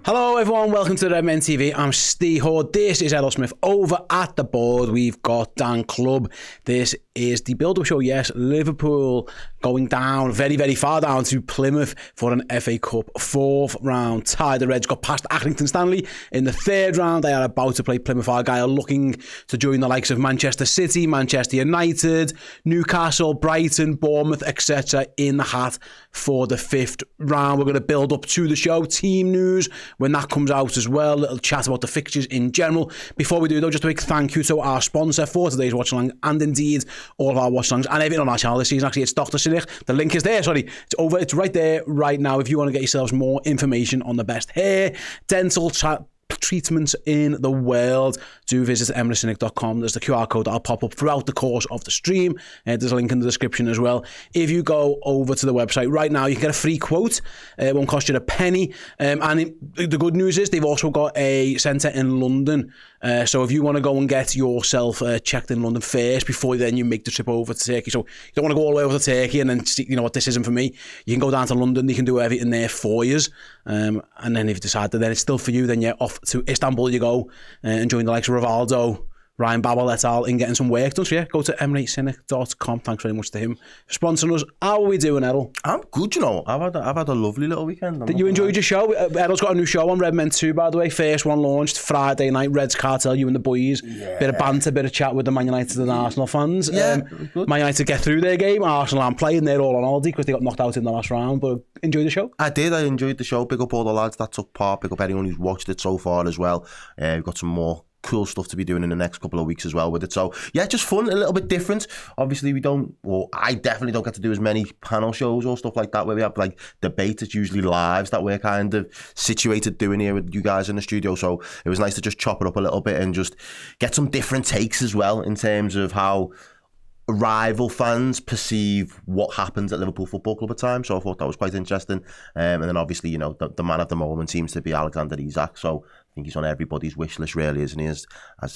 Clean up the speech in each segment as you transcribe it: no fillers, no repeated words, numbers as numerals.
Hello everyone, welcome to the Redmen TV. I'm Steve Hoard. This is Errol Smith. Over at the board, we've got Dan Club. This is the build-up show. Yes, Liverpool going down, very, very far down to Plymouth for an FA Cup fourth round tie. The Reds got past Accrington Stanley in the third round. They are about to play Plymouth Argyle, looking to join the likes of Manchester City, Manchester United, Newcastle, Brighton, Bournemouth, etc. in the hat for the fifth round. We're going to build up to the show. Team news when that comes out as well. A little chat about the fixtures in general. Before we do though, just a big thank you to our sponsor for today's Watchalong, and indeed all of our Watchalongs and everything on our channel this season. Actually, it's Dr. Sinich. The link is there, it's right there right now. If you want to get yourselves more information on the best hair, dental treatments in the world, do visit emilycynic.com. There's the QR code that'll pop up throughout the course of the stream. There's a link in the description as well. If you go over to the website right now, you can get a free quote. It won't cost you a penny. The good news is they've also got a centre in London. So if you want to go and get yourself checked in London first before then you make the trip over to Turkey, so you don't want to go all the way over to Turkey and then see, you know what, this isn't for me. You can go down to London. They can do everything there for you. And then if you decide that then it's still for you, then you're off to Istanbul you go and join the likes of Rivaldo, Ryan Babel et al. In getting some work done. So yeah, go to emilycynic.com. Thanks very much to him for sponsoring us. How are we doing, Errol? I'm good, you know. I've had a lovely little weekend. Did you enjoy your show? Errol's got a new show on Redmen 2, by the way. First one launched Friday night. Reds Cartel, you and the boys. Yeah. Bit of banter, bit of chat with the Man United and Arsenal fans. Yeah, good. Man United get through their game. Arsenal aren't playing. They're all on holiday because they got knocked out in the last round. But enjoy the show? I did. I enjoyed the show. Big up all the lads that took part. Big up anyone who's watched it so far as well. We've got some more cool stuff to be doing in the next couple of weeks as well with it. So yeah, just fun, a little bit different. Obviously I definitely don't get to do as many panel shows or stuff like that where we have like debate. It's usually lives that we're kind of situated doing here with you guys in the studio. So it was nice to just chop it up a little bit and just get some different takes as well in terms of how rival fans perceive what happens at Liverpool Football Club at times. So I thought that was quite interesting. And then obviously, you know, the man of the moment seems to be Alexander Isak. So I think he's on everybody's wish list, really, isn't he? As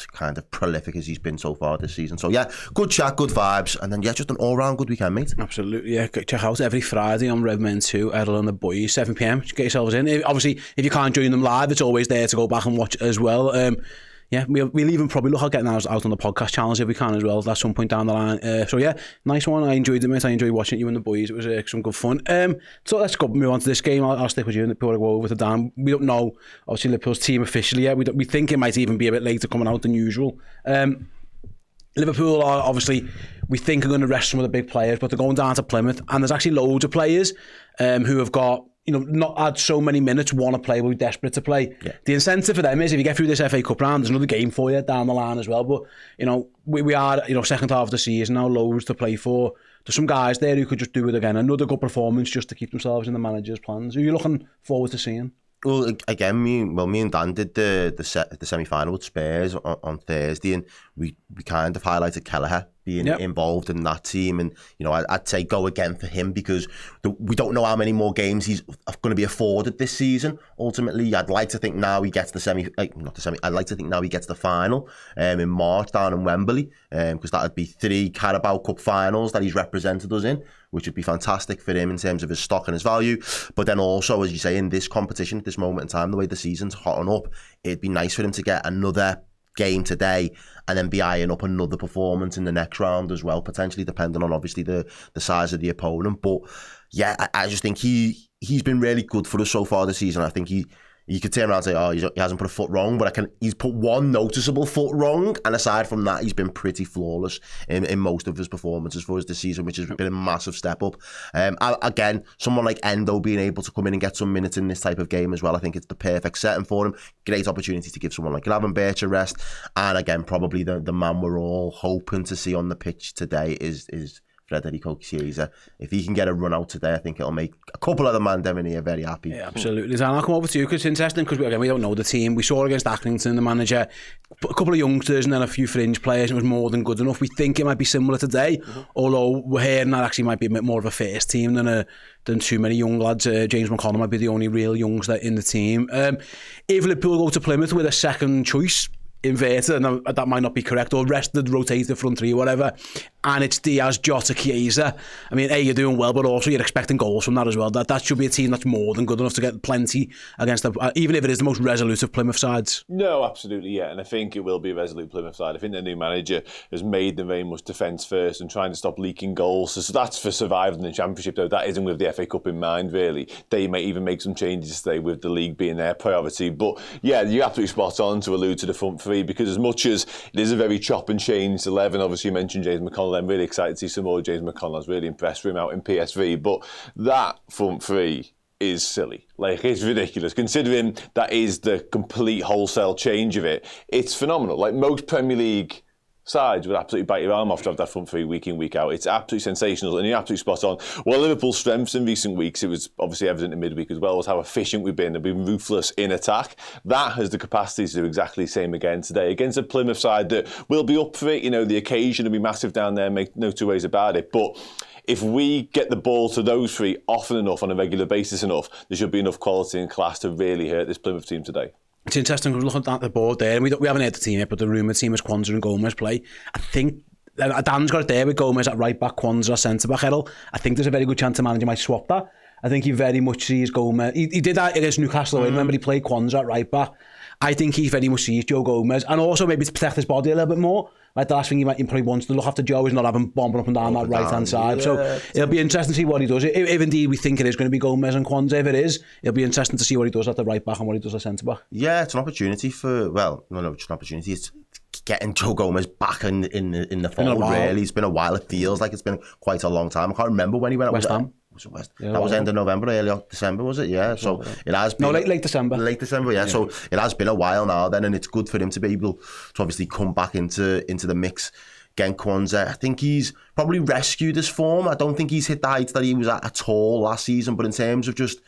kind of prolific as he's been so far this season. So yeah, good chat, good vibes, and then yeah, just an all-round good weekend, mate. Absolutely, yeah. Check out every Friday on Redmen 2, Errol and the boys, 7 p.m. Get yourselves in. Obviously, if you can't join them live, it's always there to go back and watch as well. Yeah, we'll even probably look at getting ours out on the podcast channels if we can as well at some point down the line. So yeah, nice one. I enjoyed it, mate. I enjoyed watching you and the boys. It was some good fun. So let's move on to this game. I'll stick with you and before I go over to Dan. We don't know, obviously, Liverpool's team officially yet. We think it might even be a bit later coming out than usual. Liverpool are obviously, we think, are going to rest some of the big players, but they're going down to Plymouth, and there's actually loads of players who have got, you know, not had so many minutes, want to play, but desperate to play. Yeah. The incentive for them is if you get through this FA Cup round, there's another game for you down the line as well. But, you know, we are, you know, second half of the season now, loads to play for. There's some guys there who could just do it again. Another good performance just to keep themselves in the manager's plans. Who are you looking forward to seeing? Well, again, me and Dan did the semi-final with Spurs on Thursday, and we kind of highlighted Kelleher being involved in that team, and you know, I'd say go again for him because we don't know how many more games he's going to be afforded this season. Ultimately, I'd like to think now he gets I'd like to think now he gets the final in March down in Wembley, because that would be 3 Carabao Cup finals that he's represented us in, which would be fantastic for him in terms of his stock and his value. But then also, as you say, in this competition at this moment in time, the way the season's hotting up, it'd be nice for him to get another game today and then be eyeing up another performance in the next round as well, potentially, depending on obviously the size of the opponent. But yeah, I just think he's been really good for us so far this season. I think you could turn around and say, oh, he hasn't put a foot wrong, but he's put one noticeable foot wrong, and aside from that, he's been pretty flawless in most of his performances for us this season, which has been a massive step up. Again, someone like Endo being able to come in and get some minutes in this type of game as well, I think it's the perfect setting for him. Great opportunity to give someone like Gavin Birch a rest, and again, probably the man we're all hoping to see on the pitch today is Federico Chiesa. If he can get a run out today, I think it'll make a couple of the man down in here very happy. Yeah, absolutely. And I'll come over to you because it's interesting because again, we don't know the team. We saw against Accrington, the manager, a couple of youngsters and then a few fringe players. It was more than good enough. We think it might be similar today, although we're hearing that actually might be a bit more of a first team than too many young lads. James McConnell might be the only real youngster in the team. If Liverpool go to Plymouth with a second choice, inverted, and that might not be correct, or rested, rotated front three, whatever, and it's Diaz, Jota, Chiesa. I mean, you're doing well, but also you're expecting goals from that as well. That should be a team that's more than good enough to get plenty against, even if it is the most resolute of Plymouth sides. No, absolutely, yeah. And I think it will be a resolute Plymouth side. I think their new manager has made them very much defence first and trying to stop leaking goals. So that's for surviving the Championship, though. That isn't with the FA Cup in mind, really. They may even make some changes today with the league being their priority. But yeah, you're absolutely spot on to allude to the front three, because as much as it is a very chop and change 11, obviously you mentioned James McConnell. I'm really excited to see some more James McConnell. I was really impressed with him out in PSV. But that front three is silly. Like, it's ridiculous. Considering that is the complete wholesale change of it, it's phenomenal. Like, most Premier League sides would absolutely bite your arm off to have that front three week in, week out. It's absolutely sensational, and you're absolutely spot on. Well, Liverpool's strengths in recent weeks, it was obviously evident in midweek as well, was how efficient we've been and been ruthless in attack. That has the capacity to do exactly the same again today against a Plymouth side that will be up for it. You know, the occasion will be massive down there, make no two ways about it. But if we get the ball to those three often enough, on a regular basis enough, there should be enough quality and class to really hurt this Plymouth team today. It's interesting, because looking at the board there, and we haven't heard the team yet, but the rumoured team is Kwanzaa and Gomez play. I think Dan's got it there with Gomez at right back, Kwanzaa at centre back, Errol. I think there's a very good chance the manager might swap that. I think he very much sees Gomez. He did that against Newcastle. Remember, he played Kwanzaa at right back. I think he very much sees Joe Gomez, and also maybe to protect his body a little bit more. Like, the last thing he probably wants to look after Joe is not having bombing up and down that right-hand side. Yeah. So it'll be interesting to see what he does. If indeed we think it is going to be Gomez and Kwanzaa, if it is, it'll be interesting to see what he does at the right back and what he does at centre-back. Yeah, it's an opportunity for, it's an opportunity. It's getting Joe Gomez back in the fold, really. It's been a while. It feels like it's been quite a long time. I can't remember when he went out. West Ham. That was end of November, early December, was it? Yeah. So it has been... No, late December. Late December, yeah. So it has been a while now then, and it's good for him to be able to obviously come back into the mix. Again, Kwanzaa, I think he's probably rescued his form. I don't think he's hit the heights that he was at all last season, but in terms of just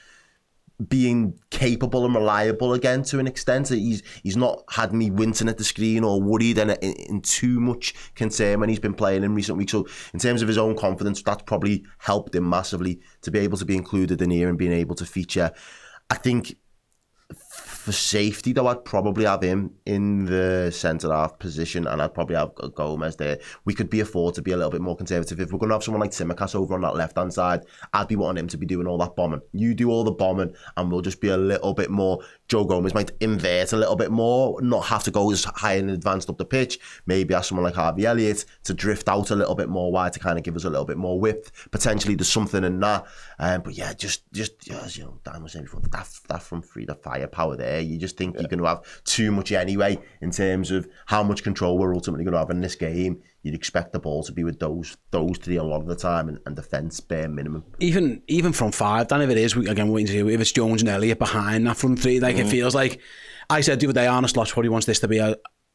being capable and reliable again to an extent, he's not had me wincing at the screen or worried and in too much concern when he's been playing in recent weeks. So in terms of his own confidence, that's probably helped him massively to be able to be included in here and being able to feature. I think for safety, though, I'd probably have him in the centre-half position, and I'd probably have Gomez there. We could afford to be a little bit more conservative. If we're going to have someone like Tsimikas over on that left-hand side, I'd be wanting him to be doing all that bombing. You do all the bombing, and we'll just be a little bit more... Joe Gomez might invert a little bit more, not have to go as high and advanced up the pitch. Maybe ask someone like Harvey Elliott to drift out a little bit more wide to kind of give us a little bit more width. Potentially there's something in that. But yeah, just as you know, Dan was saying before, that front three, the firepower there, you just think you're going to have too much anyway in terms of how much control we're ultimately going to have in this game. You'd expect the ball to be with those three a lot of the time, and defence bare minimum. Even from five, Dan, if it is, again, waiting to see if it's Jones and Elliott behind that front three, like it feels like, I said the other day, Arne Slot probably wants this to be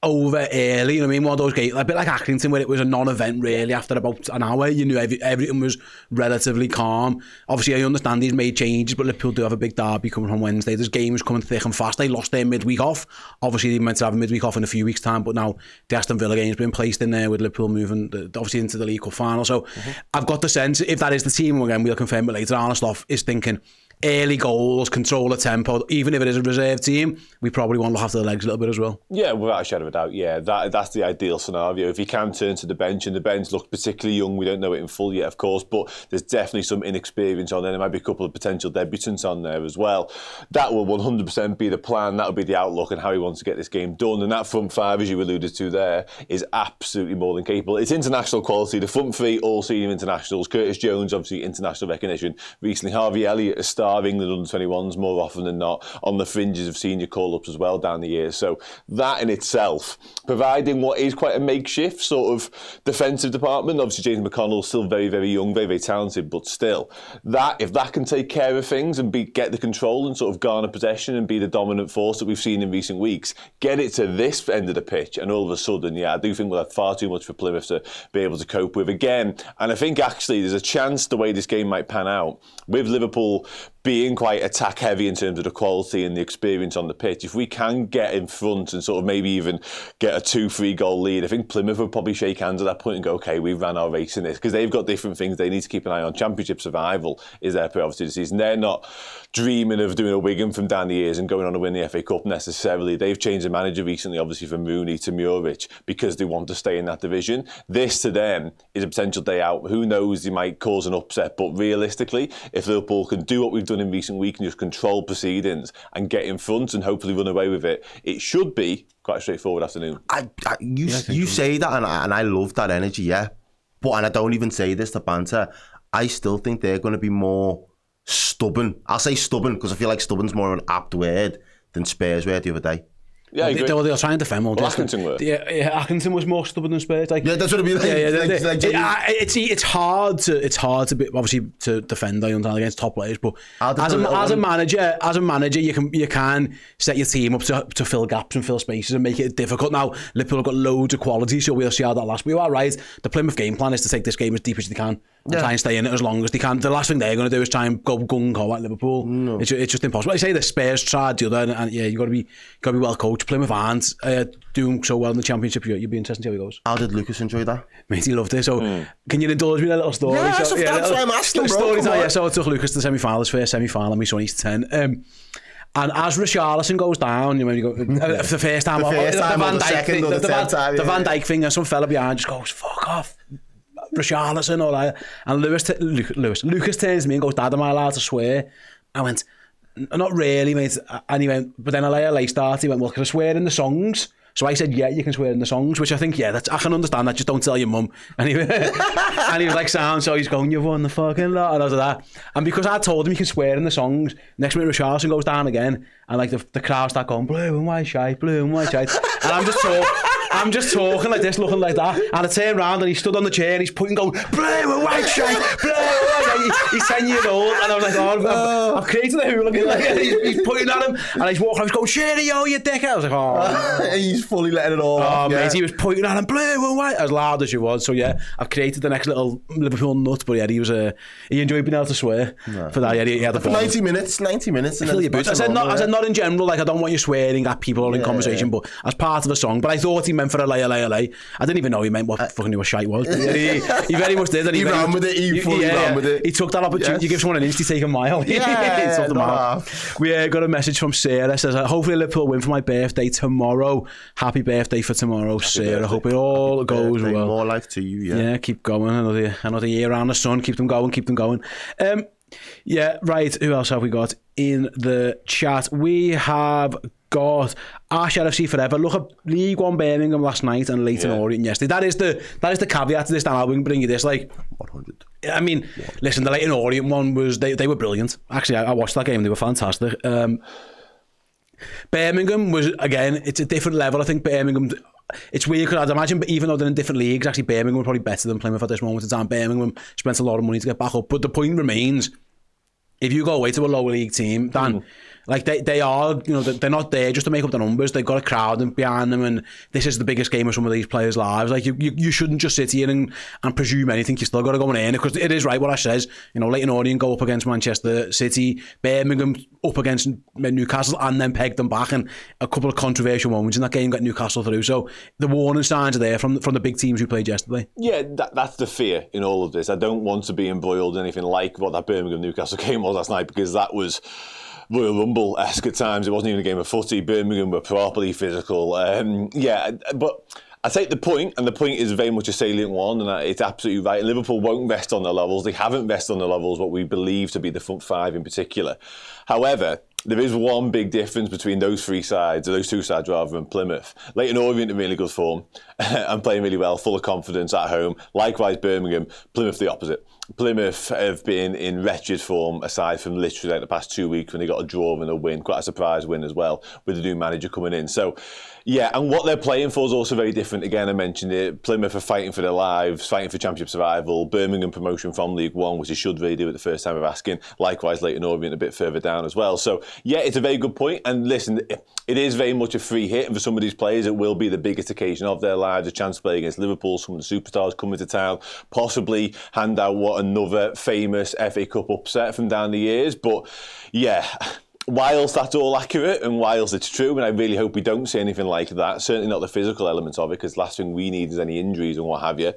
over early, you know what I mean? One of those games, a bit like Accrington, where it was a non-event really. After about an hour, you knew everything was relatively calm. Obviously, I understand he's made changes, but Liverpool do have a big derby coming on Wednesday. There's games coming thick and fast. They lost their midweek off. Obviously, they meant to have a midweek off in a few weeks' time, but now the Aston Villa game's been placed in there with Liverpool moving obviously into the League Cup final. So I've got the sense, if that is the team, again, we'll confirm it later, Arne Slot is thinking early goals, control the tempo. Even if it is a reserve team, we probably want to look after the legs a little bit as well. Yeah, without a shadow of a doubt, yeah. That's the ideal scenario. If he can turn to the bench, and the bench looks particularly young, we don't know it in full yet, of course, but there's definitely some inexperience on there. There might be a couple of potential debutants on there as well. That will 100% be the plan. That will be the outlook and how he wants to get this game done. And that front five, as you alluded to there, is absolutely more than capable. It's international quality. The front three, all senior internationals. Curtis Jones, obviously international recognition. Recently, Harvey Elliott, a star of England under-21s more often than not, on the fringes of senior call-ups as well down the years. So that in itself, providing what is quite a makeshift sort of defensive department. Obviously, James McConnell's still very, very young, very, very talented, but still, that if that can take care of things and get the control and sort of garner possession and be the dominant force that we've seen in recent weeks, get it to this end of the pitch, and all of a sudden, yeah, I do think we'll have far too much for Plymouth to be able to cope with again. And I think actually there's a chance the way this game might pan out, with Liverpool being quite attack heavy in terms of the quality and the experience on the pitch, if we can get in front and sort of maybe even get a 2-3 goal lead, I think Plymouth would probably shake hands at that point and go, okay, we've ran our race in this, because they've got different things they need to keep an eye on. Championship survival is their priority this season. They're not dreaming of doing a Wigan from down the years and going on to win the FA Cup necessarily. They've changed the manager recently, obviously from Mooney to Muric, because they want to stay in that division. This to them is a potential day out. Who knows, they might cause an upset, but realistically, if Liverpool can do what we've done in recent weeks and just control proceedings and get in front and hopefully run away with it, it should be quite a straightforward afternoon. You say that, and I love that energy, yeah. But, and I don't even say this to banter, I still think they're going to be more stubborn. I'll say stubborn because I feel like stubborn's more of an apt word than Spurs were the other day. Yeah, they'll try and defend more. Atkinson were. Yeah, Atkinson was more stubborn than Spurs. Like, yeah, that's what I mean. It's hard to be, obviously, to defend against top players, but as a manager, you can set your team up to fill gaps and fill spaces and make it difficult. Now Liverpool have got loads of quality, so we'll see how that lasts. But you are right. The Plymouth game plan is to take this game as deep as they can and try and stay in it as long as they can. The last thing they're going to do is try and go gung-ho at Liverpool. No. It's just impossible. I say the Spurs tried the other, and yeah, you got to be well coached. Plymouth aren't doing so well in the Championship. You'd be interested to see how he goes. How did Lucas enjoy that? Mate, he loved it. So can you indulge me in a little story? Yeah, that's why I'm asking, bro. So I took Lucas to the semi-finals, first semi-final, and my son, he's 10. And as Richarlison goes down, you go the first time, the Van Dijk thing, and some fella behind just goes, fuck off, Richarlison, all that. And Lucas turns to me and goes, Dad, am I allowed to swear? I went, not really, mate. And he went, but then a late start, he went, well, can I swear in the songs? So I said, yeah, you can swear in the songs, which I think, I can understand that, just don't tell your mum. And he was like, sound, so he's going, you've won the fucking lot, and I was like that. And because I told him he can swear in the songs, next minute Richarlison goes down again, and like the crowd start going, blue and white shite, blue and white shite. And I'm just talking like this, looking like that, and I turned around and he stood on the chair and he's pointing, going, blue and white shite, blue and white shite. He's 10 years old, and I was like, I've created a hooligan. Like, he's pointing at him, and he's walking, he's going, cheerio, you dickhead. I was like, oh. He's fully letting it all off. Mate, he was pointing at him, blue and white, as loud as he was. So yeah, I've created the next little Liverpool nut, but yeah, he enjoyed being able to swear for that. Yeah, he had the for 90 minutes. I said not in general, like I don't want you swearing at people or in conversation, but as part of a song. But I thought he meant for a lay. I didn't even know he meant what fucking your shite was. He very much did. And he ran with it. He fully ran with it. He took that opportunity. Yes. You give someone an inch, you take a mile. Yeah, he took them out. We got a message from Sarah. Says, hopefully Liverpool win for my birthday tomorrow. Happy birthday for tomorrow, Sarah. Hope it all goes well. More life to you, yeah. Yeah, keep going. Another year around the sun. Keep them going. Yeah, right. Who else have we got in the chat? We have got Ash LFC Forever. Look at League One Birmingham last night and Leighton Orient yesterday. That is the caveat to this, Dan. I'll bring you this. Like 100. I mean, listen, the Leighton Orient one was they were brilliant. Actually, I watched that game. They were fantastic. Birmingham was, again, it's a different level. I think Birmingham, it's weird because I'd imagine, but even though they're in different leagues, actually Birmingham were probably better than Plymouth at this moment in time. Birmingham spent a lot of money to get back up, but the point remains, if you go away to a lower league team, Dan, like they are, they're not there just to make up the numbers. They've got a crowd behind them, and this is the biggest game of some of these players' lives. Like you shouldn't just sit here and presume anything. You still got to go and earn it, because it is right what Ash says. Leighton Orient go up against Manchester City, Birmingham up against Newcastle, and then pegged them back, and a couple of controversial moments in that game got Newcastle through. So the warning signs are there from the big teams who played yesterday. Yeah, that's the fear in all of this. I don't want to be embroiled in anything like what that Birmingham-Newcastle game was last night, because that was Royal Rumble-esque at times. It wasn't even a game of footy. Birmingham were properly physical. But I take the point, and the point is very much a salient one, and it's absolutely right. Liverpool won't rest on their levels. They haven't rested on their levels, what we believe to be the front five in particular. However, there is one big difference between those two sides rather, and Plymouth. Leighton Orient in really good form and playing really well, full of confidence at home. Likewise, Birmingham. Plymouth the opposite. Plymouth have been in wretched form, aside from literally like the past 2 weeks when they got a draw and a win, quite a surprise win as well, with the new manager coming in. So, yeah, and what they're playing for is also very different. Again, I mentioned it. Plymouth are fighting for their lives, fighting for Championship survival. Birmingham promotion from League One, which they should really do at the first time of asking. Likewise, Leighton Orient a bit further down as well. So, yeah, it's a very good point. And listen, it is very much a free hit, and for some of these players, it will be the biggest occasion of their lives, a chance to play against Liverpool, some of the superstars coming to town, possibly hand out what another famous FA Cup upset from down the years. But yeah, whilst that's all accurate and whilst it's true, and I really hope we don't see anything like that, certainly not the physical elements of it, because the last thing we need is any injuries and what have you.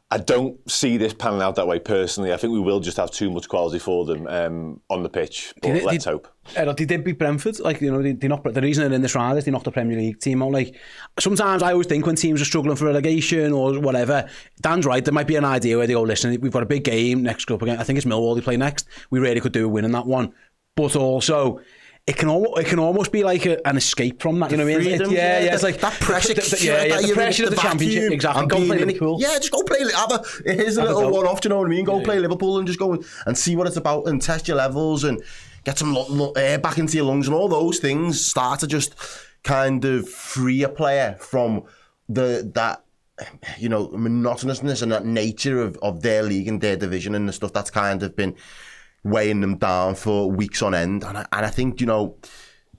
I don't see this panning out that way personally. I think we will just have too much quality for them on the pitch. But let's hope. They did beat Brentford. Like, you know, they knocked, the reason they're in this round is they knocked the Premier League team out. Like, sometimes I always think when teams are struggling for relegation or whatever, Dan's right, there might be an idea where they go, listen, we've got a big game next up again. I think it's Millwall they play next. We really could do a win in that one. But also, it can almost be like an escape from that, you know what I mean? It's like that pressure. The pressure of the championship, exactly. Go play Liverpool. Yeah, just go play. Here's a little one-off. Do you know what I mean? Go play Liverpool and just go and see what it's about and test your levels and get some air back into your lungs and all those things. Start to just kind of free a player from that monotonousness and that nature of their league and their division and the stuff that's kind of been weighing them down for weeks on end. And I think,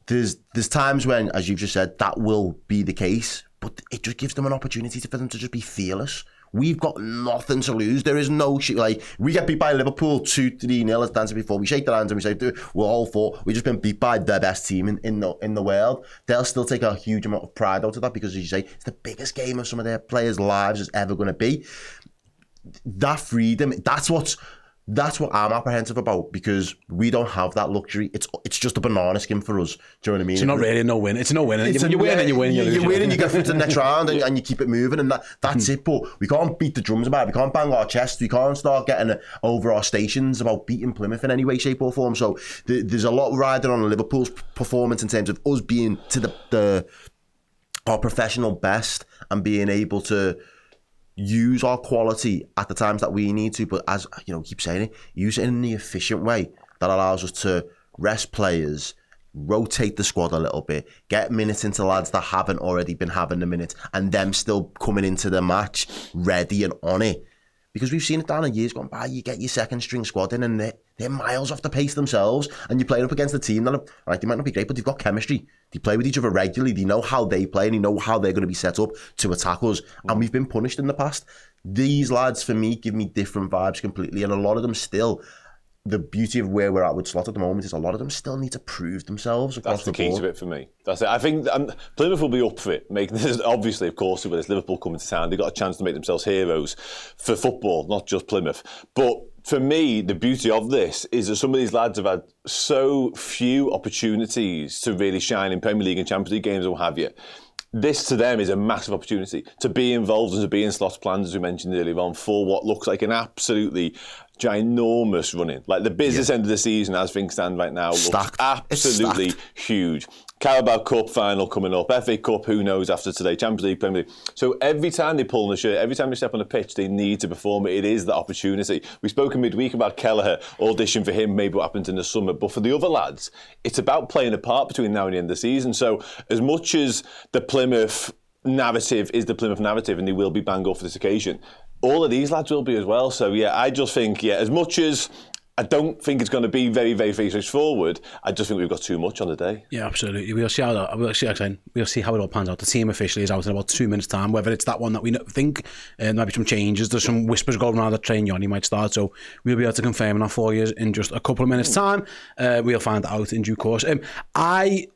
there's times when, as you've just said, that will be the case, but it just gives them an opportunity for them to just be fearless. We've got nothing to lose. There is no shit. Like, we get beat by Liverpool 2-3-0, as Dan said before. We shake their hands and we say, we're all for. We've just been beat by the best team in the world. They'll still take a huge amount of pride out of that because, as you say, it's the biggest game of some of their players' lives is ever going to be. That freedom, that's what I'm apprehensive about, because we don't have that luxury. It's just a banana skin for us. Do you know what I mean? It's not really a no-win. It's a no-win. You win and you win. You win and you get through to the next round and you keep it moving, and that's it. But we can't beat the drums about it. We can't bang our chest. We can't start getting over our stations about beating Plymouth in any way, shape or form. So there's a lot riding on Liverpool's performance in terms of us being to our professional best and being able to use our quality at the times that we need to, but as keep saying it, use it in the efficient way that allows us to rest players, rotate the squad a little bit, get minutes into lads that haven't already been having the minutes, and them still coming into the match ready and on it. Because we've seen it down in years gone by, you get your second string squad in and they're miles off the pace themselves, and you're playing up against a team that they might not be great, but they've got chemistry. They play with each other regularly. They know how they play and they know how they're going to be set up to attack us. And we've been punished in the past. These lads, for me, give me different vibes completely. And a lot of them still, the beauty of where we're at with Slot at the moment is a lot of them still need to prove themselves across the board. That's the key to it for me. That's it. I think Plymouth will be up for it. Making this, obviously, of course, with this Liverpool coming to town, they've got a chance to make themselves heroes for football, not just Plymouth. But for me, the beauty of this is that some of these lads have had so few opportunities to really shine in Premier League and Champions League games and what have you. This to them is a massive opportunity to be involved and to be in Slot's plans, as we mentioned earlier on, for what looks like an absolutely ginormous running. Like the business end of the season, as things stand right now, looks absolutely huge. Carabao Cup final coming up, FA Cup, who knows after today, Champions League, Premier League. So every time they pull on the shirt, every time they step on the pitch, they need to perform. It is the opportunity. We spoke in midweek about Kelleher, audition for him, maybe what happens in the summer. But for the other lads, it's about playing a part between now and the end of the season. So as much as the Plymouth narrative is the Plymouth narrative, and they will be bang off for this occasion, all of these lads will be as well. So yeah, I just think, as much as I don't think it's going to be very, very, very straightforward, I just think we've got too much on the day. Yeah, absolutely. We'll see how it all pans out. The team officially is out in about 2 minutes' time. Whether it's that one that we think, there might be some changes. There's some whispers going around that Train Johnny might start, so we'll be able to confirm that for you in just a couple of minutes' time. We'll find out in due course. I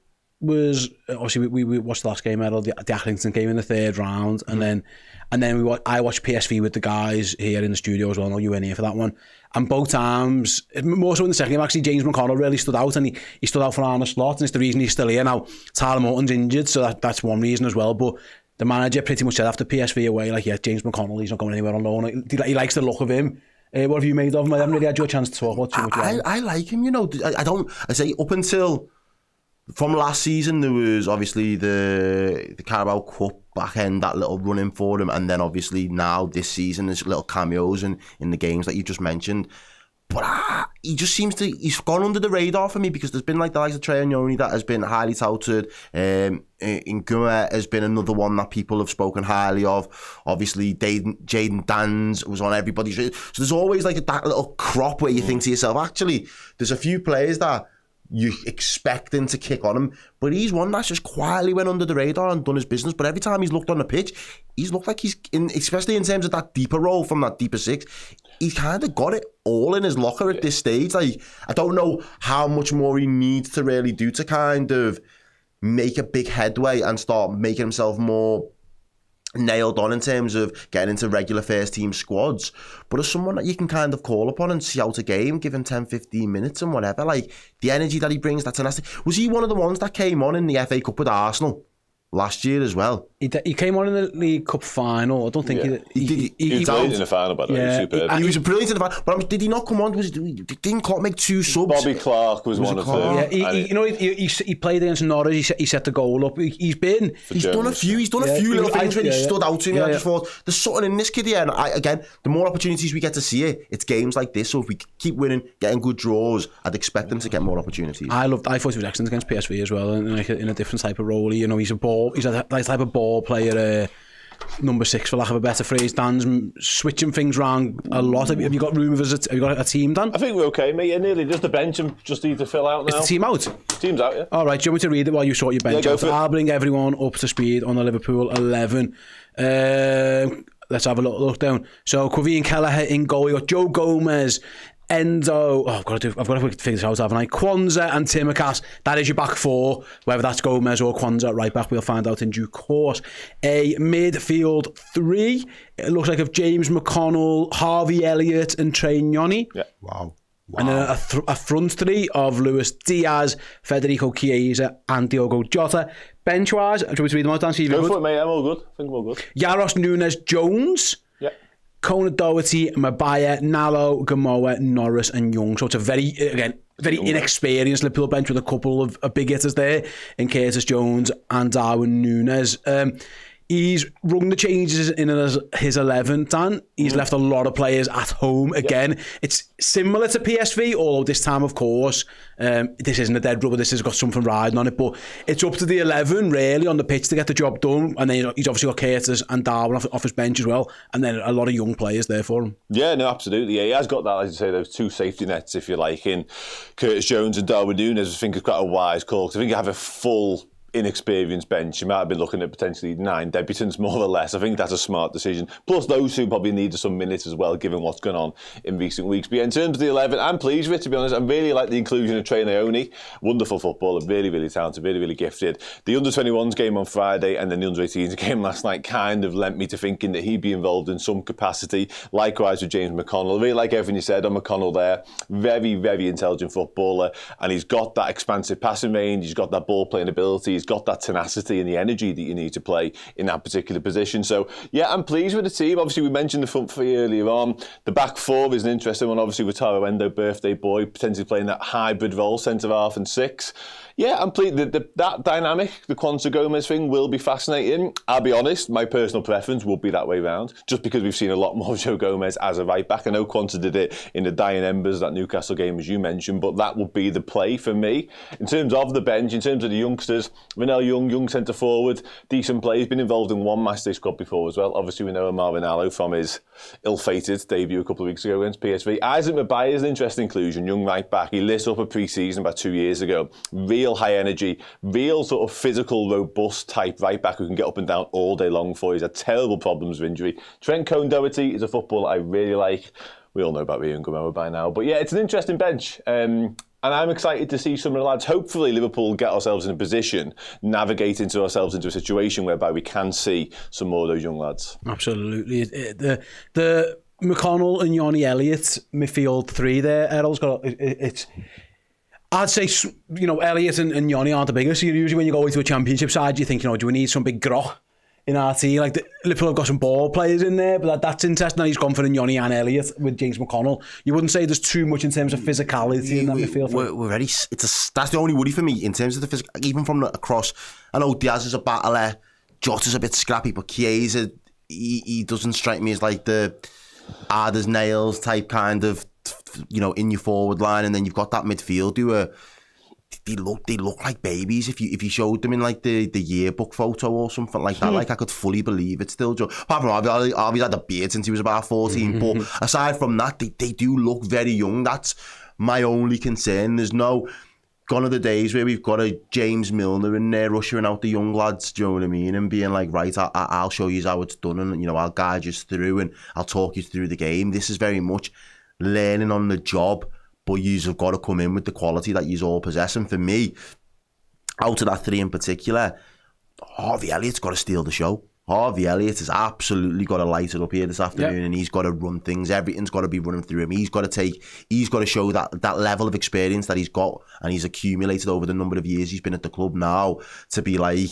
was obviously we watched the last game, Errol, the Accrington game in the third round, and then I watched PSV with the guys here in the studio as well. I know you weren't here for that one. And both times, more so in the second game, actually, James McConnell really stood out, and he stood out for Arne Slot, and it's the reason he's still here now. Tyler Morton's injured, so that's one reason as well. But the manager pretty much said after PSV away, James McConnell, he's not going anywhere on loan. He likes the look of him. What have you made of him? I haven't really had your chance to talk about too much. I like him, I say up until from last season, there was obviously the Carabao Cup back end, that little run in for him, and then obviously now this season there's little cameos in the games that you just mentioned. But he just seems to, he's gone under the radar for me, because there's been the likes of Train Johnny that has been highly touted. Nguma has been another one that people have spoken highly of. Obviously, Jaden Dans was on everybody's. So there's always that little crop where you think to yourself, actually, there's a few players that you expect him to kick on him. But he's one that's just quietly went under the radar and done his business. But every time he's looked on the pitch, he's looked like he's, especially in terms of that deeper role from that deeper six, he's kind of got it all in his locker at this stage. Like, I don't know how much more he needs to really do to kind of make a big headway and start making himself more nailed on in terms of getting into regular first team squads, but as someone that you can kind of call upon and see out a game, give him 10-15 minutes and whatever, like the energy that he brings, that tenacity. Was he one of the ones that came on in the FA Cup with Arsenal last year as well? He came on in the League Cup final. I don't think he played in the final, by the way. Superb. He was brilliant in the final. But did he not come on? Didn't Clark make 2 subs? Bobby Clark was one of them. Yeah, he played against Norwich. He set the goal up. He's done a few little things when he stood out to me. I just thought there's something in this kid here. And again, the more opportunities we get to see it's games like this. So if we keep winning, getting good draws, I'd expect them to get more opportunities. I thought he was excellent against PSV as well, in a different type of role. You know, he's a type of ball player. Number 6, for lack of a better phrase. Dan's switching things around a lot. Have you got room have you got a team, Dan? I think we're okay, mate. Yeah, nearly just the bench and just need to fill out now. Is the team out? Team's out, yeah. All right, do you want me to read it while you sort your bench out? I'll bring everyone up to speed on the Liverpool 11. Let's have a look down. So, Kevin Kelleher in goal. You got Joe Gomez, Endo, I've got to figure this out, haven't I? Kwanzaa and Timikas. That is your back 4. Whether that's Gomez or Kwanzaa at right back, we'll find out in due course. A midfield 3. It looks like of James McConnell, Harvey Elliott, and Trey Nyoni. Yeah. Wow. And then a front 3 of Luis Diaz, Federico Chiesa, and Diogo Jota. Bench-wise, do you want me to read them out, Dan? Go for it, mate. I'm all good. I think I'm all good. Yaros Nunes-Jones. Yeah. Kona Doherty, Maguire, Nallo, Gamoa, Norris and Young. So it's a very inexperienced Liverpool bench with a couple of big hitters there in Curtis Jones and Darwin Núñez. He's rung the changes in his 11, Dan. He's left a lot of players at home again. Yep. It's similar to PSV, although this time, of course, this isn't a dead rubber. This has got something riding on it. But it's up to the 11, really, on the pitch to get the job done. And then he's obviously got Curtis and Darwin off his bench as well. And then a lot of young players there for him. Yeah, no, absolutely. Yeah, he has got that, as you say, those 2 safety nets, if you like, in Curtis Jones and Darwin Núñez. I think it's quite a wise call, because I think you have a full inexperienced bench. You might have been looking at potentially 9 debutants, more or less. I think that's a smart decision. Plus those who probably need some minutes as well, given what's gone on in recent weeks. But yeah, in terms of the 11, I'm pleased with it, to be honest. I really like the inclusion of Trey Nyoni. Wonderful footballer, really, really talented, really, really gifted. The under-21s game on Friday and then the under-18s game last night kind of lent me to thinking that he'd be involved in some capacity. Likewise with James McConnell. I really like everything you said on McConnell there. Very, very intelligent footballer. And he's got that expansive passing range. He's got that ball-playing ability. He's got that tenacity and the energy that you need to play in that particular position. So, yeah, I'm pleased with the team. Obviously, we mentioned the front 3 earlier on. The back 4 is an interesting one. Obviously, with Taro Endo, birthday boy, potentially playing that hybrid role, centre-half and 6. Yeah, I'm pleased. That dynamic, the Kwanzaa Gomez thing, will be fascinating. I'll be honest, my personal preference would be that way round, just because we've seen a lot more of Joe Gomez as a right back. I know Kwanzaa did it in the dying embers, that Newcastle game, as you mentioned, but that would be the play for me. In terms of the bench, in terms of the youngsters, Ronel young centre forward, decent play. He's been involved in 1 matchday squad before as well. Obviously, we know Marvin Allo from his ill-fated debut a couple of weeks ago against PSV. Isaac Maguire is an interesting inclusion, young right back. He lit up a pre-season about 2 years ago. Real high energy, real sort of physical, robust type right back who can get up and down all day long for you. He's had terrible problems with injury. Trent Cone-Doherty is a footballer I really like. We all know about Rio and Gamoa by now. But yeah, it's an interesting bench. And I'm excited to see some of the lads. Hopefully Liverpool get ourselves in a position, navigate ourselves into a situation whereby we can see some more of those young lads. Absolutely. The McConnell and Nyoni Elliott midfield 3 there, Errol's got it's. I'd say, Elliott and Nyoni aren't the biggest. Usually when you go into a championship side, you think, do we need some big grot in our team? Like, Liverpool have got some ball players in there, but that's interesting. Now he's gone for the Nyoni and Elliott with James McConnell. You wouldn't say there's too much in terms of physicality in that midfield. We're ready. That's the only worry for me in terms of the physical. Even from across, I know Diaz is a battler, Jota's a bit scrappy, but Chiesa, he doesn't strike me as like the hard as nails type kind of, in your forward line. And then you've got that midfield who are, they look like babies. If you showed them in like the yearbook photo or something like that, like I could fully believe it still. Apart from Harvey's had a beard since he was about 14, but aside from that, they do look very young. That's my only concern. There's no gone are the days where we've got a James Milner in there ushering out the young lads, do you know what I mean? And being like, right, I'll show you how it's done, and I'll guide you through and I'll talk you through the game. This is very much learning on the job, but you've got to come in with the quality that you all possess. And for me, out of that three in particular, Harvey Elliott's got to steal the show. Harvey Elliott has absolutely got to light it up here this afternoon, and he's got to run things. Everything's got to be running through him. He's got to show that level of experience that he's got and he's accumulated over the number of years he's been at the club now, to be like,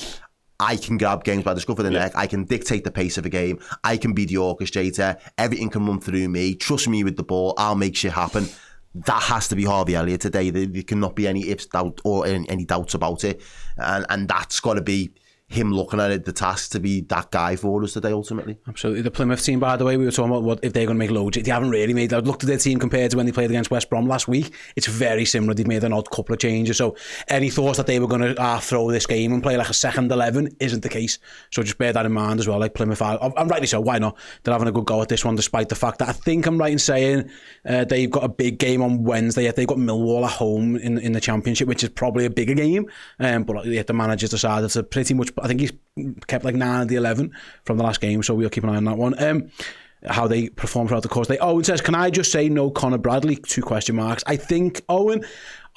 I can grab games by the scruff of the neck. I can dictate the pace of a game. I can be the orchestrator. Everything can run through me. Trust me with the ball. I'll make shit happen. That has to be Harvey Elliott today. There cannot be any ifs, doubt, or any doubts about it. And that's got to be him looking at it, the task to be that guy for us today, ultimately. Absolutely. The Plymouth team, by the way, we were talking about what if they're going to make loads. They haven't really made. I've looked at their team compared to when they played against West Brom last week. It's very similar. They've made an odd couple of changes. So any thoughts that they were going to throw this game and play like a second 11 isn't the case. So just bear that in mind as well. Like Plymouth, and rightly so, why not? They're having a good go at this one, despite the fact that I think I'm right in saying they've got a big game on Wednesday. They've got Millwall at home in the Championship, which is probably a bigger game. But the manager's decided to pretty much, I think he's kept like 9 of the 11 from the last game, so we'll keep an eye on that one. How they perform throughout the course. Owen says, can I just say no Conor Bradley? 2 question marks. I think, Owen,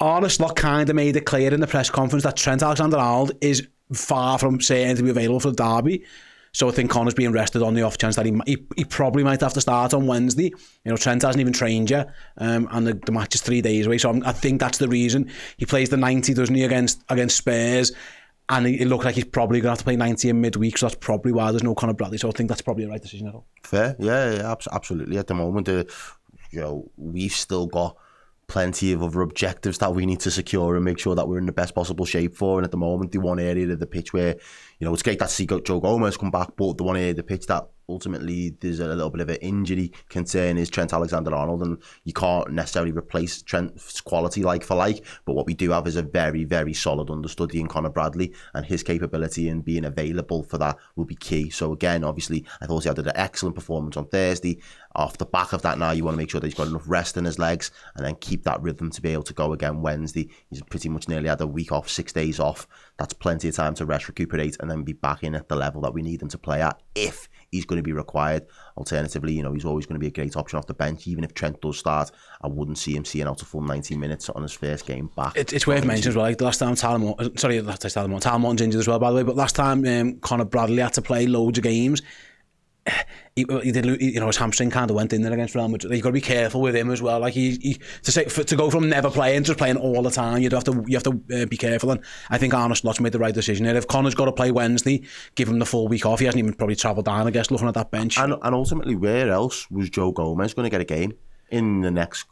Arne Slot kind of made it clear in the press conference that Trent Alexander-Arnold is far from saying to be available for the derby. So I think Conor's being rested on the off chance that he probably might have to start on Wednesday. Trent hasn't even trained yet, and the match is 3 days away. So I think that's the reason. He plays the 90, doesn't he, against Spurs? And it looked like he's probably going to have to play 90 in midweek, so that's probably why there's no Conor Bradley. So I think that's probably the right decision, Errol. Fair, yeah, absolutely. At the moment, we've still got plenty of other objectives that we need to secure and make sure that we're in the best possible shape for. And at the moment, the one area of the pitch where, it's great to see Joe Gomez come back, but the one area of the pitch that ultimately there's a little bit of an injury concern is Trent Alexander-Arnold, and you can't necessarily replace Trent's quality like for like, but what we do have is a very, very solid understudy in Conor Bradley, and his capability in being available for that will be key. So again, obviously, I thought he had an excellent performance on Thursday. Off the back of that now, you want to make sure that he's got enough rest in his legs and then keep that rhythm to be able to go again Wednesday. He's pretty much nearly had a week off, 6 days off. That's plenty of time to rest, recuperate, and then be back in at the level that we need him to play at if he's going to be required. Alternatively, he's always going to be a great option off the bench. Even if Trent does start, I wouldn't see him seeing out a full 90 minutes on his first game back. It's worth mentioning as well, like the last time Tal Morton's injured as well, by the way, but last time Conor Bradley had to play loads of games, he did, his hamstring kind of went in there against Real Madrid. You've got to be careful with him as well. Like to go from never playing to just playing all the time, you have to be careful. And I think Arne Slot's made the right decision here. If Conor's got to play Wednesday, give him the full week off. He hasn't even probably travelled down, I guess, looking at that bench. And ultimately, where else was Joe Gomez going to get a game in the next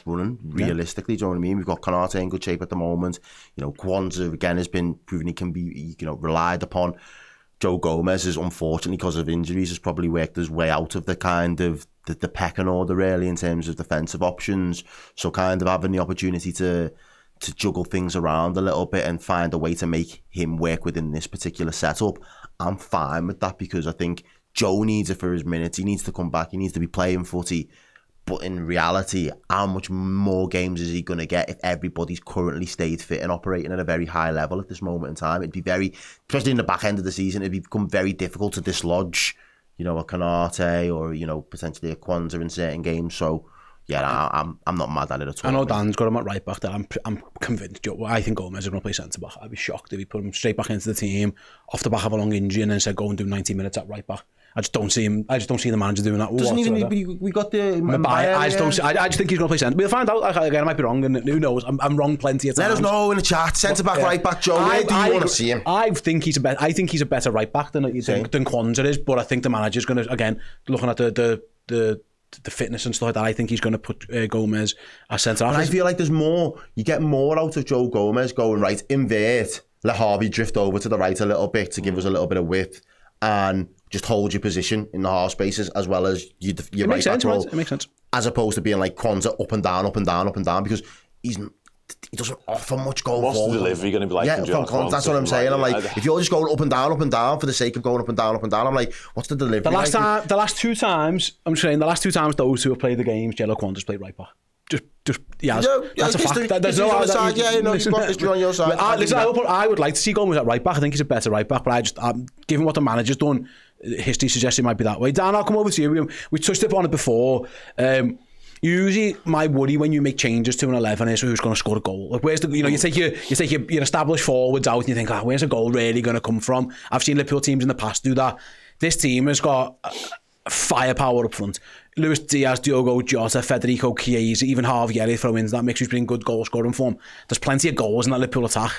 running? Realistically, do you know what I mean? We've got Konate in good shape at the moment. Kwanzaa again has been proven he can be relied upon. Joe Gomez is, unfortunately, because of injuries, has probably worked his way out of the kind of the pecking order, really, in terms of defensive options. So kind of having the opportunity to juggle things around a little bit and find a way to make him work within this particular setup, I'm fine with that, because I think Joe needs it for his minutes. He needs to come back. He needs to be playing footy. But in reality, how much more games is he going to get if everybody's currently stayed fit and operating at a very high level at this moment in time? It'd be very, especially in the back end of the season, it'd become very difficult to dislodge, a Konate or, potentially a Kwanzaa in certain games. So, yeah, I'm not mad at it at all. I know Dan's got him at right back there. I'm convinced. I think Gomez is going to play centre back. I'd be shocked if he put him straight back into the team off the back of a long injury and then said go and do 90 minutes at right back. I just don't see the manager doing that. Doesn't even we got the I just think he's going to play centre. We'll find out. Again, I might be wrong, and who knows? I'm wrong plenty of times. Let us know in the chat. Centre back, right back, Joe. Where do you want to see him? I think he's a better right back than Kwanzaa is. But I think the manager's going to, again, looking at the fitness and stuff like that, I think he's going to put Gomez as centre half. I feel like there's more. You get more out of Joe Gomez going right, invert, let Harvey drift over to the right a little bit to give us a little bit of width, and just hold your position in the half spaces as well as your right back role. It makes sense. As opposed to being like Kwanzaa up and down, up and down, up and down, because he doesn't offer much going forward. What's the delivery going to be like? Yeah, that's what I'm saying. I'm like, if you're just going up and down for the sake of going up and down, I'm like, what's the delivery? The last two times those who have played the games, Jello Kwanzaa's played right back. That's a fact. There's no side. Yeah, you know, you've got history on your side. I would like to see Gomez at right back. I think he's a better right back, but given what the manager's done, history suggests it might be that way. Dan, I'll come over to you. We touched upon it before. Usually, my worry when you make changes to an 11 is who's going to score a goal. Like, where's the you take your established forwards out and you think, where's the goal really going to come from? I've seen Liverpool teams in the past do that. This team has got firepower up front. Luis Diaz, Diogo Jota, Federico Chiesa, even Harvey Elliott throw into that mix who's been in good goal scoring form. There's plenty of goals in that Liverpool attack.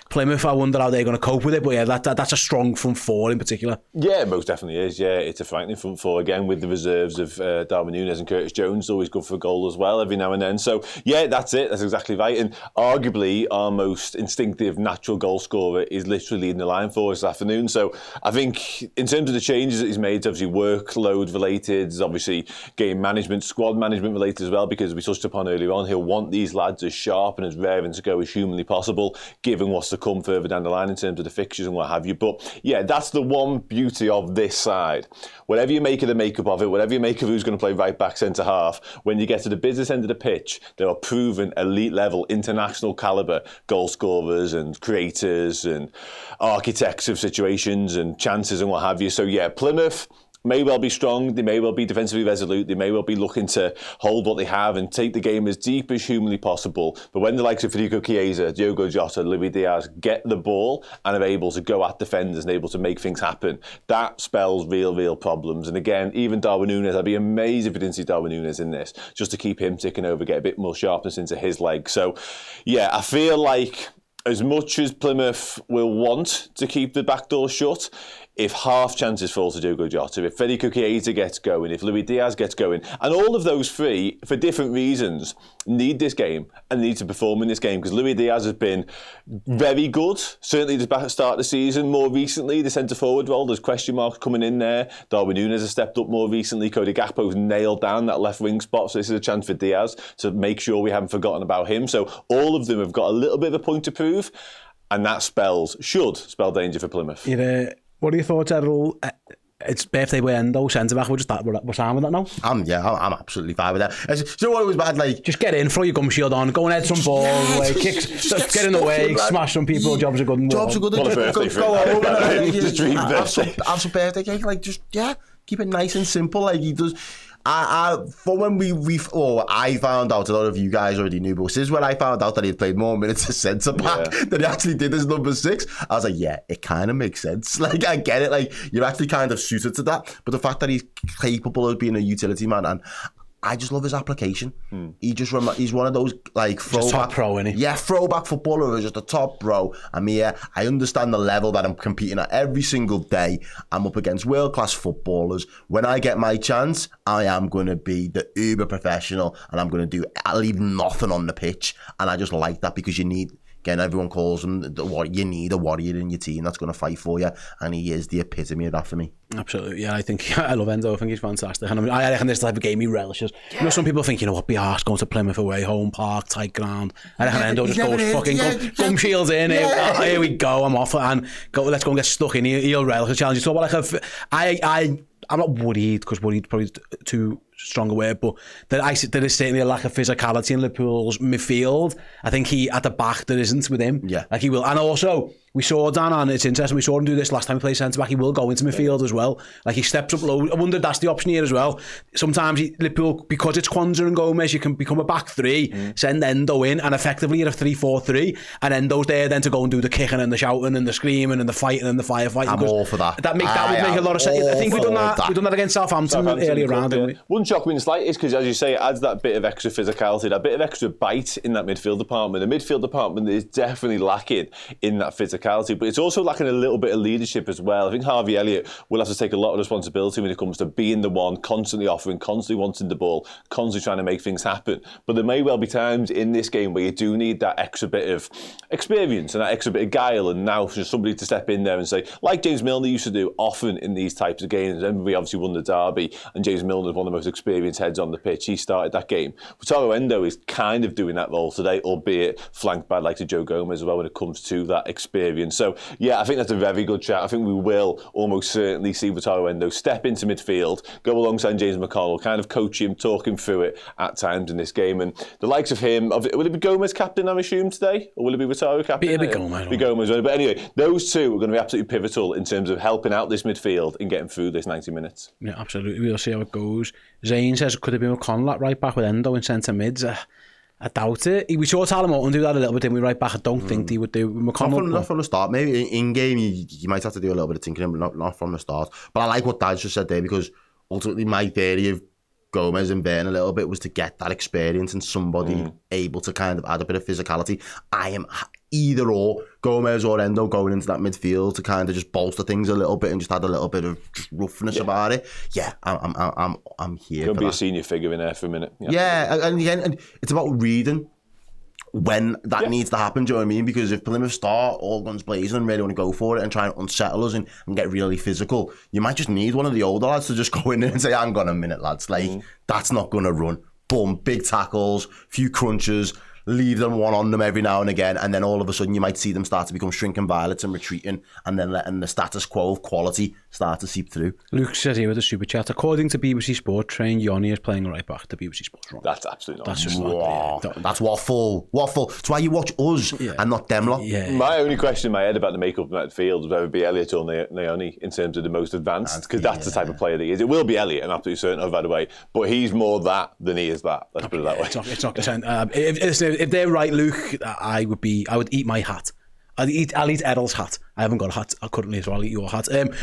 Plymouth, I wonder how they're going to cope with it, but yeah, that's a strong front four in particular. Yeah, most definitely is. Yeah, it's a frightening front four again with the reserves of Darwin Núñez and Curtis Jones, always good for a goal as well every now and then. So yeah, that's it. That's exactly right. And arguably our most instinctive natural goal scorer is literally in the line for us this afternoon. So I think in terms of the changes that he's made, it's obviously workload related, it's obviously game management, squad management related as well, because we touched upon earlier on, he'll want these lads as sharp and as raring to go as humanly possible, given what's to come further down the line in terms of the fixtures and what have you. But yeah, that's the one beauty of this side. Whatever you make of the makeup of it, whatever you make of who's going to play right back, centre half, when you get to the business end of the pitch, there are proven elite level, international calibre goal scorers and creators and architects of situations and chances and what have you. So yeah, Plymouth may well be strong, they may well be defensively resolute, they may well be looking to hold what they have and take the game as deep as humanly possible. But when the likes of Federico Chiesa, Diogo Jota, Luis Diaz get the ball and are able to go at defenders and able to make things happen, that spells real problems. And again, even Darwin Núñez, I'd be amazed if we didn't see Darwin Núñez in this, just to keep him ticking over, get a bit more sharpness into his legs. So yeah, I feel like as much as Plymouth will want to keep the back door shut, if half chances fall to Diogo Jota, if Federico Chiesa gets going, if Luis Diaz gets going, and all of those three, for different reasons, need this game and need to perform in this game, because Luis Diaz has been very good, certainly at the start of the season. More recently, the centre-forward role, there's question marks coming in there. Darwin Núñez has stepped up more recently. Cody Gakpo's nailed down that left wing spot, so this is a chance for Diaz to make sure we haven't forgotten about him. So all of them have got a little bit of a point to prove, and that should spell danger for Plymouth. What are your thoughts, Errol? It's birthday weekend, centre-back. We're fine with that now? I'm absolutely fine with that. So what it was bad, like... Just get in, throw your gum shield on, go and head some ball, get in the way, smash some people, jobs are good. Jobs are good. What a birthday for him. Just dream birthday. Have some birthday cake, like, just, keep it nice and simple, like he does... For when I found out, a lot of you guys already knew, but this is when I found out that he had played more minutes as centre-back than he actually did as number 6. I was like, yeah, it kind of makes sense. Like, I get it. Like, you're actually kind of suited to that. But the fact that he's capable of being a utility man, and I just love his application. He's one of those, like, throwback... top pro, isn't he? Yeah, throwback footballer who's just a top pro. I understand the level that I'm competing at every single day. I'm up against world-class footballers. When I get my chance, I am going to be the uber professional, and I'll leave nothing on the pitch. And I just like that, because you need... Again, everyone calls him you need a warrior in your team that's going to fight for you, and he is the epitome of that for me. Absolutely, yeah. I love Endo. I think he's fantastic, and I reckon this type of game he relishes. Yeah. You know, some people think, what, be arse going to Plymouth away, home park, tight ground. I reckon Endo just goes fucking gum shields in. Here we go. I'm off, and let's go and get stuck in. He'll relish the challenge. So, I'm not worried, because worried probably too strong a word, but there is certainly a lack of physicality in Liverpool's midfield. I think at the back there isn't with him. Yeah. Like he will. And also, we saw Dan, and it's interesting, we saw him do this last time he played centre-back. He will go into midfield as well. Like, he steps up low. I wonder if that's the option here as well. Sometimes Liverpool, because it's Kwanzaa and Gomez, you can become a back three, send Endo in, and effectively you're a 3-4-3, and Endo's there then to go and do the kicking and the shouting and the screaming and the fighting and the firefighting. I'm all for that. That would make a lot of sense. I think we've done that against Southampton earlier round, didn't we? Wouldn't shock me in the slightest, because as you say, it adds that bit of extra physicality, that bit of extra bite in that midfield department. The midfield department is definitely lacking in that physicality, but it's also lacking a little bit of leadership as well. I think Harvey Elliott will have to take a lot of responsibility when it comes to being the one, constantly offering, constantly wanting the ball, constantly trying to make things happen. But there may well be times in this game where you do need that extra bit of experience and that extra bit of guile, and now for somebody to step in there and say, like James Milner used to do often in these types of games. Everybody obviously won the derby, and James Milner is one of the most experienced heads on the pitch. He started that game. Watchalong Endo is kind of doing that role today, albeit flanked by like Joe Gomez as well when it comes to that experience. So yeah, I think that's a very good chat. I think we will almost certainly see Watchalong Endo step into midfield, go alongside James McConnell, kind of coach him, talk him through it at times in this game. And the likes of him, will it be Gomez captain, I'm assuming, today? Or will it be Watchalong captain? It'll be Gomez. Be Gomez. But anyway, those two are going to be absolutely pivotal in terms of helping out this midfield and getting through this 90 minutes. Yeah, absolutely. We'll see how it goes. Zane says, could it be McConnell at right back with Endo in centre mids? I doubt it. We saw Talon Morton do that a little bit, didn't we? Right back, I don't think he would do. McConnell, not from the start. Maybe in game you might have to do a little bit of tinkering, but not from the start. But I like what Dad just said there, because ultimately my theory of Gomez and Byrne a little bit was to get that experience and somebody able to kind of add a bit of physicality. I am either or, Gomez or Endo going into that midfield to kind of just bolster things a little bit and just add a little bit of just roughness about it. Yeah, I'm here. Going to be a senior figure in there for a minute. Yeah, and again, it's about reading when that needs to happen, do you know what I mean? Because if Plymouth start all guns blazing and really want to go for it and try and unsettle us and get really physical, you might just need one of the older lads to just go in there and say, hang on a minute, lads, like, that's not going to run. Boom, big tackles, few crunches, leave them one on them every now and again, and then all of a sudden you might see them start to become shrinking violets and retreating, and then letting the status quo of quality start to seep through. Luke says here with a super chat, according to BBC Sport, trained Yoni is playing right back. The BBC Sport's wrong. That's absolutely not. That's just That's waffle. That's why you watch us and not them lot. Yeah. My only question in my head about the makeup of midfield was whether it be Elliott or Naoni in terms of the most advanced, because that's the type of player that he is. It will be Elliott, I'm absolutely certain of, by the way, but he's more that than he is that. Let's put it that way. It's not consent. If they're right, Luke, I would eat my hat. I'll eat Errol's hat. I haven't got a hat currently, so I'll eat your hat. Me and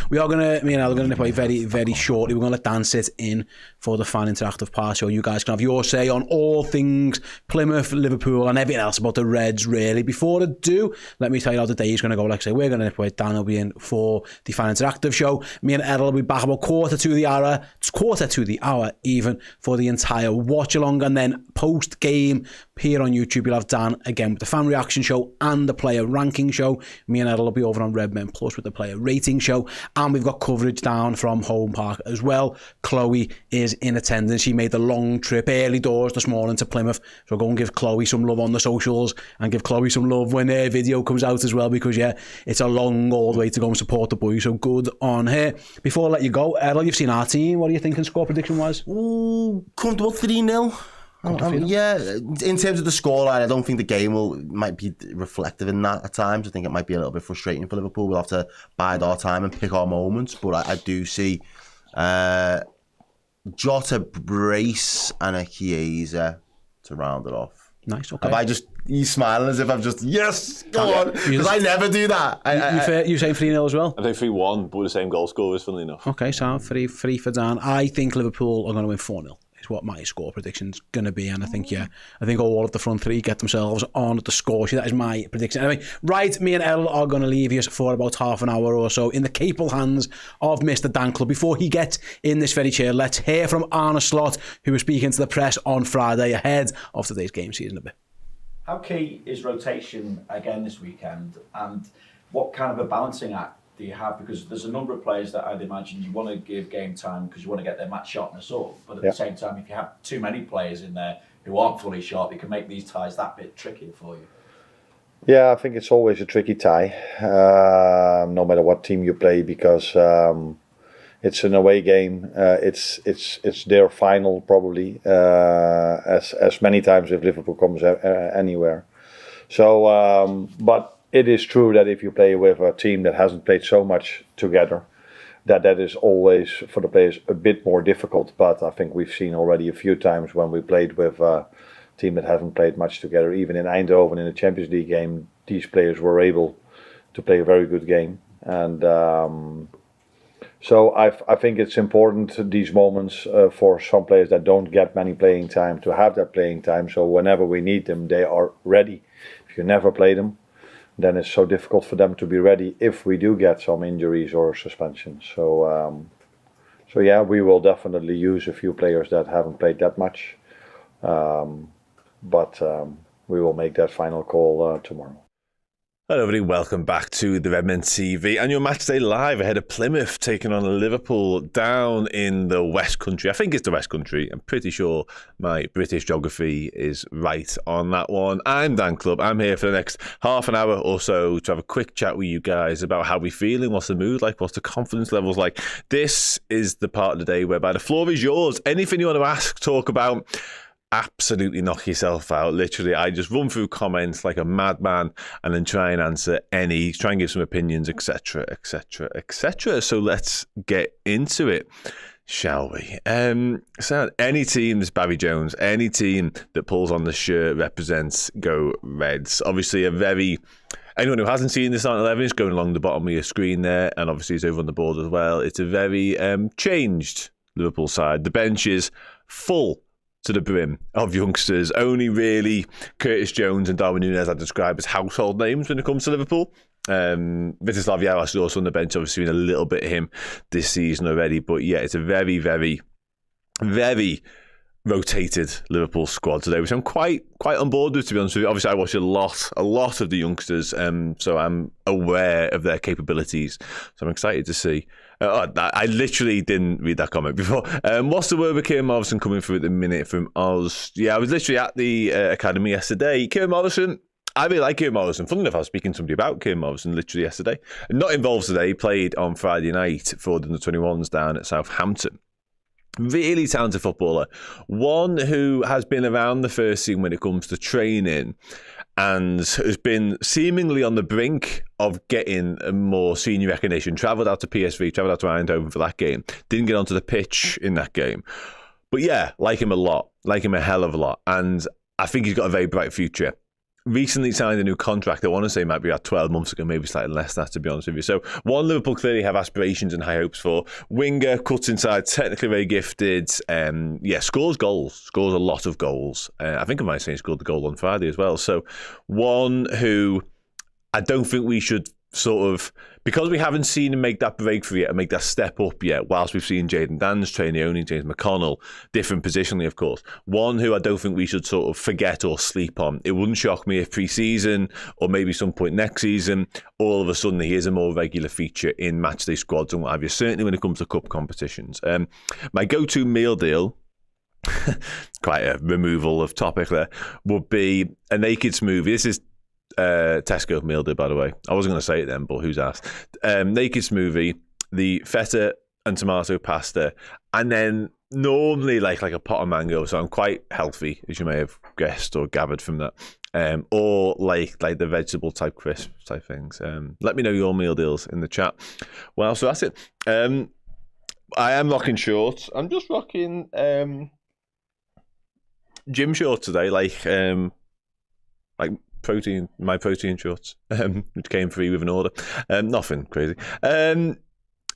Errol are going to play very, very shortly. We're going to let Dan sit in for the fan interactive part, so you guys can have your say on all things Plymouth, Liverpool, and everything else about the Reds, really. Before I do, let me tell you how the day is going to go. Like I say, we're going to play. Dan will be in for the fan interactive show. Me and Errol will be back about quarter to the hour even, for the entire watch along, and then post game here on YouTube, you'll have Dan again with the fan reaction show and the player ranking show. Me and Errol will be over on Redmen Plus with the player rating show, and we've got coverage down from Home Park as well. Chloe is in attendance. She made the long trip early doors this morning to Plymouth, so go and give Chloe some love on the socials and give Chloe some love when her video comes out as well, because it's a long old way to go and support the boys, so good on her. Before I let you go, Errol, you've seen our team. What are you thinking score prediction wise? Comfortable 3-0. Yeah, in terms of the scoreline, I don't think the game might be reflective in that at times. I think it might be a little bit frustrating for Liverpool. We'll have to bide our time and pick our moments, but I do see Jota, Brace and a Chiesa to round it off. Nice, okay. He's smiling as if I'm just, yes, go on, because I never do that. You saying 3-0 as well? I think 3-1, but with the same goal scorers, funnily enough. Okay, so 3 for Dan. I think Liverpool are going to win 4-0. Is what my score prediction's going to be, and I think all of the front three get themselves on the score sheet. That is my prediction. Anyway, right, me and Errol are going to leave you for about half an hour or so in the capable hands of Mr. Dan Club. Before he gets in this very chair, let's hear from Arne Slot, who was speaking to the press on Friday ahead of today's game season a bit. How key is rotation again this weekend, and what kind of a balancing act do you have? Because there's a number of players that I'd imagine you want to give game time because you want to get their match sharpness up, but at the same time, if you have too many players in there who aren't fully sharp, it can make these ties that bit trickier for you. Yeah, I think it's always a tricky tie, no matter what team you play, because it's an away game. It's their final probably, as many times if Liverpool comes anywhere. So, but it is true that if you play with a team that hasn't played so much together, that is always for the players a bit more difficult. But I think we've seen already a few times when we played with a team that hasn't played much together, even in Eindhoven in the Champions League game, these players were able to play a very good game. And so I think it's important, these moments, for some players that don't get many playing time, to have that playing time. So whenever we need them, they are ready. If you never play them, then it's so difficult for them to be ready if we do get some injuries or suspensions. So yeah, we will definitely use a few players that haven't played that much, but we will make that final call tomorrow. Hello everybody, welcome back to the Redmen TV and your match day live ahead of Plymouth taking on Liverpool down in the West Country. I think it's the West Country. I'm pretty sure my British geography is right on that one. I'm Dan Club. I'm here for the next half an hour or so to have a quick chat with you guys about how we're feeling, what's the mood like, what's the confidence levels like. This is the part of the day whereby the floor is yours. Anything you want to ask, talk about, absolutely knock yourself out. Literally, I just run through comments like a madman and then try and answer any, try and give some opinions, etc, etc, etc. So let's get into it, shall we? So any team that's Barry Jones, any team that pulls on the shirt represents Go Reds. Obviously anyone who hasn't seen the starting 11 is going along the bottom of your screen there, and obviously it's over on the board as well. It's a very changed Liverpool side. The bench is full to the brim of youngsters. Only really Curtis Jones and Darwin Núñez I'd describe as household names when it comes to Liverpool. Vítězslav Jaroš is also on the bench, obviously seen a little bit of him this season already. But yeah, it's a very, very, very rotated Liverpool squad today, which I'm quite on board with, to be honest with you. Obviously, I watch a lot of the youngsters, so I'm aware of their capabilities. So I'm excited to see. I literally didn't read that comment before. What's the word with Kieran Morrison coming through at the minute from Oz? Yeah, I was literally at the academy yesterday. Kieran Morrison, I really like Kieran Morrison. Funny enough, I was speaking to somebody about Kieran Morrison literally yesterday. Not involved today. He played on Friday night for the under-21s down at Southampton. Really talented footballer. One who has been around the first team when it comes to training and has been seemingly on the brink of getting a more senior recognition. Travelled out to PSV, travelled out to Eindhoven for that game. Didn't get onto the pitch in that game. But yeah, like him a lot. Like him a hell of a lot. And I think he's got a very bright future. Recently signed a new contract. I want to say might be about 12 months ago, maybe slightly less than that, to be honest with you. So, one, Liverpool clearly have aspirations and high hopes for. Winger, cuts inside, technically very gifted. Scores goals. Scores a lot of goals. I think I might say he scored the goal on Friday as well. So, one who I don't think we should sort of, because we haven't seen him make that breakthrough yet and make that step up yet, whilst we've seen Jayden Danns, Trey Nyoni, James McConnell, different positionally, of course. One who I don't think we should sort of forget or sleep on. It wouldn't shock me if pre-season or maybe some point next season, all of a sudden he is a more regular feature in matchday squads and what have you, certainly when it comes to cup competitions. My go-to meal deal, quite a removal of topic there, would be a naked smoothie. This is Tesco meal deal, by the way. I wasn't going to say it then, but who's asked? Naked smoothie, the feta and tomato pasta, and then normally like a pot of mango. So I'm quite healthy, as you may have guessed or gathered from that. Or like the vegetable type crisp type things. Let me know your meal deals in the chat. Well, so that's it. I am rocking shorts. I'm just rocking gym shorts today, like my protein shorts, which came free with an order. Nothing crazy.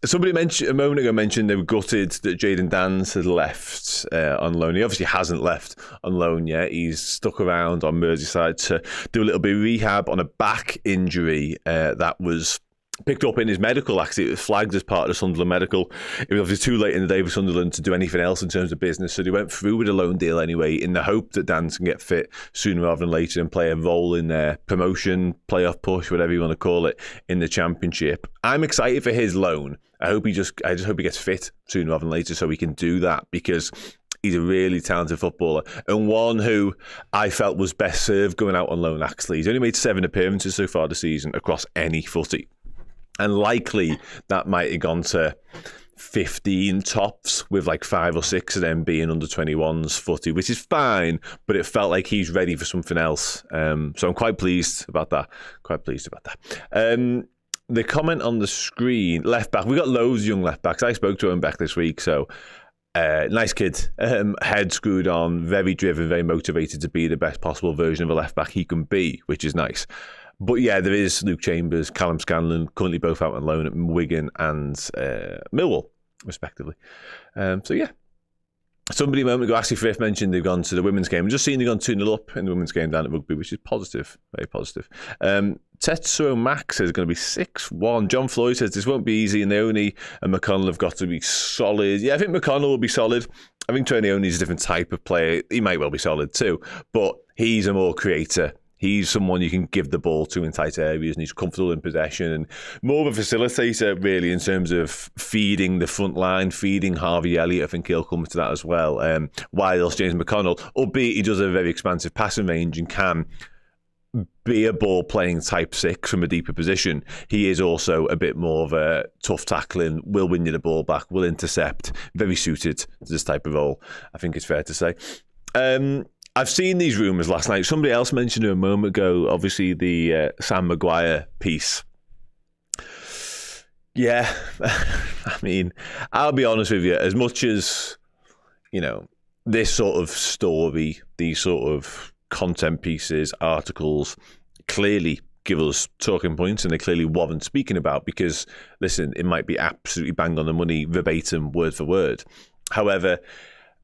Somebody a moment ago mentioned they were gutted that Jayden Danns had left on loan. He obviously hasn't left on loan yet. He's stuck around on Merseyside to do a little bit of rehab on a back injury that was picked up in his medical. Actually, it was flagged as part of the Sunderland medical. It was obviously too late in the day for Sunderland to do anything else in terms of business, so they went through with a loan deal anyway in the hope that Danns can get fit sooner rather than later and play a role in their promotion, playoff push, whatever you want to call it, in the Championship. I'm excited for his loan. I just hope he gets fit sooner rather than later so he can do that, because he's a really talented footballer and one who I felt was best served going out on loan, actually. He's only made 7 appearances so far this season across any footy. And likely that might have gone to 15 tops, with like 5 or 6 of them being under 21s footy, which is fine, but it felt like he's ready for something else. So I'm quite pleased about that. The comment on the screen, left back, we got loads of young left backs. I spoke to him back this week, so nice kid, head screwed on, very driven, very motivated to be the best possible version of a left back he can be, which is nice. But yeah, there is Luke Chambers, Callum Scanlon, currently both out on loan at Wigan and Millwall, respectively. So yeah. Somebody a moment ago, actually, Frith mentioned they've gone to the women's game. I've just seen they've gone 2-0 up in the women's game down at Rugby, which is positive, very positive. Tetsuo Max says it's going to be 6-1. John Floyd says this won't be easy, and Nyoni and McConnell have got to be solid. Yeah, I think McConnell will be solid. I think Trey Nyoni is a different type of player. He might well be solid too, but he's a more creator. He's someone you can give the ball to in tight areas, and he's comfortable in possession and more of a facilitator, really, in terms of feeding the front line, feeding Harvey Elliott. I think he'll come to that as well. Whilst James McConnell, albeit he does have a very expansive passing range and can be a ball-playing type 6 from a deeper position, he is also a bit more of a tough tackling, will win you the ball back, will intercept, very suited to this type of role, I think it's fair to say. I've seen these rumours last night. Somebody else mentioned it a moment ago, obviously the Sam Maguire piece. Yeah, I mean, I'll be honest with you, as much as, this sort of story, these sort of content pieces, articles, clearly give us talking points and they clearly warrant speaking about because, listen, it might be absolutely bang on the money, verbatim, word for word. However,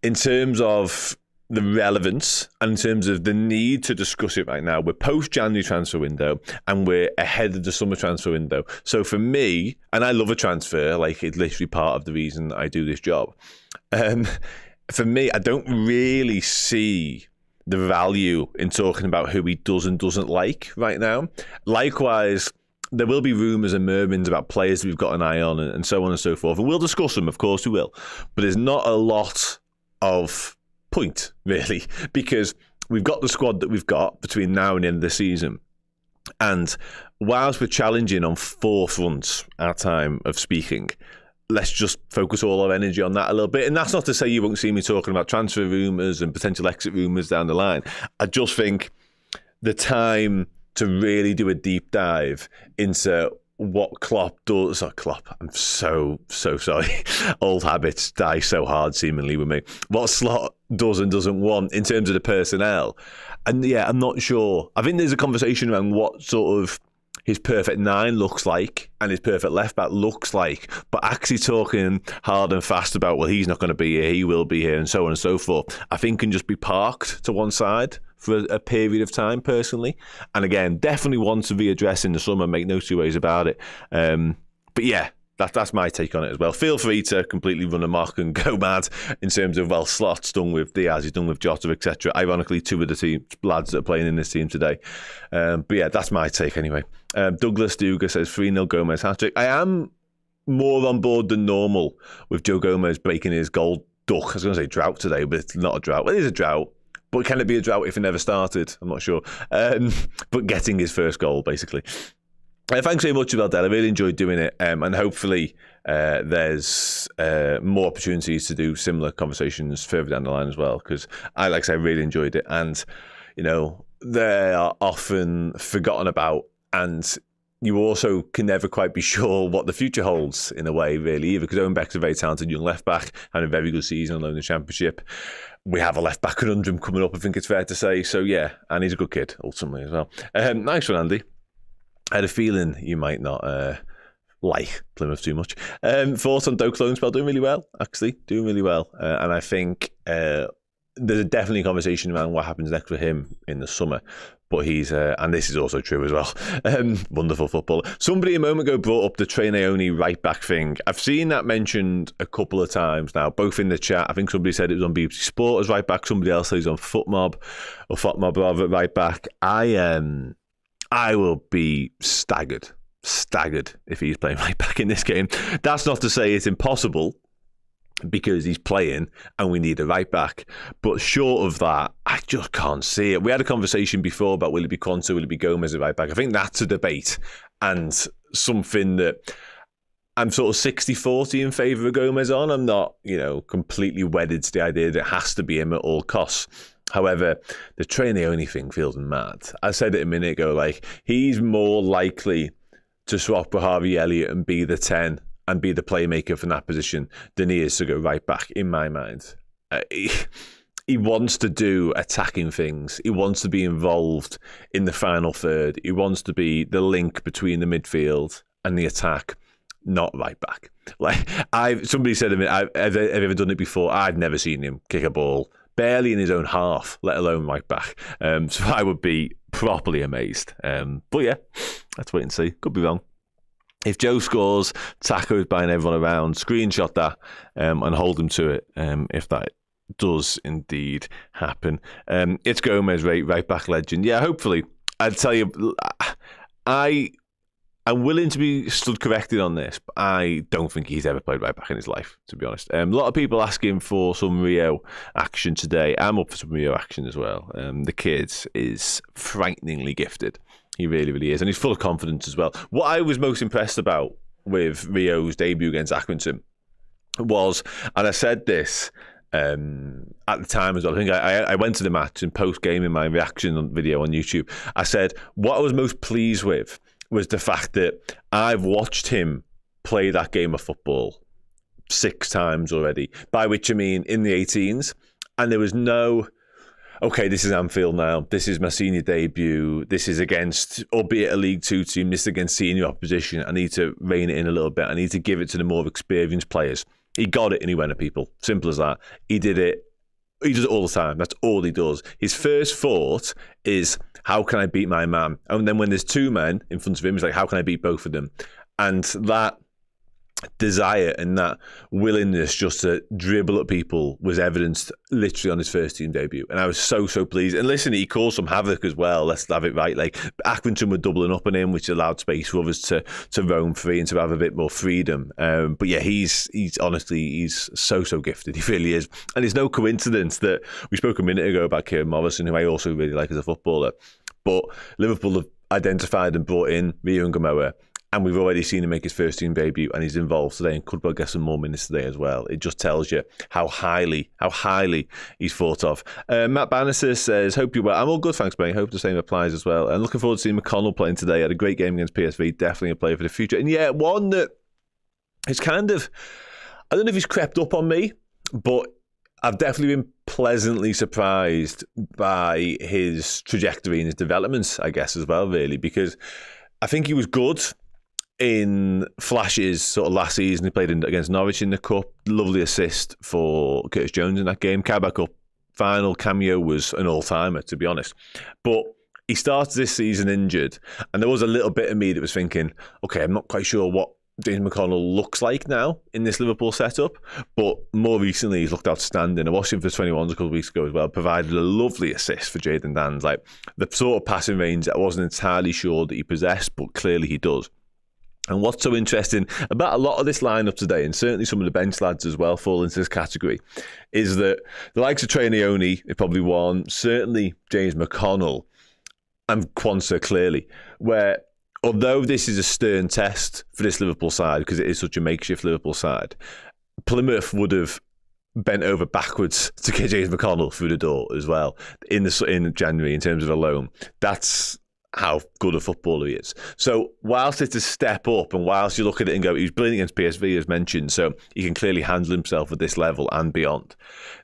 in terms of the relevance and in terms of the need to discuss it right now, we're post-January transfer window and we're ahead of the summer transfer window. So for me, and I love a transfer, like it's literally part of the reason I do this job. For me, I don't really see the value in talking about who he does and doesn't like right now. Likewise, there will be rumours and murmurings about players that we've got an eye on and so on and so forth. And we'll discuss them, of course we will. But there's not a lot of point, really, because we've got the squad that we've got between now and the end of the season. And whilst we're challenging on 4 fronts at a time of speaking, let's just focus all our energy on that a little bit. And that's not to say you won't see me talking about transfer rumours and potential exit rumours down the line. I just think the time to really do a deep dive into what Klopp does. Klopp, I'm so sorry. Old habits die so hard, seemingly, with me. What Slot does and doesn't want in terms of the personnel. And yeah, I'm not sure. I think there's a conversation around what sort of his perfect 9 looks like and his perfect left back looks like, but actually talking hard and fast about, well, he's not going to be here, he will be here, and so on and so forth, I think can just be parked to one side for a period of time, personally. And again, definitely want to readdress in the summer, make no two ways about it. But yeah, that's my take on it as well. Feel free to completely run amok and go mad in terms of, well, Slot's done with Diaz, he's done with Jota, etc. Ironically, 2 of the lads that are playing in this team today. But yeah, that's my take anyway. Douglas Duga says 3-0 Gomez hat-trick. I am more on board than normal with Joe Gomez breaking his goal duck. I was going to say drought today, but it's not a drought. Well, it is a drought. But can it be a drought if it never started? I'm not sure. But getting his first goal, basically. Thanks very much, Valdell. I really enjoyed doing it. And hopefully there's more opportunities to do similar conversations further down the line as well. Because I really enjoyed it. And, they are often forgotten about. And you also can never quite be sure what the future holds in a way, really, either. Because Owen Beck's a very talented young left-back, had a very good season on loan in the Championship. We have a left-back conundrum coming up, I think it's fair to say. So, yeah, and he's a good kid, ultimately, as well. Nice one, Andy. I had a feeling you might not like Plymouth too much. Thoughts on Doak Loanspell? Doing really well, actually. Doing really well. And I think there's definitely a conversation around what happens next for him in the summer. But he's, and this is also true as well, wonderful footballer. Somebody a moment ago brought up the Trey Naoni right-back thing. I've seen that mentioned a couple of times now, both in the chat. I think somebody said it was on BBC Sport as right-back. Somebody else said he's on FotMob rather, right-back. I will be staggered if he's playing right back in this game. That's not to say it's impossible, because he's playing and we need a right back. But short of that, I just can't see it. We had a conversation before about will it be Quanta, will it be Gomez at right back? I think that's a debate and something that I'm sort of 60-40 in favour of Gomez on. I'm not, completely wedded to the idea that it has to be him at all costs. However, the Trey Naoni thing feels mad. I said it a minute ago, he's more likely to swap with Harvey Elliott and be the 10 and be the playmaker from that position than he is to go right back, in my mind. He wants to do attacking things. He wants to be involved in the final third. He wants to be the link between the midfield and the attack, not right back. Somebody said to me, have you ever done it before? I've never seen him kick a ball barely in his own half, let alone right back. So I would be properly amazed. But yeah, let's wait and see. Could be wrong. If Joe scores, Taco is buying everyone around. Screenshot that and hold him to it if that does indeed happen. It's Gomez, right back legend. Yeah, hopefully I'd tell you, I'm willing to be stood corrected on this, but I don't think he's ever played right back in his life, to be honest. A lot of people asking for some Rio action today. I'm up for some Rio action as well. The kid is frighteningly gifted. He really, really is. And he's full of confidence as well. What I was most impressed about with Rio's debut against Accrington was, and I said this at the time as well, I think I went to the match and post-game in my reaction video on YouTube, I said what I was most pleased with was the fact that I've watched him play that game of football 6 times already, by which I mean in the 18s, and there was no, okay, this is Anfield now, this is my senior debut, this is against, albeit a League 2 team, this is against senior opposition, I need to rein it in a little bit, I need to give it to the more experienced players. He got it and he went at people, simple as that. He did it. He does it all the time. That's all he does. His first thought is, how can I beat my man? And then when there's 2 men in front of him, he's like, how can I beat both of them? And that desire and that willingness just to dribble at people was evidenced literally on his first team debut. And I was so pleased. And listen, he caused some havoc as well. Let's have it right. Like, Accrington were doubling up on him, which allowed space for others to roam free and to have a bit more freedom. But yeah, he's honestly, he's so gifted. He really is. And it's no coincidence that we spoke a minute ago about Kieran Morrison, who I also really like as a footballer. But Liverpool have identified and brought in Rio Ngamoa, and we've already seen him make his first team debut, and he's involved today and could well get some more minutes today as well. It just tells you how highly he's thought of. Matt Bannister says, hope you're well. I'm all good, thanks, mate. Hope the same applies as well. And looking forward to seeing McConnell playing today. Had a great game against PSV. Definitely a player for the future. And yeah, one that is kind of, I don't know if he's crept up on me, but I've definitely been pleasantly surprised by his trajectory and his developments, I guess, as well, really, because I think he was good in flashes sort of last season. He played against Norwich in the Cup. Lovely assist for Curtis Jones in that game. Carabao Cup final cameo was an all-timer, to be honest. But he started this season injured, and there was a little bit of me that was thinking, okay, I'm not quite sure what James McConnell looks like now in this Liverpool setup, but more recently he's looked outstanding. I watched him for 21s a couple of weeks ago as well, provided a lovely assist for Jayden Danns. Like, the sort of passing range I wasn't entirely sure that he possessed, but clearly he does. And what's so interesting about a lot of this lineup today, and certainly some of the bench lads as well fall into this category, is that the likes of Trey Nioni is probably one, certainly James McConnell and Quansah clearly, where although this is a stern test for this Liverpool side, because it is such a makeshift Liverpool side, Plymouth would have bent over backwards to get James McConnell through the door as well in January in terms of a loan. That's how good a footballer he is. So whilst it's a step up, and whilst you look at it and go, he was brilliant against PSV as mentioned, so he can clearly handle himself at this level and beyond,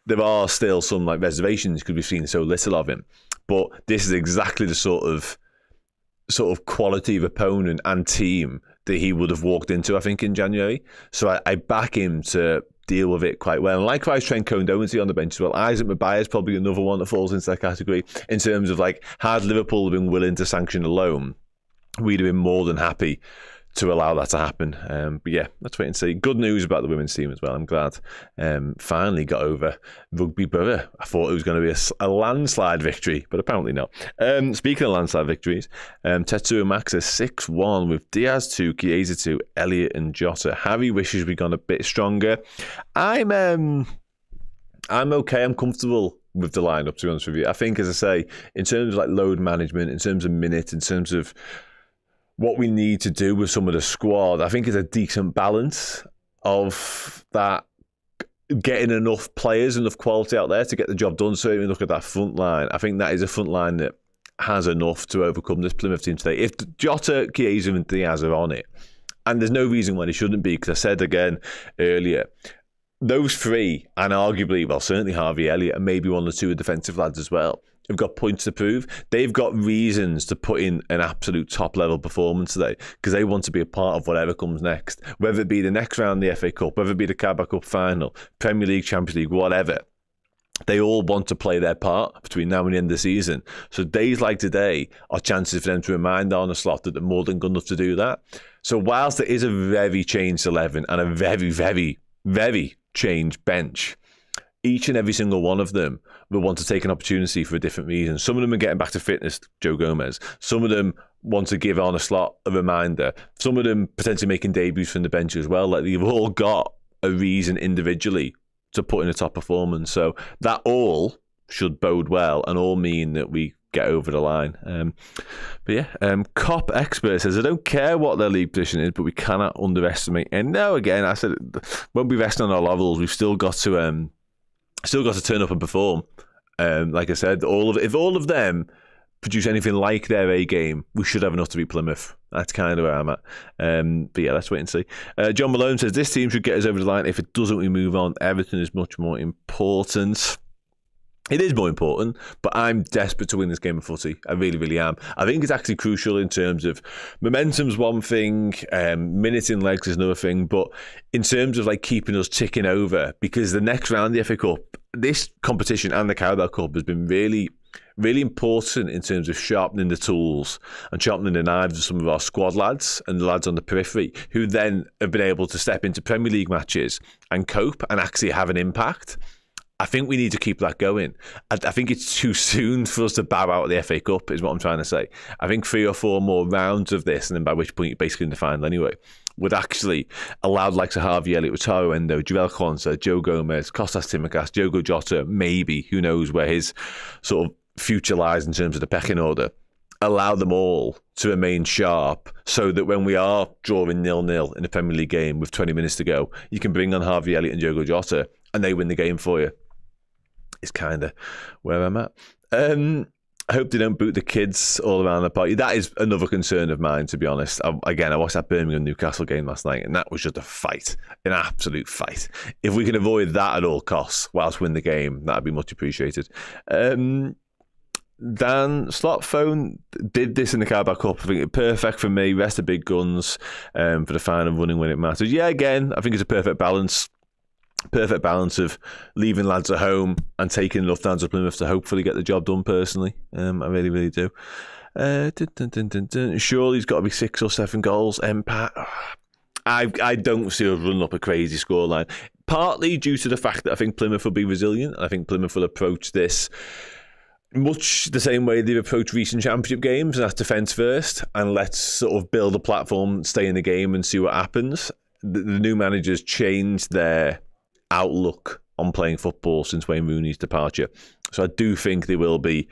there are still some like reservations because we've seen so little of him. But this is exactly the sort of quality of opponent and team that he would have walked into, I think, in January. So I back him to deal with it quite well. And likewise, Trent Cohen-Doherty on the bench as well. Isaac Mabai is probably another one that falls into that category in terms of, like, had Liverpool been willing to sanction a loan, we'd have been more than happy to allow that to happen. But yeah, let's wait and see. Good news about the women's team as well. I'm glad finally got over Rugby Borough. I thought it was going to be a landslide victory, but apparently not. Speaking of landslide victories, Tetsuo Max is 6-1 with Diaz 2, Chiesa 2, Elliott and Jota. Harry wishes we'd gone a bit stronger. I'm okay. I'm comfortable with the lineup, to be honest with you. I think, as I say, in terms of like load management, in terms of minutes, in terms of what we need to do with some of the squad, I think it's a decent balance of that, getting enough players, enough quality out there to get the job done. Certainly look at that front line. I think that is a front line that has enough to overcome this Plymouth team today. If Jota, Chiesa and Diaz are on it, and there's no reason why they shouldn't be, because I said again earlier, those three, and arguably, well, certainly Harvey Elliott and maybe one or two defensive lads as well, have got points to prove. They've got reasons to put in an absolute top-level performance today because they want to be a part of whatever comes next, whether it be the next round of the FA Cup, whether it be the Carabao Cup final, Premier League, Champions League, whatever. They all want to play their part between now and the end of the season. So days like today are chances for them to remind Arne Slot that they're more than good enough to do that. So whilst there is a very changed 11 and a very, very, very changed bench, each and every single one of them will want to take an opportunity for a different reason. Some of them are getting back to fitness, Joe Gomez. Some of them want to give on a slot a reminder. Some of them potentially making debuts from the bench as well. Like, they've all got a reason individually to put in a top performance. So that all should bode well and all mean that we get over the line. Cop Expert says, I don't care what their league position is, but we cannot underestimate. And now again, I said, when we rest on our laurels, we've still got to turn up and perform. Like I said, if all of them produce anything like their A game, we should have enough to beat Plymouth. That's kind of where I'm at. But yeah, let's wait and see. John Malone says, this team should get us over the line. If it doesn't, we move on. Everything is much more important. It is more important, but I'm desperate to win this game of footy. I really, really am. I think it's actually crucial in terms of momentum's one thing, minutes in legs is another thing, but in terms of like keeping us ticking over, because the next round, the FA Cup, this competition and the Carabao Cup has been really, really important in terms of sharpening the tools and sharpening the knives of some of our squad lads and the lads on the periphery, who then have been able to step into Premier League matches and cope and actually have an impact. I think we need to keep that going. I think it's too soon for us to bow out of the FA Cup, is what I'm trying to say. I think 3 or 4 more rounds of this, and then by which point you're basically in the final anyway, would actually allow the likes of Harvey Elliott, Wataru Endo, Joel Quansah, Joe Gomez, Kostas Tsimikas, Diogo Jota, maybe, who knows where his sort of future lies in terms of the pecking order, allow them all to remain sharp so that when we are drawing 0-0 in a Premier League game with 20 minutes to go, you can bring on Harvey Elliott and Diogo Jota and they win the game for you. Is kind of where I'm at. I hope they don't boot the kids all around the party. That is another concern of mine, to be honest. I watched that Birmingham-Newcastle game last night, and that was just a fight, an absolute fight. If we can avoid that at all costs whilst win the game, that'd be much appreciated. Dan Slot Phone did this in the Carabao Cup. I think it's perfect for me. Rest the big guns for the final, running when it matters. Yeah, again, I think it's a perfect balance. Perfect balance of leaving lads at home and taking enough down to Plymouth to hopefully get the job done personally. I really, really do. Surely he's got to be 6 or 7 goals. I don't see us running up a crazy scoreline. Partly due to the fact that I think Plymouth will be resilient. I think Plymouth will approach this much the same way they've approached recent championship games, and that's defence first, and let's sort of build a platform, stay in the game and see what happens. The new managers changed their outlook on playing football since Wayne Rooney's departure. So I do think they will be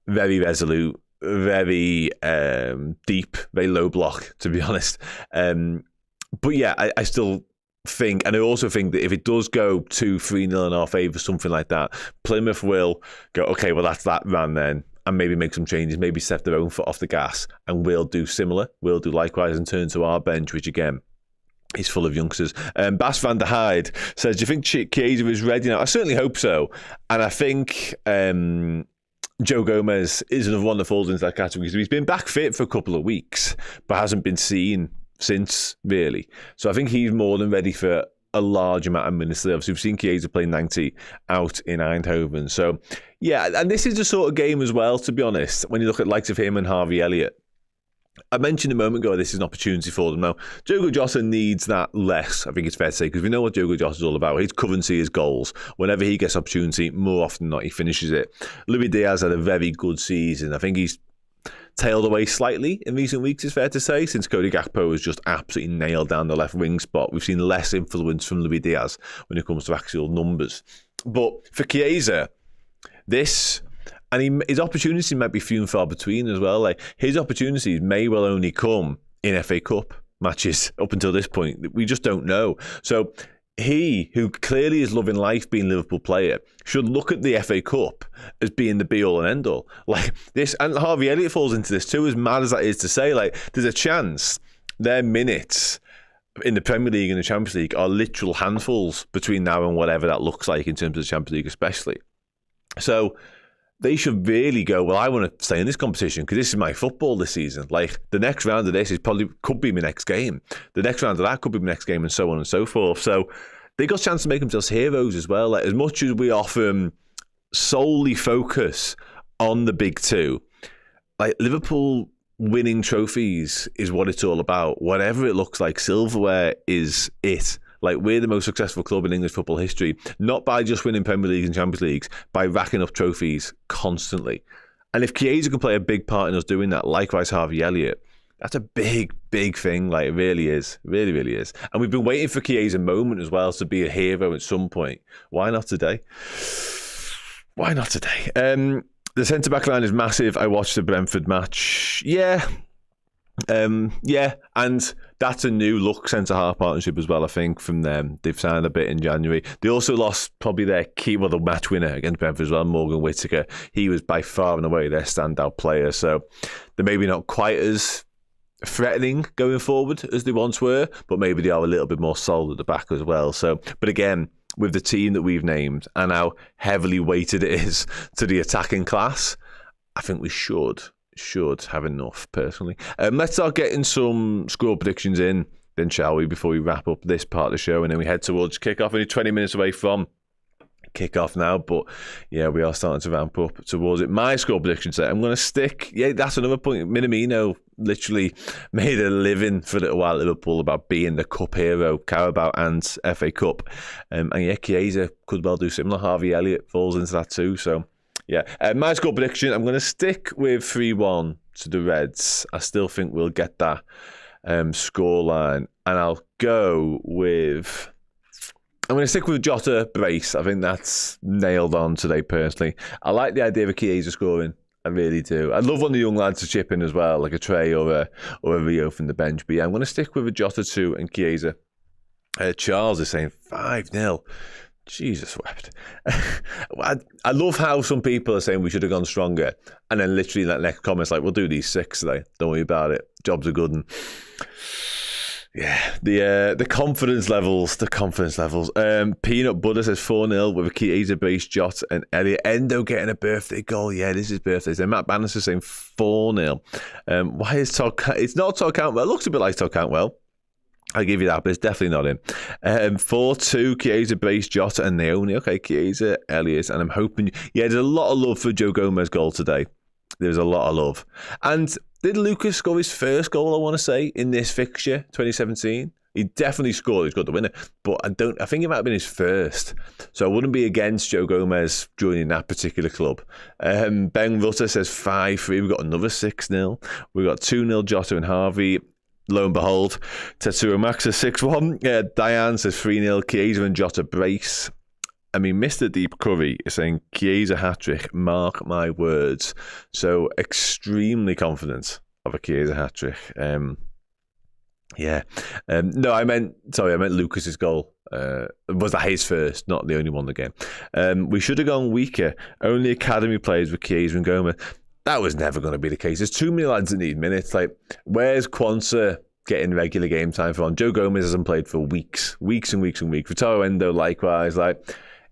very resolute, very deep, very low block, to be honest. But yeah, I still think, and I also think that if it does go 2-3-0 in our favour, something like that, Plymouth will go, okay, well, that's that run then, and maybe make some changes, maybe step their own foot off the gas, and we'll do similar. We'll do likewise and turn to our bench, which again, he's full of youngsters. Bas van der Heide says, do you think Chiesa is ready now? I certainly hope so. And I think Joe Gomez is another one that falls into that category. He's been back fit for a couple of weeks, but hasn't been seen since, really. So I think he's more than ready for a large amount of minutes. Obviously, we've seen Chiesa play 90 out in Eindhoven. So, yeah, and this is the sort of game as well, to be honest, when you look at likes of him and Harvey Elliott. I mentioned a moment ago this is an opportunity for them. Now, Diogo Jota needs that less, I think it's fair to say, because we know what Diogo Jota is all about. His currency is goals. Whenever he gets opportunity, more often than not, he finishes it. Luis Diaz had a very good season. I think he's tailed away slightly in recent weeks, it's fair to say, since Cody Gakpo has just absolutely nailed down the left wing spot. We've seen less influence from Luis Diaz when it comes to actual numbers. But for Chiesa, this... And his opportunities might be few and far between as well. Like, his opportunities may well only come in FA Cup matches up until this point. We just don't know. So he, who clearly is loving life being a Liverpool player, should look at the FA Cup as being the be-all and end-all. Like this, and Harvey Elliott falls into this too, as mad as that is to say. Like, there's a chance their minutes in the Premier League and the Champions League are literal handfuls between now and whatever that looks like in terms of the Champions League especially. So they should really go, well, I want to stay in this competition because this is my football this season. Like, the next round of this could be my next game. The next round of that could be my next game, and so on and so forth. So they got a chance to make themselves heroes as well. Like, as much as we often solely focus on the big two, like, Liverpool winning trophies is what it's all about. Whatever it looks like, silverware is it. Like, we're the most successful club in English football history, not by just winning Premier Leagues and Champions Leagues, by racking up trophies constantly. And if Chiesa can play a big part in us doing that, likewise Harvey Elliott, that's a big, big thing. Like, it really is. Really, really is. And we've been waiting for Chiesa's moment as well to be a hero at some point. Why not today? Why not today? The centre-back line is massive. I watched the Brentford match. Yeah, and that's a new look centre-half partnership as well, I think, from them. They've signed a bit in January. They also lost probably their key, the match winner against Brentford as well, Morgan Whittaker. He was by far and away their standout player. So they're maybe not quite as threatening going forward as they once were, but maybe they are a little bit more solid at the back as well. So, but again, with the team that we've named and how heavily weighted it is to the attacking class, I think we should have enough, personally. Let's start getting some score predictions in, then, shall we, before we wrap up this part of the show, and then we head towards kick-off. Only 20 minutes away from kick-off now, but yeah, we are starting to ramp up towards it. My score prediction set, I'm going to stick, that's another point. Minamino literally made a living for a little while at Liverpool about being the cup hero, Carabao and FA Cup, and Chiesa could well do similar. Harvey Elliott falls into that too, so yeah. My score prediction, I'm going to stick with 3-1 to the Reds. I still think we'll get that scoreline, and I'm going to stick with Jota brace. I think that's nailed on today, personally. I like the idea of Chiesa scoring. I really do. I'd love one of the young lads to chip in as well, like a Trey or a Rio from the bench. But yeah, I'm going to stick with a Jota 2 and Chiesa. Charles is saying 5-0. Jesus wept. I love how some people are saying we should have gone stronger. And then literally that next comment's like, we'll do these 6 today. Don't worry about it. Jobs are good. And yeah, the confidence levels. Peanut Butter says 4-0 with a Chiesa-based Jota and Elliot. Endo getting a birthday goal. Yeah, this is birthday. So Matt Bannister saying 4-0. Why is Todd? It's not Todd Cantwell. It looks a bit like Todd Cantwell. I'll give you that, but it's definitely not him. 4-2, Chiesa-based Jota and Naomi. Okay, Chiesa, Elliot, and I'm hoping... Yeah, there's a lot of love for Joe Gomez's goal today. There's a lot of love. And did Lucas score his first goal, I want to say, in this fixture, 2017? He definitely scored. He's got the winner. But I think it might have been his first. So I wouldn't be against Joe Gomez joining that particular club. Ben Rutter says 5-3. We've got another 6-0. We've got 2-0 Jota and Harvey. Lo and behold, Tetsuo Max says 6-1. Diane says 3-0. Chiesa and Jota brace. I mean, Mr. Deep Curry is saying Chiesa hat-trick, mark my words. So extremely confident of a Chiesa hat-trick. No, I meant Lucas's goal. Was that his first? Not the only one again. We should have gone weaker. Only academy players with Chiesa and Gomez. That was never going to be the case. There's too many lads that need minutes. Like, where's Quansah getting regular game time for? Joe Gomez hasn't played for weeks. Vittorio Endo, likewise. Like,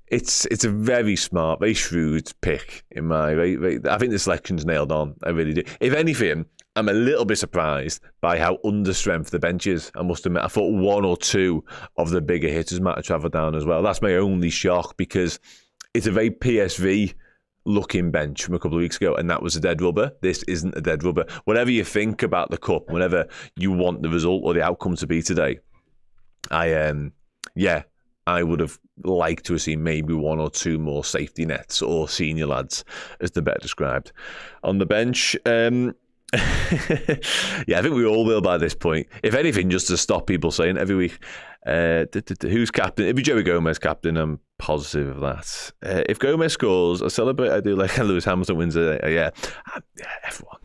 it's a very smart, very shrewd pick in my. I think the selection's nailed on. I really do. If anything, I'm a little bit surprised by how understrength the bench is. I must admit, I thought 1 or 2 of the bigger hitters might have travelled down as well. That's my only shock, because it's a very PSV looking bench from a couple of weeks ago, and that was a dead rubber. This isn't a dead rubber. Whatever you think about the cup, whatever you want the result or the outcome to be today, I would have liked to have seen maybe 1 or 2 more safety nets or senior lads, as they're better described, on the bench. Yeah, I think we all will by this point. If anything, just to stop people saying every week, who's captain? It'd be Joey Gomez captain. I'm positive of that. If Gomez scores, I celebrate. I do like Lewis Hamilton wins it. F1,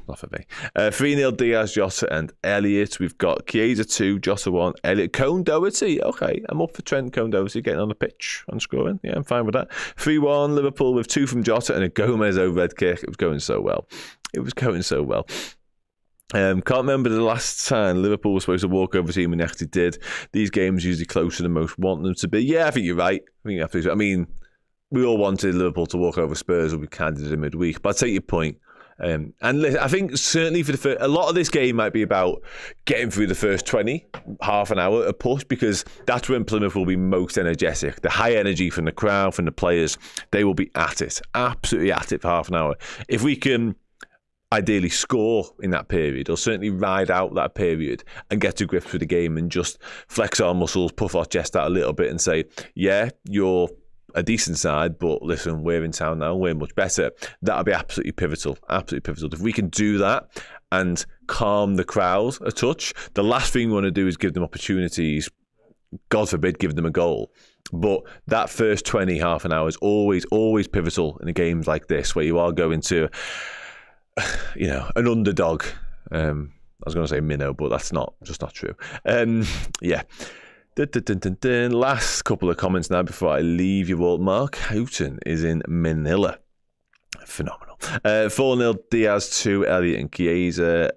not for me. 3-0 Diaz, Jota and Elliott. We've got Chiesa 2, Jota 1, Elliott. Cone Doherty. Okay, I'm up for Trent Cone Doherty getting on the pitch and scoring. Yeah, I'm fine with that. 3-1 Liverpool with 2 from Jota and a Gomez overhead kick. It was going so well. Can't remember the last time Liverpool was supposed to walk over a team and actually did. These games usually closer than most want them to be. Yeah, I think you're right. I mean, we all wanted Liverpool to walk over Spurs, or we kind of did in midweek. But I take your point. And I think certainly for a lot of this game might be about getting through the first 20, half an hour a push, because that's when Plymouth will be most energetic. The high energy from the crowd, from the players, they will be at it, absolutely at it for half an hour. If we can ideally score in that period, or certainly ride out that period and get to grips with the game and just flex our muscles, puff our chest out a little bit and say, yeah, you're a decent side, but listen, we're in town now, we're much better. That'll be absolutely pivotal, absolutely pivotal. If we can do that and calm the crowd a touch, the last thing we want to do is give them opportunities, God forbid, give them a goal. But that first 20, half an hour is always pivotal in games like this, where you are going to, an underdog. I was going to say minnow, but that's just not true. Yeah. Last couple of comments now before I leave you all. Mark Houghton is in Manila. Phenomenal. 4-0 Diaz to Elliott and Chiesa.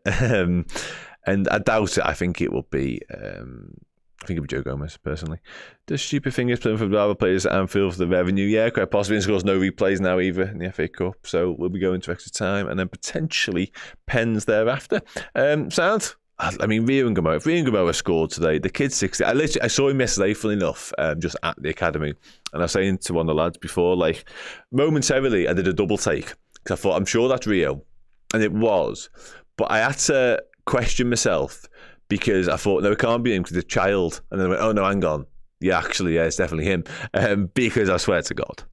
And I doubt it. I think it will be... I think it'll be Joe Gomez, personally. Does stupid fingers playing for the other players at Anfield for the revenue? Yeah, quite possibly. And of course, no replays now either in the FA Cup. So we'll be going to extra time and then potentially pens thereafter. Sound? I mean, Rio and Gamoa. If Rio and Gamoa scored today, the kid's 60. I saw him yesterday, funnily enough, just at the academy. And I was saying to one of the lads before, like, momentarily, I did a double take. Because I thought, I'm sure that's Rio. And it was. But I had to question myself because I thought, no, it can't be him because it's a child. And then I went, oh, no, hang on. Yeah, actually, yeah, it's definitely him. Because I swear to God,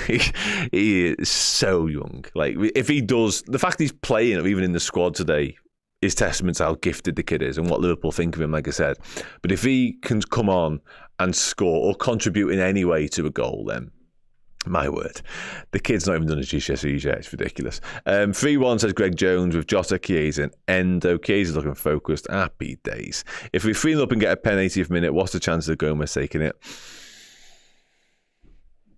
he is so young. Like, if he does, the fact he's playing, or even in the squad today, is testament to how gifted the kid is and what Liverpool think of him, like I said. But if he can come on and score or contribute in any way to a goal, then my word, the kid's not even done his GCSEs yet. It's ridiculous. 3-1 says Greg Jones with Jota, Chiesa and Endo. Chiesa's looking focused. Happy days. If we 3-0 up and get a pen 80th minute, what's the chance of Gomez taking it?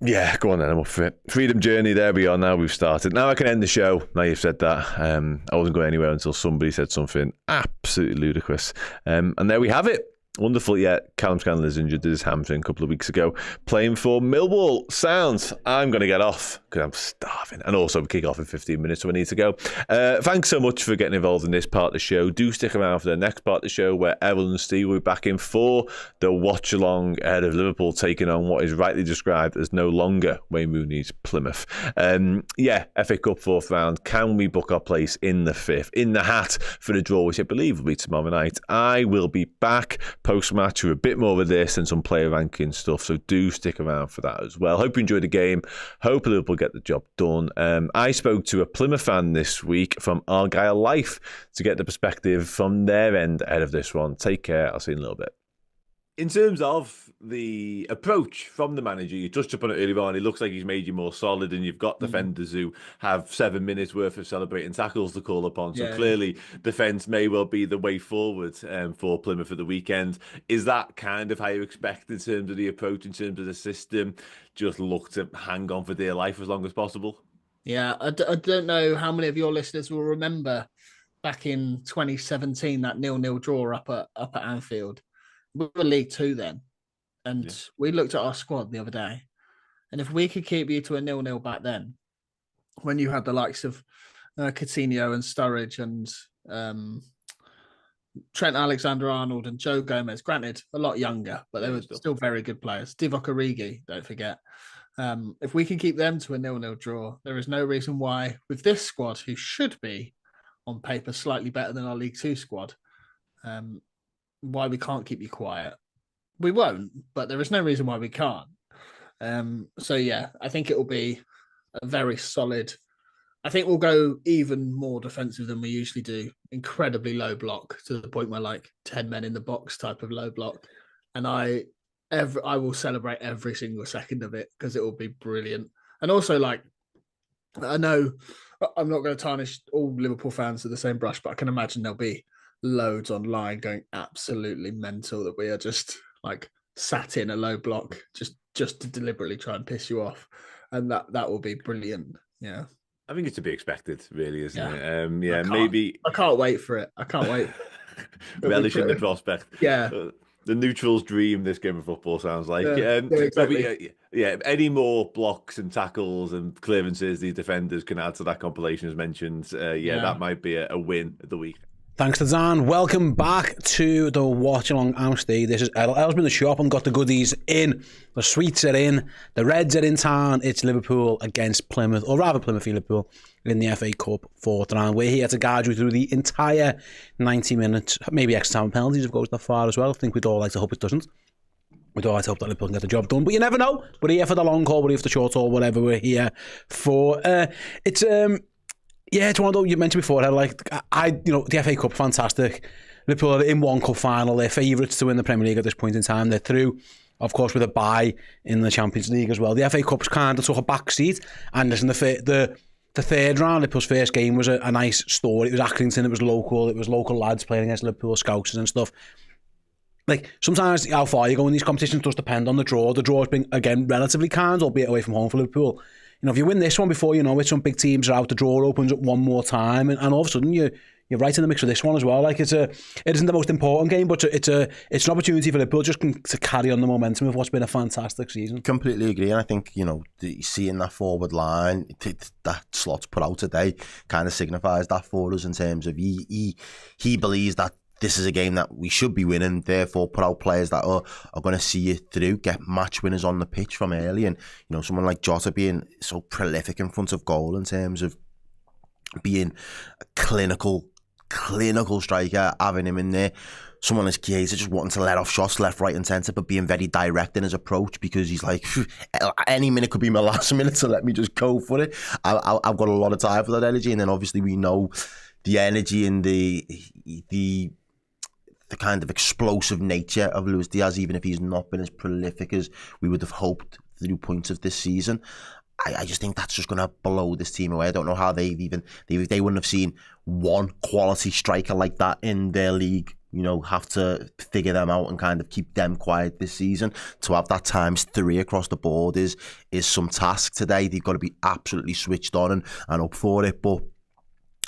Yeah, go on then, I'm up for it. Freedom journey, there we are, now we've started. Now I can end the show, now you've said that. I wasn't going anywhere until somebody said something absolutely ludicrous. And there we have it. Wonderful, yeah. Callum Scanlon's injured, did his hamstring a couple of weeks ago. Playing for Millwall. Sounds. I'm going to get off because I'm starving. And also we kick off in 15 minutes, so I need to go. Thanks so much for getting involved in this part of the show. Do stick around for the next part of the show where Errol and Steve will be back in for the watch-along ahead of Liverpool taking on what is rightly described as no longer Wayne Rooney's Plymouth. FA Cup fourth round. Can we book our place in the fifth? In the hat for the draw, which I believe will be tomorrow night. I will be back post-match with a bit more of this and some player ranking stuff, so do stick around for that as well. Hope you enjoyed the game. Hope Liverpool get the job done. I spoke to a Plymouth fan this week from Argyle Life to get the perspective from their end ahead of this one. Take care. I'll see you in a little bit. In terms of the approach from the manager, you touched upon it earlier on, it looks like he's made you more solid and you've got defenders who have 7 minutes worth of celebrating tackles to call upon. So clearly defence may well be the way forward for Plymouth for the weekend. Is that kind of how you expect in terms of the approach, in terms of the system? Just look to hang on for dear life as long as possible? Yeah, I don't know how many of your listeners will remember back in 2017, that 0-0 draw up at Anfield. We were League Two then, and we looked at our squad the other day, and if we could keep you to a 0-0 back then, when you had the likes of Coutinho and Sturridge and Trent Alexander-Arnold and Joe Gomez, granted a lot younger, but they were still very good players. Divock Origi, don't forget. If we can keep them to a 0-0 draw, there is no reason why, with this squad, who should be on paper slightly better than our League Two squad, why we can't keep you quiet. We won't, but there is no reason why we can't. I think it will be a very solid. I think we'll go even more defensive than we usually do. Incredibly low block to the point where 10 men in the box type of low block. And I will celebrate every single second of it because it will be brilliant. And also, I know I'm not going to tarnish all Liverpool fans with the same brush, but I can imagine there'll be loads online going absolutely mental that we are just sat in a low block just to deliberately try and piss you off, and that will be brilliant. Yeah, I think it's to be expected, really, isn't it? Maybe I can't wait for it. I can't wait. Relishing the prospect. Yeah. The neutral's dream, this game of football sounds like. Exactly. Any more blocks and tackles and clearances these defenders can add to that compilation as mentioned. That might be a win of the week. Thanks to Dan. Welcome back to the Watchalong. I'm Steve. This is Errol. Errol's been in the shop and got the goodies in. The sweets are in. The Reds are in town. It's Liverpool against Plymouth, or rather Plymouth v Liverpool in the FA Cup fourth round. We're here to guide you through the entire 90 minutes, maybe extra time penalties if it goes that far as well. I think we'd all like to hope it doesn't. We'd all like to hope that Liverpool can get the job done, but you never know. We're here for the long haul, we're here for the short haul, whatever we're here for. It's one of those you mentioned before. The FA Cup, fantastic. Liverpool are in one cup final. They're favourites to win the Premier League at this point in time. They're through, of course, with a bye in the Champions League as well. The FA Cup's kind of took a back seat. And listen, the third round, Liverpool's first game was a nice story. It was Accrington, it was local lads playing against Liverpool Scousers and stuff. Like, sometimes how far you go in these competitions does depend on the draw. The draw's been, again, relatively kind, albeit away from home for Liverpool. You know, if you win this one before you know it, some big teams are out, the draw opens up one more time, and all of a sudden you're right in the mix with this one as well. Like, it isn't the most important game, but it's an opportunity for Liverpool just to carry on the momentum of what's been a fantastic season. Completely agree, and I think, seeing that forward line, that slot's put out today, kind of signifies that for us in terms of he believes that this is a game that we should be winning, therefore put out players that are going to see it through, get match winners on the pitch from early. And, someone like Jota being so prolific in front of goal in terms of being a clinical striker, having him in there. Someone like Chiesa just wanting to let off shots left, right and centre, but being very direct in his approach because he's like, any minute could be my last minute, so let me just go for it. I've got a lot of time for that energy. And then obviously we know the energy and the kind of explosive nature of Luis Diaz, even if he's not been as prolific as we would have hoped through points of this season. I just think that's just going to blow this team away. I don't know how they wouldn't have seen one quality striker like that in their league, have to figure them out and kind of keep them quiet this season. To have that ×3 across the board is some task today. They've got to be absolutely switched on and up for it. But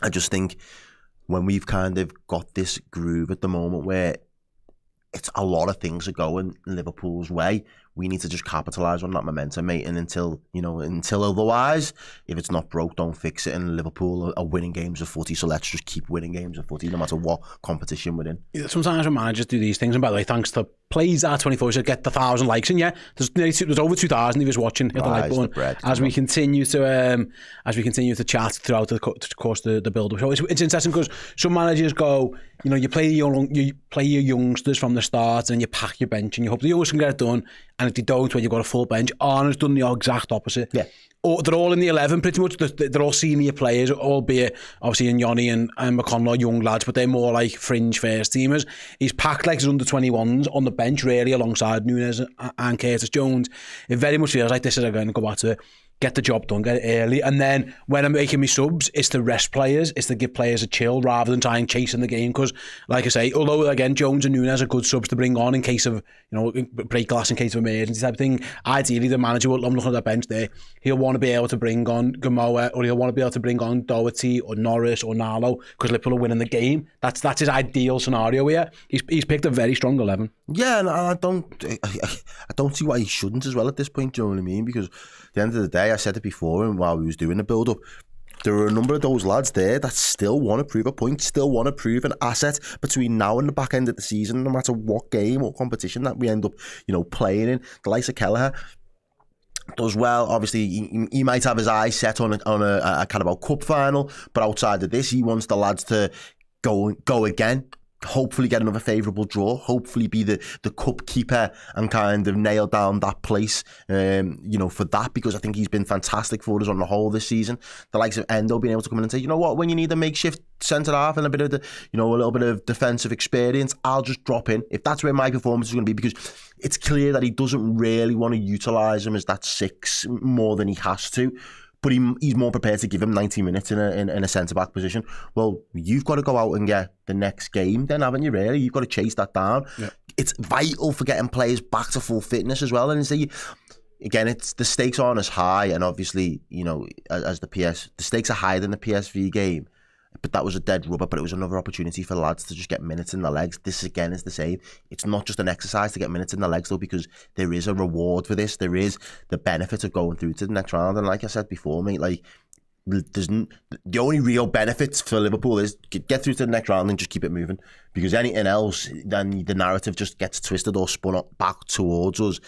I just think when we've kind of got this groove at the moment where it's a lot of things are going Liverpool's way, we need to just capitalise on that momentum, mate. And until otherwise, if it's not broke, don't fix it. And Liverpool are winning games of footy, so let's just keep winning games of footy, no matter what competition we're in. Sometimes when managers do these things, and by the way, thanks to Plays R24 should get the 1,000 likes, and there's over 2,000 if you're watching. Hit the like button as we continue to chat throughout the course of the build-up show. It's interesting because some managers go, you play your youngsters from the start, and you pack your bench, and you hope the youngsters can get it done. And if they don't, when you've got a full bench, Arna's done the exact opposite. Yeah. Or they're all in the 11 pretty much. They're all senior players, albeit obviously Inyoni and McConnell are young lads, but they're more like fringe first teamers. He's packed like his under 21s on the bench really alongside Nunes and Curtis Jones. It very much feels like this is going to go back to get the job done, get it early, and then when I'm making my subs, it's to rest players, it's to give players a chill rather than try and chase in the game. Because, like I say, although again Jones and Nunes are good subs to bring on in case of break glass, in case of emergency type of thing. Ideally, the manager, I'm looking at that bench there, he'll want to be able to bring on Gamoa, or he'll want to be able to bring on Doherty or Norris or Nalo because Liverpool are winning the game. That's his ideal scenario here. He's picked a very strong 11. Yeah, and I don't see why he shouldn't as well at this point. Do you know what I mean? Because at the end of the day, I said it before, and while we was doing the build-up, there are a number of those lads there that still want to prove a point, still want to prove an asset between now and the back end of the season, no matter what game or competition that we end up, playing in. The likes of Kelleher does well. Obviously, he might have his eyes set on a Carabao Cup final, but outside of this, he wants the lads to go again. Hopefully get another favourable draw, hopefully be the cup keeper and kind of nail down that place, for that, because I think he's been fantastic for us on the whole this season. The likes of Endo being able to come in and say, you know what, when you need a makeshift centre half and a bit of a little bit of defensive experience, I'll just drop in. If that's where my performance is going to be, because it's clear that he doesn't really want to utilise him as that 6 more than he has to. But he's more prepared to give him 90 minutes in a centre-back position. Well, you've got to go out and get the next game then, haven't you, really? You've got to chase that down. Yeah. It's vital for getting players back to full fitness as well. And again, it's the stakes aren't as high. And obviously, as the stakes are higher than the PSV game. But that was a dead rubber, but it was another opportunity for the lads to just get minutes in the legs. This, again, is the same. It's not just an exercise to get minutes in the legs, though, because there is a reward for this. There is the benefit of going through to the next round. And like I said before, mate, the only real benefits for Liverpool is get through to the next round and just keep it moving, because anything else, then the narrative just gets twisted or spun up back towards us.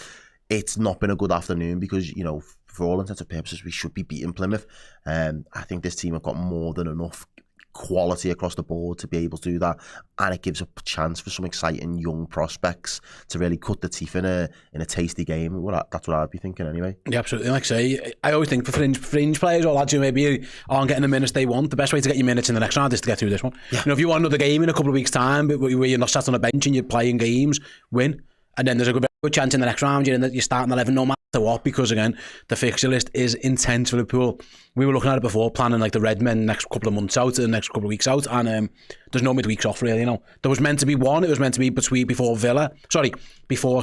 It's not been a good afternoon because, you know, for all intents and purposes, we should be beating Plymouth. I think this team have got more than enough quality across the board to be able to do that, and it gives a chance for some exciting young prospects to really cut the teeth in a tasty game. Well, that's what I'd be thinking anyway. Yeah, absolutely. Like I say, I always think for fringe players or lads who maybe aren't getting the minutes they want, the best way to get your minutes in the next round is to get through this one. Yeah. You know, if you want another game in a couple of weeks' time where you're not sat on a bench and you're playing games, win. And then there's a good chance in the next round you're starting 11 no matter what, because again the fixture list is intense for Liverpool. We were looking at it before, planning like the Redmen next couple of months out, the next couple of weeks out, and there's no midweeks off really. You know, there was meant to be one. It was meant to be before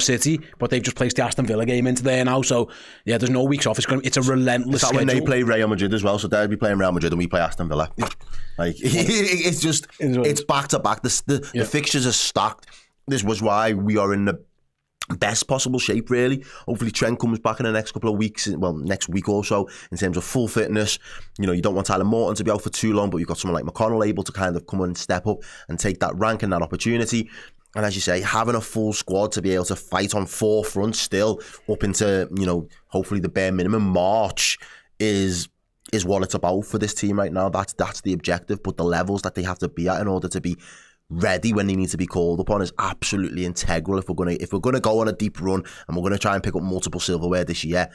City, but they've just placed the Aston Villa game into there now. So yeah, there's no weeks off. It's a relentless schedule. When they play Real Madrid as well, so they'll be playing Real Madrid and we play Aston Villa. Like it's back to back. The fixtures are stacked. This was why we are in the best possible shape, really. Hopefully Trent comes back in the next couple of weeks, well, next week or so, in terms of full fitness. You know, you don't want Tyler Morton to be out for too long, but you've got someone like McConnell able to kind of come and step up and take that rank and that opportunity. And as you say, having a full squad to be able to fight on four fronts still up into, you know, hopefully the bare minimum March is what it's about for this team right now. That's the objective, but the levels that they have to be at in order to be ready when they need to be called upon is absolutely integral if we're gonna go on a deep run and we're gonna try and pick up multiple silverware this year.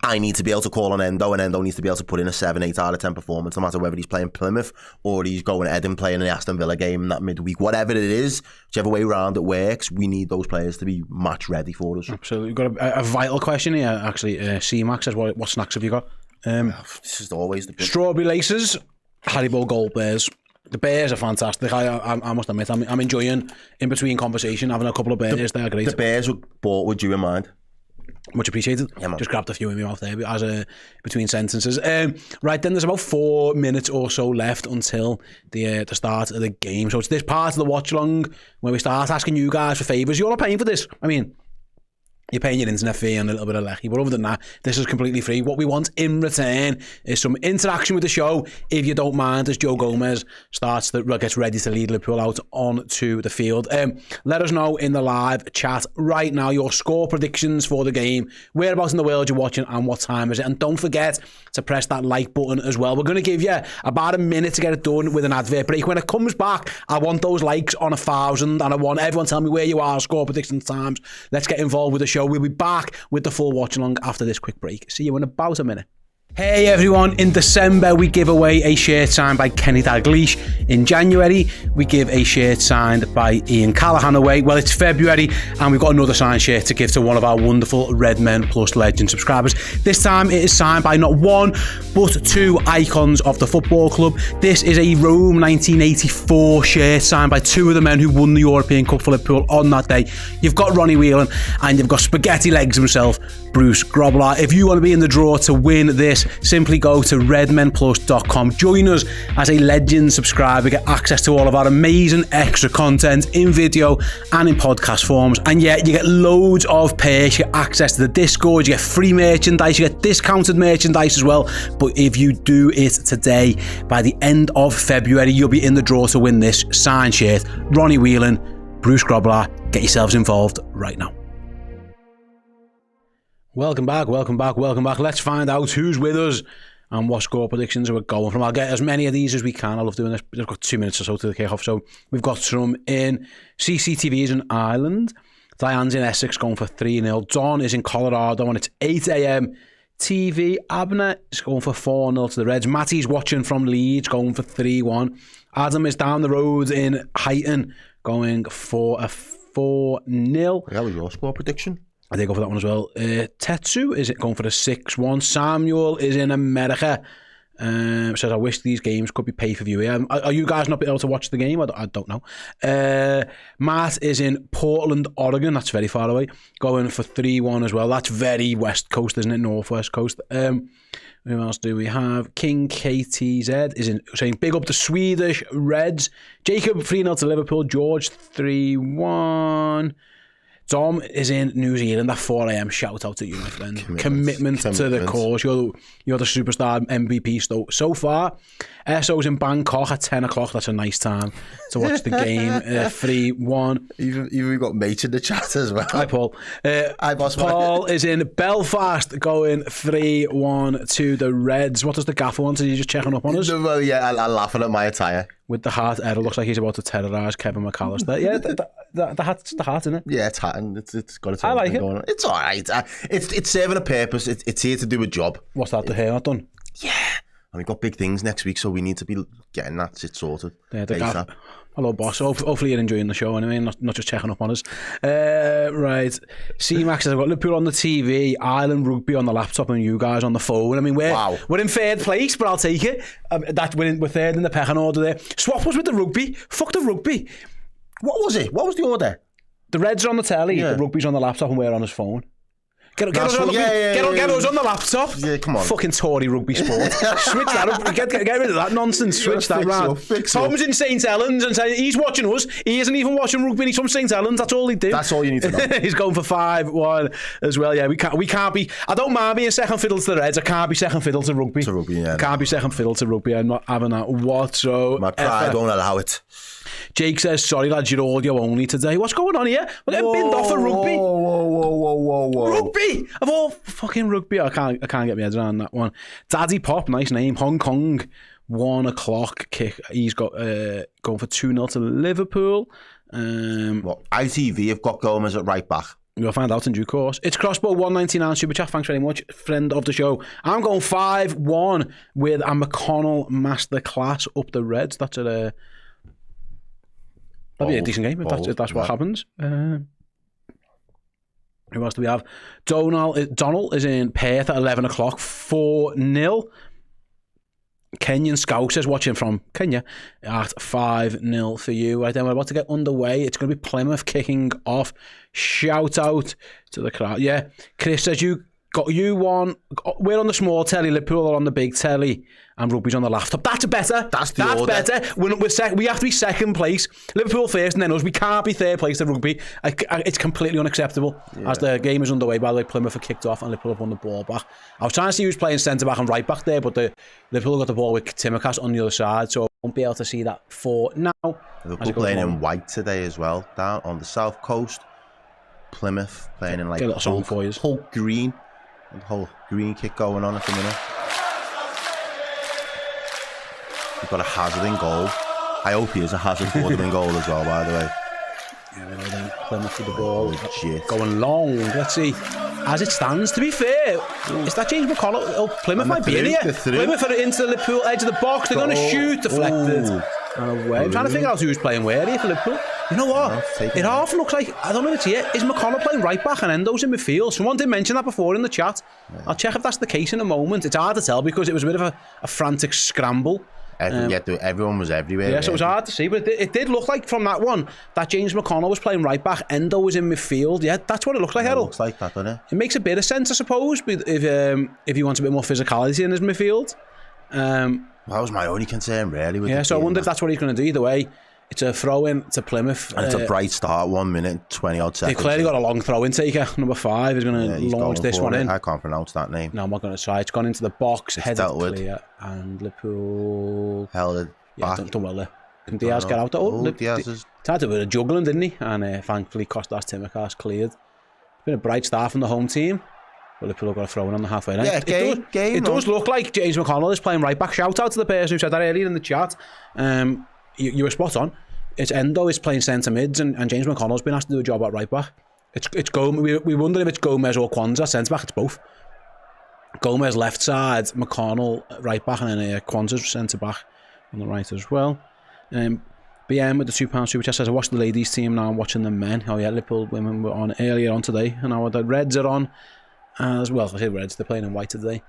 I need to be able to call on Endo, and Endo needs to be able to put in a 7, 8 out of 10 performance, no matter whether he's playing Plymouth or he's going ahead and playing in the Aston Villa game in that midweek. Whatever it is, whichever way around it works, we need those players to be match ready for us. Absolutely. We've got a vital question here, actually. C-Max says, what snacks have you got? This is always the strawberry laces, Haribo Gold Bears. The bears are fantastic. I must admit, I'm enjoying in between conversation having a couple of bears. They're great. The bears were bought with you in mind. Much appreciated. Yeah, man. Just grabbed a few in my mouth there as between sentences. Right then, there's about 4 minutes or so left until the start of the game. So it's this part of the watch along where we start asking you guys for favours. You're not paying for this. I mean, you're paying your internet fee and a little bit of lecky, but other than that, this is completely free. What we want in return is some interaction with the show, if you don't mind, as Joe Gomez gets ready to lead Liverpool out onto the field. Let us know in the live chat right now your score predictions for the game, whereabouts in the world you're watching, and what time is it. And don't forget to press that like button as well. We're going to give you about a minute to get it done with an advert break. When it comes back, I want those likes on 1,000, and I want everyone tell me where you are, score prediction times. Let's get involved with the show. We'll be back with the full watch along after this quick break. See you in about a minute. Hey everyone, in December we give away a shirt signed by Kenny Dalglish. In January we give a shirt signed by Ian Callaghan away. Well, it's February and we've got another signed shirt to give to one of our wonderful Redmen Plus Legend subscribers. This time it is signed by not one but 2 icons of the football club. This is a Rome 1984 shirt signed by 2 of the men who won the European Cup for Liverpool on that day. You've got Ronnie Whelan and you've got spaghetti legs himself, Bruce Grobbelaar. If you want to be in the draw to win this, simply go to redmenplus.com. Join us as a legend subscriber. Get access to all of our amazing extra content in video and in podcast forms. And yeah, you get loads of perks. You get access to the Discord. You get free merchandise. You get discounted merchandise as well. But if you do it today, by the end of February, you'll be in the draw to win this signed shirt. Ronnie Whelan, Bruce Grobbelaar. Get yourselves involved right now. Welcome back. Let's find out who's with us and what score predictions we're going from. I'll get as many of these as we can. I love doing this. We've got 2 minutes or so to the kick-off. So we've got some in CCTVs in Ireland. Diane's in Essex going for 3-0. Don is in Colorado and it's 8 a.m. TV. Abner is going for 4-0 to the Reds. Matty's watching from Leeds going for 3-1. Adam is down the road in Huyton going for a 4-0. That was your score prediction. I did go for that one as well. Tetsu is going for the 6-1. Samuel is in America. Says, I wish these games could be pay-per-view. Are you guys not able to watch the game? I don't know. Matt is in Portland, Oregon. That's very far away. Going for 3-1 as well. That's very West Coast, isn't it? Northwest Coast. Who else do we have? King KTZ is saying big up the Swedish Reds. Jacob 3-0 to Liverpool. George 3-1. Dom is in New Zealand at 4 a.m. Shout out to you, my friend. Commitment to the cause. You're the superstar MVP so far. SO's in Bangkok at 10 o'clock. That's a nice time to watch the game. 3-1. Even we've got mates in the chat as well. Hi, Paul. Hi, boss. Paul is in Belfast going 3-1 to the Reds. What does the gaffer want? Are you just checking up on us? Well, yeah, I'm laughing at my attire. With the hat, Errol looks like he's about to terrorise Kevin McAllister. Yeah, the hat's the hat, isn't it? Yeah, it's hat and it's got its own I like thing it. going on. It's all right. It's serving a purpose. It's here to do a job. What's that, the hair not done? Yeah. And we've got big things next week, so we need to be getting that shit sorted. Yeah, the gaffer. Hello, boss. Hopefully you're enjoying the show anyway, not just checking up on us. Right. C-Max says, I've got Liverpool on the TV, Ireland rugby on the laptop, and you guys on the phone. I mean, we're in third place, but I'll take it. We're third in the pecking order there. Swap us with the rugby. Fuck the rugby. What was it? What was the order? The Reds are on the telly, the rugby's on the laptop, and we're on his phone. Get us on the laptop. Yeah, come on. Fucking Tory rugby sport. Switch that up. Get rid of that nonsense. Switch that round. Tom's in St Helens and saying he's watching us. He isn't even watching rugby. He's from St Helens. That's all he did. That's all you need to know. He's going for 5-1 as well. Yeah, we can't be. I don't mind being second fiddle to the Reds. I can't be second fiddle to rugby. Yeah. Can't be second fiddle to rugby. I'm not having that whatsoever. My pride won't allow it. Jake says, sorry lads, you're audio only today. What's going on here? We're getting binned off for rugby. Whoa. Rugby! Of all fucking rugby. I can't get my head around that one. Daddy Pop, nice name. Hong Kong, 1 o'clock kick. He's got going for 2-0 to Liverpool. ITV have got Gomez at right back. We'll find out in due course. It's Crossbow 199 Super Chat. Thanks very much, friend of the show. I'm going 5-1 with a McConnell masterclass up the Reds. That's a... That'd be a decent game if that's what happens. Who else do we have? Donald is in Perth at 11 o'clock, 4-0. Kenyan Scousers watching from Kenya at 5-0 for you. Right then, we're about to get underway. It's going to be Plymouth kicking off. Shout out to the crowd. Yeah, Chris says we're on the small telly, Liverpool are on the big telly, and rugby's on the laptop. That's better. That's better. We have to be second place. Liverpool first, and then us. We can't be third place to rugby. It's completely unacceptable. Yeah. As the game is underway, by the way, Plymouth have kicked off and Liverpool have won the ball back. I was trying to see who's playing centre back and right back there, but Liverpool got the ball with Timmercast on the other side, so I won't be able to see that for now. Liverpool playing in white today as well, down on the south coast. Plymouth playing in like Hulk green. The whole green kick going on at the minute. We've got a Hazard in goal. I hope he is a Hazard for them in goal as well, by the way. Yeah, we know them. Plymouth with the ball. Legit. Going long. Let's see. As it stands, to be fair, is that James McConnell? Oh, Plymouth might be in here. Plymouth are into the Liverpool edge of the box. They're going to shoot. Deflected. And away. I'm trying to figure out who's playing where here for Liverpool. You know what? It half looks like, I don't know if it's here, is McConnell playing right back and Endo's in midfield? Someone did mention that before in the chat. Yeah. I'll check if that's the case in a moment. It's hard to tell because it was a bit of a frantic scramble. Everyone was everywhere. Yeah, so it was hard to see, but it did look like from that one that James McConnell was playing right back, Endo was in midfield. Yeah, that's what it looks like, Errol. It looks like that, doesn't it? It makes a bit of sense, I suppose, if he wants a bit more physicality in his midfield. That was my only concern, really. With so I wonder if that's what he's going to do. Either way, it's a throw-in to Plymouth. And it's a bright start, 1 minute, 20 odd seconds. They've clearly got a long throw-in taker. Number 5 is going to launch this one in. I can't pronounce that name. No, I'm not going to try. It's gone into the box, headed clear, and Liverpool held it back. Done well there. Can Diaz get out? Diaz is... Tried to do a bit of juggling, didn't he? And thankfully, Costas Timmercast cleared. It's been a bright start from the home team. Well, Liverpool got a throw in on the halfway line. Yeah, it does look like James McConnell is playing right back. Shout out to the person who said that earlier in the chat. You were spot on. It's Endo is playing centre mids, and James McConnell's been asked to do a job at right back. It's Gomez. We wonder if it's Gomez or Kwanzaa centre back. It's both. Gomez left side, McConnell right back, and then Kwanzaa's centre back on the right as well. BM with the £2 super chat says, I watched the ladies team now. I'm watching the men. Oh yeah, Liverpool women were on earlier on today, and now the Reds are on as well. I say Reds, they're playing in white today.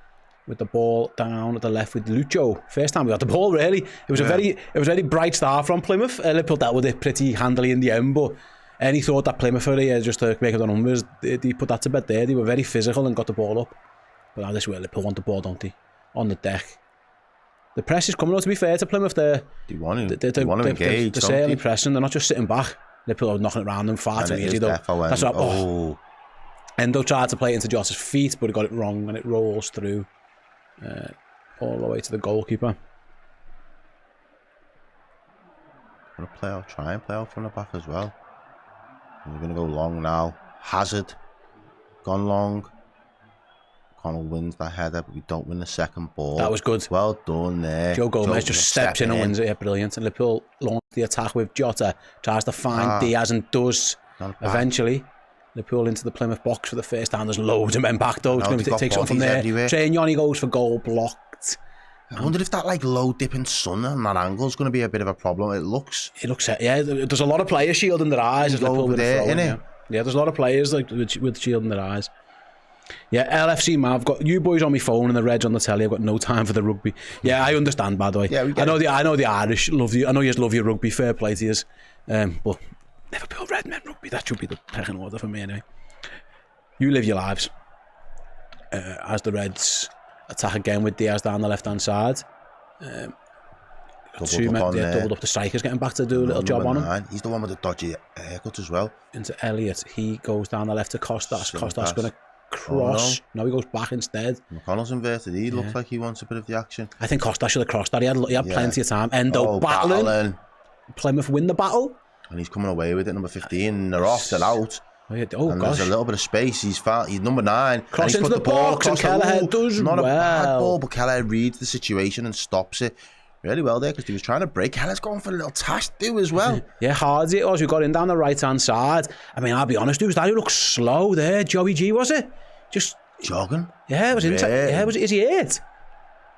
With the ball down at the left with Lucho. First time we got the ball, really. It was a very bright start from Plymouth. Liverpool dealt with it pretty handily in the end, but any thought that Plymouth were here just to make up the numbers, they put that to bed there. They were very physical and got the ball up. But now this is where Liverpool want the ball, don't they? On the deck. The press is coming out, to be fair to Plymouth. They want to engage. They're certainly pressing. They're not just sitting back. Liverpool are knocking it around them far too And it easy is though. defo That's what, oh. Endo tried to play it into Jota's feet, but he got it wrong and it rolls through all the way to the goalkeeper. Try and play out from the back as well. We're going to go long now. Hazard gone long. Connell wins that header, but we don't win the second ball. That was good. Well done there. Joe Gomez just steps in and wins it. Yeah, brilliant. And Liverpool launch the attack with Jota, tries to find Diaz and does eventually. Liverpool into the Plymouth box for the first time. There's loads of men back though. It's going to take something from there. Trainiani goes for goal, blocked. I wonder if that like low dipping sun on that angle is going to be a bit of a problem. It looks, yeah. There's a lot of players shielding their eyes. Over there, innit? Yeah, there's a lot of players like with shielding their eyes. Yeah, LFC man, I've got you boys on my phone and the Reds on the telly. I've got no time for the rugby. Yeah, I understand. By the way, I know the Irish love you. I know you just love your rugby. Fair play to you. But Liverpool Redmen rugby. That should be the pecking order for me anyway. You live your lives as the Reds attack again with Diaz down the left hand side. Doubled up the strikers getting back to do a little job on him. He's the one with the dodgy haircut as well. Into Elliott. He goes down the left to Costas. Costas going to cross. No, he goes back instead. McConnell's inverted. He looks like he wants a bit of the action. I think Costas should have crossed that. He had plenty of time. Endo battling. Plymouth win the battle. And he's coming away with it, number 15. They're off, they're out. And there's a little bit of space. He's number 9. Cross into the box and Kelleher does not a bad ball, but Kelleher reads the situation and stops it really well there because he was trying to break. Kelleher's going for a little task too as well. Yeah, hard it was. We got in down the right hand side. I mean, I'll be honest, who's that who looked slow there? Joey G, was it? Just jogging. Yeah, it was is he hurt?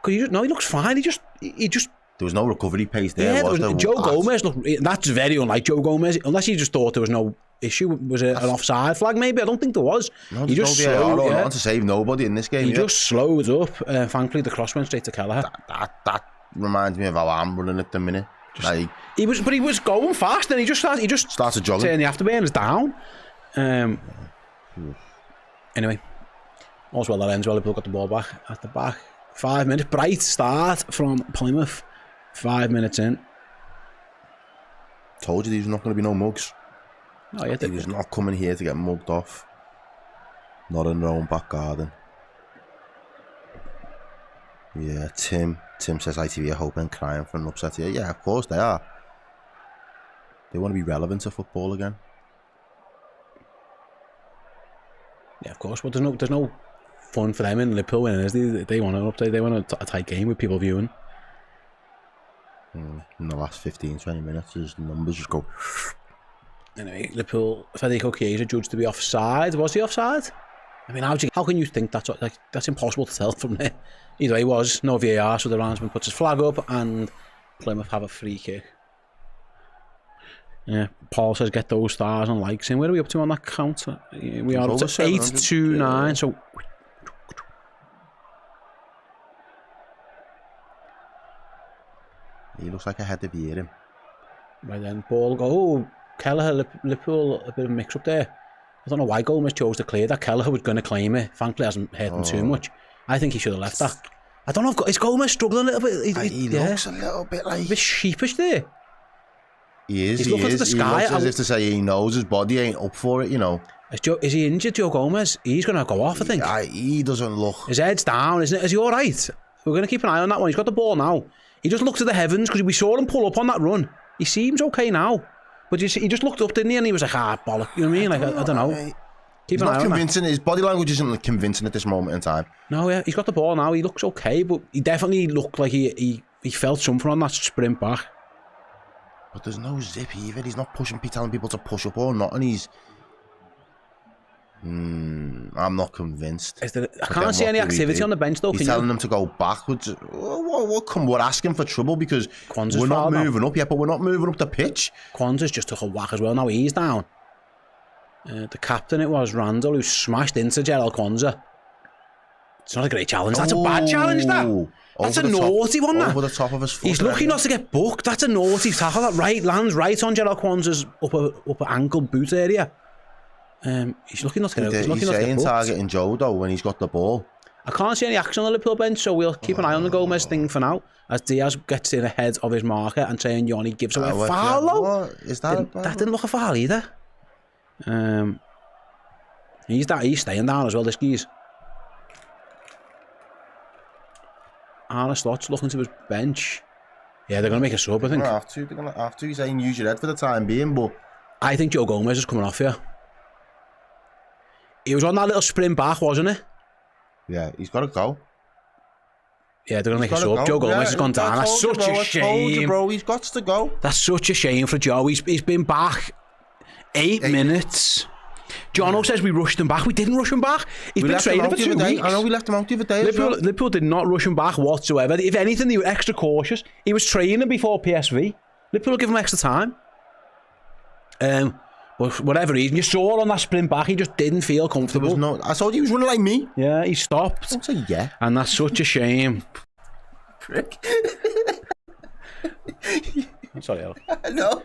Because he looks fine. He just there was no recovery pace there. Yeah, Joe Gomez looked. That's very unlike Joe Gomez. Unless he just thought there was no issue. Was it an offside flag? Maybe I don't think there was. No, he just slowed. Not to save nobody in this game. He just slowed up. Thankfully, the cross went straight to Kelleher. That reminds me of how I'm running at the minute. He was going fast, and he just started jogging. Turn the afterburners down. Anyway, all's well that ends well. Liverpool got the ball back at the back. 5 minutes, bright start from Plymouth. 5 minutes in. Told you there's not going to be no mugs. Oh, yeah, he was not coming here to get mugged off. Not in their own back garden. Yeah, Tim says ITV are hoping and crying for an upset here. Yeah, of course they are. They want to be relevant to football again. Yeah, of course. But there's no fun for them in Liverpool winning, is there? They want an update. They want a tight game with people viewing. In the last 15-20 minutes, his numbers just go. Anyway, Liverpool, Federico Chiesa judged to be offside. Was he offside? I mean, how can you think that's impossible to tell from there? Either way, was no VAR, so the linesman puts his flag up and Plymouth have a free kick. Yeah, Paul says get those stars and likes in. Where are we up to on that count? We are up to 829. So he looks like ahead of him. Right then, ball go. Oh, Kelleher, Liverpool, a bit of a mix up there. I don't know why Gomez chose to clear that. Kelleher was going to claim it. Thankfully, hasn't hurt him too much. I think he should have left that. I don't know if is Gomez struggling a little bit. He looks a little bit like a bit sheepish there. He is. He's looking to the sky. He looks as if to say he knows his body ain't up for it. You know. Is he injured, Joe Gomez? He's going to go off, I think. He doesn't look. His head's down, isn't it? Is he all right? We're going to keep an eye on that one. He's got the ball now. He just looked to the heavens because we saw him pull up on that run. He seems okay now. But he just looked up, didn't he? And he was like, bollock. You know what I mean? Like, I don't know. Keep an eye on convincing. His body language isn't convincing at this moment in time. No, yeah. He's got the ball now. He looks okay, but he definitely looked like he felt something on that sprint back. But there's no zip either. He's not telling people to push up or not, and he's. I'm not convinced. I can't see any activity on the bench though. He's telling them to go backwards. We're asking for trouble because Kwanzaa's we're not moving up yet, but we're not moving up the pitch. Kwanzaa's just took a whack as well. Now he's down. The captain, it was Randall, who smashed into Gerald Kwanzaa. It's not a great challenge. That's a bad challenge. That's a naughty one. Over the top of his foot. He's lucky not to get booked. That's a naughty tackle. That lands right on Gerald Kwanzaa's upper ankle boot area. He's lucky not to get. He's saying targeting Joe though when he's got the ball. I can't see any action on the Liverpool bench, so we'll keep an eye on the Gomez thing for now. As Diaz gets in ahead of his marker and Trey Yoni gives away a foul. What? Is that That didn't look a foul either. He's staying down as well, this geez. Arne Slott's looking to his bench. Yeah, they're going to make a sub, I think. They're going to have to. He's saying use your head for the time being, but... I think Joe Gomez is coming off here. He was on that little sprint back, wasn't he? Yeah, he's got to go. Yeah, they're going to make a sub. Joe Gomez has gone down. That's such a shame. I told you, bro, he's got to go. That's such a shame for Joe. He's been back 8 minutes. Jono says we rushed him back. We didn't rush him back. He's been training for 2 weeks. I know we left him out the other day. Liverpool did not rush him back whatsoever. If anything, they were extra cautious. He was training before PSV. Liverpool give him extra time. But for whatever reason, you saw on that sprint back, he just didn't feel comfortable. I told you he was running like me. Yeah, he stopped. Don't say yeah. And that's such a shame. Prick. Sorry, Al. No.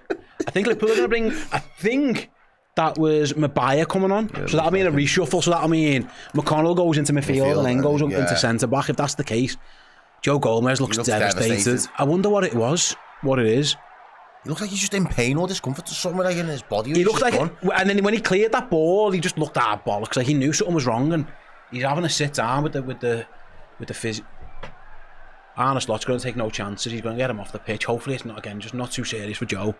I think Liverpool are going to bring... I think that was Maguire coming on. Yeah, so that'll mean a reshuffle. So that'll mean McConnell goes into midfield and then goes up into centre-back. If that's the case, Joe Gomez looks devastated. I wonder what it was. What it is. He looks like he's just in pain or discomfort or something like in his body. He looked like... And then when he cleared that ball, he just looked at bollocks. Like he knew something was wrong and he's having to sit down with the phys... Arne Slott's going to take no chances. He's going to get him off the pitch. Hopefully it's not, again, just not too serious for Joe.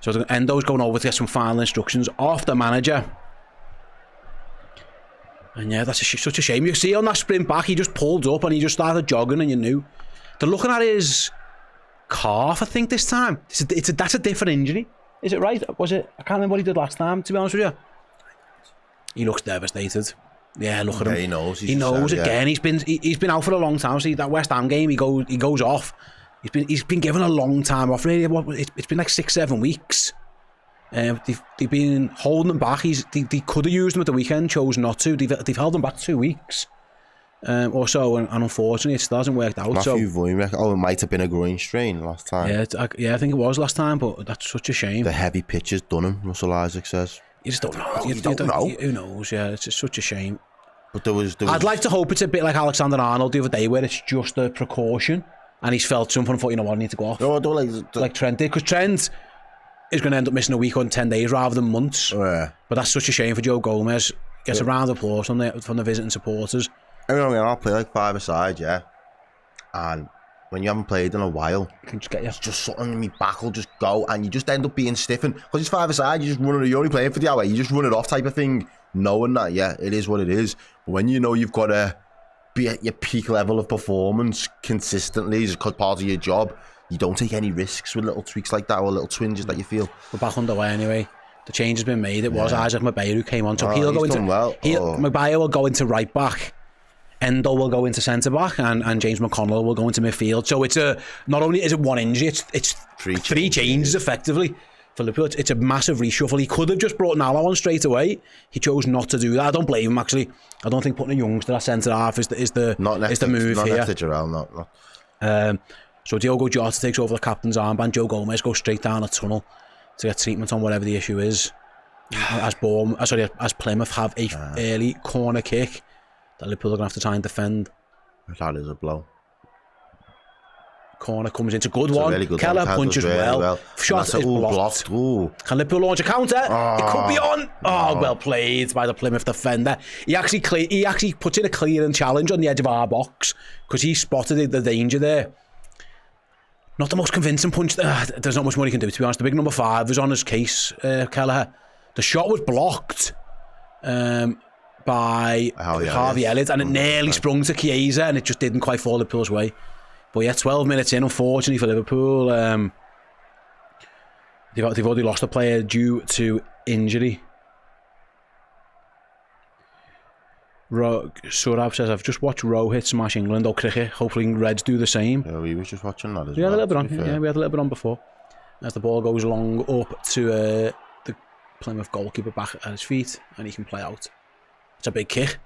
So Endo's going over to get some final instructions off the manager. And yeah, that's such a shame. You see on that sprint back, he just pulled up and he just started jogging and you knew. They're looking at his calf, I think, this time. That's a different injury. Is it right? Was it? I can't remember what he did last time, to be honest with you. He looks devastated. Yeah, look at him. He knows. He knows again. He's been out for a long time. See that West Ham game, he goes off. He's been given a long time off. Really, it's been like 6-7 weeks. They've been holding him back. They could have used him at the weekend, chose not to. They've held him back 2 weeks or so, and unfortunately, it still hasn't worked out. Matthew Voynick. Oh, it might have been a groin strain last time. Yeah, I think it was last time, but that's such a shame. The heavy pitch has done him. Russell Isaac says. You just don't know. You don't know. Who knows? Yeah, it's just such a shame. But there was. I'd like to hope it's a bit like Alexander-Arnold the other day, where it's just a precaution, and he's felt something and thought, you know what, I need to go off. No, I don't like Trent did, because Trent is going to end up missing a week or 10 days rather than months. Yeah. But that's such a shame for Joe Gomez. Gets a round of applause from the visiting supporters. I'll play like 5-a-side, yeah. And when you haven't played in a while, it's just something in my back will just go, and you just end up being stiffened. Because it's 5-a-side, you just run it, you're only playing for the hour, you just run it off type of thing, knowing that, yeah, it is what it is. But when you know you've got to be at your peak level of performance consistently as part of your job, you don't take any risks with little tweaks like that or little twinges that you feel. We're back underway anyway. The change has been made. It was Isaac Maguire who came on, so he'll go into... Maguire will go into right back. Endo will go into centre back, and James McConnell will go into midfield. So it's not only is it one injury, it's three changes effectively for Liverpool. It's a massive reshuffle. He could have just brought Nala on straight away. He chose not to do that. I don't blame him actually. I don't think putting a youngster at centre half is the move here. Not next to Jarrell, not. So Diogo Jota takes over the captain's armband. Joe Gomez goes straight down a tunnel to get treatment on whatever the issue is. As Plymouth have a early corner kick that Liverpool are going to have to try and defend. That is a blow. Corner comes into good one. Really good Keller punches really well. Shot is blocked. Ooh. Can Liverpool launch a counter? It could be on. Well played by the Plymouth defender. He actually puts in a clearing challenge on the edge of our box because he spotted the danger there. Not the most convincing punch. There's not much more he can do, to be honest. The big number 5 is on his case, Kelleher. The shot was blocked by Harvey Elliott, and it nearly sprung to Chiesa, and it just didn't quite fall Liverpool's way. But yeah, 12 minutes in, unfortunately for Liverpool, they've already lost a player due to injury. Surab says, I've just watched Rohit smash England or cricket. Hopefully Reds do the same. Yeah, we were just watching that as well. We had a little bit on. Yeah, we had a little bit on before. As the ball goes long up to the Plymouth goalkeeper back at his feet, and he can play out. It's a big kick.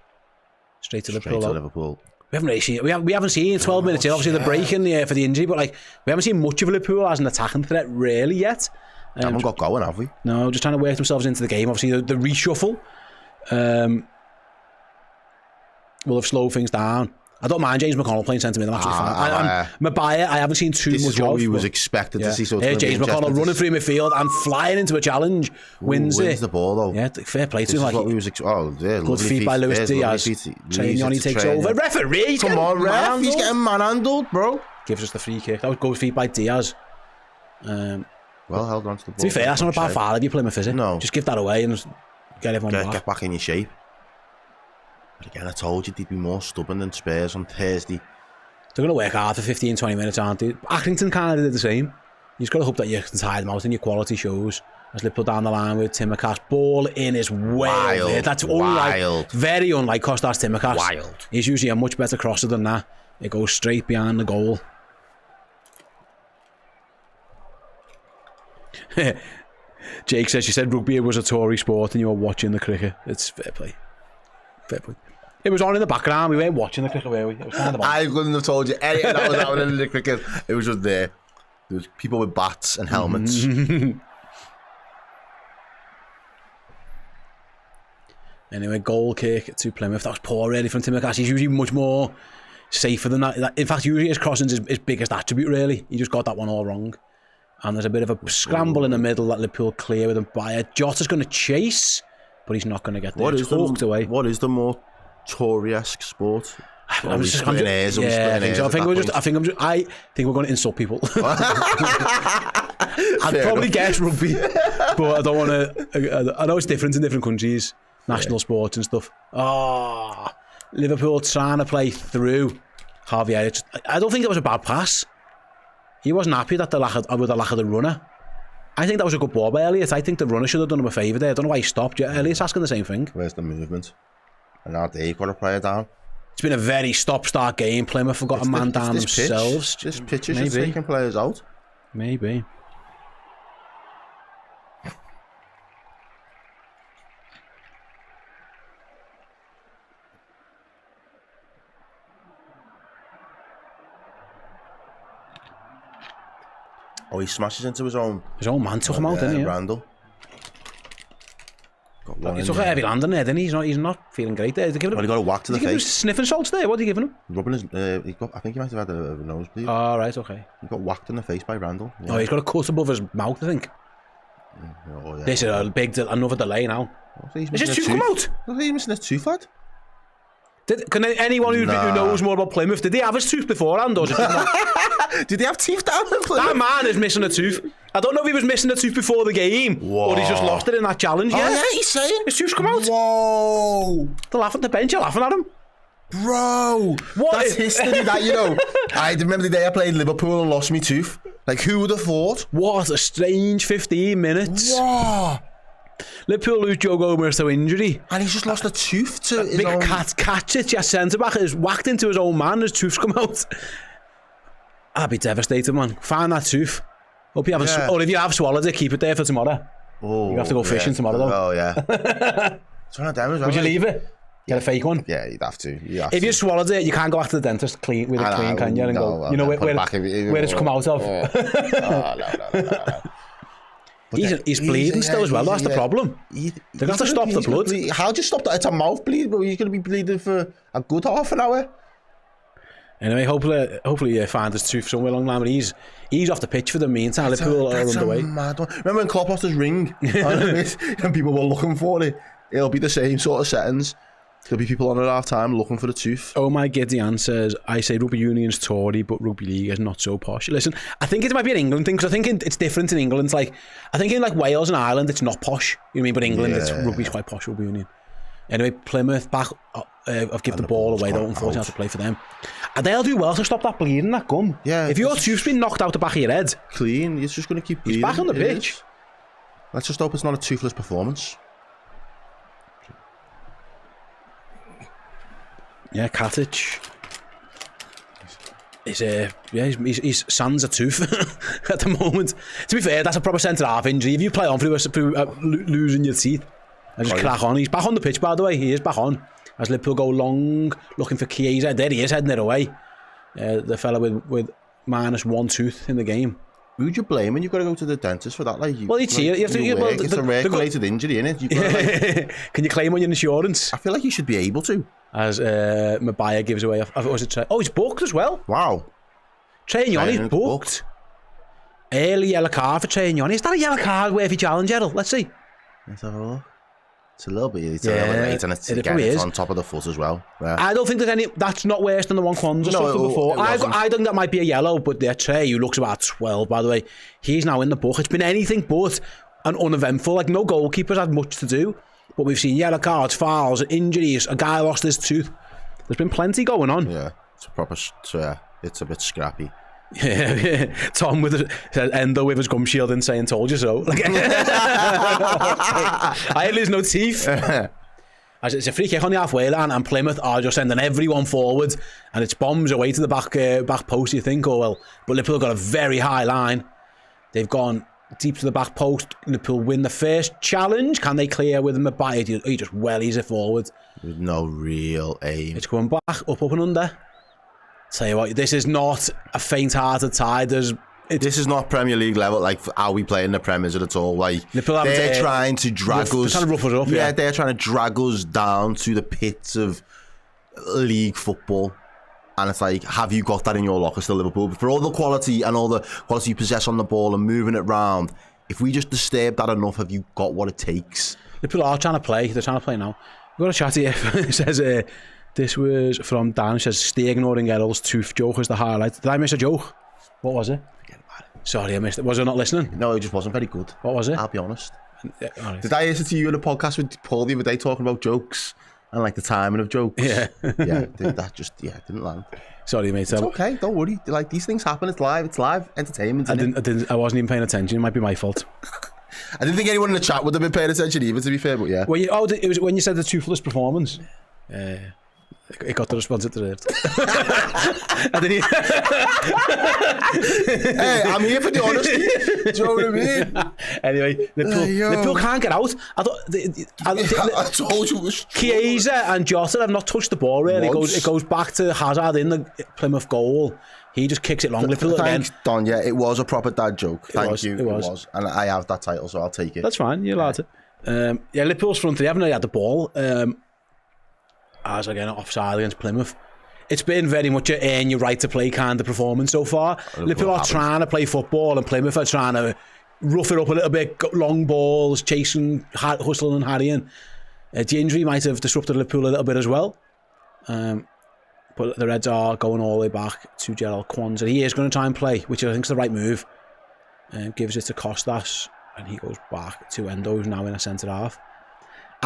Straight to Liverpool. We haven't really seen. We haven't seen 12 minutes in. Obviously the break in the air for the injury, but like we haven't seen much of Liverpool as an attacking threat really yet. Haven't got going, have we? No, just trying to work themselves into the game. Obviously the reshuffle. will have slowed things down. I don't mind James McConnell playing centre mid. I'm absolutely fine. I'm a buyer. I haven't seen too much of. This is what we was expected to see. So James McConnell running through midfield and flying into a challenge. Wins the ball though. Yeah, fair play to him. Like, what we was good feet by Lewis Diaz. Training, he takes over. Referee, come on, ref. He's getting manhandled, bro. Gives us the free kick. That was good feet by Diaz. Well held on to the ball. To be fair, that's not a bad foul if you Plymouth, is it? No. Just give that away and get everyone back. Get back in your shape. But again, I told you they'd be more stubborn than Spurs on Thursday. They're going to work hard for 15-20 minutes, aren't they? Accrington kind of did the same. You just got to hope that you can tire them out and your quality shows. As Liverpool down the line with Timmercast. Ball in is wild. That's unlike, very unlike Kostas Timmercast. Wild. He's usually a much better crosser than that. It goes straight behind the goal. Jake says, she said rugby was a Tory sport and you were watching the cricket. It's fair play. Fair play. It was on in the background. We weren't watching the cricket, were we? It was kind of I couldn't have told you anything that was happening in the cricket. It was just there. There was people with bats and helmets. Anyway, goal kick to Plymouth. That was poor really from Timmercast. He's usually much more safer than that. In fact, usually his crossing's his biggest attribute really. He just got that one all wrong. And there's a bit of a scramble in the middle that Liverpool clear with him by. Jota's going to chase, but he's not going to get there. Away. What is the more Tory-esque sport? I think we're going to insult people. I'd probably guess rugby, but I don't want to. I know it's different in different countries, national sports and stuff. Liverpool trying to play through Javier. I don't think it was a bad pass. He wasn't happy that with the lack of the runner. I think that was a good ball by Elliott. I think the runner should have done him a favour there. I don't know why he stopped. Elliott's asking the same thing. Where's the movement? And now they've got a player down. It's been a very stop-start game. Plymouth have got a man down themselves. This pitch is just taking players out. Maybe. Oh, he smashes into his own man took him out, didn't he? Randall. He took a heavy landing there, didn't he? He's not feeling great there. He got a whack to the face. Sniffing salts there. What are you giving him? Rubbing his. I think he might have had a nosebleed. Oh, right, okay. He got whacked in the face by Randall. Yeah. Oh, he's got a cut above his mouth, I think. Oh, yeah. This is another delay now. Is his tooth come out? He's missing his tooth, lad. Can anyone who knows more about Plymouth, did he have his tooth beforehand or did he have teeth down in Plymouth? That man is missing a tooth. I don't know if he was missing a tooth before the game or he's just lost it in that challenge. Oh yeah, he's saying his tooth's come out. Whoa! They're laughing at the bench. You're laughing at him, bro. That's history. That I remember the day I played Liverpool and lost my tooth. Like, who would have thought? What a strange 15 minutes. Whoa. Liverpool lose Joe Gomez to injury. And he's just lost a tooth to his own... Catch it, centre-back is whacked into his own man, his tooth's come out. I'd be devastated, man. Find that tooth. Hope you have or if you have swallowed it, keep it there for tomorrow. Oh, you have to go fishing tomorrow, though. Oh, yeah. It's one of them as well. Would you leave it? Get a fake one? Yeah, you'd have to. If you swallowed it, you can't go back to the dentist clean with it clean, can you? And go, where it's come out of. No. He's bleeding still as well. That's the problem. They're going to have to stop the blood. How do you stop that? It's a mouth bleed, but he's going to be bleeding for a good half an hour. Anyway, hopefully you find his tooth somewhere along the line. But he's off the pitch for the meantime. Liverpool are underway. Remember when Klopp lost his ring and people were looking for it? It'll be the same sort of settings. There'll be people on at half time looking for the tooth. Oh my Gideon says, I say rugby union's Tory, but rugby league is not so posh. Listen, I think it might be an England thing, because I think it's different in England. It's like, I think in like Wales and Ireland, it's not posh. You know what I mean? But England, rugby's quite posh, rugby union. Anyway, Plymouth back, I've given the ball away, though, unfortunately, I have to play for them. And they'll do well to stop that bleeding, that gum. Yeah. If your tooth's been knocked out the back of your head, clean, it's just going to keep bleeding. He's back on the pitch. Let's just hope it's not a toothless performance. Yeah, Katic. He's sans a tooth at the moment. To be fair, that's a proper centre-half injury. If you play on through losing your teeth and just crack on. He's back on the pitch, by the way. He is back on. As Liverpool go long, looking for Chiesa. There he is, heading it away. The fella with -1 tooth in the game. Who'd you blame when you've got to go to the dentist for that? It's here. You have to, it's a work-related injury, innit? Can you claim on your insurance? I feel like you should be able to. as Mabaya gives away. He's booked as well. Wow. Trainioni's booked. Early yellow card for Trainioni. Is that a yellow card worthy challenge, Errol? Let's see. Let's have a look. It's a little bit late, and it's on top of the foot as well. Yeah. I don't think there's any. That's not worse than the one Kwanzaa suffered before. I think that might be a yellow, but Trey, who looks about 12, by the way, he's now in the book. It's been anything but an uneventful. Like, no goalkeepers had much to do, but we've seen yellow cards, fouls, injuries. A guy lost his tooth. There's been plenty going on. Yeah, it's a proper. It's a bit scrappy. Yeah, Tom with Endo with his gum shield and saying "Told you so." Like, I had lose no teeth. It's a free kick on the halfway line, and Plymouth are just sending everyone forward, and it's bombs away to the back post. You think, oh well, but Liverpool got a very high line. They've gone deep to the back post. Liverpool win the first challenge. Can they clear with him? He just wellies it forward with no real aim. It's going back, up and under. Tell you what, this is not a faint-hearted tie. This is not Premier League level, like how we play in the Prem, is it at all? Like, they're trying to drag us. They're trying to rough us up, yeah, they're trying to drag us down to the pits of league football. And it's like, have you got that in your locker still, Liverpool? For all the quality and all the quality you possess on the ball and moving it round, if we just disturb that enough, have you got what it takes? Liverpool are trying to play. They're trying to play now. We've got a chat here. It says... this was from Dan. It says, stay ignoring Errol's tooth joke as the highlight. Did I miss a joke? What was it? Forget about it. Sorry, I missed it. Was I not listening? No, it just wasn't very good. What was it? I'll be honest. Right. Did I listen to you in a podcast with Paul the other day talking about jokes and like the timing of jokes? Yeah. That just didn't land. Sorry, mate. It's okay, don't worry. Like, these things happen. It's live entertainment. I wasn't even paying attention. It might be my fault. I didn't think anyone in the chat would have been paying attention either, to be fair, but yeah. It was when you said the toothless performance. It got the response it deserved. Hey, I'm here for the honesty. Do you know what I mean? Anyway, Liverpool can't get out. I told you it was Chiesa and Jota have not touched the ball really. It goes back to Hazard in the Plymouth goal. He just kicks it long. Liverpool Thanks, Don. Yeah, it was a proper dad joke. Thank you. It was. And I have that title, so I'll take it. That's fine. You're allowed to. Liverpool's front three haven't really had the ball. As again, offside against Plymouth. It's been very much an earn your right to play kind of performance so far. Liverpool are trying to play football and Plymouth are trying to rough it up a little bit, long balls, chasing, hustling and harrying. The injury might have disrupted Liverpool a little bit as well. But the Reds are going all the way back to Gerald Kwanzaa. He is going to try and play, which I think is the right move. Gives it to Costas and he goes back to Endo, who's now in a centre half.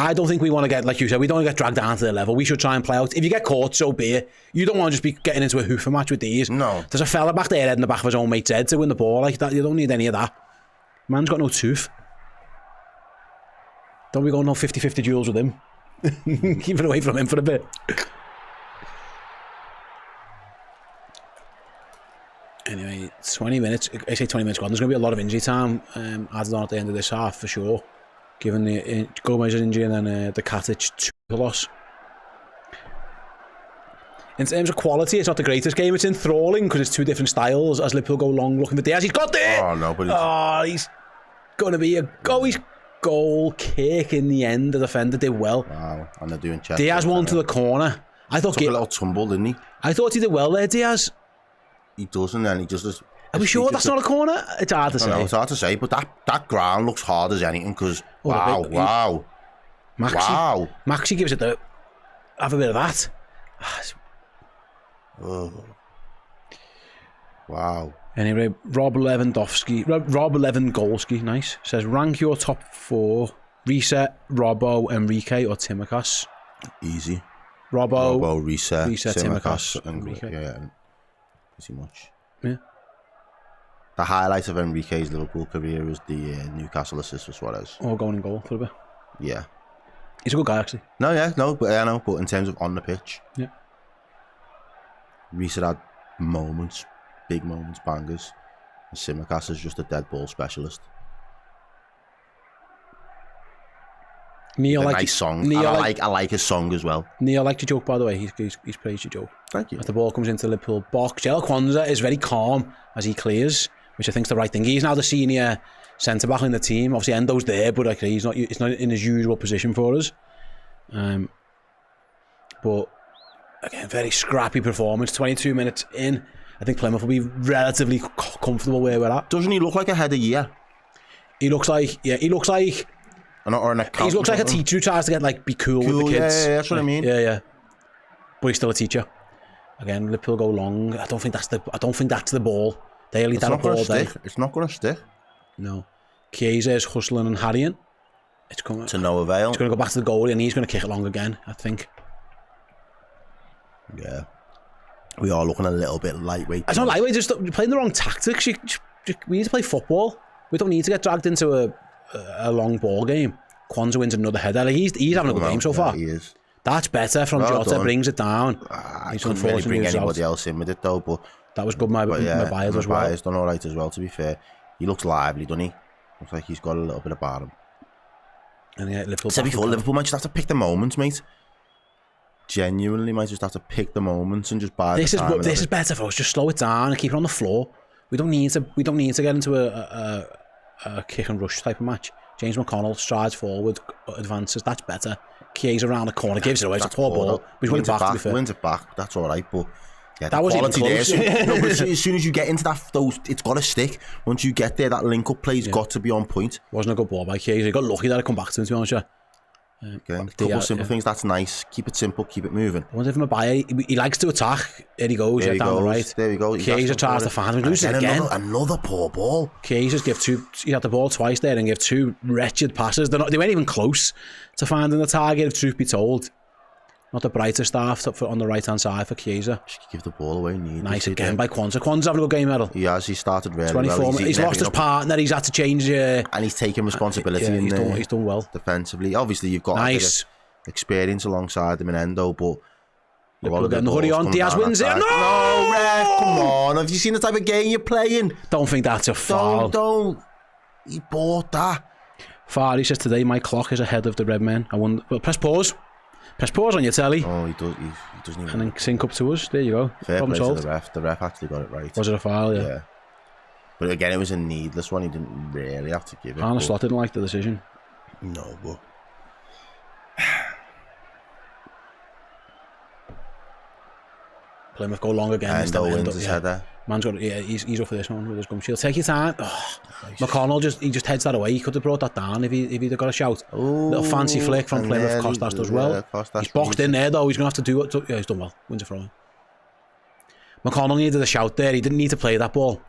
I don't think we want to get, like you said, we don't want to get dragged down to the level. We should try and play out. If you get caught, so be it. You don't want to just be getting into a hoofer match with these. No. There's a fella back there head in the back of his own mate's head to win the ball like that. You don't need any of that. Man's got no tooth. Don't be going no 50-50 duels with him. Keep it away from him for a bit. Anyway, 20 minutes. I say 20 minutes gone. There's going to be a lot of injury time added on at the end of this half for sure. Given the Gomez's injury and then the Katic loss. In terms of quality, it's not the greatest game. It's enthralling because it's two different styles. As Liverpool go long looking for Diaz, he's got there. Oh no, but he's going to be a goal kick in the end. The defender did well. Wow, and they're doing chest. Diaz won to the corner. I thought took a little tumble, didn't he? I thought he did well there, Diaz. He doesn't, and he just. Are we sure that's not a corner? It's hard to say. No, it's hard to say, but that ground looks hard as anything because wow. Maxi gives it have a bit of that. Oh. Wow. Anyway, Rob Lewandowski, nice, says rank your top four: Reset, Robbo, Enrique, or Timicas. Easy. Robbo, Reset, Timicas, Enrique. Yeah, pretty much. Yeah. The highlight of Enrique's Liverpool career is the Newcastle assist for Suarez. Or going in goal for a bit. Yeah. He's a good guy, actually. But in terms of on the pitch, yeah. Reese had moments, big moments, bangers. And Simicas is just a dead ball specialist. Neil liked nice song. I like his song as well. Neil liked your joke, by the way. He's praised your joke. Thank you. As the ball comes into the Liverpool box, Gerald Kwanzaa is very calm as he clears, which I think is the right thing. He's now the senior centre back in the team. Obviously, Endo's there, but he's not in his usual position for us. But Again, very scrappy performance. 22 minutes in. I think Plymouth will be relatively comfortable where we're at. Doesn't he look like a head of year? He looks like Or an accountant. he looks like a teacher who tries to get like be cool with the kids. Yeah, that's what I mean. Yeah. But he's still a teacher. Again, Liverpool go long. I don't think that's the ball. They lead that up all day. It's not going to stick. No. Chiesa is hustling and harrying. It's coming to no avail. It's going to go back to the goalie and he's going to kick it long again, I think. Yeah. We are looking a little bit lightweight. It's not lightweight, just you're playing the wrong tactics. We need to play football. We don't need to get dragged into a long ball game. Kwanzaa wins another header. Like he's having a good game so far. He is. That's better from Jota, brings it down. I couldn't really bring anybody else in with it though, but that was good. My Bayers as well. Bayers done all right as well, to be fair. He looks lively, doesn't he? Looks like he's got a little bit about him. And yeah, Liverpool. Said before, Liverpool might just have to pick the moments, mate. Genuinely might just have to pick the moments and just buy this is better for us. Just slow it down and keep it on the floor. We don't need to get into a kick and rush type of match. James McConnell strides forward, advances. That's better. Chiesa around the corner gives it away. It's a poor ball. But wins it back. That's all right. But yeah, that was quality there. No, but as soon as you get into it's got to stick. Once you get there, that link up play's got to be on point. Wasn't a good ball by Chiesa. He got lucky that it come back to him, to be honest. Okay. A couple of simple things, that's nice. Keep it simple, keep it moving. I wonder if Maguire, he likes to attack. There he goes, down the right. There we go. Chiesa tries to find him, loses it again. Another poor ball. Chiesa's he had the ball twice there and gave two wretched passes. They weren't even close to finding the target, if truth be told. Not the brightest staff on the right-hand side for Chiesa. Just give the ball away. Nice again by Kwanzaa. Kwanzaa's having a good game, Errol. He has. He started really 24 well. He's lost his partner. He's had to change. And he's taken responsibility he's done well. Defensively. Obviously, you've got nice experience alongside him in Endo, but Liverpool getting the hoodie on. Diaz wins it. No, ref, come on. Have you seen the type of game you're playing? Don't think that's a foul. Don't. He bought that. Farley says today my clock is ahead of the Redmen. Well, press pause. Press pause on your telly. Oh, he doesn't even. And then sync up to us. There you go. Fair play to the ref. The ref actually got it right. Was it a foul? Yeah. But again, it was a needless one. He didn't really have to give it. Arne Slot didn't like the decision. No, but Plymouth go long again. Endo wins his header. Man's got he's up for this one with his gum shield. Take your time. McConnell just heads that away. He could have brought that down if he'd have got a shout. Little fancy flick from Plymouth. Costas does well. He's boxed in there though. He's gonna have to do it. Yeah, he's done well. Wins a throw. McConnell needed a shout there. He didn't need to play that ball.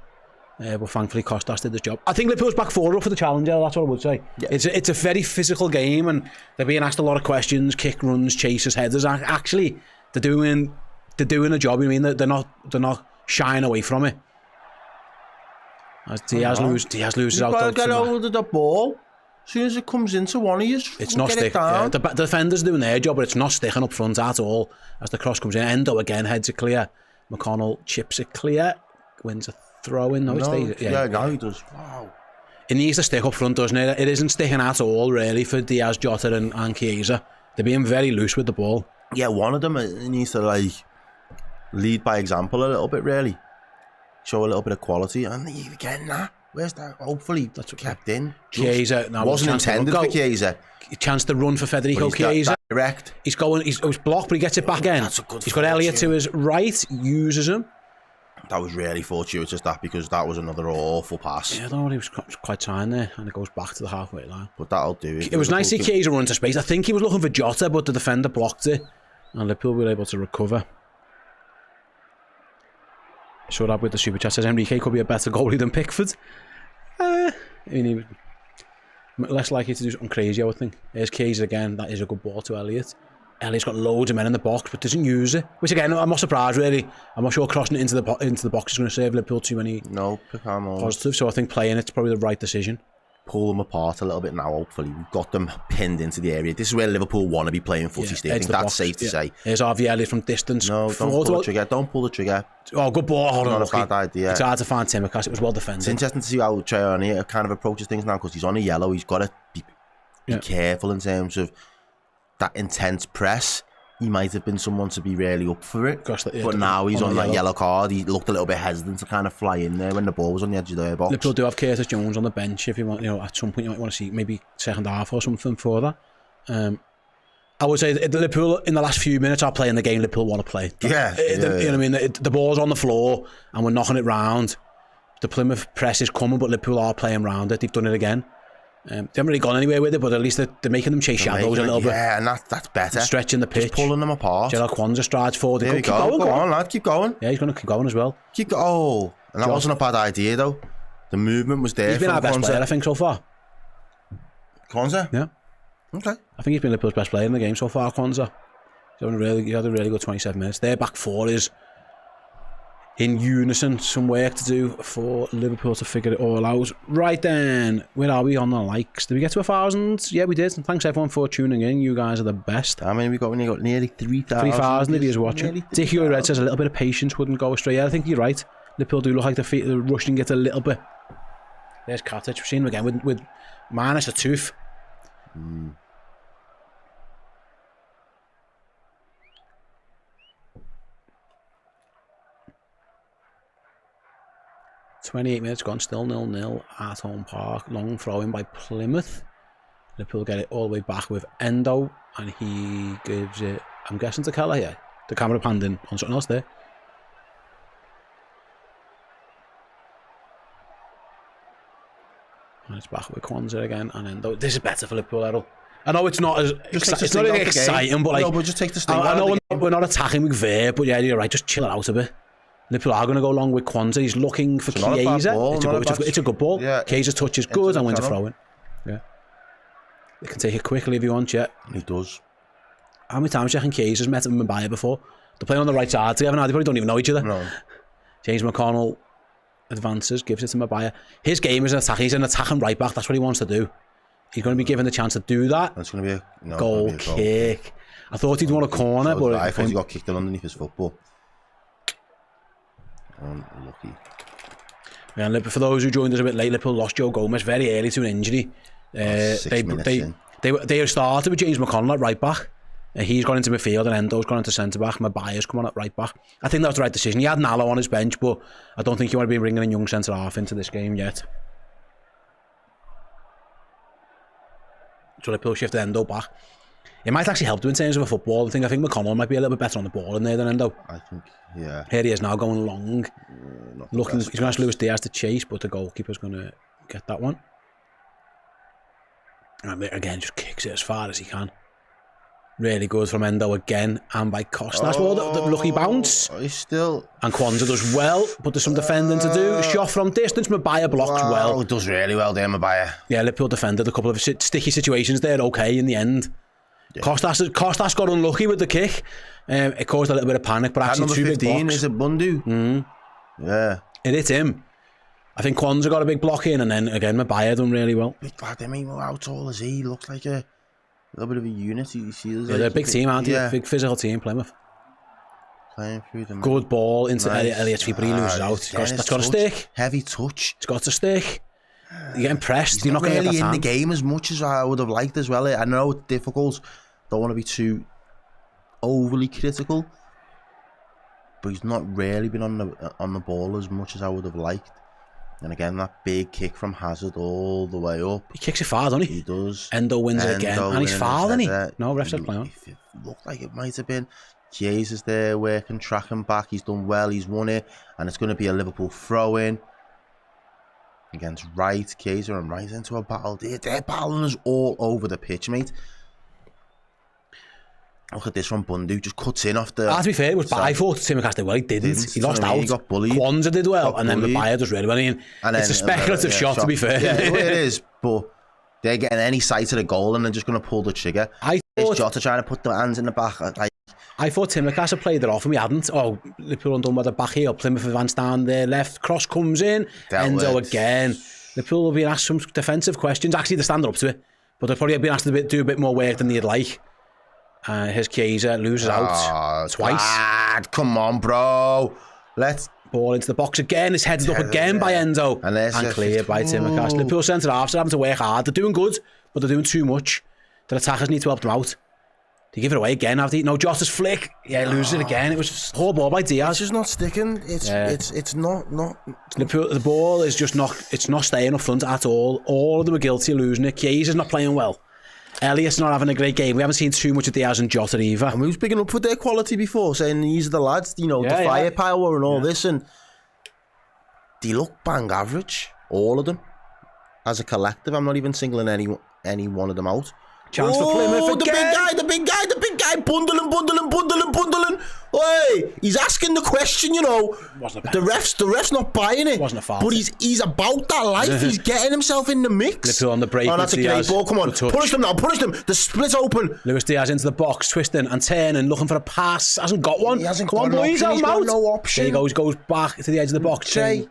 But thankfully Costas did his job. I think Liverpool's back forward up for the challenger. That's what I would say. Yeah. It's a very physical game and they're being asked a lot of questions. Kick runs, chases, headers. Actually, they're doing a job. I mean, they're not shying away from it. As Diaz loses out. You've got to get hold of the ball. As soon as it comes into one of you, it's not sticking. The defenders doing their job, but it's not sticking up front at all. As the cross comes in, Endo again heads it clear. McConnell chips it clear, wins a throw in. Now he does. Wow. It needs to stick up front, doesn't it? It isn't sticking at all, really, for Diaz, Jota and Chiesa. They're being very loose with the ball. Yeah, one of them needs to lead by example a little bit, really. Show a little bit of quality, and you're getting that. Where's that? Hopefully that's kept in. Chiesa wasn't intended for Chiesa. Chance to run for Federico Chiesa. Direct. He was blocked, but he gets it back in. He's got Elliott to his right, uses him. That was really fortuitous, because that was another awful pass. Yeah, I don't know, he was quite trying there, and it goes back to the halfway line. But that'll do it. It was nice to see Chiesa run into space. I think he was looking for Jota, but the defender blocked it, and Liverpool were able to recover. Showed up with the super chat, says Enrique could be a better goalie than Pickford. I mean, he was less likely to do something crazy, I would think. There's Chiesa again. That is a good ball to Elliott. Elliott's got loads of men in the box, but doesn't use it. Which again, I'm not surprised really. I'm not sure crossing it into the box is going to save Liverpool too many positives. So I think playing it's probably the right decision. Pull them apart a little bit now. Hopefully, we've got them pinned into the area. This is where Liverpool want to be playing footy. I think that's safe to say. Here's Harvey Elliott from distance. No, don't pull the trigger. Don't pull the trigger. Oh, good ball. Hold on, not a bad idea. It's hard to find Timicas. It was well defended. It's interesting to see how Traoré kind of approaches things now because he's on a yellow. He's got to be careful in terms of that intense press. He might have been someone to be really up for it. But now he's on that yellow card. He looked a little bit hesitant to kind of fly in there when the ball was on the edge of their box. Liverpool do have Curtis Jones on the bench if you want, at some point you might want to see maybe second half or something for that. I would say that Liverpool in the last few minutes are playing the game Liverpool want to play. You know what I mean? The ball's on the floor and we're knocking it round. The Plymouth press is coming, but Liverpool are playing round it. They've done it again. They haven't really gone anywhere with it, but at least they're making them chase shadows a little bit. Yeah, and that's better. Stretching the pitch. Just pulling them apart. Gerald Kwanzaa strides forward. There we go. Go on, lad. Keep going. Yeah, he's going to keep going as well. Oh, and that wasn't a bad idea, though. The movement was there. He's been our best player, I think, so far. Kwanzaa? Yeah. Okay. I think he's been Liverpool's best player in the game so far, Kwanzaa. He had a really good 27 minutes. Their back four is in unison, some work to do for Liverpool to figure it all out. Right then, where are we on the likes? Did we get to 1,000? Yeah, we did. And thanks everyone for tuning in. You guys are the best. How many we got when you got nearly 3,000? 3,000 if you're watching. Dickie Red says a little bit of patience wouldn't go astray. Yeah, I think you're right. Liverpool do look like they're rushing it a little bit. There's Katic. We've seen him again with minus a tooth. 28 minutes gone, still 0-0 at home park. Long throw in by Plymouth. Liverpool get it all the way back with Endo, and he gives it, I'm guessing, to Keller here. The camera panned in on something else there. And it's back with Kwanzaa again, and Endo. This is better for Liverpool, Errol. I know it's not as exciting, but like, no, but just take the sting I know we're not attacking with Ver, but yeah, you're right, just chill it out a bit. Liverpool are going to go along with Kwanzaa. He's looking for Chiesa. It's a good ball. Yeah, Chiesa's touch is good and wins a throw in. Yeah. They can take it quickly if you want, yeah. He does. How many times do you reckon Chiesa's met him in Mbaye before? They're playing on the right side together now. They probably don't even know each other. No. James McConnell advances, gives it to Mbaye. His game is an attack. He's an attacking right back. That's what he wants to do. He's going to be given the chance to do that. That's going to be a goal kick. I thought he'd want a corner, but I thought he got kicked in underneath his football. Unlucky. Yeah, for those who joined us a bit late, Liverpool lost Joe Gomez very early to an injury. They started with James McConnell at right back. He's gone into midfield and Endo's gone into centre back. Mabaya's come on at right back. I think that was the right decision. He had Nallo on his bench, but I don't think you want to be bringing a young centre half into this game yet. So Liverpool shifted Endo back. It might actually help them in terms of a football thing. I think McConnell might be a little bit better on the ball in there than Endo. I think, yeah. Here he is now going long. Looking, he's going to ask Luis Diaz to chase, but the goalkeeper's going to get that one. And again, just kicks it as far as he can. Really good from Endo again, and by Costas. The lucky bounce. He's still... And Kwanzaa does well, but there's some defending to do. Shot from distance, Mabaye blocks well. He does really well there, Mabaye. Yeah, Liverpool defended a couple of sticky situations there, okay, in the end. Yeah. Costas got unlucky with the kick. It caused a little bit of panic, but actually two big blocks. 15 is it Bundu? Yeah. It hit him. I think Kwanzaa got a big block in, and then again, Mabaye done really well. Big lad, I mean, how tall is he? He looks like a little bit of a unit. They're a big team, aren't they? Yeah. Big physical team, Plymouth. Playing through them. Good ball into Elliott, but he loses out. That's got to stick. Heavy touch. It's got to stick. You're getting pressed. You're not really in the game as much as I would have liked as well. I know it's difficult. Don't want to be too overly critical, but he's not really been on the ball as much as I would have liked. And again, that big kick from Hazard all the way up. He kicks it far, doesn't he? He does. Endo wins it again, and he's fouled, isn't he? No, ref said play on. It looked like it might have been. Chiesa's there working, tracking back. He's done well. He's won it, and it's going to be a Liverpool throw-in. Against Wright, Chiesa and Wright into a battle. They're battling us all over the pitch, mate. Look at this from Bundu, just cuts in off the... To be fair, it was by foot. Timothy did well, he didn't. He lost out. He got bullied. Kwanzaa did well, and then Mabaye does really well. I mean, it's a speculative shot, to be fair. Yeah, it is, but they're getting any sight of the goal and they're just going to pull the trigger. It's Jota trying to put the hands in the back. I thought Timothy had played it off and we hadn't. Oh, Liverpool undone with the back heel. Plymouth advanced down there, left, cross comes in, Endo again. Liverpool will be asked some defensive questions. Actually, they're standing up to it, but they've probably been asked to do a bit more work than they'd like. Here's Chiesa, loses out twice. God, come on, bro. Ball into the box again. It's headed up again by Endo. And cleared by Timothy. Liverpool centre halves are having to work hard. They're doing good, but they're doing too much. The attackers need to help them out. They give it away again, have they? No, Jota's flick. Yeah, loses it again. It was a poor ball by Diaz. It's just not sticking. It's not. The ball is just not. It's not staying up front at all. All of them are guilty of losing it. Chiesa's not playing well. Elliott's not having a great game. We haven't seen too much of Diaz and Jota either. And we was picking up for their quality before, saying these are the lads, you know, the firepower and all this, and they look bang average, all of them. As a collective, I'm not even singling any one of them out. Chance for Plymouth again. The big guy, bundling. Hey, he's asking the question, you know. The ref's not buying it. Wasn't a foul. But he's about that life. He's getting himself in the mix. Liverpool on the break. Oh, that's a great ball. Come on, punish them now. The split's open. Luis Diaz into the box, twisting and turning, looking for a pass. Hasn't got one. He hasn't Come got on, an boys, option. He's got out. no option. There he goes back to the edge of the box. Trey,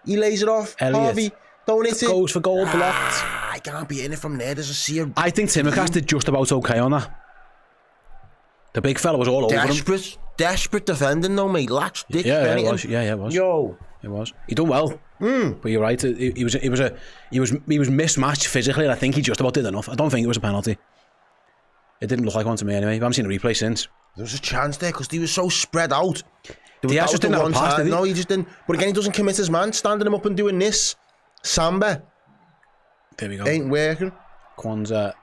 he lays it off. Elliott. Harvey, don't hit it. Goes for goal, blocked. I can't be in it from there. There's a sear. I think Timmercast did just about okay on that. The big fella was all over him. Desperate defending though, mate. Latch dick. Yeah, it was. Yeah, it was. Yo, it was. He done well. But you're right. He was mismatched physically, and I think he just about did enough. I don't think it was a penalty. It didn't look like one to me anyway. I haven't seen a replay since. There was a chance there because he was so spread out. Diaz just didn't have a pass, did he? No, he just didn't. But again, he doesn't commit his man, standing him up and doing this. Samba. There we go. Ain't working. Kwanzaa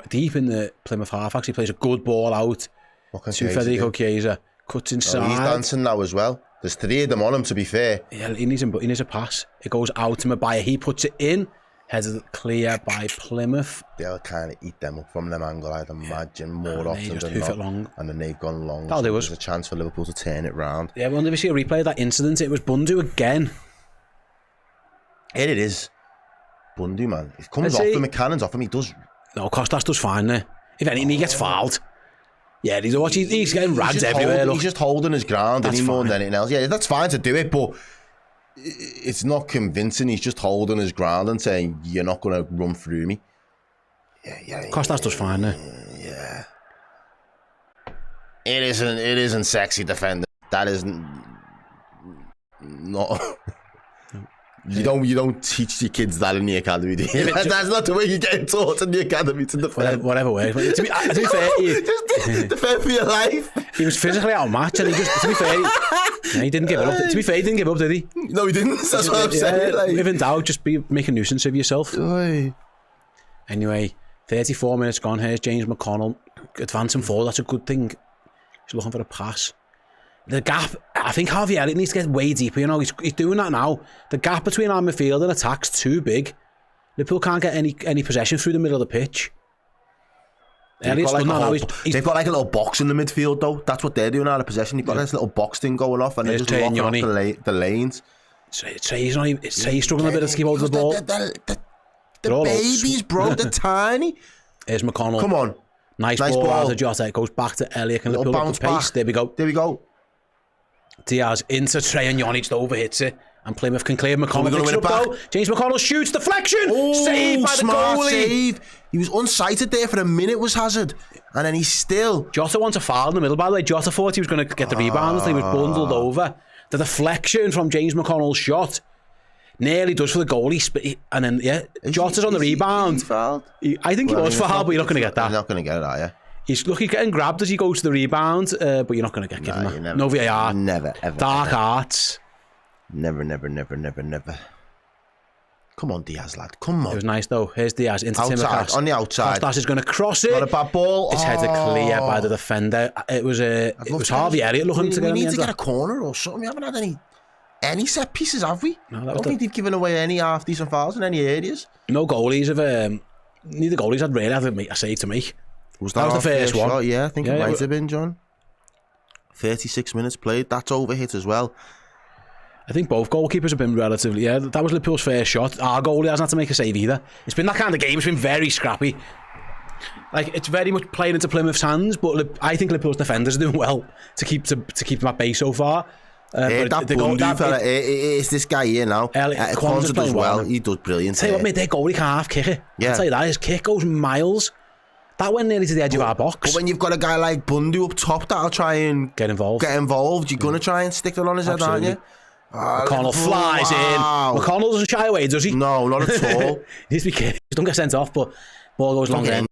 deep in the Plymouth half. Actually plays a good ball out to Federico Chiesa. Cuts inside. Oh, he's dancing now as well. There's 3 of them on him, to be fair. Yeah, he needs a pass. It goes out to Maguire. He puts it in. Headed clear by Plymouth. They'll kind of eat them up from them angle, I'd imagine, more often than not. Long. And then they've gone long. That'll do us. There's a chance for Liverpool to turn it round. Yeah, we'll never see a replay of that incident. It was Bundu again. Here it is. Bundu, man. It comes off him, it cannons off him. He does. No, Costas does fine there. If anything, he gets fouled. Yeah, he's getting ragged everywhere. He's just holding his ground more than anything else. Yeah, that's fine to do it, but it's not convincing. He's just holding his ground and saying, you're not going to run through me. Yeah. Costas does fine there. Yeah. It isn't sexy defending. That isn't not. You don't teach your kids that in the academy, do you? That's not the way you get taught in the academy to defend. Whatever way. To be fair, defend for your life. He was physically outmatched, and to be fair, he didn't give up. To be fair, he didn't give up, did he? No, he didn't. That's what I'm saying. Like. If in doubt, just make a nuisance of yourself. Oy. Anyway, 34 minutes gone. Here's James McConnell advancing forward. That's a good thing. He's looking for a pass. The gap, I think Harvey Elliott needs to get way deeper, you know, he's doing that now. The gap between our midfield and attack's too big. Liverpool can't get any possession through the middle of the pitch. They've got like a little box in the midfield though. That's what they're doing out of possession. You've got this little box thing going off and they're just locking off the lanes. Trey's struggling a bit to keep hold of the ball. The babies, bro, they're tiny. Here's McConnell. Come on. Nice ball out of Jota. It goes back to Elliott and Liverpool up the pace. There we go. Diaz into Trey and Jonic overhits it. And Plymouth can clear. McConnell picks it up though. James McConnell shoots. Deflection. Saved by the goalie. Save. He was unsighted there for a minute, was Hazard. And then he's still... Jota wants a foul in the middle, by the way. Jota thought he was going to get the rebound. He was bundled over. The deflection from James McConnell's shot nearly does for the goalie. And then, Jota's on the rebound. I think he was fouled, but you're not going to get that. You're not going to get it, are you? He's getting grabbed as he goes to the rebound, but you're not going to get given that. No VAR. Never, ever. Dark arts. Never. Come on, Diaz, lad. Come on. It was nice, though. Here's Diaz into Timmercast. On the outside. Costas is going to cross it. Not a bad ball. It's headed clear by the defender. It was Harvey Elliott looking to get in the end. We need to get a corner or something. We haven't had any set pieces, have we? No, I don't think they've given away any half-decent fouls in any areas. No goalies have... neither goalies had really had a save to make. That was the first one? Shot? Yeah, I think it might have been, John. 36 minutes played. That's overhit as well. I think both goalkeepers have been relatively... Yeah, that was Liverpool's first shot. Our goalie hasn't had to make a save either. It's been that kind of game. It's been very scrappy. Like, it's very much playing into Plymouth's hands, but I think Liverpool's defenders are doing well to keep them at bay so far. It's this guy here now. Kwanzaa does well. He does brilliant. Tell you what, mate, their goalie can't half kick it. Yeah. I'll tell you that. His kick goes miles. That went nearly to the edge of our box. But when you've got a guy like Bundu up top that'll try and get involved, you're going to try and stick that on his head, aren't you? McConnell flies in. McConnell doesn't shy away, does he? No, not at all. He needs to be careful. He don't get sent off, but ball goes long end.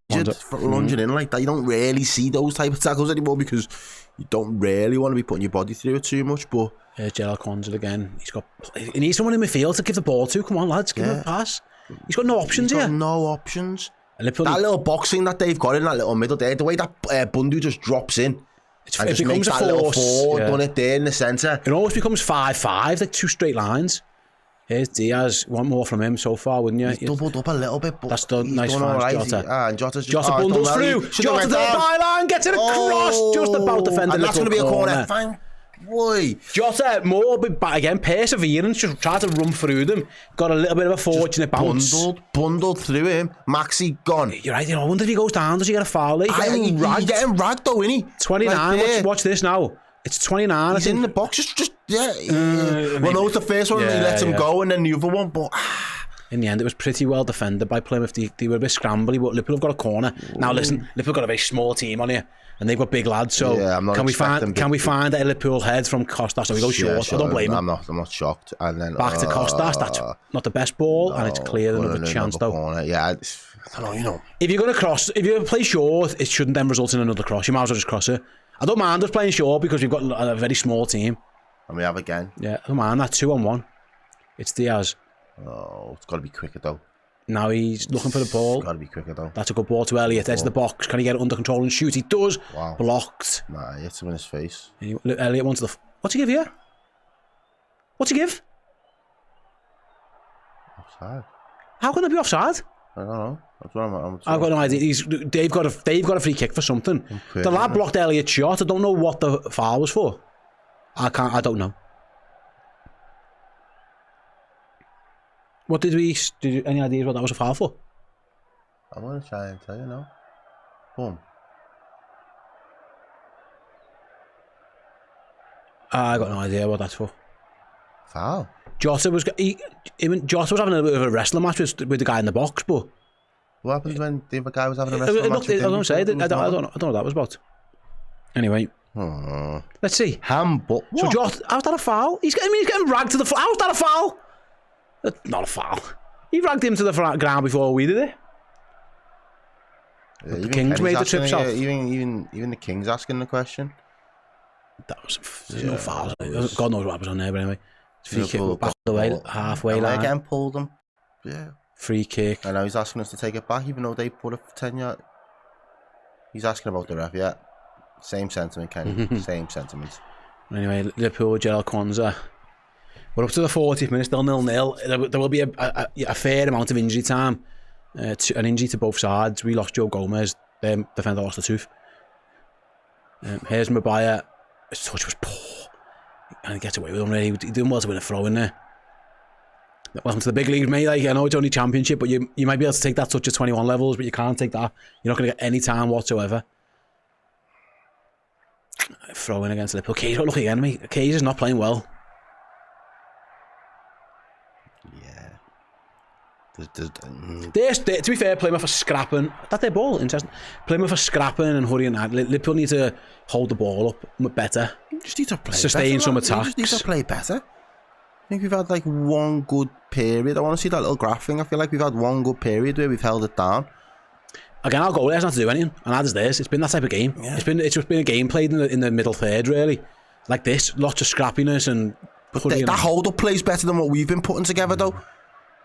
Lunging in like that. You don't really see those type of tackles anymore because you don't really want to be putting your body through it too much. But Gerald Kwanzaa again. He needs someone in midfield to give the ball to. Come on, lads, give him a pass. He's got no options here. No options. Liverpool That little boxing that they've got in that little middle there, the way that Bundu just drops in and just makes that little forward, done it there in the centre. It almost becomes 5-5, like 2 straight lines. Here's Diaz. Want more from him so far, wouldn't you? He's doubled up a little bit, but that's done. Nice done finds, right. Jota. And Jota's Jota bundles through. Jota to the byline, gets it across, just about defending. And that's going to be a corner. Fine. Boy. Jota, more back again, perseverance, just tried to run through them. Got a little bit of a fortunate bounce. Bundled through him. Maxi gone. You're right, I wonder if he goes down, does he get a foul? He's getting ragged though, isn't he? 29, like watch this now. It's 29, He's in the box, just well, no, it's the first one, he lets him go, and then the other one, but... In the end, it was pretty well defended by Plymouth. They were a bit scrambly, but Liverpool have got a corner. Now listen, Liverpool got a very small team on here, and they've got big lads, so can we find a Liverpool head from Costas so we go short? I don't blame him. I'm not shocked. And then back to Costas, that's not the best ball, and it's clear another chance though. Corner. Yeah, I don't know, If you're going to cross, if you play short, it shouldn't then result in another cross. You might as well just cross it. I don't mind us playing short because we've got a very small team. And we have again. Yeah, I don't mind that 2-on-1. It's Diaz. Oh, it's got to be quicker though. Now he's looking for the ball. It's got to be quicker though. That's a good ball to Elliott. Edge of the box. Can he get it under control and shoot? He does. Wow. Blocked. Nah, he hits him in his face. Elliott wants the... What's he give here? What's he give? Offside. How can it be offside? I don't know. That's what I've got no idea. They've got a free kick for something. The lad blocked Elliott's shot. I don't know what the foul was for. I don't know. What did you any ideas what that was a foul for? I'm going to try and tell you now. Boom. I got no idea what that's for. Foul. Jota was having a bit of a wrestling match with the guy in the box, but what happened when the other guy was having a wrestling match? I don't know what that was about. Anyway, let's see. Handball. So Jota, how's that a foul? He's getting ragged to the floor. How's that a foul? That's not a foul. He ragged him to the ground before we did it. Yeah, the Kings made the trip south. Even the Kings asking the question. There's no foul. God knows what happens on there, but anyway. Free kick back the way, halfway line. Again pulled him. Yeah. Free kick. I know he's asking us to take it back, even though they put it for 10 yards. He's asking about the ref, yeah. Same sentiment, Kenny. Same sentiment. Anyway, Liverpool, Gerald Kwanzaa. We're up to the 40th minute, still 0-0. There will be a fair amount of injury time. An injury to both sides. We lost Joe Gomez. Defender lost a tooth. Here's Maguire. His touch was poor. And he gets away with him, really. He did well to win a throw in there. Welcome to the big leagues, mate. Like, I know it's only championship, but you might be able to take that touch at 21 levels, but you can't take that. You're not going to get any time whatsoever. Throw in against Liverpool. Keyes got lucky again, mate. Keyes is not playing well. Yeah. To be fair, Plymouth are scrapping. That's their ball, interesting. Plymouth are scrapping and hurrying out. Liverpool need to hold the ball up better. You just need to play sustain better, some attacks. You just need to play better. I think we've had like one good period. I want to see that little graph thing. I feel like we've had one good period where we've held it down. Again, our goal has not to do anything, and that is theirs. It's been that type of game. Yeah. It's just been a game played in the middle third, really. Like this, lots of scrappiness and. That hold-up plays better than what we've been putting together, though.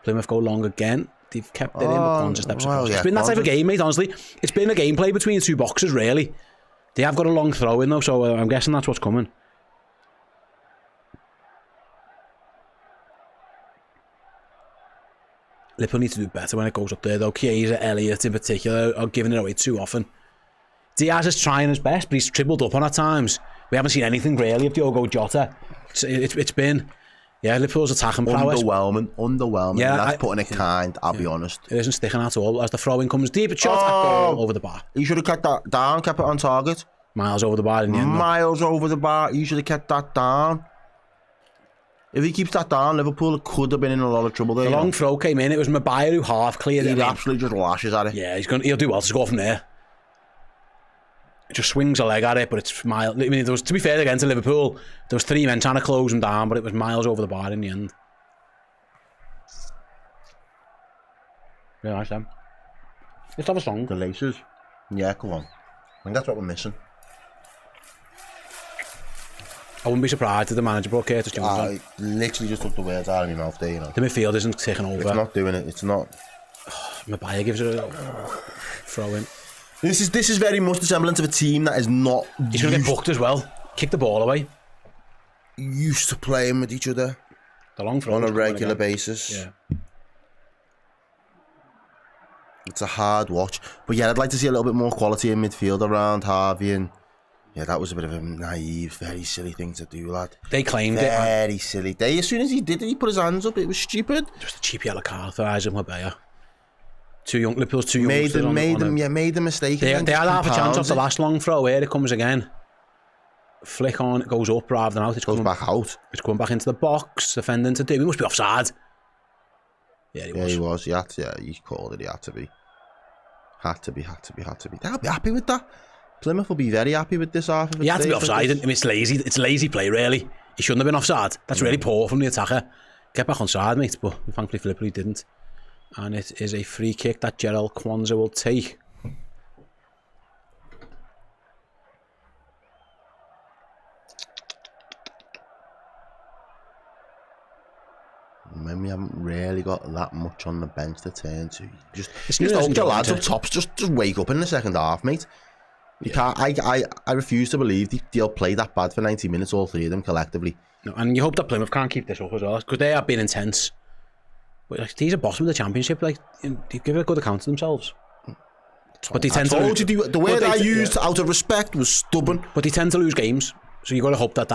Plymouth go long again. They've kept it in, but Kwanzaa steps across. Yeah, it's been that type of game, mate, honestly. It's been a gameplay between the two boxes, really. They have got a long throw in, though, so I'm guessing that's what's coming. Liverpool need to do better when it goes up there, though. Chiesa, Elliott in particular, are giving it away too often. Diaz is trying his best, but he's tripled up on at times. We haven't seen anything, really, of Diogo Jota. It's been... Yeah, Liverpool's attacking prowess. Underwhelming. Yeah, that's putting it kind, I'll be honest. It isn't sticking at all. As the throw-in comes deep, it's shot goal over the bar. He should have kept that down, kept it on target. Miles over the bar in the end. Miles over the bar, he should have kept that down. If he keeps that down, Liverpool could have been in a lot of trouble there. The long throw came in, it was Maguire who half cleared it. He absolutely just lashes at it. Yeah, he'll do well to score from there. It just swings a leg at it, but it's Miles. I mean, to be fair again to Liverpool, there was 3 men trying to close him down, but it was Miles over the bar in the end. Yeah, nice then. Let's have a song. The laces. Yeah, come on. I think that's what we're missing. I wouldn't be surprised if the manager brought Curtis Jones on. I literally just took the words out of my mouth there, you know. The midfield isn't taking over. It's not doing it. It's not. Maguire gives it a throw in. This is very much the semblance of a team that is not He's going to get booked as well. Kick the ball away. used to playing with each other The long throw on a regular basis. Yeah. It's a hard watch. But yeah, I'd like to see a little bit more quality in midfield around Harvey. And yeah, that was a bit of a naive, very silly thing to do, lad. They claimed very it. Very silly. As soon as he did it, he put his hands up. It was stupid. Just a cheap yellow card for Isaac Mabea. Liverpool's too young. Made the mistake. They had half a chance off the last long throw. Here it comes again. Flick on, it goes up rather than out. It goes back out. It's coming back into the box. Defending to do. He must be offside. Yeah, he was. He had to, yeah, he called it. He had to be. Had to be. They'll be happy with that. Plymouth will be very happy with this half of it. He had to be offside. I mean, it's lazy. It's lazy play, really. He shouldn't have been offside. That's really poor from the attacker. Get back on side, mate. But thankfully, Liverpool didn't. And it is a free kick that Gerald Kwanzaa will take. Man, we haven't really got that much on the bench to turn to. Just hope the lads up top just wake up in the second half, mate. You can't. I refuse to believe they'll play that bad for 90 minutes, all three of them collectively. No, and you hope that Plymouth can't keep this up as well, because they have been intense. But like, these are bottom of the Championship. Like, they give a good account of themselves. But they tend to lose. The word I used out of respect was stubborn. But they tend to lose games, so you got to hope that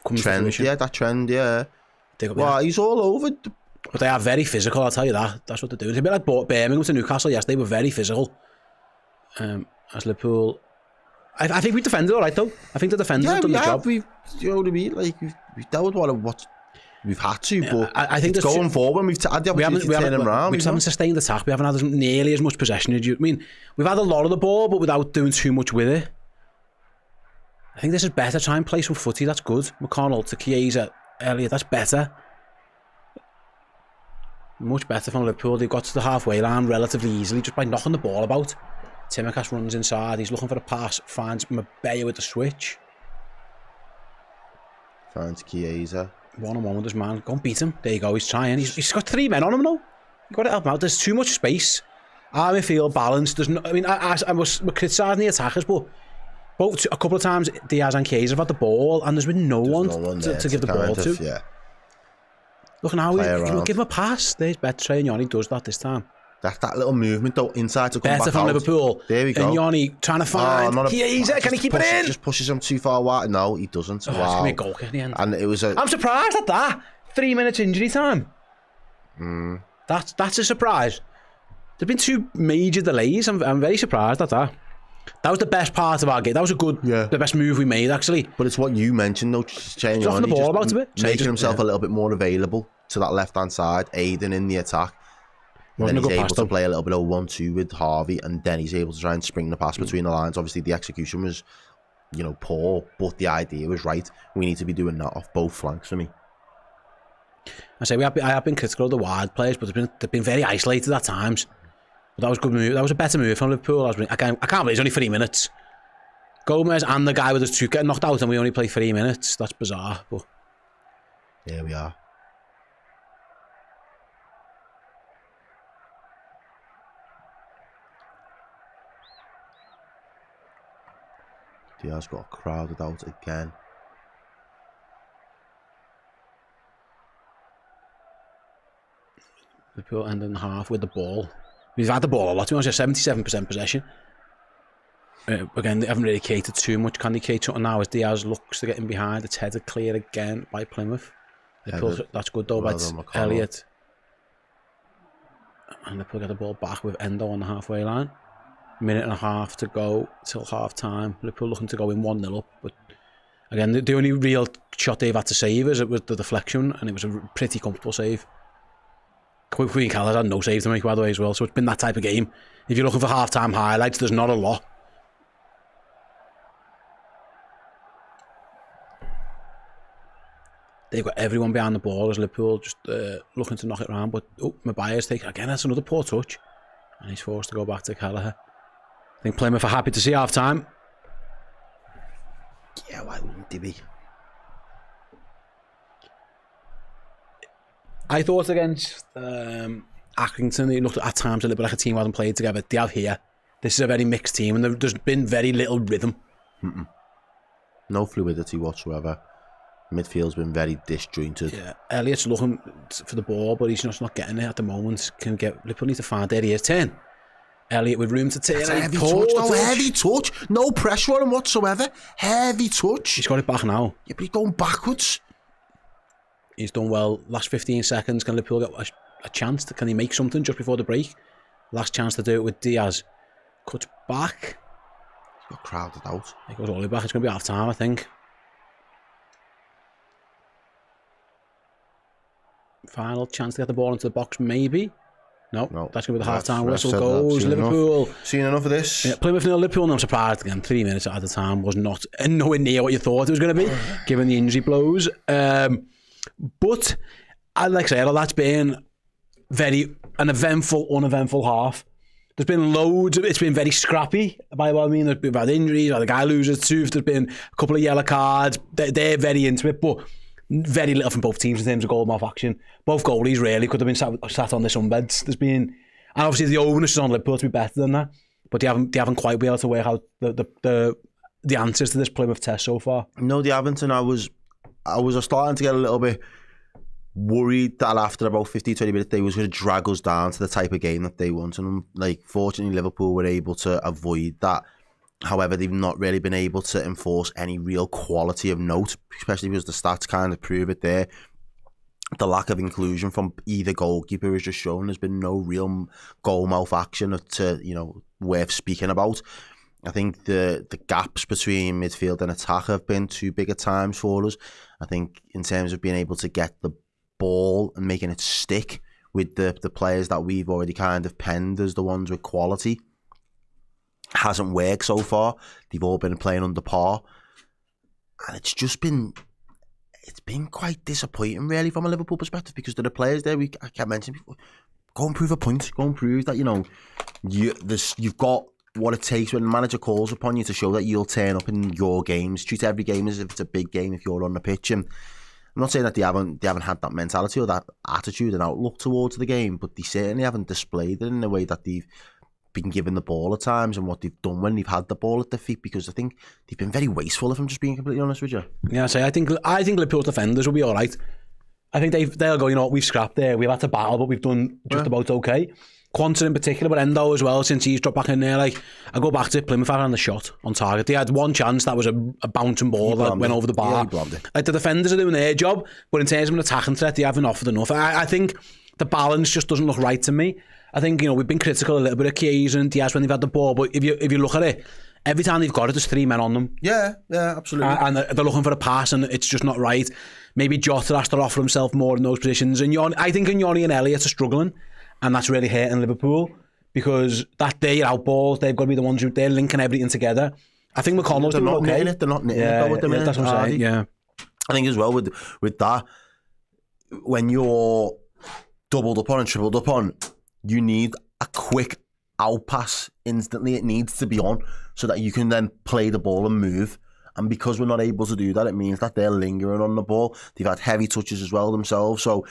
comes to fruition. Yeah, that trend. Yeah. Well, he's all over. But they are very physical, I'll tell you that. That's what they're doing. It's a bit like Birmingham to Newcastle yesterday. They were very physical. As Liverpool, I think we defended all right though. I think the defenders have done the job. You know what I mean? Like we've dealt with what we've had to, but I think it's going forward. We've had the opportunity to turn them around. We just haven't sustained the attack. We haven't had nearly as much possession as you. I mean, we've had a lot of the ball, but without doing too much with it. I think this is better. Try and play some footy. That's good. McConnell to Chiesa, Elliott. That's better. Much better from Liverpool. They've got to the halfway line relatively easily just by knocking the ball about. Timikas runs inside. He's looking for a pass. Finds Mabea with the switch. Finds Chiesa. 1-on-1 with his man. Go and beat him. There you go. He's trying. He's got 3 men on him now. You've got to help him out. There's too much space. Our midfield balance. There's no. I mean, we're criticising the attackers, but a couple of times Diaz and Chiesa have had the ball, and there's been no one to give the ball to. Yeah. Look now, give him a pass. There's Betre, and Yanni does that this time. That little movement though, inside to come back out. Better from Liverpool. There we go. And Yanni trying to find Chiesa. Can he keep it in? Just pushes him too far wide. No, he doesn't. It's going to be a goal kick in the end. And it was I'm surprised at that. 3 minutes injury time. That's a surprise. There's been 2 major delays. I'm very surprised at that. That was the best part of our game. That was the best move we made, actually. But it's what you mentioned, though. Changing the ball about a bit. Making himself a little bit more available to that left-hand side, aiding in the attack. And then he's able to play a little bit of 1-2 with Harvey, and then he's able to try and spring the pass between the lines. Obviously, the execution was, poor, but the idea was right. We need to be doing that off both flanks for me. I have been critical of the wide players, but they've been very isolated at times. But that was a good move. That was a better move from Liverpool. I can't believe it's only 3 minutes. Gomez and the guy with his 2 getting knocked out, and we only play 3 minutes. That's bizarre. But here we are. Diaz got crowded out again. Liverpool ending half with the ball. We've had the ball a lot. To be honest, 77% possession. Again, they haven't really catered too much. Can they cater something now as Diaz looks to get in behind? It's headed clear again by Plymouth. That's good though by Elliott. And Liverpool get the ball back with Endo on the halfway line. 1.5 minutes to go till half time. Liverpool looking to go in 1-0 up, but again, the only real shot they've had to save is it was the deflection, and it was a pretty comfortable save. Queen Callas had no save to make, by the way, as well. So it's been that type of game. If you're looking for half-time highlights, there's not a lot. They've got everyone behind the ball as Liverpool just looking to knock it around, but Maguire's taking again. That's another poor touch, and he's forced to go back to Kelleher. I think Plymouth are happy to see half time. Yeah, why wouldn't they be? I thought against Accrington, it looked at times a little bit like a team who hadn't played together. They have here. This is a very mixed team, and there's been very little rhythm. No fluidity whatsoever. Midfield's been very disjointed. Yeah, Elliott's looking for the ball, but he's just not getting it at the moment. Liverpool need to find there he is. Turn. Elliott with room to turn. That's a heavy touch. No, heavy touch. No pressure on him whatsoever. Heavy touch. He's got it back now. Yeah, but he's going backwards. He's done well. Last 15 seconds, can Liverpool get a chance? Can he make something just before the break? Last chance to do it with Diaz. Cuts back. He's got crowded out. He goes all the way back. It's going to be half time, I think. Final chance to get the ball into the box, maybe. No, that's going to be the half-time whistle. Goes Liverpool. Seen enough of this. Yeah, Plymouth 0, Liverpool. And I'm surprised again. 3 minutes at the time was not nowhere near what you thought it was going to be, given the injury blows. But like I said, that's been an eventful, uneventful half. There's been loads of it's been very scrappy. By what I mean, there's been bad injuries. The guy loses tooth. There's been a couple of yellow cards. They're very into it, but very little from both teams in terms of goal mouth action. Both goalies really could have been sat on their sunbeds. There's been, and obviously the onus is on Liverpool to be better than that, but they haven't quite been able to work out the answers to this Plymouth test so far. No, they haven't, and I was starting to get a little bit worried that after about 15-20 minutes they was going to drag us down to the type of game that they want, and fortunately Liverpool were able to avoid that. However, they've not really been able to enforce any real quality of note, especially because the stats kind of prove it there. The lack of inclusion from either goalkeeper is just shown. There's been no real goal mouth action worth speaking about. I think the gaps between midfield and attack have been too big at times for us. I think in terms of being able to get the ball and making it stick with the players that we've already kind of penned as the ones with quality, hasn't worked so far. They've all been playing under par, and it's been quite disappointing really from a Liverpool perspective, because there are players there I kept mentioning before. Go and prove a point. Go and prove that you've got what it takes when the manager calls upon you to show that you'll turn up in your games. Treat every game as if it's a big game if you're on the pitch. And I'm not saying that they haven't had that mentality or that attitude and outlook towards the game, but they certainly haven't displayed it in the way that they've been given the ball at times and what they've done when they've had the ball at their feet, because I think they've been very wasteful, if I'm just being completely honest with you. Yeah, I think Liverpool's defenders will be all right. I think they'll go, we've scrapped there, we've had to battle, but we've done just about okay. Quanton in particular, but Endo as well, since he's dropped back in there. I go back to Plymouth having the shot on target. They had one chance that was a bouncing ball that went over the bar. The defenders are doing their job, but in terms of an attacking threat, they haven't offered enough. I think the balance just doesn't look right to me. I think, we've been critical a little bit of Chiesa and Diaz when they've had the ball, but if you look at it, every time they've got it, there's 3 men on them. Yeah, absolutely. And they're looking for a pass, and it's just not right. Maybe Jota has to offer himself more in those positions. And I think Ignoni and Elliott are struggling, and that's really hurting Liverpool, because they're your out balls. They've got to be the ones they're linking everything together. I think McConnell's doing okay. They're not knitting it with them. That's what I'm saying. Yeah, I think as well with that, when you're doubled up on and tripled up on, you need a quick out pass instantly. It needs to be on so that you can then play the ball and move. And because we're not able to do that, it means that they're lingering on the ball. They've had heavy touches as well themselves. So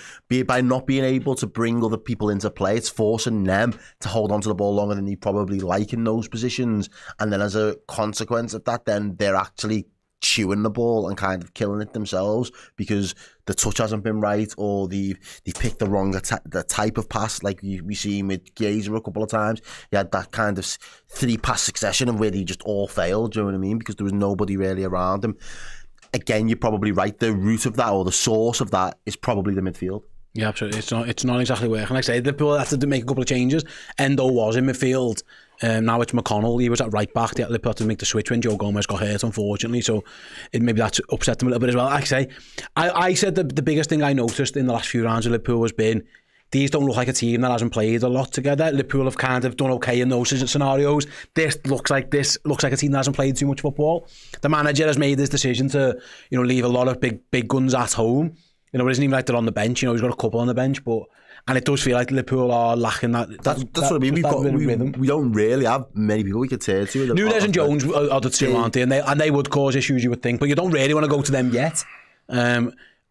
by not being able to bring other people into play, it's forcing them to hold on to the ball longer than they probably like in those positions. And then as a consequence of that, then they're actually chewing the ball and kind of killing it themselves, because the touch hasn't been right, or they picked the wrong the type of pass, like we seen with Chiesa a couple of times. He had that kind of 3-pass succession of where they just all failed, do you know what I mean? Because there was nobody really around him. Again, you're probably right. The root of that, or the source of that, is probably the midfield. Yeah, absolutely. It's not exactly working. Like I say, Liverpool had to make a couple of changes. Endo was in midfield. Now it's McConnell. He was at right back. Liverpool had to make the switch when Joe Gomez got hurt, unfortunately. So maybe that's upset them a little bit as well. Like I say, I said the biggest thing I noticed in the last few rounds of Liverpool has been these don't look like a team that hasn't played a lot together. Liverpool have kind of done okay in those scenarios. This looks like a team that hasn't played too much football. The manager has made this decision to leave a lot of big guns at home. It isn't even like they're on the bench. He's got a couple on the bench, and it does feel like Liverpool are lacking that. That's what I mean. We don't really have many people we could turn to. Nunes and Jones are the two, aren't they? And they would cause issues, you would think, but you don't really want to go to them yet.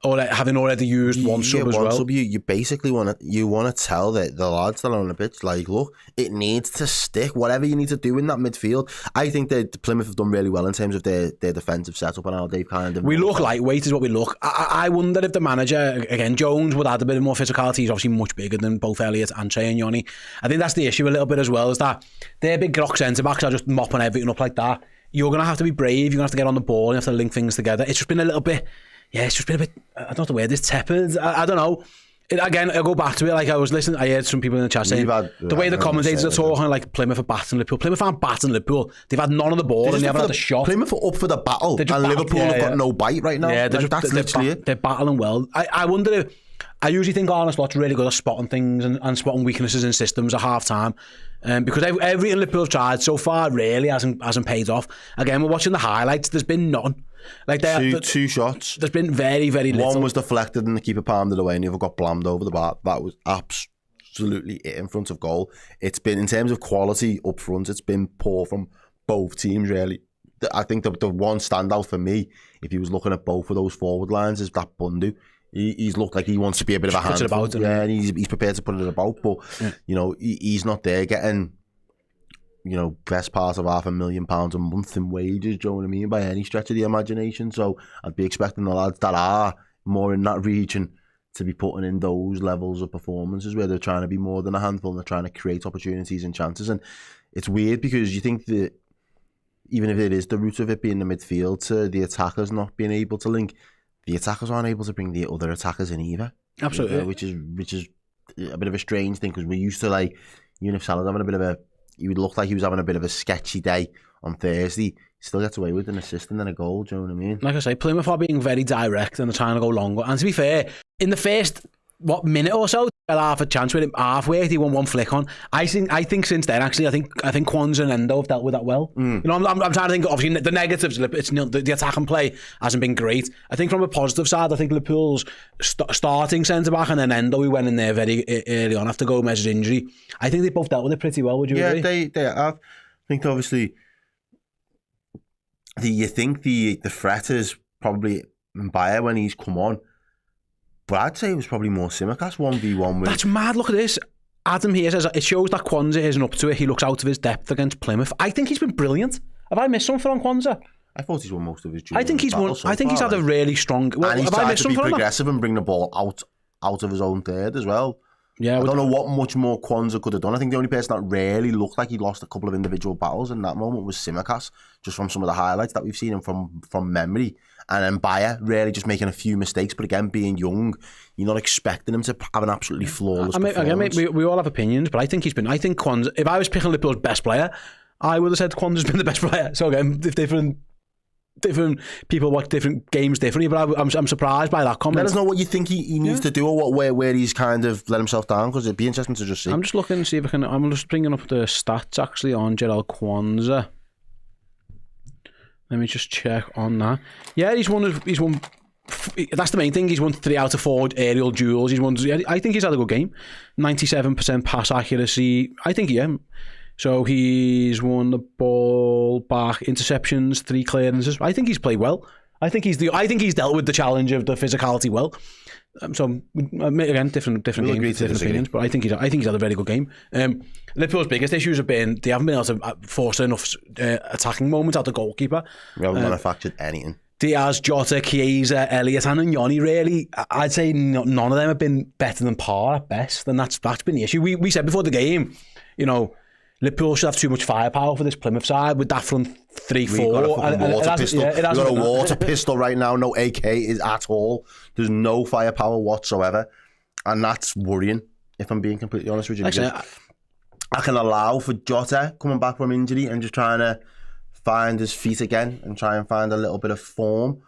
or having already used one sub as well. Sub, you basically want to tell the lads that are on the pitch, like, look, it needs to stick. Whatever you need to do in that midfield. I think that Plymouth have done really well in terms of their defensive setup and how they've kind of. We look lightweight is what we look. I wonder if the manager, again, Jones would add a bit more physicality. He's obviously much bigger than both Elliott and Trey and Yoni. I think that's the issue a little bit as well, is that their big rock centre backs are just mopping everything up like that. You're going to have to be brave. You're going to have to get on the ball. You have to link things together. It's just been a little bit. Yeah, it's just been a bit, I don't know the word, it's tepid. I don't know. Again, I'll go back to it. Like, I was listening, I heard some people in the chat saying the way the commentators are talking, like Plymouth are batting Liverpool. Plymouth aren't batting Liverpool. They've had none of the ball and they haven't had a shot. Plymouth are up for the battle and Liverpool have got no bite right now. Yeah, that's literally it. They're battling well. I wonder if, I usually think Arne Slot's really good at spotting things and spotting weaknesses in systems at half time. Because everything Liverpool's tried so far really hasn't paid off. Again, we're watching the highlights, there's been none. Like two shots. There's been very, very little. One was deflected and the keeper palmed it away and the other got blammed over the bar. That was absolutely it in front of goal. It's been, in terms of quality up front, it's been poor from both teams really. I think the one standout for me, if he was looking at both of those forward lines, is that Bundu. He's looked like he wants to be a bit of a handful. And he's prepared to put it about, but you know, he's not there getting, you know, best part of £500,000 a month in wages, do you know what I mean, by any stretch of the imagination. So I'd be expecting the lads that are more in that region to be putting in those levels of performances where they're trying to be more than a handful and they're trying to create opportunities and chances. And it's weird because you think that even if it is the root of it being the midfield to the attackers not being able to link, the attackers aren't able to bring the other attackers in either. Absolutely. Which is a bit of a strange thing, because we used to, like, even if Salah's having a bit of a, he would look like he was having a bit of a sketchy day on Thursday, he still gets away with an assist and then a goal, do you know what I mean? Like I say, Plymouth are being very direct and they're trying to go longer. And to be fair, in the first minute or so, they'll have a chance with him halfway. He won one flick on. I think since then, actually, I think Kwanzaa and Endo have dealt with that well. You know, I'm trying to think. Obviously, the negatives. It's the attack and play hasn't been great. I think from a positive side, I think Liverpool's starting centre back and then Endo, who went in there very early on after Gomez's injury. I think they both dealt with it pretty well. Would you agree? Yeah, they have. I think obviously, you think the threat is probably Mbaye when he's come on. But I'd say it was probably more Simicast 1v1 with... That's mad. Look at this. Adam here says it shows that Kwanzaa isn't up to it. He looks out of his depth against Plymouth. I think he's been brilliant. Have I missed something on Kwanzaa? I thought he's won most of his duels. I think he's won. I think he's had a really strong... Well, and he's tried to be progressive and bring the ball out of his own third as well. Yeah, I don't know what much more Kwanzaa could have done. I think the only person that really looked like he lost a couple of individual battles in that moment was Simicast, just from some of the highlights that we've seen him from memory. And then Bayer really just making a few mistakes, but again, being young, you're not expecting him to have an absolutely flawless performance. We all have opinions, but I think Kwanzaa, if I was picking Liverpool's best player, I would have said Kwanzaa's been the best player. So again, if different people watch different games differently, but I'm surprised by that comment. Let us know what you think he needs to do, or where he's kind of let himself down, because it'd be interesting to just see. I'm just looking to see if I can. I'm just bringing up the stats actually on Gerald Kwanzaa. Let me just check on that. Yeah, he's won. That's the main thing. He's won 3 out of 4 aerial duels. I think he's had a good game. 97% pass accuracy. I think So he's won the ball back, interceptions, 3 clearances. I think he's played well. I think he's dealt with the challenge of the physicality well. So again, different games, different opinions, but I think he's had a very good game. Liverpool's biggest issues have been they haven't been able to force enough attacking moments out the goalkeeper. We haven't manufactured anything. Diaz, Jota, Chiesa, Elliott and Yoni, really, I'd say none of them have been better than par at best, and that's been the issue. We said before the game, you know, Liverpool should have too much firepower for this Plymouth side with that front 3-4. We've got a water pistol right now. No AK is at all. There's no firepower whatsoever, and that's worrying. If I'm being completely honest with you, I can allow for Jota coming back from injury and just trying to find his feet again and try and find a little bit of form.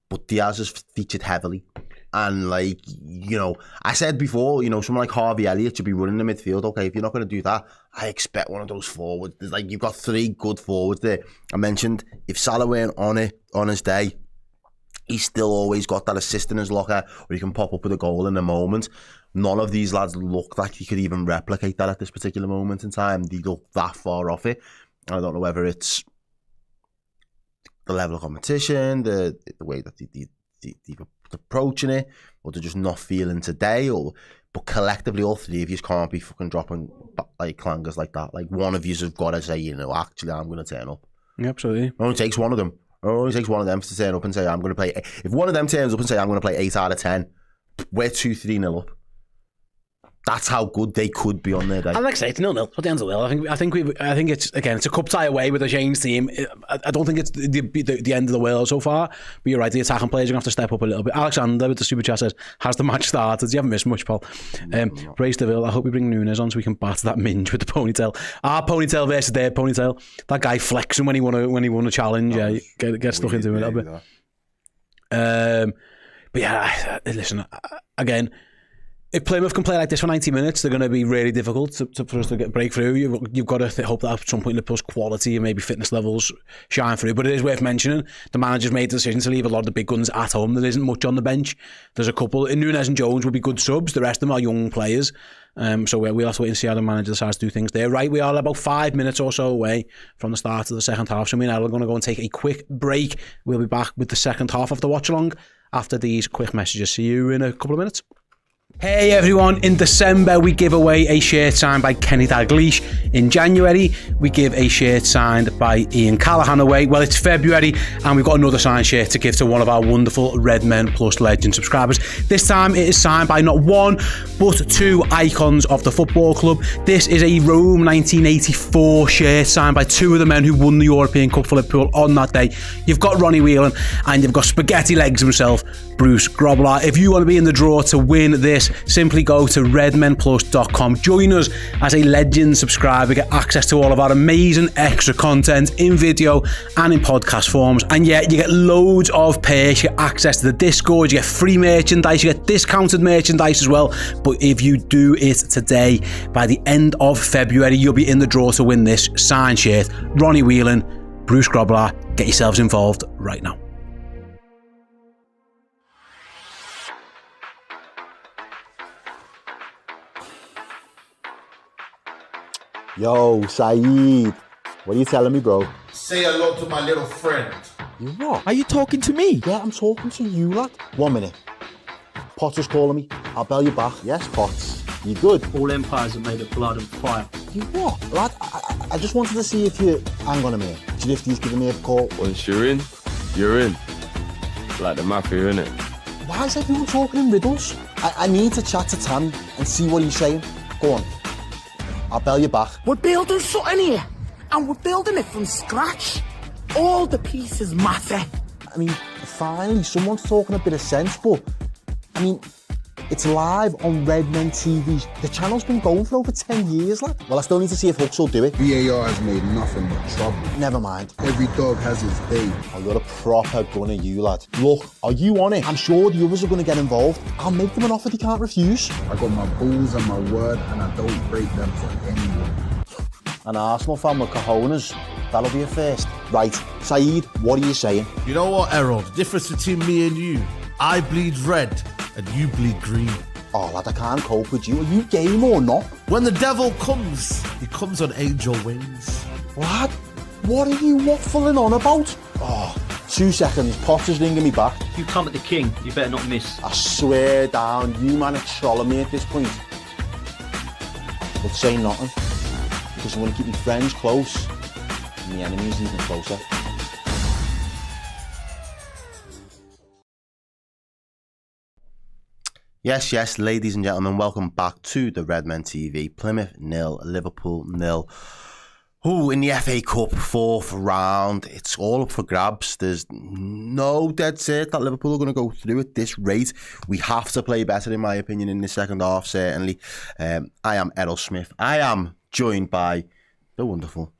But Diaz has featured heavily. And, like, you know, I said before, you know, someone like Harvey Elliott should be running the midfield. Okay, if you're not going to do that, I expect one of those forwards. There's, like, you've got 3 good forwards there. I mentioned if Salah weren't on his day, he's still always got that assist in his locker where he can pop up with a goal in a moment. None of these lads look like he could even replicate that at this particular moment in time. They go that far off it. I don't know whether it's the level of competition, the way that either approaching it, or they're just not feeling today, but collectively all three of you can't be fucking dropping like clangers like that. Like one of you have got to say, you know, actually I'm going to turn up. Yeah, absolutely. It only takes one of them. It only takes one of them to turn up and say, I'm going to play. If one of them turns up and say, I'm going to play 8 out of 10, we're 2-3-0 up. That's how good they could be on their day. And like I say, it's 0-0. What the end's 0-0. I think it's again, it's a cup tie away with the Shane's team. I don't think it's the end of the world so far. But you're right, the attacking players are going to have to step up a little bit. Alexander with the super chat says, has the match started? You haven't missed much, Paul. Brace Deville, I hope we bring Nunes on so we can batter that minge with the ponytail. Our ponytail versus their ponytail. That guy flexing when he won a challenge. Yeah, get stuck into it a little bit. But yeah, listen, again, if Plymouth can play like this for 90 minutes, they're going to be really difficult for us to break through. You've got to hope that at some point Liverpool's quality and maybe fitness levels shine through. But it is worth mentioning, the manager's made the decision to leave a lot of the big guns at home. There isn't much on the bench. There's a couple. Nunes and Jones will be good subs. The rest of them are young players. So we'll have to wait and see how the manager decides to do things there. Right, we are about 5 minutes or so away from the start of the second half. So me and Errol are going to go and take a quick break. We'll be back with the second half of the watch-along after these quick messages. See you in a couple of minutes. Hey everyone, in December we give away a shirt signed by Kenny Dalglish. In January we give a shirt signed by Ian Callaghan away. Well, it's February and we've got another signed shirt to give to one of our wonderful Redmen Plus Legend subscribers. This time it is signed by not one but two icons of the football club. This is a Rome 1984 shirt signed by two of the men who won the European Cup for Liverpool on that day. You've got Ronnie Whelan and you've got spaghetti legs himself, Bruce Grobbelaar. If you want to be in the draw to win this, simply go to redmenplus.com. Join us as a legend subscriber. Get access to all of our amazing extra content in video and in podcast forms. And yeah, you get loads of perks. You get access to the Discord. You get free merchandise. You get discounted merchandise as well. But if you do it today, by the end of February, you'll be in the draw to win this signed shirt. Ronnie Whelan, Bruce Grobbelaar. Get yourselves involved right now. Yo, Saeed, what are you telling me, bro? Say hello to my little friend. You what? Are you talking to me? Yeah, I'm talking to you, lad. 1 minute. Potter's calling me. I'll bell you back. Yes, Potts. You good? All empires are made of blood and fire. You what? Lad, I just wanted to see if you... Hang on a minute. Jifty's giving me a call. Once you're in, you're in. Like the mafia, innit? Why is everyone talking in riddles? I need to chat to Tan and see what he's saying. Go on. I'll bell you back. We're building something here, and we're building it from scratch. All the pieces matter. I mean, finally, someone's talking a bit of sense, but, I mean, it's live on Redmen TV. The channel's been going for over 10 years, lad. Well, I still need to see if Hooks will do it. VAR has made nothing but trouble. Never mind. Every dog has his day. Oh, you're a proper gunner, you lad. Look, are you on it? I'm sure the others are going to get involved. I'll make them an offer they can't refuse. I got my balls and my word, and I don't break them for anyone. An Arsenal fan with cojones. That'll be a first. Right, Saeed, what are you saying? You know what, Errol? The difference between me and you, I bleed red and you bleed green. Oh, lad, I can't cope with you. Are you game or not? When the devil comes, he comes on angel wings. Lad, what are you waffling on about? Oh, 2 seconds. Potter's ringing me back. If you come at the king, you better not miss. I swear down, you man are trolling me at this point. But say nothing, because I want to keep my friends close and the enemies even closer. Yes, ladies and gentlemen, welcome back to the Redmen TV. Plymouth 0, Liverpool 0. In the FA Cup, 4th round, it's all up for grabs. There's no dead set that Liverpool are going to go through at this rate. We have to play better, in my opinion, in the second half, certainly. I am Errol Smith. I am joined by the wonderful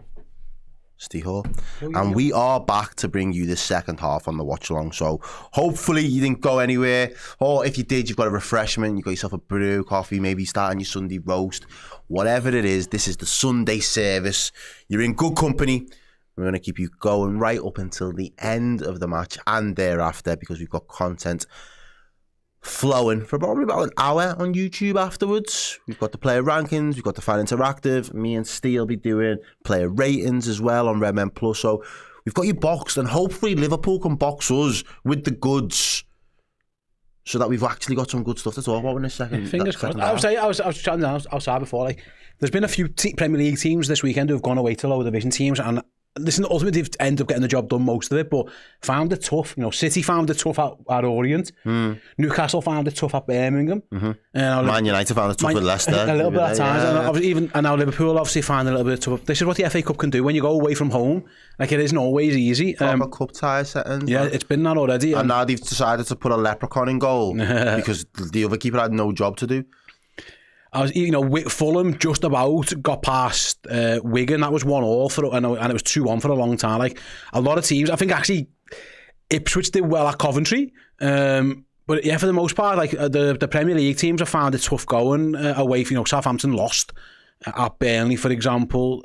Steve Hall. And we are back to bring you this second half on the watch-along. So hopefully you didn't go anywhere. Or if you did, you've got a refreshment. You got yourself a brew, coffee, maybe starting your Sunday roast. Whatever it is, this is the Sunday service. You're in good company. We're going to keep you going right up until the end of the match and thereafter, because we've got content flowing for probably about an hour on YouTube afterwards. We've got the player rankings, we've got the fan interactive. Me and Steve will be doing player ratings as well on Redmen Plus. So we've got you boxed, and hopefully Liverpool can box us with the goods so that we've actually got some good stuff to talk about in a second. Fingers crossed. I was chatting outside before, like, there's been a few Premier League teams this weekend who have gone away to lower division teams, and listen, ultimately they've ended up getting the job done, most of it, but found it tough. You know, City found it tough at Orient. Newcastle found it tough at Birmingham. Man United found it tough at Leicester. A little bit at times. And now Liverpool obviously find a little bit tough. This is what the FA Cup can do when you go away from home. Like, it isn't always easy. Proper cup tie settings. Yeah, it's been that already. And now they've decided to put a leprechaun in goal because the other keeper had no job to do. Fulham just about got past Wigan. That was 1-1 and it was 2-1 for a long time. Like, a lot of teams, I think actually Ipswich did well at Coventry. But yeah, for the most part, like the Premier League teams have found it tough going away. Southampton lost at Burnley, for example.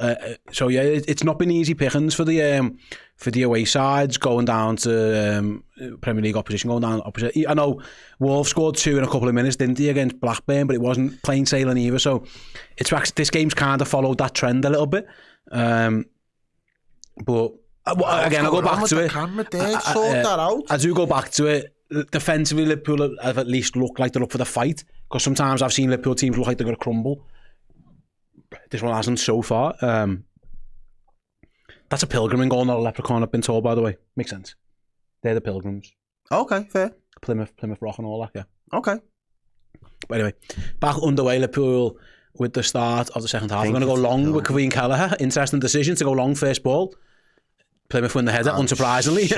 So yeah, it's not been easy pickings for the away sides going down to Premier League opposition, going down opposite. I know Wolves scored 2 in a couple of minutes, didn't they, against Blackburn, but it wasn't plain sailing either. So this game's kind of followed that trend a little bit. But again, I'll go back to it. I do go back to it. Defensively, Liverpool have at least looked like they're up for the fight, because sometimes I've seen Liverpool teams look like they're going to crumble. This one hasn't so far. That's a Pilgrim in goal, not a Leprechaun, I've been told, by the way. Makes sense. They're the Pilgrims. Okay, fair. Plymouth Rock and all that, yeah. Okay. But anyway, back underway, Liverpool with the start of the second half. We're going to go long with Kevin Kelleher. Interesting decision to go long first ball. Plymouth win the header, unsurprisingly.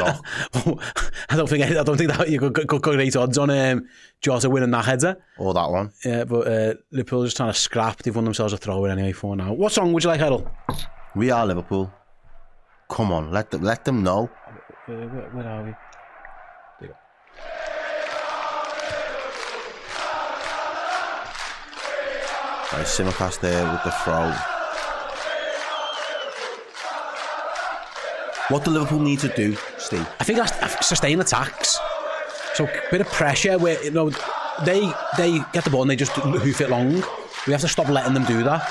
I don't think that you could go great odds on Jota winning that header. Or that one. Yeah, but Liverpool just trying to scrap. They've won themselves a throw-in anyway for now. What song would you like, Errol? We are Liverpool. Come on, let them know. Where are we? There you go. Right, Simicast there with the throw. What do Liverpool need to do, Steve? I think that's sustain attacks. So a bit of pressure where they get the ball and they just hoof it long. We have to stop letting them do that.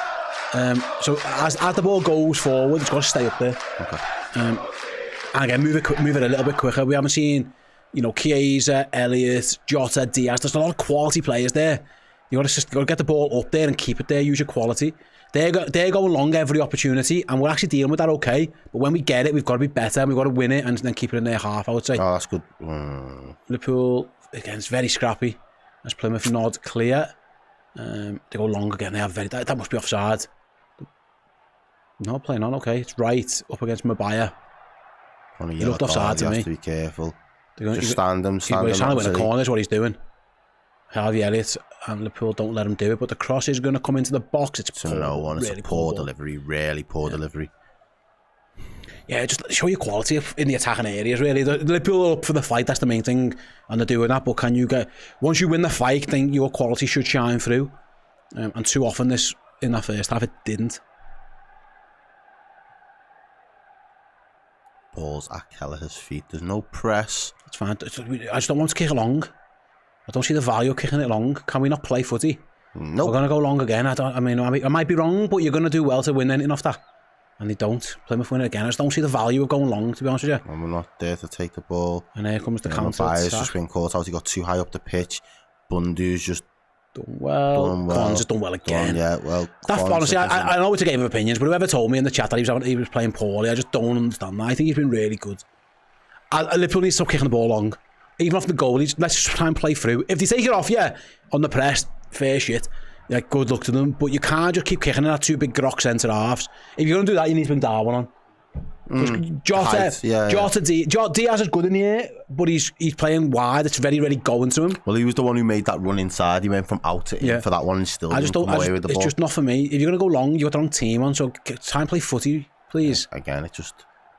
So as the ball goes forward, it's got to stay up there. Okay. And again, move it a little bit quicker. We haven't seen, Chiesa, Elliott, Jota, Diaz. There's a lot of quality players there. You got to get the ball up there and keep it there. Use your quality. They're going long every opportunity, and we're actually dealing with that okay. But when we get it, we've got to be better, and we've got to win it, and then keep it in their half, I would say. Oh, that's good. Liverpool, again, it's very scrappy. As Plymouth nod clear. They go long again. They have that must be offside. No, playing on, okay. It's right, up against Mabaya. He looked offside to me. You have to be careful. Just stand him. He's trying to win a corner, is what he's doing. Harvey Elliott and Liverpool don't let him do it, but the cross is going to come into the box. It's a no one. It's really a poor delivery, really poor delivery. Yeah, just show your quality in the attacking areas, really. Liverpool are up for the fight, that's the main thing, and they're doing that, but once you win the fight, then your quality should shine through. And too often in that first half, it didn't. Ball's at Kelleher's feet. There's no press. It's fine. I just don't want to kick it long. I don't see the value of kicking it long. Can we not play footy? No. We're going to go long again. I might be wrong, but you're going to do well to win anything off that. And they don't. Plymouth win it again. I just don't see the value of going long, to be honest with you. And we're not there to take the ball. And here comes the counter. Mabaya's just been caught out. He got too high up the pitch. Bundu's just done well. Con's just done well again. Honestly, I know it's a game of opinions, but whoever told me in the chat that he was playing poorly, I just don't understand that. I think he's been really good. Liverpool needs to stop kicking the ball long. Even off the goal, let's just try and play through. If they take it off, on the press, fair shit. Yeah, good luck to them. But you can't just keep kicking in at two big grok centre halves. If you're going to do that, you need to bring Darwin on. Jota, Diaz is good in the air, but he's playing wide. It's very, very going to him. Well, he was the one who made that run inside. He went from out to in for that one and still didn't come away with the ball. It's just not for me. If you're going to go long, you've got the wrong team on, so try and play footy, please. Again, it just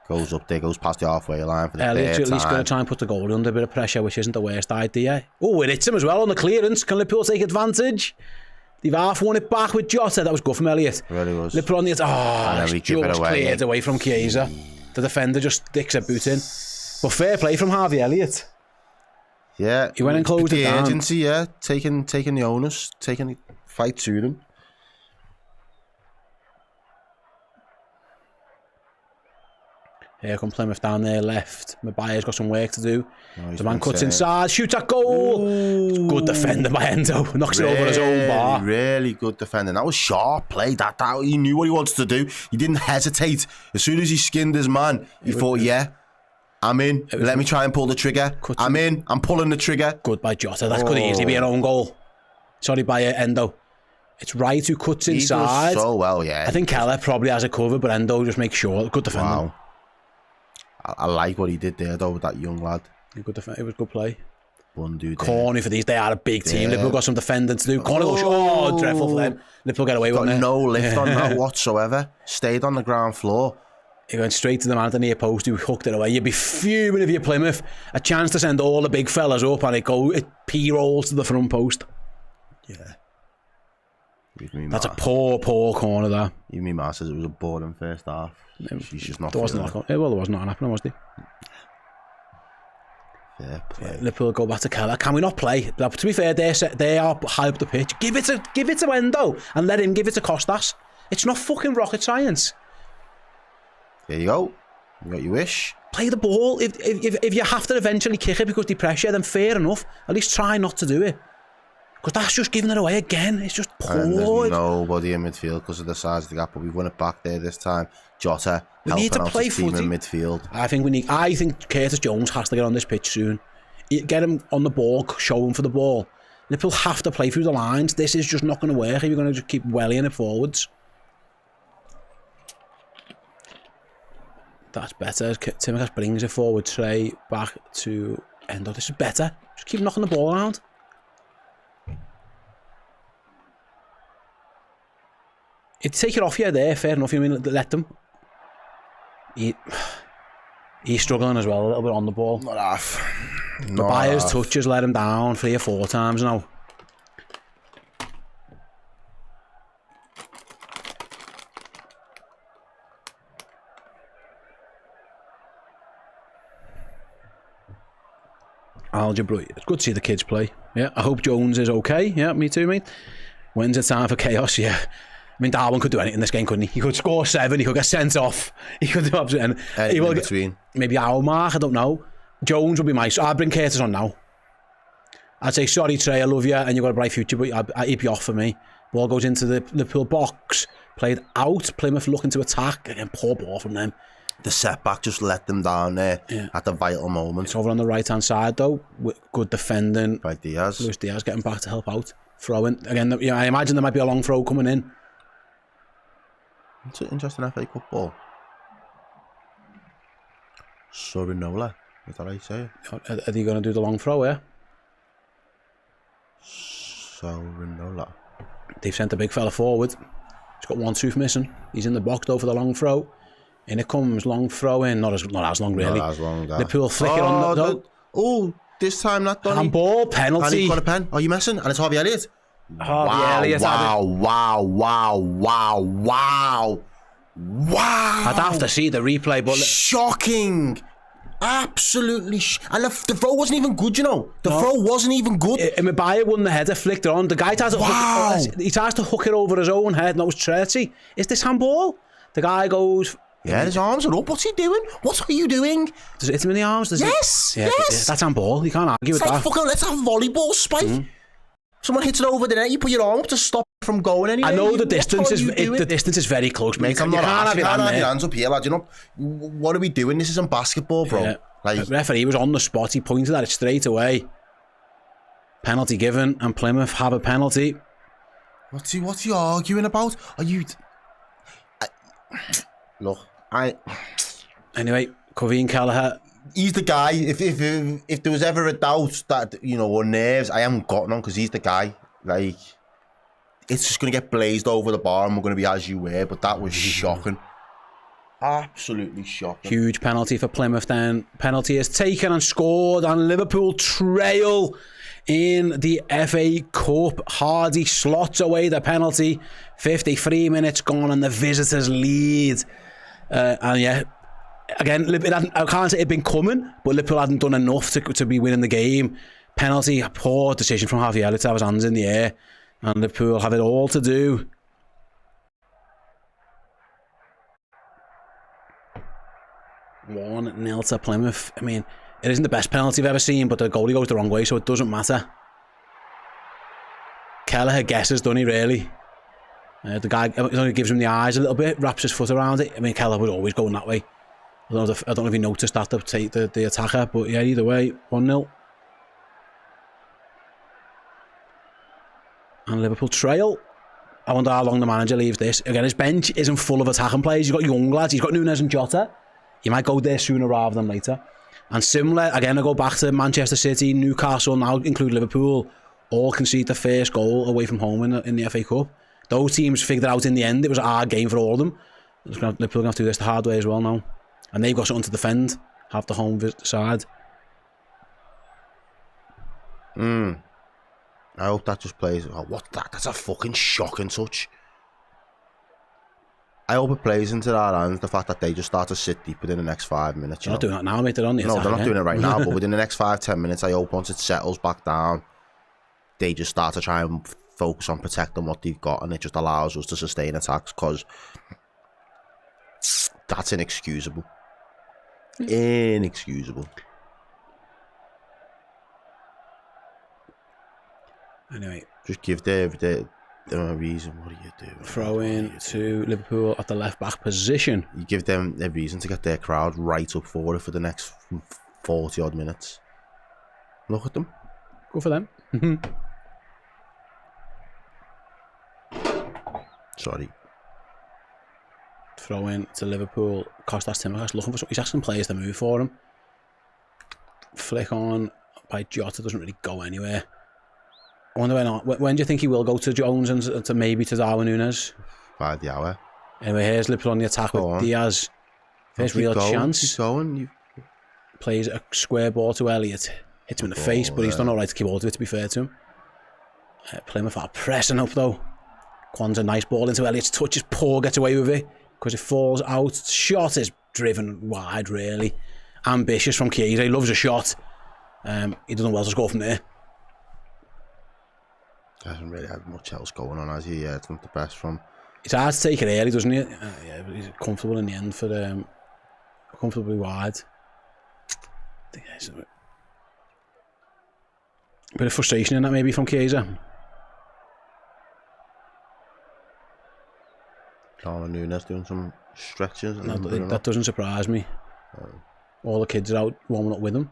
goes up there, goes past the halfway line for the Elliott's at least going to try and put the goal under a bit of pressure, which isn't the worst idea. Oh, it hits him as well on the clearance. Can Liverpool take advantage? They've half won it back with Jota. That was good from Elliott. It really was. Liverpool on the just cleared away from Chiesa. The defender just sticks a boot in. But fair play from Harvey Elliott. Yeah. He went and closed it down. The agency, taking the onus, taking the fight to them. Here come Plymouth down there left. Maguire's got some work to do. The man cuts inside, shoots a goal. Good defender by Endo. Knocks it over his own bar. Really good defending. That was sharp play. That he knew what he wanted to do. He didn't hesitate. As soon as he skinned his man, he thought, yeah, I'm in. Let me try and pull the trigger. I'm in. I'm pulling the trigger. Good by Jota. That could easily be an own goal. Sorry by Endo. It's Wright who cuts inside. He does so well, yeah. I think Keller probably has a cover, but Endo just makes sure. Good defender. Wow. I like what he did there, though, with that young lad. Good defender. It was good play. One dude. Corny for these. They are a big team. Liverpool got some defending to do. Corner goes, dreadful for them. Liverpool get away with it. Got no lift on that whatsoever. Stayed on the ground floor. He went straight to the man at the near post who hooked it away. You'd be fuming if you're Plymouth. A chance to send all the big fellas up and it p-rolls to the front post. Yeah. That's a poor corner there. Even me ma says it was a boring first half. She's just not. There wasn't there was nothing happening, was there? Fair play. Liverpool go back to Keller. Can we not play? But to be fair, they are high up the pitch. Give it to Endo and let him give it to Costas. It's not fucking rocket science. There you go. You got your wish. Play the ball. If you have to eventually kick it because they pressure, then fair enough. At least try not to do it. Because that's just giving it away again. It's just poor. And there's nobody in midfield because of the size of the gap, but we've won it back there this time. Jota we need to play team in midfield. I think Curtis Jones has to get on this pitch soon. Get him on the ball, show him for the ball. Liverpool have to play through the lines. This is just not going to work if you're going to just keep wellying it forwards. That's better. Timikas brings it forward, Trey back to Endo. This is better. Just keep knocking the ball around. He'd take it off you there, fair enough. You mean let them? He's struggling as well, a little bit on the ball. Not half. The buyer's touches let him down 3 or 4 times now. Algebra. It's good to see the kids play. Yeah, I hope Jones is okay. Yeah, me too, mate. When's it time for chaos? Yeah. I mean, Darwin could do anything in this game, couldn't he? He could score 7, he could get sent off, he could do absolutely anything. In between. Maybe hour mark, I don't know. Jones would be my... I'd bring Curtis on now. I'd say, sorry, Trey, I love you, and you've got a bright future, but he'd be off for me. Ball goes into the Liverpool box, played out, Plymouth looking to attack, again, poor ball from them. The setback just let them down there at the vital moment. It's over on the right-hand side, though, with good defending. By Diaz. Luis Diaz getting back to help out. Throwing. Again, I imagine there might be a long throw coming in. It's an interesting FA Cup ball. Sorinola, is that how you say it? Are they going to do the long throw, yeah? Sorinola. They've sent a big fella forward. He's got 1 tooth missing. He's in the box though for the long throw. In it comes, long throw in. Not as long really. Not as long. Liverpool flick it on the... Oh, this time not done. Handball, penalty. And he's got a pen. Oh, you messing? And it's Harvey Elliott. Elliott. Wow. I'd have to see the replay, but... Shocking. Absolutely. And the throw wasn't even good, you know. The throw wasn't even good. Maguire won the header, flicked it on. The guy tries to he tries to hook it over his own head, and it was Treaty. Is this handball? The guy goes... Yeah, his arms are up. What's he doing? What are you doing? Does it hit him in the arms? Yes. That's handball. You can't argue with that. Let's have volleyball, Spike. Someone hits it over the net, you put your arm up to stop it from going anywhere. I know the distance is very close, mate. You can't have your hands up here, lad. You know, what are we doing? This isn't basketball, bro. Yeah. The referee was on the spot. He pointed at it straight away. Penalty given, and Plymouth have a penalty. What's he arguing about? Are you... Anyway, Covey Kelleher. He's the guy. If there was ever a doubt that, you know, or nerves, I haven't got none because he's the guy. Like, it's just going to get blazed over the bar and we're going to be as you were. But that was shocking. Absolutely shocking. Huge penalty for Plymouth then. Penalty is taken and scored, and Liverpool trail in the FA Cup. Hardy slots away the penalty. 53 minutes gone and the visitors lead. And yeah, again, I can't say it'd been coming, but Liverpool hadn't done enough to be winning the game. Penalty, a poor decision from Harvey Elliott to have his hands in the air, and Liverpool have it all to do. 1-0 to Plymouth. I mean, it isn't the best penalty I've ever seen, but the goalie goes the wrong way, so it doesn't matter. Kelleher guesses, doesn't he, really? The guy only gives him the eyes a little bit, wraps his foot around it. I mean, Kelleher was always going that way. I don't know if he noticed that, the attacker, but yeah, either way, 1-0. And Liverpool trail. I wonder how long the manager leaves this. Again, his bench isn't full of attacking players. He's got young lads. He's got Nunes and Jota. He might go there sooner rather than later. And similar, again, I go back to Manchester City, Newcastle, now include Liverpool, all concede the first goal away from home in the FA Cup. Those teams figured out in the end it was a hard game for all of them. Liverpool are going to have to do this the hard way as well now. And they've got something to defend, have the home side. I hope that just plays. Oh, what's that? That's a fucking shocking touch. I hope it plays into their hands, the fact that they just start to sit deep within the next 5 minutes. They're not doing that now, mate. They're on the attack. No, they're not doing it right now, but within the next 5-10 minutes, I hope once it settles back down, they just start to try and focus on protecting what they've got, and it just allows us to sustain attacks, because that's inexcusable. Inexcusable. Anyway, just give them a reason. What are you doing? Throw in to Liverpool at the left back position. You give them a reason to get their crowd right up for it for the next 40 odd minutes. Look at them. Go for them. Sorry. Throw in to Liverpool. Kostas Tsimikas looking for something. He's asking players to move for him. Flick on by Jota, doesn't really go anywhere. I wonder when do you think he will go to Jones and to maybe to Darwin Núñez? By the hour. Anyway, here's Liverpool on the attack with Diaz. First real chance. Keep going. Plays a square ball to Elliott. Hits him in the face, but he's done alright to keep hold of it, to be fair to him. Plymouth are pressing up though. Kwan's a nice ball into Elliott's touch. His paw gets away with it because it falls out. Shot is driven wide, really. Ambitious from Chiesa. He loves a shot. He doesn't well to score from there. Hasn't really had much else going on, has he? Yeah, it's not the best from. It's hard to take it early, doesn't he? Yeah, but he's comfortable in the end for comfortably wide. A bit of frustration in that maybe from Chiesa. Darwin Núñez doing some stretches. That doesn't surprise me. All the kids are out warming up with him.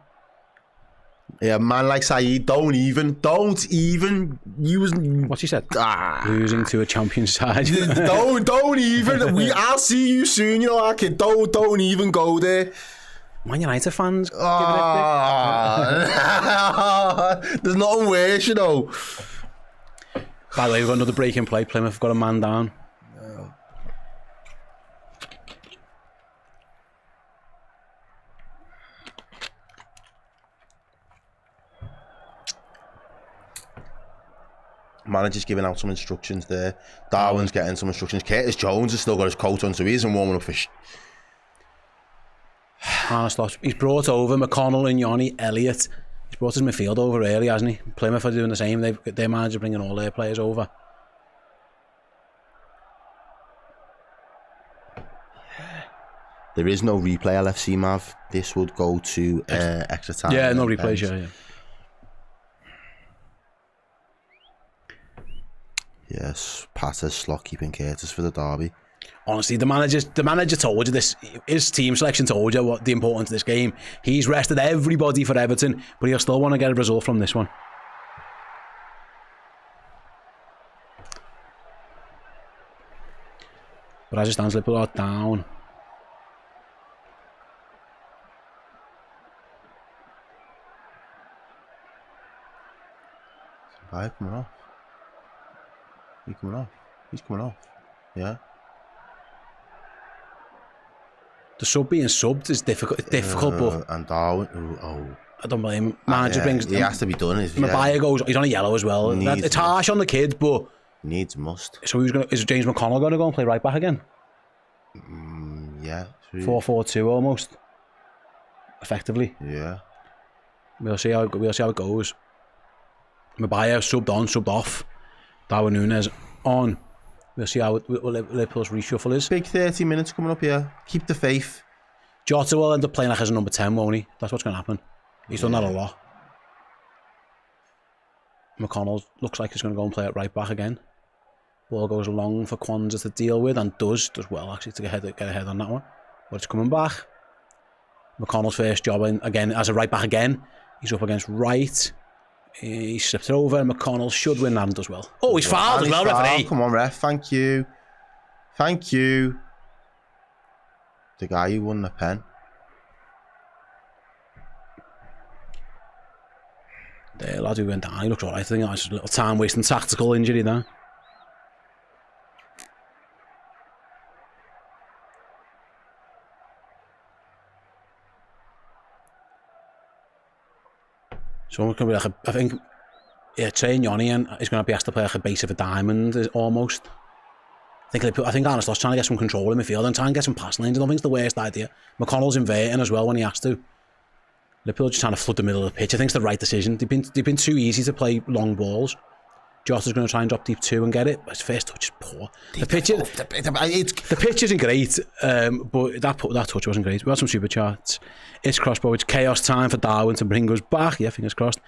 Yeah, man like Saeed, don't even use. What's he said? Losing to a champion side. don't even. I'll see you soon. You know, our kid. Don't even go there. Man United fans. There's nothing worse, you know. By the way, we've got another break in play. Plymouth have got a man down. Manager's giving out some instructions there. Darwin's getting some instructions. Curtis Jones has still got his coat on, so he isn't warming up for He's brought over McConnell and Yanni Elliott. He's brought his midfield over early, hasn't he? Plymouth are doing the same. Their manager bringing all their players over. There is no replay LFC, Mav. This would go to extra time. Yeah, no replays, yeah. Yes, Patter's slot keeping Curtis for the derby. Honestly, the manager told you this. His team selection told you what the importance of this game. He's rested everybody for Everton, but he'll still want to get a result from this one. But as it stands, Liverpool are down. Survive coming off. He's coming off. He's coming off. Yeah. The sub being subbed is difficult. It's difficult, but and Darwin. I don't blame him. Manager brings. He has to be done. Maguire goes. He's on a yellow as well. It's harsh on the kid, but must. So is James McConnell going to go and play right back again? Yeah. 4-4-2 almost. Effectively. Yeah. We'll see how it goes. Maguire subbed on, subbed off. Darwin Núñez on. We'll see how Liverpool's reshuffle is. Big 30 minutes coming up here. Keep the faith. Jota will end up playing like as a number 10, won't he? That's what's going to happen. He's done that a lot. McConnell looks like he's going to go and play it right back again. Ball goes long for Kwanzaa to deal with, and does well actually to get ahead on that one. But it's coming back. McConnell's first job again as a right back again. He's up against right. He slips it over, and McConnell should win that and does well. Oh, he's fouled as well, referee. Come on, ref. Thank you. Thank you. The guy who won the pen. The lad who went down, he looks alright. I think that was just a little time wasting tactical injury there. So it's going to be like I think, yeah, Trey Nyoni is going to be asked to play like a base of a diamond, almost. I think Arne Slot's trying to get some control in midfield and try and get some pass lanes. I don't think it's the worst idea. McConnell's inverting as well when he has to. Liverpool just trying to flood the middle of the pitch. I think it's the right decision. They've been too easy to play long balls. Jota's going to try and drop deep 2 and get it. But his first touch is poor. The pitch isn't great, but that touch wasn't great. We had some super chats. It's crossbow. It's chaos time for Darwin to bring us back. Yeah, fingers crossed.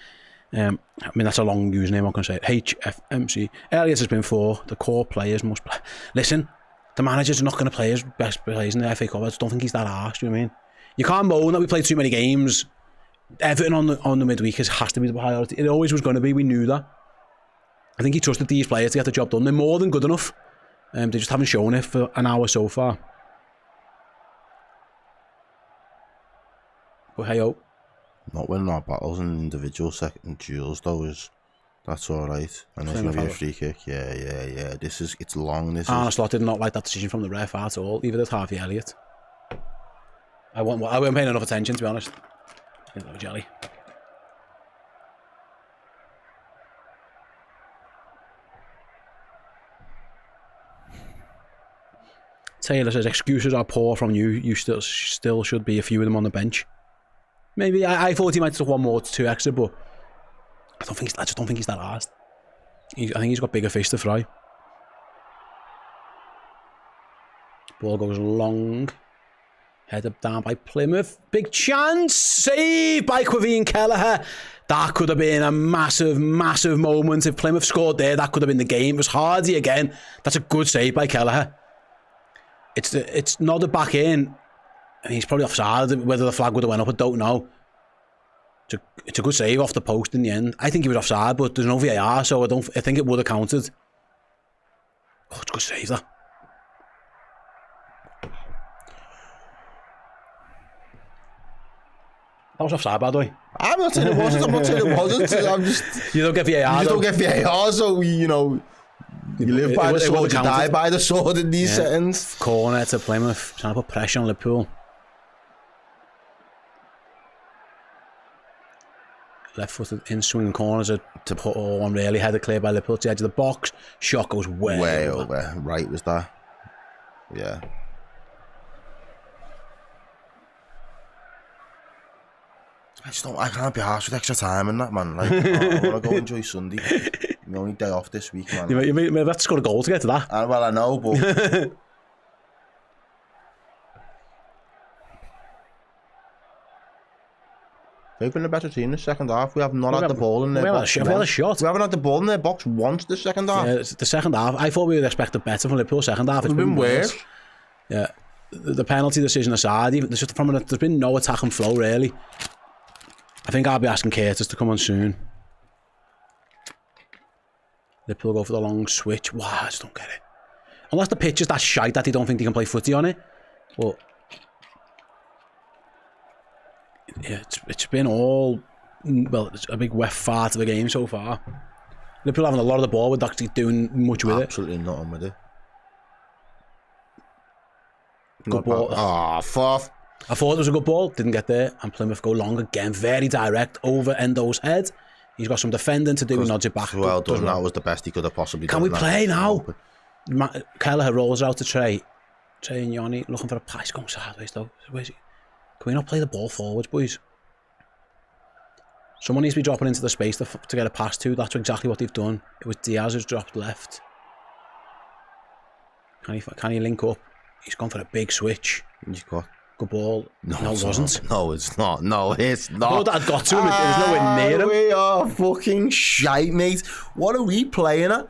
I mean, that's a long username, I'm not going to say it. HFMC. Elliott has been 4. The core players must play. Listen, the managers are not going to play his best players in the FA Cup. I just don't think he's that harsh, do you know what I mean? You can't moan that we played too many games. Everton on the midweek has to be the priority. It always was going to be. We knew that. I think he trusted these players to get the job done. They're more than good enough. They just haven't shown it for an hour so far. But hey-oh. Not winning our battles in individual second duels though that's all right. And it's going to be a free kick. Yeah. It's long. Arne Slot did not like that decision from the ref at all. Either did Harvey Elliott. I wasn't paying enough attention, to be honest. I think jelly. Taylor says excuses are poor from you. You still should be a few of them on the bench. Maybe I thought he might have took 1 more to 2 extra, but I just don't think he's that hard. I think he's got bigger fish to fry. Ball goes long. Headed down by Plymouth. Big chance. Save by Quavine Kelleher. That could have been a massive, massive moment. If Plymouth scored there, that could have been the game. It was Hardy again. That's a good save by Kelleher. It's nodded back in. And he's probably offside. Whether the flag would have went up, I don't know. It's a good save off the post in the end. I think he was offside, but there's no VAR, so I think it would have counted. Oh, it's a good save, that. That was offside, by the way. I'm not saying it wasn't. I'm just... You don't get VAR, You don't get VAR, so, you live by the sword, you die by the sword in these settings. Corner to Plymouth, trying to put pressure on Liverpool. Left-footed in-swinging corners to put on, really. Headed clear by Liverpool to the edge of the box. Shot goes way over. Right was that. Yeah. I can't be harsh with extra time and that, man. Like, I want to go enjoy Sunday. My only day off this week, man. You may have to score a goal to get to that. Well, I know, but... They've been a better team in the second half. We have not had the ball in their box. We had a shot. We haven't had the ball in their box once this second half. Yeah, the second half. I thought we would expect better from Liverpool second half. It's been worse. Yeah. The penalty decision aside, there's been no attack and flow, really. I think I'll be asking Curtis to come on soon. Liverpool go for the long switch. Wow, I just don't get it. Unless the pitch is that shite that they don't think they can play footy on it. But yeah, it's been all, well, it's a big wet fart of the game so far. Liverpool having a lot of the ball without actually doing much with it. Absolutely nothing with it. Good ball. Fuck. I thought it was a good ball, didn't get there, and Plymouth go long again, very direct, over Endo's head. He's got some defending to do, he nods it back. Well done, that was the best he could have possibly done. Can we play now? Kelleher rolls out to Trey. Trey and Nyoni looking for a pass, going sideways though. Where's he? Can we not play the ball forwards, boys? Someone needs to be dropping into the space to get a pass to. That's exactly what they've done. It was Diaz who's dropped left. Can he link up? He's gone for a big switch. He's got Good ball. No, it wasn't. No, it's not. No, it's not. I thought that got to him. It was nowhere near him. We are fucking shite, mate. What are we playing at?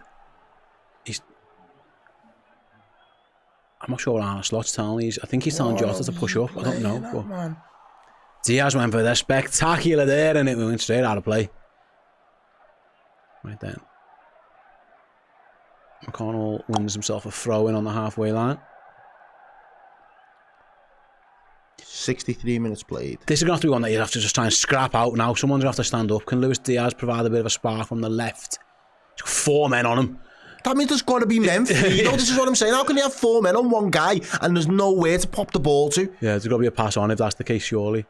I'm not sure what Arne Slot's telling me. I think he's telling Jota to push up. I don't know. But Diaz went for the spectacular there, and it went straight out of play. Right then. McConnell wins himself a throw in on the halfway line. 63 minutes played. This is going to have to be one that you have to just try and scrap out now. Someone's going to have to stand up. Can Luis Diaz provide a bit of a spark from the left? He's got 4 men on him. That means there's got to be men. This is what I'm saying. How can you have 4 men on one guy and there's nowhere to pop the ball to? Yeah, there's got to be a pass on if that's the case, surely.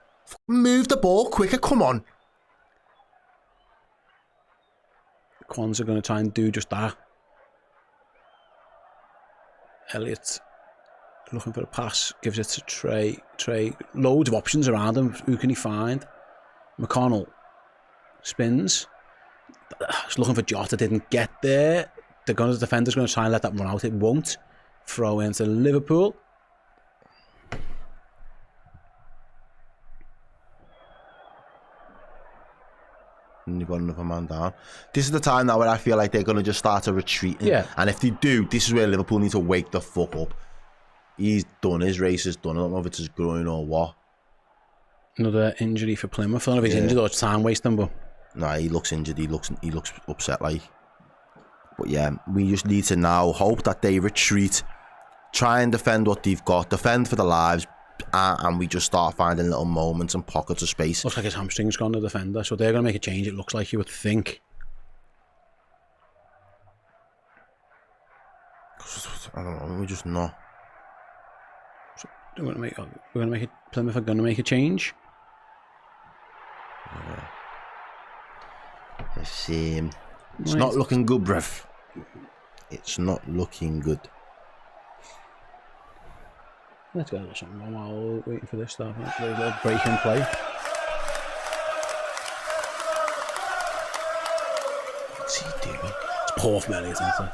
Move the ball quicker, come on. Quans are going to try and do just that. Elliott looking for a pass, gives it to Trey. Trey, loads of options around him. Who can he find? McConnell spins. He's looking for Jota, didn't get there. The defender's going to try and let that run out. It won't. Throw into Liverpool. And you've got another man down. This is the time now where I feel like they're going to just start to retreat. Yeah. And if they do, this is where Liverpool need to wake the fuck up. He's done. His race is done. I don't know if it's his groin or what. Another injury for Plymouth. I don't know if he's injured or it's time wasting, but... Nah, he looks injured. He looks upset, like. But yeah, we just need to now hope that they retreat, try and defend what they've got, defend for their lives, and we just start finding little moments and pockets of space. Looks like his hamstring's gone, the defender, so they're going to make a change, it looks like, you would think. I don't know, we just know. So we're going to make it. Plymouth are going to make a change. Yeah. It's not looking good, bruv. It's not looking good. Let's go something while we're waiting for this stuff. A little break in play. What's he doing? It's Porth Melly, isn't it?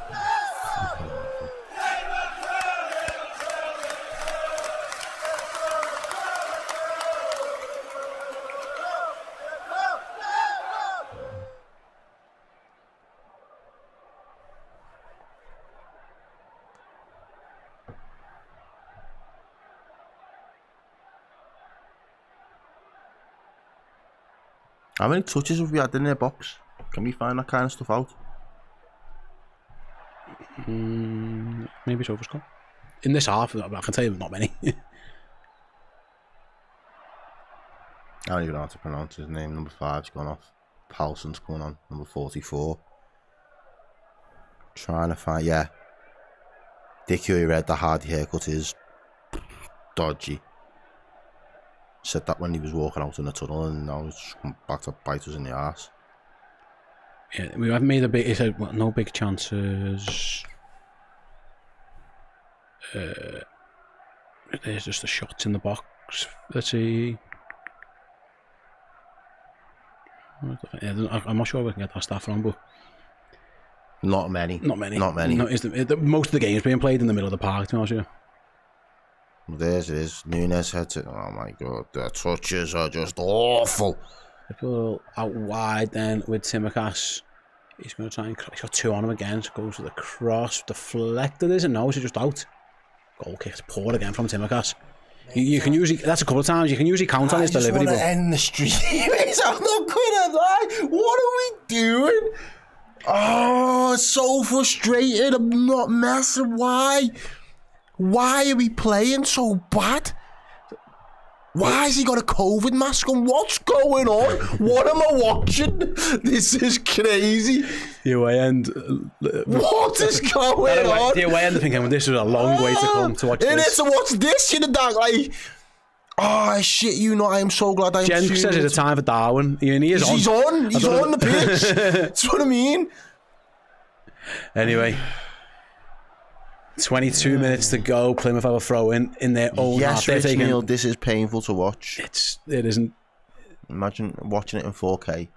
How many touches have we had in their box? Can we find that kind of stuff out? Maybe it's overscore. In this half, I can tell you not many. I don't even know how to pronounce his name. Number 5's gone off. Paulson's going on. Number 44. Trying to find, yeah. Dickie Red, the hard haircut is dodgy. Said that when he was walking out in the tunnel, and now he's just come back to bite us in the arse. Yeah, we haven't made a big. He said, well, no big chances. There's just the shots in the box. Let's see. I'm not sure we can get that stuff from, but not many. Not many. Not many. No, most of the games being played in the middle of the park, to be honest with you. There's it is. Nunes heads it. Oh my god, the touches are just awful. Liverpool out wide then with Tsimikas. He's going to try and... He's got 2 on him again. So goes to the cross. Deflected, is it? No, it's just out. Goal kick. It's poor again from Tsimikas. You can usually... That's a couple of times. You can usually count on his delivery. I just want to end the stream. I'm not going to lie. What are we doing? Oh, it's so frustrating. I'm not messing. Why? Why are we playing so bad? Why has he got a COVID mask on? What's going on? What am I watching? This is crazy. The away end. What is going on? The away end thinking, well, this is a long way to come to watch this. It is to watch this, you know, that, like... Oh, shit, you know, I am so glad I'm Jen says it's a time for Darwin. He is on. He's on. He's on the pitch. That's what I mean. Anyway... 22 minutes to go. Plymouth have a throw in their own half. Yes, Rich Neil, this is painful to watch. It isn't. Imagine watching it in 4K.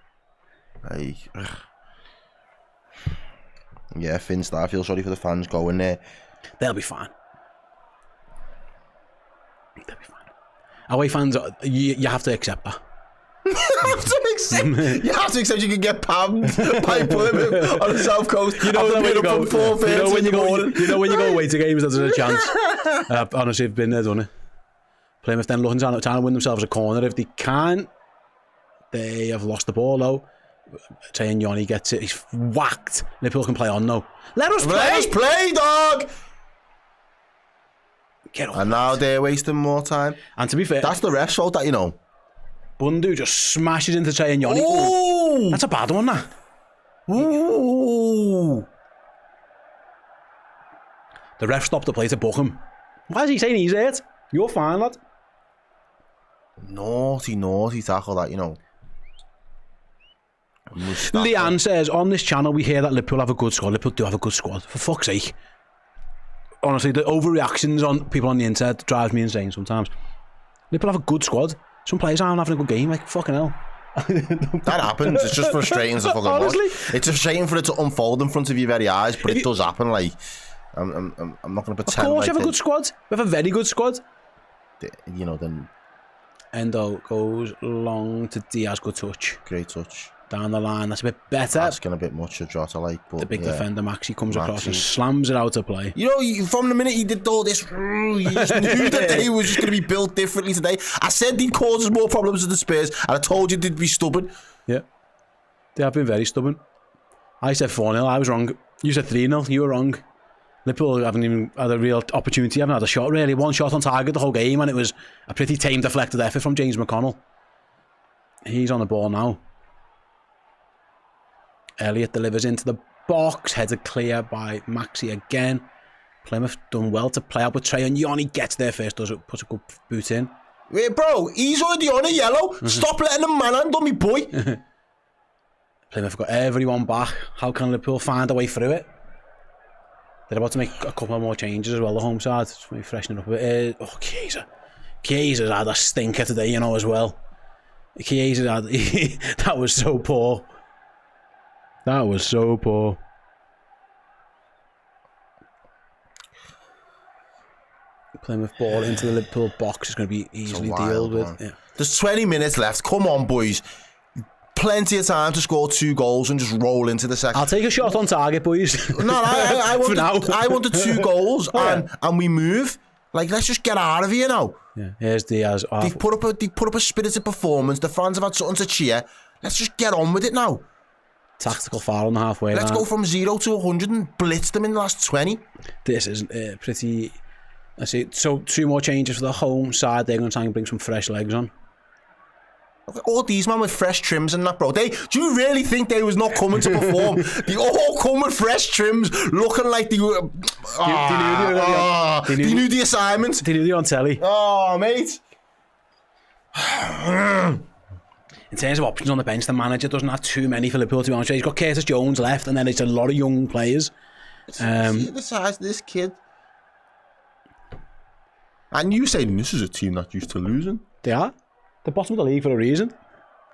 Yeah, Finster, I feel sorry for the fans going there. They'll be fine. They'll be fine. Away fans, you have to accept that. You have to accept you can get pammed by Plymouth on the south coast. You know when you go, when you go away to games, there's a chance. Honestly, I've been there, done it. Plymouth then looking trying to win themselves a corner. If they can't, they have lost the ball though. Saying Yanni gets it, he's whacked. Liverpool can play on though. Let us play, dog. Get up. And now they're wasting more time. And to be fair, that's the ref's fault, that you know. Bundu just smashes into Trey and Yanni. Ooh! That's a bad one, that. Ooh! The ref stopped the play to book him. Why is he saying he's hurt? You're fine, lad. Naughty tackle, that, you know. Leanne says, on this channel we hear that Liverpool have a good squad. Liverpool do have a good squad. For fuck's sake. Honestly, the overreactions on people on the internet drives me insane sometimes. Liverpool have a good squad. Some players aren't having a good game, like fucking hell. That happens. It's just frustrating as a fucking honestly. It's frustrating for it to unfold in front of your very eyes, but it does happen. Like, I'm not going to pretend. Of course, like you have a good squad. We have a very good squad. You know, then Endo goes long to Diaz, good touch. Great touch. Down the line, that's a bit better. Asking a bit much of Jota, like, but the big defender Maxi comes across and slams it out of play. You know, from the minute he did all this, you just knew that they was just going to be built differently today. I said he'd cause us more problems than the Spurs, and I told you they'd be stubborn. Yeah, they have been very stubborn. I said 4-0, I was wrong. You said 3-0, you were wrong. Liverpool haven't even had a real opportunity, haven't had a shot really. One shot on target the whole game, and it was a pretty tame deflected effort from James McConnell. He's on the ball now. Elliott delivers into the box, headed clear by Maxi again. Plymouth done well to play out with Trey, and Yanni gets there first, puts a good boot in. Wait, bro, he's already on a yellow. Stop letting him man on me, boy. Plymouth got everyone back. How can Liverpool find a way through it? They're about to make a couple more changes as well, the home side. Just maybe freshen it up a bit. Chiesa. Chiesa's had a stinker today, you know, as well. Chiesa had... that was so poor. That was so poor. Plymouth ball into the Liverpool box is going to be easily dealt with. Yeah. There's 20 minutes left. Come on, boys. Plenty of time to score 2 goals and just roll into the second. I'll take a shot on target, boys. No, I wanted 2 goals and we move. Like, let's just get out of here now. Yeah, here's Diaz. They've put up a spirited performance. The fans have had something to cheer. Let's just get on with it now. Tactical foul on the halfway line. Let's go from 0 to 100 and blitz them in the last 20. This is pretty... I see. So 2 more changes for the home side. They're going to try and bring some fresh legs on. All these men with fresh trims and that, bro. Do you really think they was not coming to perform? They all come with fresh trims, looking like they were... They knew the assignment. They knew they were on telly. Oh, mate. In terms of options on the bench, the manager doesn't have too many for Liverpool, to be honest. He's got Curtis Jones left, and then it's a lot of young players. See the size of this kid. And you saying this is a team that's used to losing? They are. They're bottom of the league for a reason.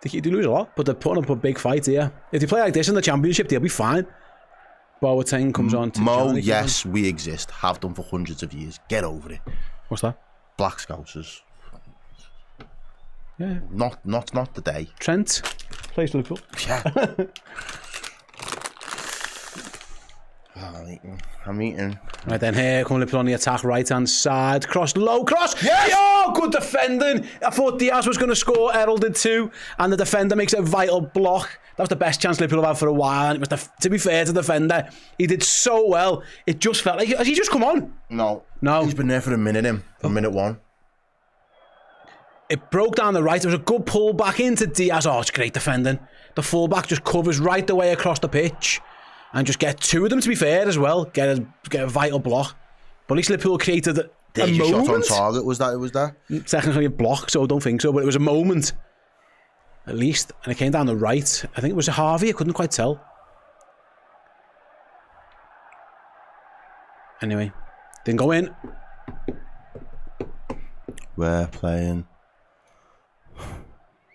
They lose a lot, but they're putting up a big fight here. If they play like this in the Championship, they'll be fine. Boateng comes on to... Mo, yes, we exist. Have done for hundreds of years. Get over it. What's that? Black Scousers. Yeah. Not the day. Trent plays for Liverpool. Yeah. I'm eating. Right then, here come Liverpool on the attack, right hand side. Cross, low cross. Yes! Yo, good defending. I thought Diaz was going to score. Errol did too. And the defender makes a vital block. That was the best chance Liverpool have had for a while. And it was to be fair to the defender, he did so well. It just felt like, has he just come on? No. No. He's been there for a minute, minute 1. It broke down the right. There was a good pull back into Diaz. Oh, it's great defending. The fullback just covers right the way across the pitch. And just get 2 of them, to be fair, as well. Get a vital block. But at least Liverpool created a moment. Shot on target, was that? Technically a block, so I don't think so. But it was a moment, at least. And it came down the right. I think it was Harvey. I couldn't quite tell. Anyway, didn't go in. We're playing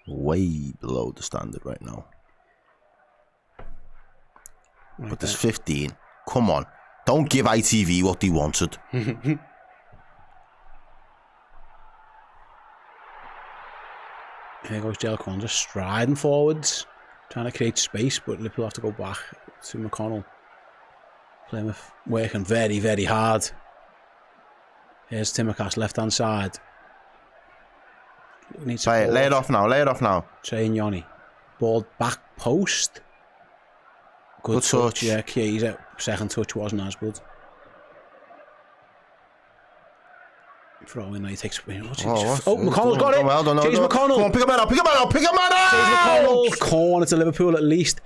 way below the standard right now. Right, but there's 15. Come on. Don't give ITV what they wanted. Here goes Jell Kwanzaa striding forwards, trying to create space, but Liverpool have to go back to McConnell. Plymouth working very, very hard. Here's Timmercast, left-hand side. Lay it off now. Trey Yanni. Ball back post. Good touch. Yeah, Chiesa. Second touch wasn't as good. Throw in, he takes. McConnell's got it. Well done, James McConnell. Come on, pick him out. James McConnell. Corner to Liverpool at least.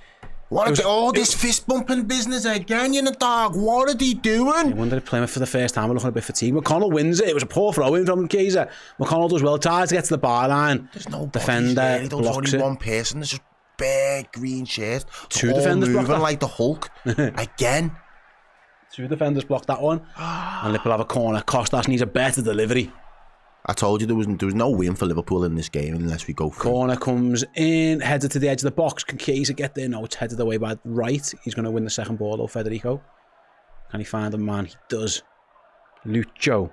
This fist bumping business again, you know, dog. What are they doing? I wonder if Plymouth for the first time are looking a bit fatigued. McConnell wins it. It was a poor throw in from Chiesa. McConnell does well. Tries to get to the byline. There's no defender. There's only one person. There's just bare green shirts. Two defenders blocked that. Like the Hulk again. Two defenders blocked that one. And Liverpool have a corner. Costas needs a better delivery. I told you there was no win for Liverpool in this game unless we go for corner comes in, headed to the edge of the box. Can Chiesa get there? No, it's headed away by right. He's going to win the second ball though, Federico. Can he find a man? He does. Lucho.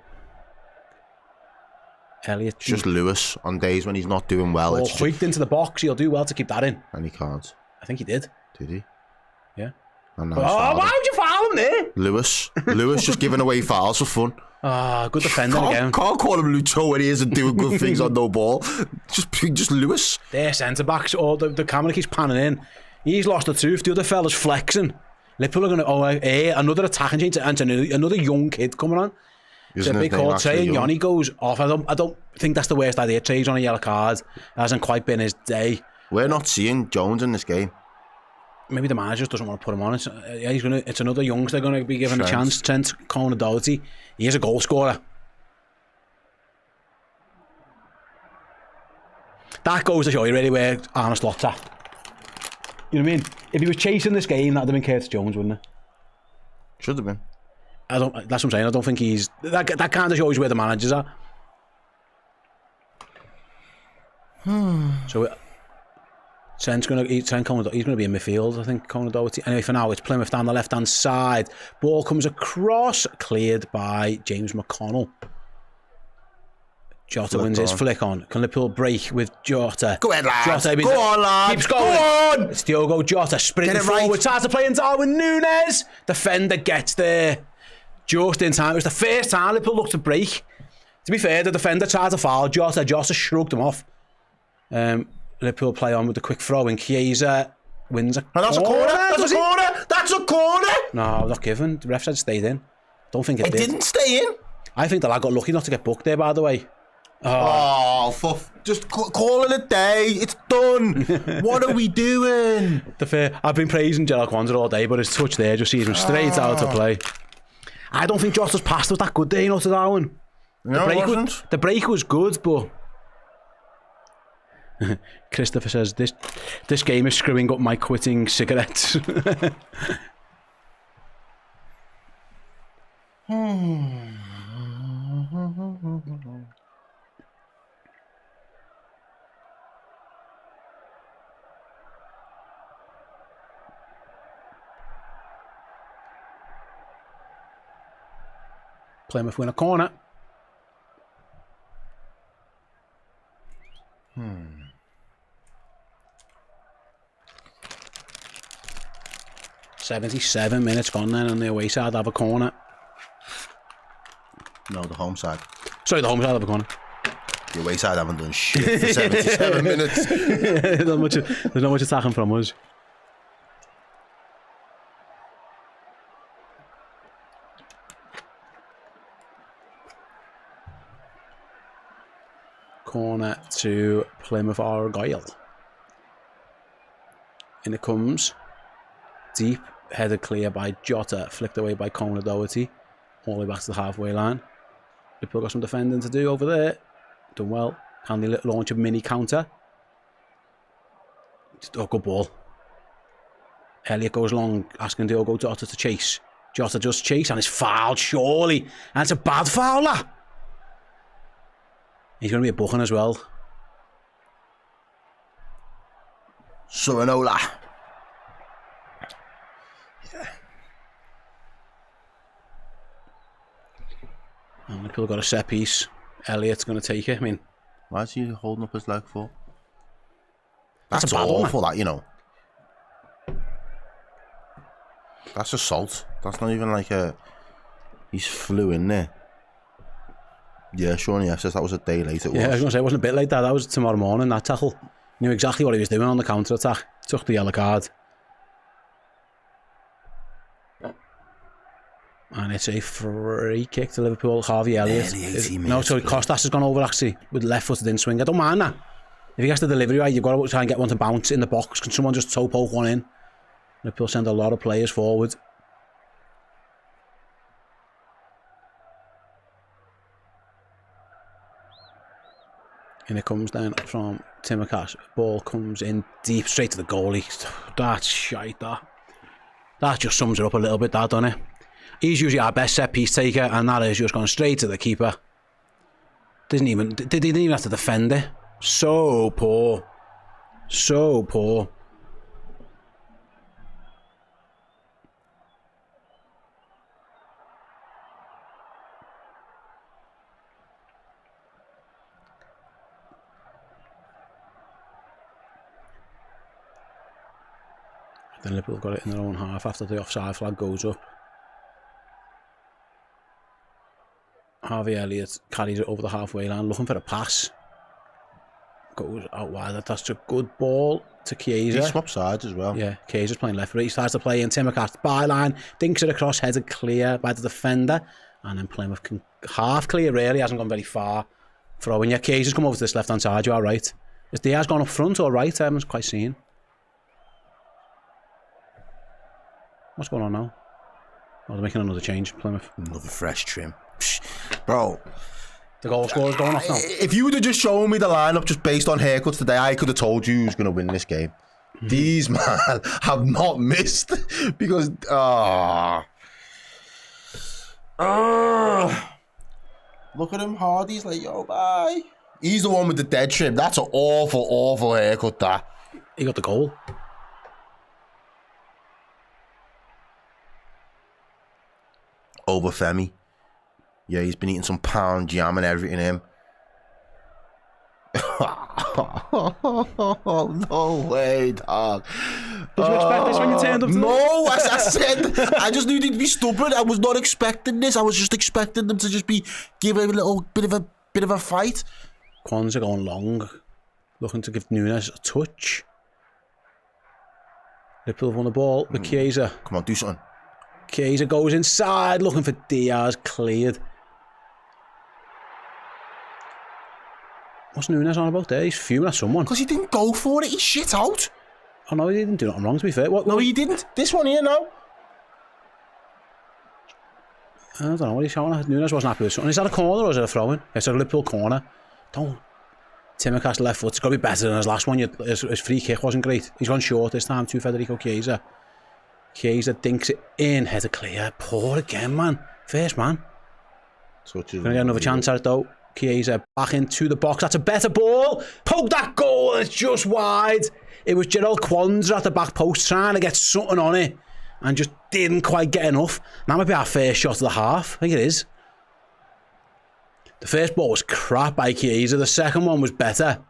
Elliot. Just Lewis on days when he's not doing well. Ball whipped into the box. He'll do well to keep that in. And he can't. I think he did. Did he? Yeah. Why would you foul him there? Lewis just giving away fouls for fun. Good defending again. Can't call him Lucho when he isn't doing good things on no ball. Just Lewis. Their centre backs, the camera keeps panning in. He's lost the tooth. The other fella's flexing. Liverpool are going to another attacking change and another young kid coming on. It's a big call. Trey and Yanni goes off. I don't think that's the worst idea. Trey's on a yellow card. It hasn't quite been his day. We're not seeing Jones in this game. Maybe the manager just doesn't want to put him on. It's another youngster going to be given a chance. Trent Conor-Doherty. He is a goal scorer. That goes to show you really where Arne Slot's at. You know what I mean? If he was chasing this game, that'd have been Curtis Jones, wouldn't it? Should have been. That's what I'm saying. I don't think he's... That kind of shows where the manager's at. So... Trent Conor-Doherty, he's going to be in midfield, I think, Conor-Doherty. Anyway, for now, it's Plymouth down the left-hand side. Ball comes across, cleared by James McConnell. Jota wins his flick on. Can Liverpool break with Jota? Go ahead, lads. Jota, go on, lads. Keeps going. Go on. It's Diogo Jota sprinting forward. Tries to play in Darwin Núñez. Defender gets there just in time. It was the first time Liverpool looked to break. To be fair, the defender tried to foul Jota. Jota shrugged him off. Liverpool play on with the quick throw and Chiesa wins a corner. That's a corner! That's a corner! That's a corner! No, not given. The ref said it stayed in. Don't think it did. It didn't stay in? I think the lad got lucky not to get booked there, by the way. Just call it a day. It's done. What are we doing? I've been praising Jell Kwanzaa all day, but his touch there just sees him straight out of play. I don't think Jota's pass was that good there, you know, to Darwin. No, it wasn't. The break was good, but... Christopher says this game is screwing up my quitting cigarettes. Plymouth win a corner. 77 minutes gone then on the away side have a corner. No, the home side. Sorry, the home side have a corner. The away side haven't done shit for 77 minutes. There's not much attacking from us. Corner to Plymouth Argyle. In it comes. Deep, headed clear by Jota, flicked away by Conor-Doherty, all the way back to the halfway line. Liverpool got some defending to do over there. Done well. Can they launch a mini counter? Good ball. Elliot goes long, asking Diogo Jota to chase. Jota just chase and it's fouled, surely. And it's a bad foul, that. He's going to be a booking as well. Sorinola. And Liverpool got a set piece. Elliot's going to take it. I mean, why is he holding up his leg for? That's a bad one, awful, that, you know. That's assault. That's not even like a... He's flew in there. Yeah, Sean, yeah, says that was a day late. Yeah, I was going to say, it wasn't a bit like that. That was tomorrow morning, that tackle. Knew exactly what he was doing on the counter-attack. Took the yellow card. And it's a free kick to Liverpool. Harvey Elliott. No, sorry, Costas has gone over, actually, with left-footed in swing. I don't mind that. If he gets the delivery right, you've got to try and get one to bounce in the box. Can someone just toe poke one in? Liverpool send a lot of players forward. And it comes down from Timakash. Ball comes in deep, straight to the goalie. That's shite, that. That just sums it up a little bit, that, doesn't it? He's usually our best set piece taker, and that is just going straight to the keeper. Didn't even have to defend it. So poor. So poor. Then Liverpool got it in their own half after the offside flag goes up. Harvey Elliott carries it over the halfway line, looking for a pass. Goes out wide. That's a good ball to Chiesa. He swapped sides as well. Yeah, Chiesa's playing left, right. He starts to play in Timaka's byline, dinks it across, headed clear by the defender, and then Plymouth can half clear, really. Hasn't gone very far. Throwing, yeah, Chiesa's come over to this left hand side. You are right. Is Diaz gone up front or right? I haven't quite seen. What's going on now? Oh, they're making another change, Plymouth. Another fresh trim. Bro. The goal scorer's going off now. If you would have just shown me the lineup just based on haircuts today, I could have told you who's going to win this game. These, man, have not missed because... Look at him, Hardy's like, yo, bye. He's the one with the dead trim. That's an awful, awful haircut, that. He got the goal. Over Femi. Yeah, he's been eating some pound jam and everything, him. No way, dog. Did you expect this when you turned up to No, I said, I just knew they'd be stupid. I was not expecting this. I was just expecting them to just be give a little bit of a fight. Kwanzaa going long, looking to give Nunes a touch. Liverpool have won the ball with Chiesa. Come on, do something. Chiesa goes inside, looking for Diaz, cleared. What's Nunes on about there? He's fuming at someone. Because he didn't go for it, he shit out. Oh no, he didn't do nothing wrong, to be fair. No, he didn't. This one here, no. I don't know what he's shouting at. Nunes wasn't happy with something. Is that a corner or is it a throw-in? It's a Liverpool corner. Don't. Timaka's left foot's got to be better than his last one. His free kick wasn't great. He's gone short this time to Federico Chiesa. Chiesa dinks it in, header clear. Poor again, man. First man. Gonna get another chance at it though. Chiesa back into the box. That's a better ball. Poke that goal. It's just wide. It was Gerald Kwanzaa at the back post trying to get something on it and just didn't quite get enough. That might be our first shot of the half. I think it is. The first ball was crap by Chiesa. The second one was better.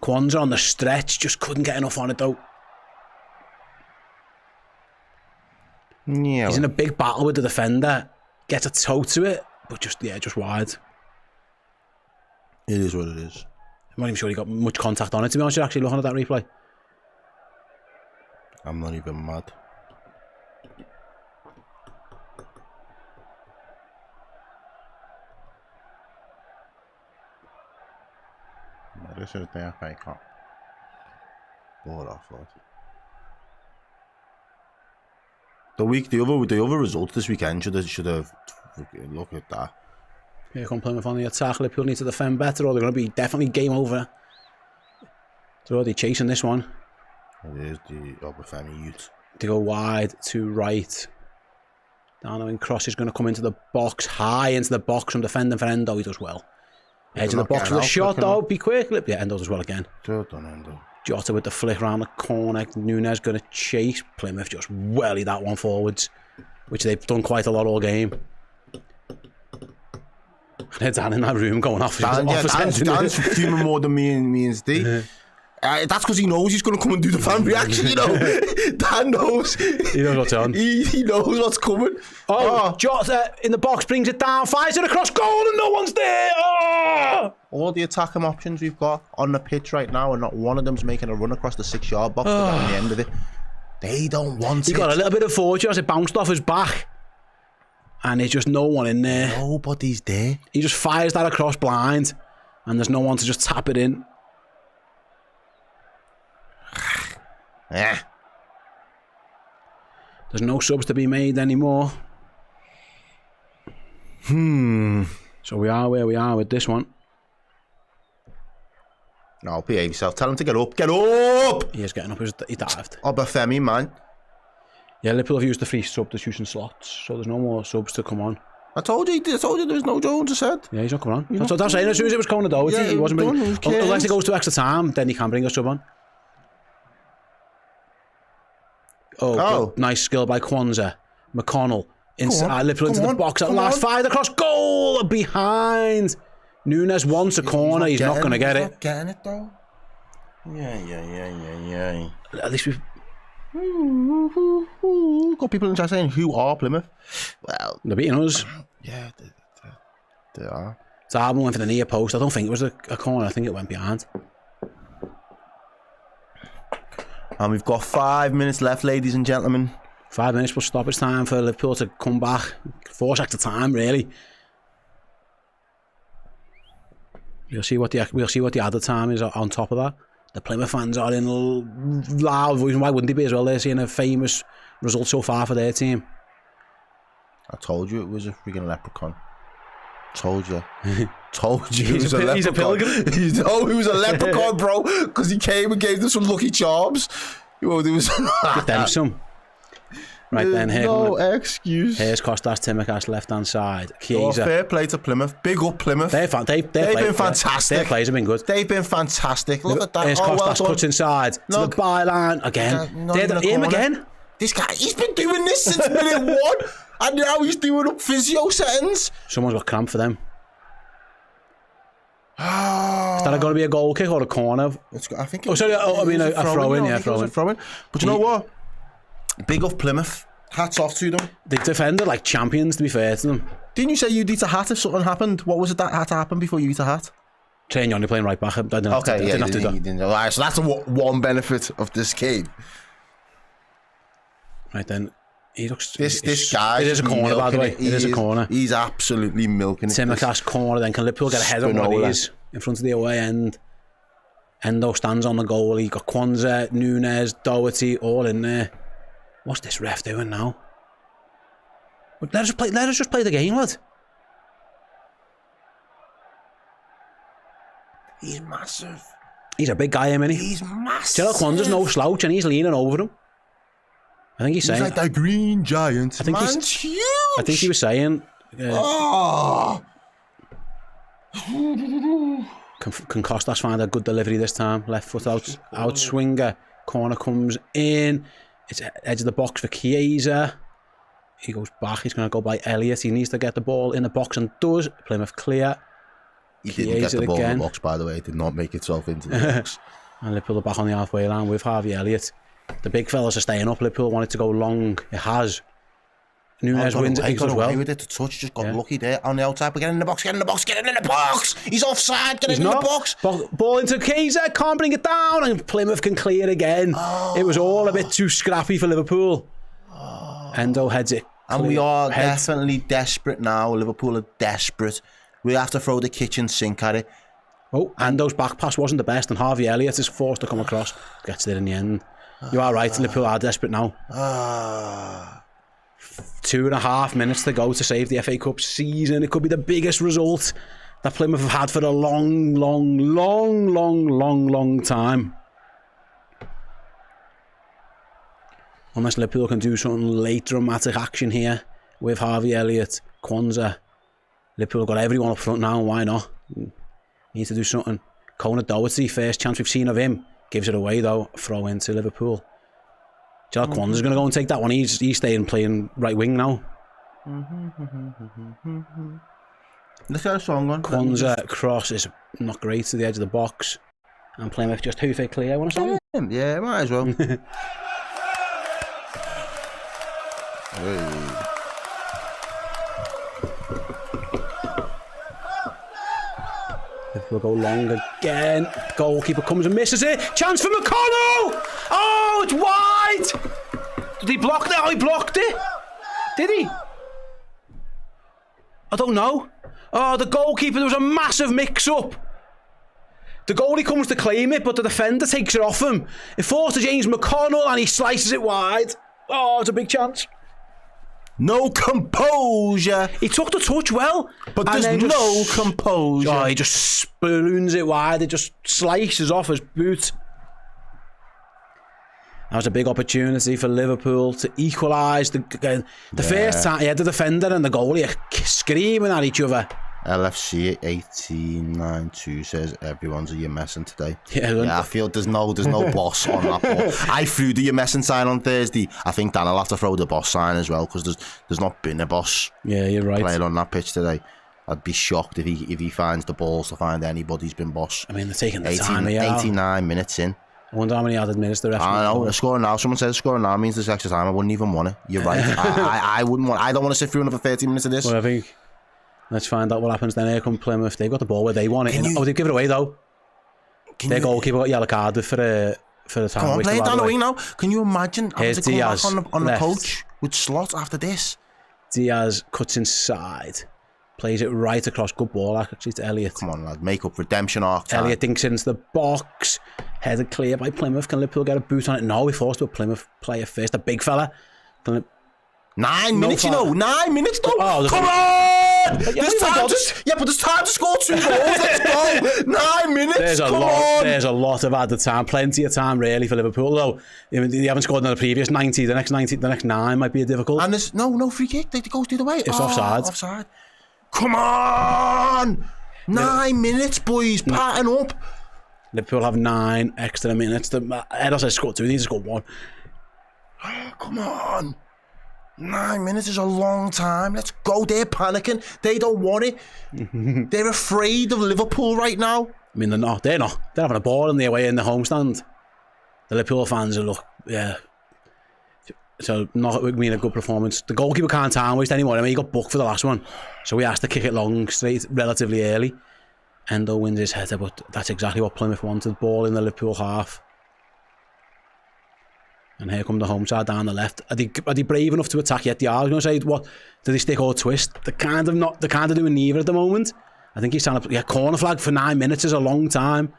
Kwanzaa on the stretch just couldn't get enough on it though. Yeah, he's in a big battle with the defender. Gets a toe to it, but just wide. It is what it is. I'm not even sure he got much contact on it. To be honest, you're actually looking at that replay. I'm not even mad. This is the FA Cup. Ball off, Lord. The other results this weekend should have look at that. Here come Plymouth on the attack. Liverpool need to defend better, or they're going to be definitely game over. They're already chasing this one. It is the Obafemi youth. They go wide to right. Darwin Cross is going to come into the box, high into the box from defending for Endo. He does well. Edge of the box with a shot though. Be quick. Yeah, Endo does well again. Well done, Endo. Jota with the flick around the corner. Nunes going to chase. Plymouth just welly that one forwards, which they've done quite a lot all game. And Dan in that room going off. Dan's fuming more than me and Steve. That's because he knows he's going to come and do the fan reaction, you know. Dan knows. He knows what's on. He knows what's coming. Jota in the box, brings it down, fires it across goal, and no one's there. All the attacking options we've got on the pitch right now, and not one of them's making a run across the 6-yard box to get on the end of it. They don't want it. He got a little bit of fortune as it bounced off his back. And there's just no one in there. Nobody's there. He just fires that across blind, and there's no one to just tap it in. Yeah. There's no subs to be made anymore. So we are where we are with this one. No, behave yourself. Tell him to get up. Get up! He is getting up. He dived. Obafemi, man. Yeah, Liverpool have used the free substitution slots, so there's no more subs to come on. I told you there was no Jones, I said. Yeah, he's not coming on. That's what I'm saying. As soon as it was Conor Doherty, he wasn't bringing... Unless it goes to extra time, then he can bring a sub on. Oh. Nice skill by Kwanzaa. McConnell. Liverpool into the box at last. Fired across goal behind. Nunes wants a corner. He's not going to get it. He's not getting it, though. Yeah. At least we've... Got people in chat saying, who are Plymouth? Well, they're beating us. Yeah, they are. Zarbon went for the near post. I don't think it was a corner. I think it went behind. And we've got 5 minutes left, ladies and gentlemen. 5 minutes plus stoppage time for Liverpool to come back. Force extra time, really. We'll see what the added time is on top of that. The Plymouth fans are in loud voice. Why wouldn't they be as well? They're seeing a famous result so far for their team. I told you it was a freaking leprechaun. Told you. Told you. He's a pilgrim. He was a leprechaun, bro. Because he came and gave them some lucky charms. There was Give them some. Right then, here. No excuse. Here's Kostas Tsimikas, left hand side. Chiesa. Fair play to Plymouth. Big up Plymouth. They've been fantastic. Their players have been good. They've been fantastic. Look at that. Here's Kostas cuts inside to the byline again. Him again. This guy, he's been doing this since minute 1, and now he's doing up physio settings. Someone's got cramp for them. Is that going to be a goal kick or a corner? I think. A throw-in. Yeah, throw-in. But you know what? Big up Plymouth. Hats off to them. They defended like champions, to be fair to them. Didn't you say you'd eat a hat if something happened? What was it that had to happen before you eat a hat? Train you're playing right back. I didn't have to do that. Right, so that's one benefit of this game. Right then. He looks... This guy... It is a corner, by the way. It is a corner. He's absolutely milking it. Tsimikas corner, then can Liverpool get a head on one of these in front of the away end? Endo stands on the goal. He got Kwanzaa, Nunes, Doherty, all in there. What's this ref doing now? Let us just play the game, lad. He's massive. He's a big guy, isn't he? He's massive. Gerald Kwanzaa's no slouch, and he's leaning over him. I think he's saying... He's like the Green Giant. Man's huge. I think he was saying... Can Kostas find a good delivery this time? Left foot out swinger. Corner comes in. It's edge of the box for Chiesa. He goes back. He's going to go by Elliott. He needs to get the ball in the box and does. Plymouth clear. He didn't get the ball in the box, by the way. It did not make itself into the box. And Liverpool are back on the halfway line with Harvey Elliott. The big fellas are staying up. Liverpool wanted to go long. It has. Nunes wins it as well. With it to touch, just got lucky there on the outside. But get in the box, get in the box, get in the box. He's offside, get in the box. Ball into Chiesa, can't bring it down, and Plymouth can clear again. It was all a bit too scrappy for Liverpool. Endo heads it. And we are definitely desperate now. Liverpool are desperate. We have to throw the kitchen sink at it. Oh, Endo's back pass wasn't the best, and Harvey Elliott is forced to come across. Gets there in the end. You are right, Liverpool are desperate now. 2.5 minutes to go to save the FA Cup season. It could be the biggest result that Plymouth have had for a long time. Unless Liverpool can do something late dramatic action here with Harvey Elliott, Kwanzaa. Liverpool got everyone up front now, why not? Need to do something. Conor Doherty, first chance we've seen of him. Gives it away though, throw into Liverpool. Gerald Kwanzaa's going to go and take that one. He's staying playing right wing now. Let's get a song on. Kwanzaa cross is not great to the edge of the box. And Plymouth just hoof it clear, want to say? Yeah, might as well. We'll go long again. Goalkeeper comes and misses it. Chance for McConnell! Oh, it's wide! Did he block that? Oh, he blocked it. Did he? I don't know. Oh, the goalkeeper, there was a massive mix-up. The goalie comes to claim it, but the defender takes it off him. It falls to James McConnell and he slices it wide. Oh, it's a big chance. No composure. He took the touch well. But there's no composure. Oh, he just spoons it wide. It just slices off his boot. That was a big opportunity for Liverpool to equalise. The first time, the defender and the goalie are screaming at each other. LFC 1892 says everyone's a you're messing today. Yeah, I feel there's no boss on that ball. I threw the you're messing sign on Thursday. I think Dan will have to throw the boss sign as well because there's not been a boss. Yeah, you're right. Playing on that pitch today. I'd be shocked if he finds the balls to find anybody's been boss. I mean, they're taking the time. 89 minutes in. I wonder how many added minutes the rest. I know. The scoring now. Someone says scoring now means there's extra time. I wouldn't even want it. You're right. I wouldn't want. I don't want to sit through another 30 minutes of this. Well, I think. Let's find out what happens then. Here come Plymouth. They've got the ball where they want it. They give it away though. Their goalkeeper got yellow carded for the time. Come on, play it down the wing now. Can you imagine having to come Diaz back on the coach with Slot after this? Diaz cuts inside, plays it right across. Good ball actually to Elliott. Come on, lad, make up redemption arc time. Elliott dinks into the box, headed clear by Plymouth. Can Liverpool get a boot on it? No, he forced to a Plymouth player first. A big fella. 9 minutes, you know. 9 minutes though. Oh, come on! But there's time to score 2 goals. Let's go. 9 minutes. There's a lot of added time. Plenty of time really for Liverpool. Though they haven't scored in the previous 90. The next 9 might be a difficult. And there's no free kick. They goes the other way. It's offside. Offside. Come on! 9 minutes, boys. Pattern up. Liverpool have 9 extra minutes. Errol says scored 2. They need to score 1. Oh, come on. 9 minutes is a long time. Let's go. They're panicking. They don't want it. They're afraid of Liverpool right now. I mean, they're not. They're having a ball in the away in the home stand. The Liverpool fans are so not being a good performance. The goalkeeper can't time waste anymore. I mean, he got booked for the last one, so he has to kick it long straight relatively early. Endo wins his header, but that's exactly what Plymouth wanted. Ball in the Liverpool half. And here come the home side down the left. Are they brave enough to attack yet? They are. I was going to say, what? Do they stick or twist? They're kind of doing neither at the moment. I think he's trying to... corner flag for 9 minutes is a long time.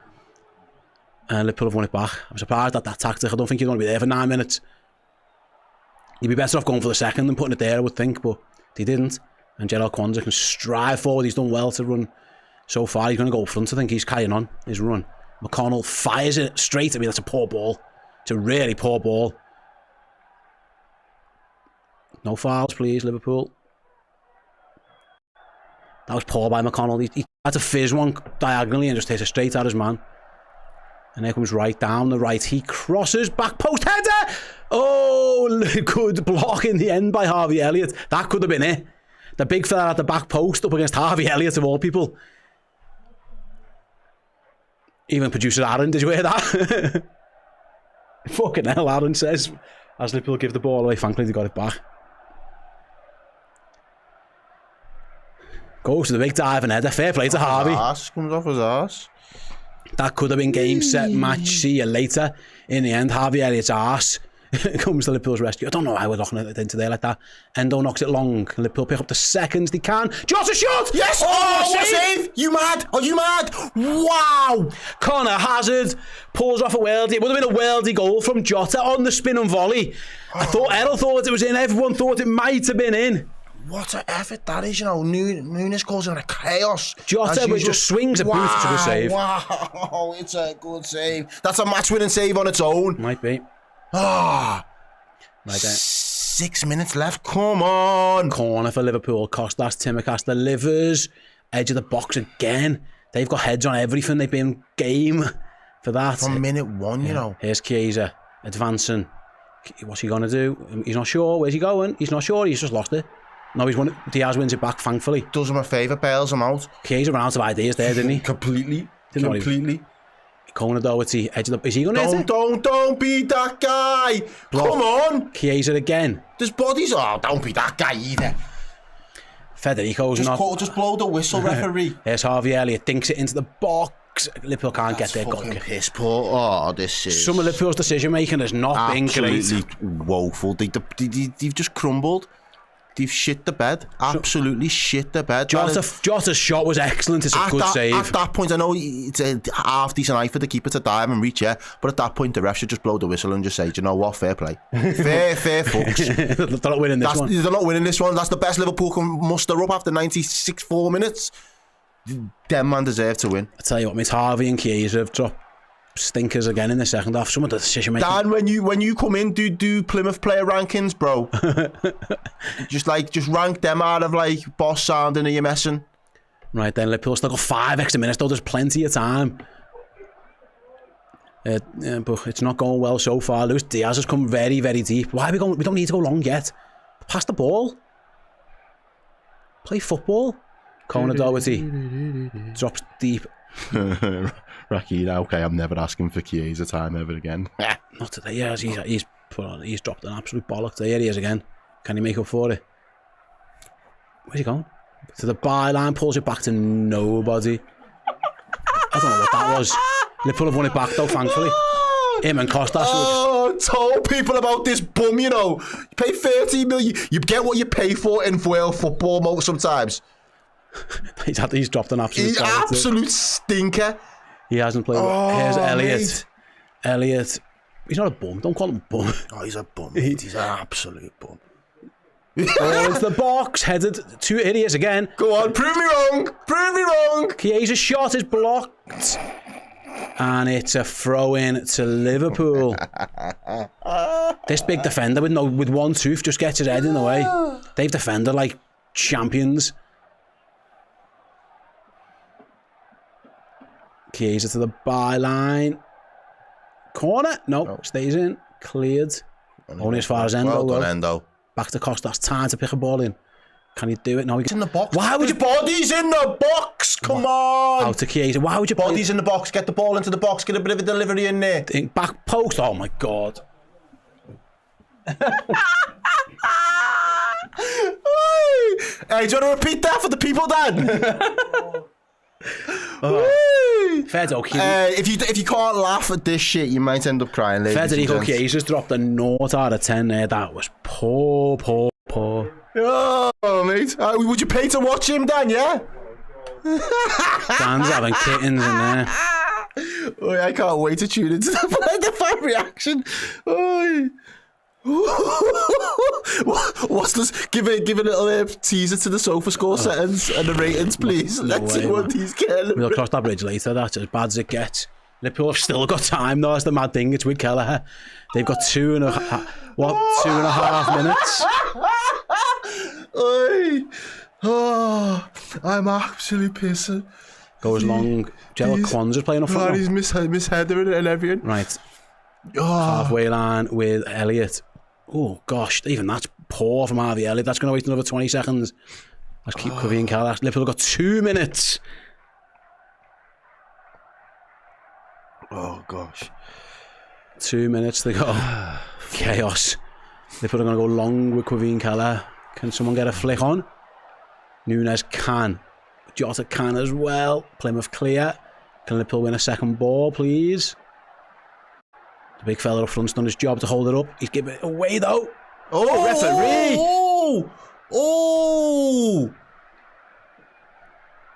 And Liverpool have won it back. I'm surprised at that tactic. I don't think you'd want to be there for 9 minutes. You'd be better off going for the second than putting it there, I would think. But they didn't. And Gerald Kwanzaa can strive forward. He's done well to run so far. He's going to go up front. I think he's carrying on his run. McConnell fires it straight. I mean, that's a poor ball. It's a really poor ball. No fouls, please, Liverpool. That was poor by McConnell. He had to fizz one diagonally and just hit it straight at his man. And there comes right down the right. He crosses, back post header! Oh, good block in the end by Harvey Elliott. That could have been it. The big fella at the back post up against Harvey Elliott of all people. Even producer Aaron, did you hear that? Fucking hell, Aaron says, as Liverpool give the ball away. Thankfully, they got it back. Goes to the big dive and header. Fair play to Harvey. Comes off his arse. That could have been game, set, match. See you later. In the end, Harvey Elliott's arse comes to Liverpool's rescue. I don't know why we're knocking it into there like that. Endo knocks it long. Liverpool pick up the seconds they can. Jota shot! Yes! Oh, what a save! You mad? Are you mad? Wow! Connor Hazard pulls off a worldie. It would have been a worldie goal from Jota on the spin and volley. Errol thought it was in. Everyone thought it might have been in. What an effort that is, you know. Nunes goes in a chaos. Jota just swings a boot to a save. Wow, it's a good save. That's a match-winning save on its own. Might be. Ah, right there. 6 minutes left. Come on. Corner for Liverpool. Kostas Tsimikas delivers. Edge of the box again. They've got heads on everything. They've been game for that. From minute 1, you know. Here's Chiesa advancing. What's he going to do? He's not sure. Where's he going? He's not sure. He's just lost it. No, he's won it. Diaz wins it back, thankfully. Does him a favour, bails him out. Chiesa ran out of ideas there, didn't he? Completely. Conor Doherty, edge of the... Is he going to hit it? Don't be that guy. Block. Come on. Chiesa again. There's bodies. Oh, don't be that guy either. Federico's just blow the whistle, referee. Here's Harvey Elliott, dinks it into the box. Liverpool can't get their goal. Piss poor. Oh, this is... Some of Liverpool's decision making has not been great. Absolutely woeful. They've just crumbled. They've shit the bed. Absolutely shit the bed. Jota's shot was excellent. It's a good save. At that point, I know it's a half decent eye for the keeper to dive and reach, yeah. But at that point, the ref should just blow the whistle and just say, do you know what? Fair play. fair fucks. They're not winning this one. They're not winning this one. That's the best Liverpool can muster up after 4 minutes. Them man deserve to win. I tell you what, mate, Harvey and Chiesa have dropped stinkers again in the second half. Some of the decision making. Dan, when you come in, do Plymouth player rankings, bro. just rank them out of like boss sounding. Are you messing? Right then, Liverpool still got 5 extra minutes though. There's plenty of time. But it's not going well so far. Luis Diaz has come very, very deep. Why are we going? We don't need to go long yet. Pass the ball. Play football. Conor Doherty drops deep. Rocky, okay, I'm never asking for Chiesa time ever again. Not today. Yeah, he's dropped an absolute bollock. There he is again. Can he make up for it? Where's he going? To the byline, pulls it back to nobody. I don't know what that was. Liverpool have won it back though, thankfully. Him and Costas. Told people about this bum, you know. You pay 13 million. You get what you pay for in world football most sometimes. He's dropped an absolute stinker. He hasn't played. Here's Elliott. Mate. Elliott. He's not a bum. Don't call him a bum. Oh, he's a bum. He's an absolute bum. Into the box. Headed to it. He is again. Go on. Prove me wrong. Prove me wrong. Chiesa's shot is blocked. And it's a throw in to Liverpool. This big defender with one tooth just gets his head in the way. They've defended like champions. Chiesa to the byline. Corner. Nope. Stays in. Cleared. Only as far as Endo. Well done, Endo. Back to Costas. Time to pick a ball in. Can he do it? No, he's in the box. Why would you... Bodies in the box. Come on. Out to Chiesa. Why would you... Bodies in the box. Get the ball into the box. Get a bit of a delivery in there. Back post. Oh, my God. Hey, do you want to repeat that for the people, Dan? If you can't laugh at this shit, you might end up crying. Federico Chiesa's dropped a 0 out of 10 there. That was poor. Oh, mate. Would you pay to watch him, Dan, yeah? Dan's having kittens in there. Oh, I can't wait to tune into the fan reaction. Oh. What's this? Give a little teaser to the sofa score settings and the ratings, please. Let's see what these get. We'll cross that bridge later. That's as bad as it gets. Liverpool have still got time though. That's the mad thing. It's with Kelleher. They've got 2.5 minutes. I'm absolutely pissing. Goes long. Jella Kwanzaa's playing up front. He's misheaded and everything. Right. Halfway line with Elliott. Oh gosh, even that's poor from Harvey Elliott. That's going to wait another 20 seconds. Let's keep covering Callas. Liverpool got 2 minutes. Oh gosh. 2 minutes to go. Chaos. Liverpool are going to go long with Quavine Keller. Can someone get a flick on? Nunes can. Jota can as well. Plymouth clear. Can Liverpool win a second ball, please? The big fella up front's done his job to hold it up. He's giving it away though. Oh, referee! Oh!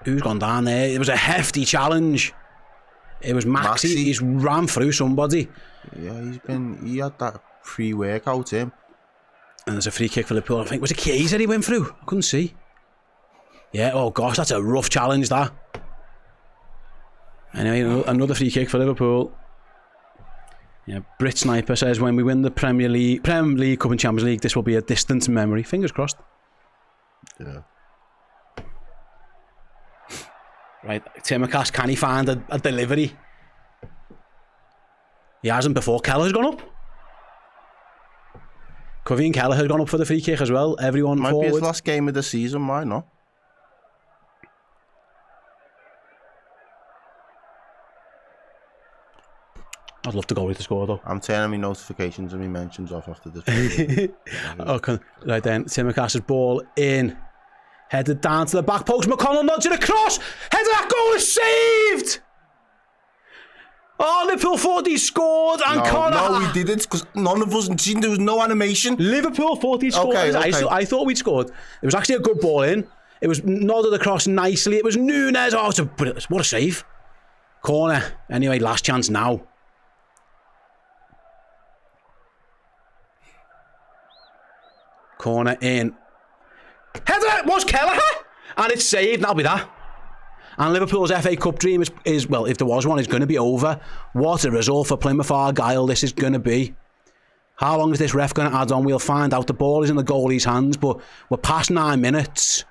Who's gone down there? It was a hefty challenge. It was Maxi. He's ran through somebody. Yeah, he had that pre-workout, him. And there's a free kick for Liverpool. I think, was it Chiesa he went through? I couldn't see. Yeah, oh gosh, that's a rough challenge, that. Anyway, another free kick for Liverpool. Yeah, Brit Sniper says, when we win the Premier League Cup and Champions League, this will be a distant memory. Fingers crossed. Yeah. Right, Timmercast, can he find a delivery? He hasn't before. Kelleher's gone up. Quavine Keller has gone up for the free kick as well. Everyone might forward. Be his last game of the season, why not? I'd love to go with the score though. I'm turning my notifications and my mentions off after this. Okay, right then, Tsimikas' ball in. Headed down to the back post. McConnell nods it across. Header, that goal is saved! Oh, Liverpool thought he scored and Connor... No, we didn't, because none of us seen, there was no animation. Liverpool thought he scored. Okay. I thought we'd scored. It was actually a good ball in. It was nodded across nicely. It was Nunes. Oh, what a save. Corner. Anyway, last chance now. Corner in. Header was Kelleher, and it's saved. That'll be that. And Liverpool's FA Cup dream is well, if there was one, is going to be over. What a result for Plymouth Argyle this is going to be. How long is this ref going to add on? We'll find out. The ball is in the goalie's hands, but we're past 9 minutes.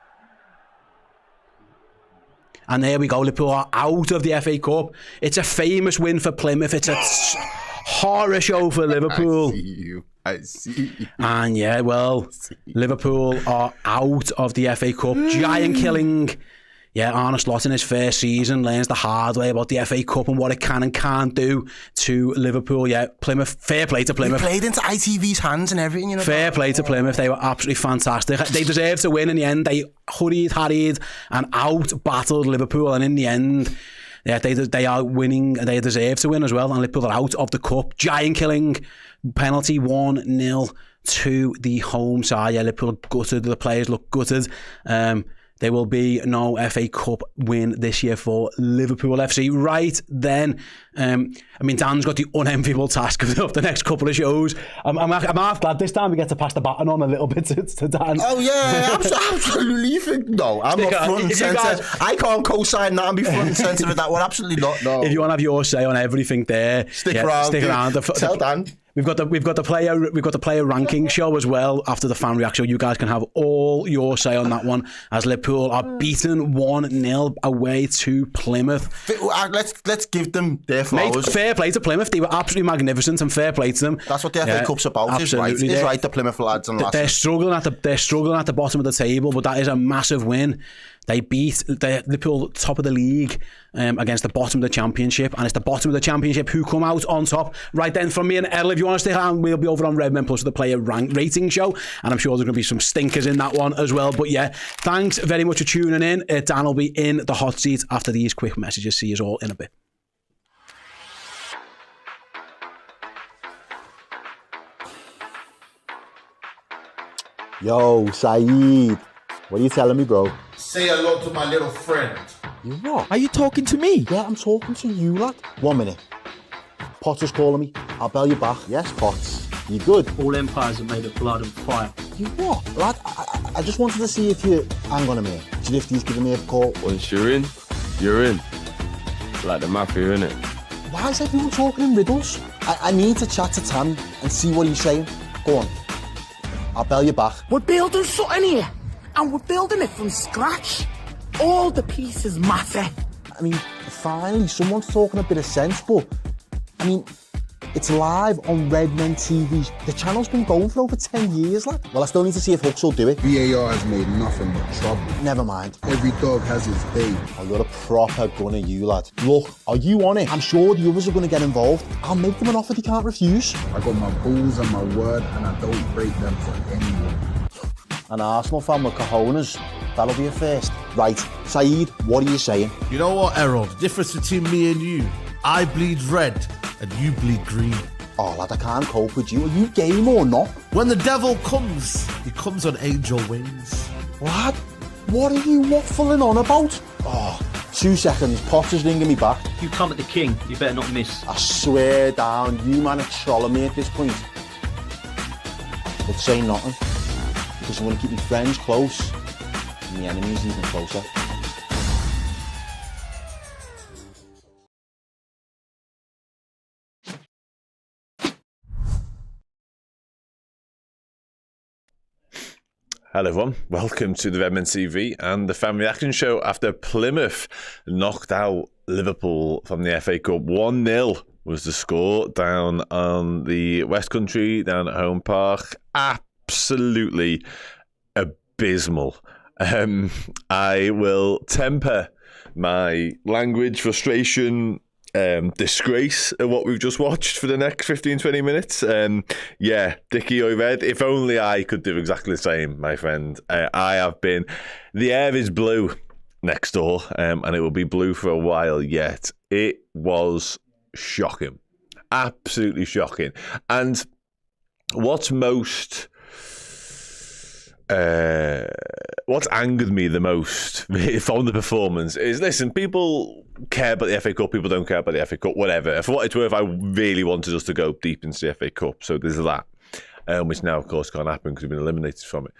And there we go. Liverpool are out of the FA Cup. It's a famous win for Plymouth. It's a horror show for Liverpool. I see you. And yeah, well, Liverpool are out of the FA Cup. Giant killing. Yeah, Arne Slot in his first season learns the hard way about the FA Cup and what it can and can't do to Liverpool. Yeah, Plymouth, fair play to Plymouth. We played into ITV's hands and everything, you know. Fair play to Plymouth. They were absolutely fantastic. They deserved to win in the end. They harried, and out-battled Liverpool. And in the end, yeah, they are winning. They deserve to win as well. And Liverpool are out of the cup. Giant killing. Penalty 1-0 to the home side. Yeah, Liverpool gutted. The players look gutted. There will be no FA Cup win this year for Liverpool FC. Right then, I mean, Dan's got the unenviable task of the next couple of shows. I'm half glad this time we get to pass the baton on a little bit to Dan. Oh yeah, absolutely. No, I'm not front and centre. I can't co-sign that and be front and centre with that one. Absolutely not. No. If you want to have your say on everything there, stick around. Tell Dan. We've got the player ranking show as well after the fan reaction. You guys can have all your say on that one as Liverpool are beaten 1-0 away to Plymouth. Let's give them their flowers. Mate, fair play to Plymouth. They were absolutely magnificent and fair play to them. That's what the FA Cup's about. Absolutely. It's right, the Plymouth lads and lasses. They're struggling at the bottom of the table, but that is a massive win. They beat Liverpool top of the league against the bottom of the championship, and it's the bottom of the championship who come out on top. Right then, from me and Errol, if you want to stick around, we'll be over on Redmen Plus for the player rating show, and I'm sure there's going to be some stinkers in that one as well. But yeah, thanks very much for tuning in. Dan will be in the hot seat after these quick messages. See you all in a bit. Yo, Saeed. What are you telling me, bro? Say hello to my little friend. You what? Are you talking to me? Yeah, I'm talking to you, lad. 1 minute. Potter's calling me. I'll bell you back. Yes, Potts. You good? All empires are made of blood and fire. You what? Lad, I just wanted to see if you... Hang on a minute. Jifty's giving me a call. Once you're in, you're in. Like the mafia, innit? Why is everyone talking in riddles? I need to chat to Tammy and see what he's saying. Go on. I'll bell you back. We're building something here, and we're building it from scratch. All the pieces matter. I mean, finally, someone's talking a bit of sense, but, I mean, it's live on Redmen TV. The channel's been going for over 10 years, lad. Well, I still need to see if Hooks will do it. VAR has made nothing but trouble. Never mind. Every dog has his day. Oh, you're a proper gunner, you lad. Look, are you on it? I'm sure the others are going to get involved. I'll make them an offer they can't refuse. I got my balls and my word, and I don't break them for anyone. An Arsenal fan with cojones. That'll be a first. Right, Saeed, what are you saying? You know what, Errol? The difference between me and you, I bleed red and you bleed green. Oh, lad, I can't cope with you. Are you game or not? When the devil comes, he comes on angel wings. Lad, what are you waffling on about? Oh, 2 seconds. Potter's ringing me back. You come at the king, you better not miss. I swear down, you man are trolling me at this point. But say nothing, because I'm going to keep my friends close and the enemies even closer. Hello everyone, welcome to the Redmen TV and the fan reaction show after Plymouth knocked out Liverpool from the FA Cup. 1-0 was the score down on the West Country, down at Home Park. Absolutely abysmal. I will temper my language, frustration, disgrace at what we've just watched for the next 15-20 minutes. Dickie or Red, if only I could do exactly the same, my friend. I have been... The air is blue next door, and it will be blue for a while yet. It was shocking. Absolutely shocking. And what's angered me the most from the performance is, listen, people care about the FA Cup, people don't care about the FA Cup, whatever. For what it's worth, I really wanted us to go deep into the FA Cup, so there's that, which now, of course, can't happen because we've been eliminated from it.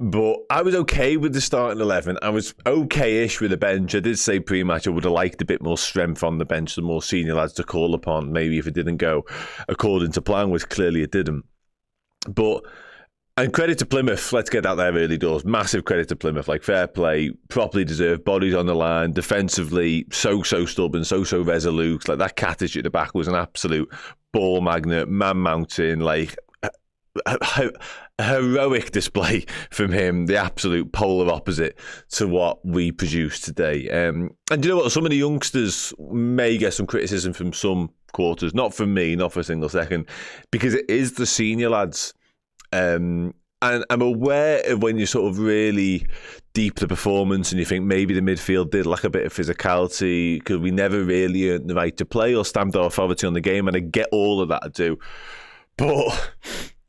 But I was okay with the starting 11. I was okay-ish with the bench. I did say pre-match I would have liked a bit more strength on the bench, some more senior lads to call upon, maybe if it didn't go according to plan, which clearly it didn't. And credit to Plymouth, let's get out there early doors. Massive credit to Plymouth, like fair play, properly deserved, bodies on the line, defensively, so stubborn, so resolute. Like that Katic at the back was an absolute ball magnet, man mountain, like a heroic display from him, the absolute polar opposite to what we produced today. And you know what? Some of the youngsters may get some criticism from some quarters, not from me, not for a single second, because it is the senior lads. And I'm aware of when you sort of really deep the performance and you think maybe the midfield did lack a bit of physicality because we never really earned the right to play or stamped our authority on the game, and I get all of that, I do. But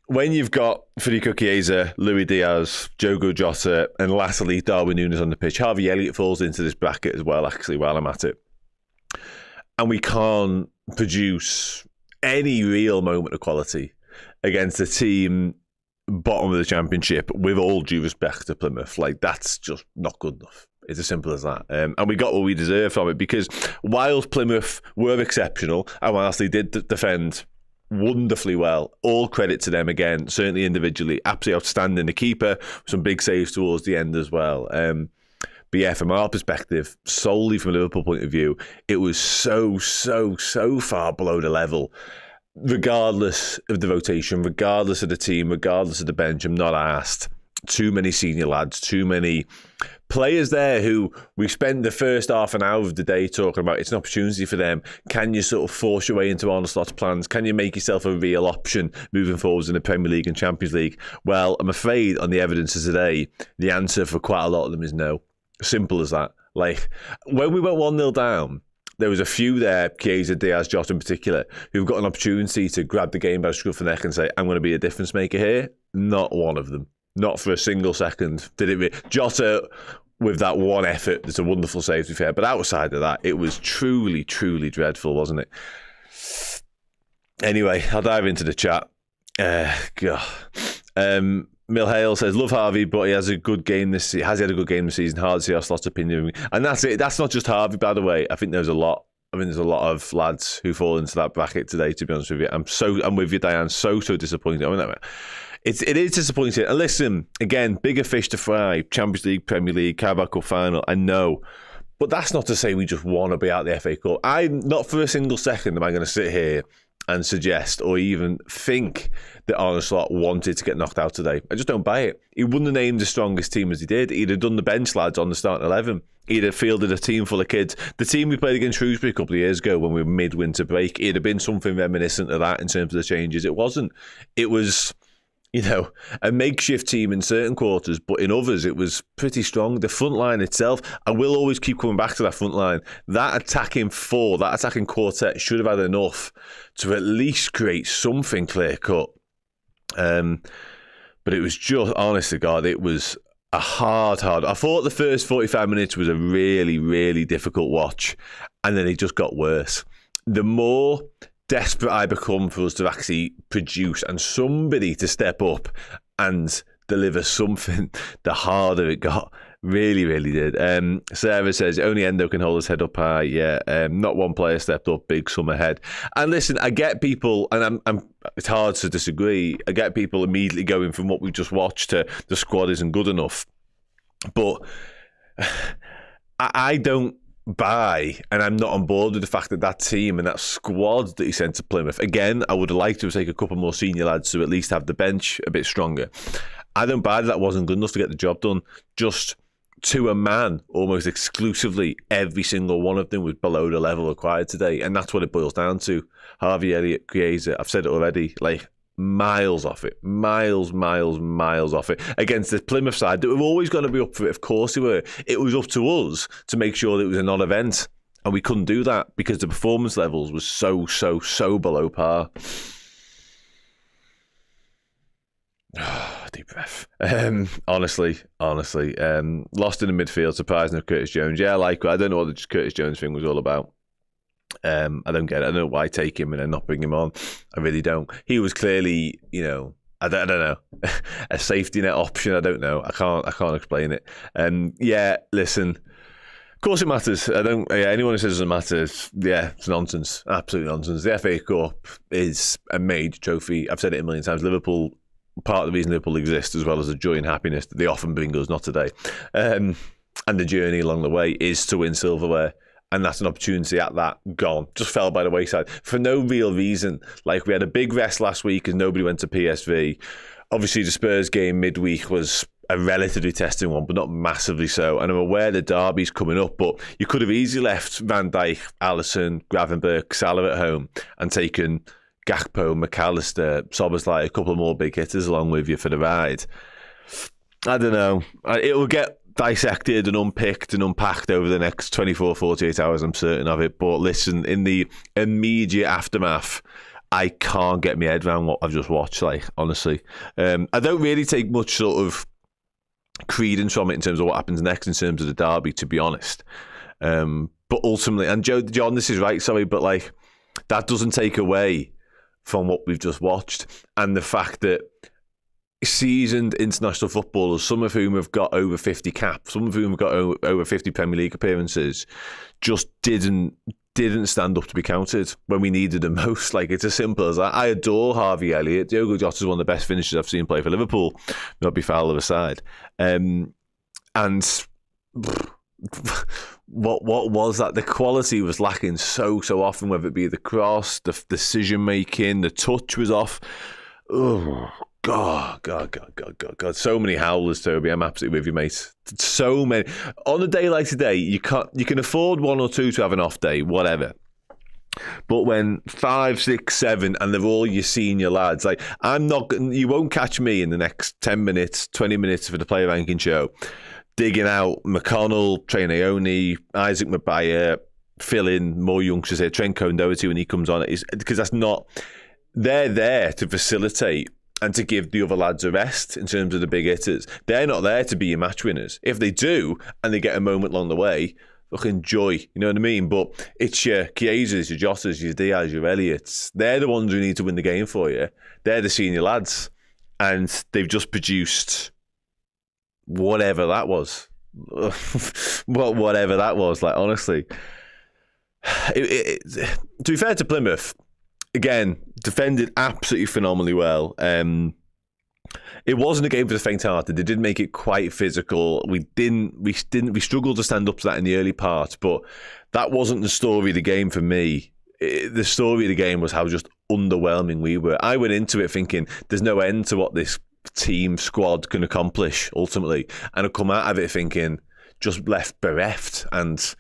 when you've got Federico Chiesa, Luis Diaz, Diogo Jota, and lastly Darwin Núñez on the pitch, Harvey Elliott falls into this bracket as well, actually, while I'm at it. And we can't produce any real moment of quality against a team bottom of the Championship, with all due respect to Plymouth. Like, that's just not good enough. It's as simple as that. And we got what we deserved from it, because whilst Plymouth were exceptional, and whilst they did defend wonderfully well, all credit to them again, certainly individually, absolutely outstanding. The keeper, some big saves towards the end as well. But yeah, from our perspective, solely from a Liverpool point of view, it was so far below the level. Regardless of the rotation, regardless of the team, regardless of the bench, I'm not asked. Too many senior lads, too many players there who we spent the first half an hour of the day talking about. It's an opportunity for them. Can you sort of force your way into Arne Slot's plans? Can you make yourself a real option moving forwards in the Premier League and Champions League? Well, I'm afraid on the evidence of today, the answer for quite a lot of them is no. Simple as that. Like, when we went 1-0 down, there was a few there, Chiesa, Diaz, Jota in particular, who've got an opportunity to grab the game by the scruff of the neck and say, I'm going to be a difference maker here. Not one of them. Not for a single second did it. Jota, with that one effort, it's a wonderful save, to be fair. But outside of that, it was truly dreadful, wasn't it? Anyway, I'll dive into the chat. Mill Hale says, love Harvey, but he has a good game this season. Has he had a good game this season? Hard to see our Slot's opinion. And that's it. That's not just Harvey, by the way. I think there's a lot of lads who fall into that bracket today, to be honest with you. I'm with you, Diane. So disappointed. It is disappointing. And listen, again, bigger fish to fry. Champions League, Premier League, Carabao Cup final, I know. But that's not to say we just want to be out the FA Cup. Not for a single second am I going to sit here and suggest or even think that Arne Slot wanted to get knocked out today. I just don't buy it. He wouldn't have named the strongest team as he did. He'd have done the bench lads on the starting 11. He'd have fielded a team full of kids. The team we played against Shrewsbury a couple of years ago when we were mid-winter break, it'd have been something reminiscent of that in terms of the changes. It wasn't. It was, a makeshift team in certain quarters, but in others it was pretty strong. The front line itself, I will always keep coming back to that front line. That attacking quartet should have had enough to at least create something clear cut. But it was just, honest to God, it was a hard. I thought the first 45 minutes was a really difficult watch, and then it just got worse. The more desperate I become for us to actually produce and somebody to step up and deliver something, the harder it got. Really did. Sarah says, only Endo can hold his head up high. Yeah, not one player stepped up big, some ahead. And listen, I get people, and I'm it's hard to disagree, I get people immediately going from what we just watched to the squad isn't good enough. But I don't buy, and I'm not on board with the fact that team and that squad that he sent to Plymouth, again, I would have liked to take a couple more senior lads to at least have the bench a bit stronger. I don't buy that wasn't good enough to get the job done. Just to a man, almost exclusively, every single one of them was below the level required today. And that's what it boils down to. Harvey Elliott, Chiesa, I've said it already, like, miles off it. Miles off it. Against the Plymouth side, that were always going to be up for it. Of course they were. It was up to us to make sure that it was a non-event. And we couldn't do that because the performance levels was so below par. Deep breath. Honestly. Lost in the midfield, surprising of Curtis Jones. Yeah, I don't know what the Curtis Jones thing was all about. I don't get it. I don't know why take him and then not bring him on. I really don't. He was clearly, I don't know, a safety net option. I don't know. I can't explain it. Yeah, listen. Of course it matters. Anyone who says it doesn't matter, it's nonsense. Absolute nonsense. The FA Cup is a major trophy. I've said it a million times. Liverpool, part of the reason Liverpool exists, as well as the joy and happiness that they often bring us, not today. And the journey along the way is to win silverware. And that's an opportunity at that gone. Just fell by the wayside for no real reason. Like, we had a big rest last week as nobody went to PSV. Obviously, the Spurs game midweek was a relatively testing one, but not massively so. And I'm aware the derby's coming up, but you could have easily left Van Dijk, Alisson, Gravenberch, Salah at home and taken Gakpo, McAllister, Szoboszlai, a couple of more big hitters along with you for the ride. I don't know. It will get dissected and unpicked and unpacked over the next 24, 48 hours, I'm certain of it. But listen, in the immediate aftermath, I can't get my head around what I've just watched, like, honestly. I don't really take much sort of credence from it in terms of what happens next in terms of the derby, to be honest. But ultimately, and John, this is right, sorry, but like, that doesn't take away from what we've just watched and the fact that seasoned international footballers, some of whom have got over 50 caps, some of whom have got over 50 Premier League appearances, just didn't stand up to be counted when we needed them most. Like, it's as simple as that. I adore Harvey Elliott. Diogo Jota is one of the best finishers I've seen play for Liverpool. Not be foul aside. And what was that? The quality was lacking so often, whether it be the cross, the decision making, the touch was off. Oh, God. So many howlers, Toby. I'm absolutely with you, mate. So many. On a day like today, you can afford one or two to have an off day, whatever. But when 5, 6, 7, and they're all your senior lads, like, you won't catch me in the next 10 minutes, 20 minutes for the player ranking show, digging out McConnell, Trey Naoni, Isaac Maguire, fill in more youngsters here, Trent Cohn-Doherty when he comes on, because that's not. They're there to facilitate and to give the other lads a rest in terms of the big hitters. They're not there to be your match winners. If they do, and they get a moment along the way, look, enjoy, you know what I mean? But it's your Chiesas, your Jotas, your Diaz, your Elliots. They're the ones who need to win the game for you. They're the senior lads. And they've just produced whatever that was. Whatever that was, like, honestly. To be fair to Plymouth, again, defended absolutely phenomenally well. It wasn't a game for the faint-hearted. They did make it quite physical. We struggled to stand up to that in the early part, but that wasn't the story of the game for me. The story of the game was how just underwhelming we were. I went into it thinking there's no end to what this team squad can accomplish ultimately, and I come out of it thinking just left bereft and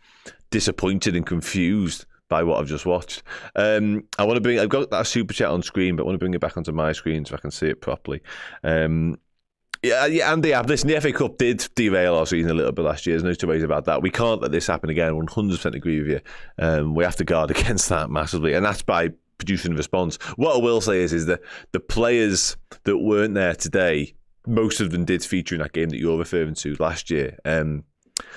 disappointed and confused by what I've just watched. I've got that super chat on screen, but I want to bring it back onto my screen so I can see it properly. And listen, the FA Cup did derail our season a little bit last year. There's no two ways about that. We can't let this happen again. 100% agree with you. We have to guard against that massively, and that's by producing a response. What I will say is that the players that weren't there today, most of them did feature in that game that you're referring to last year.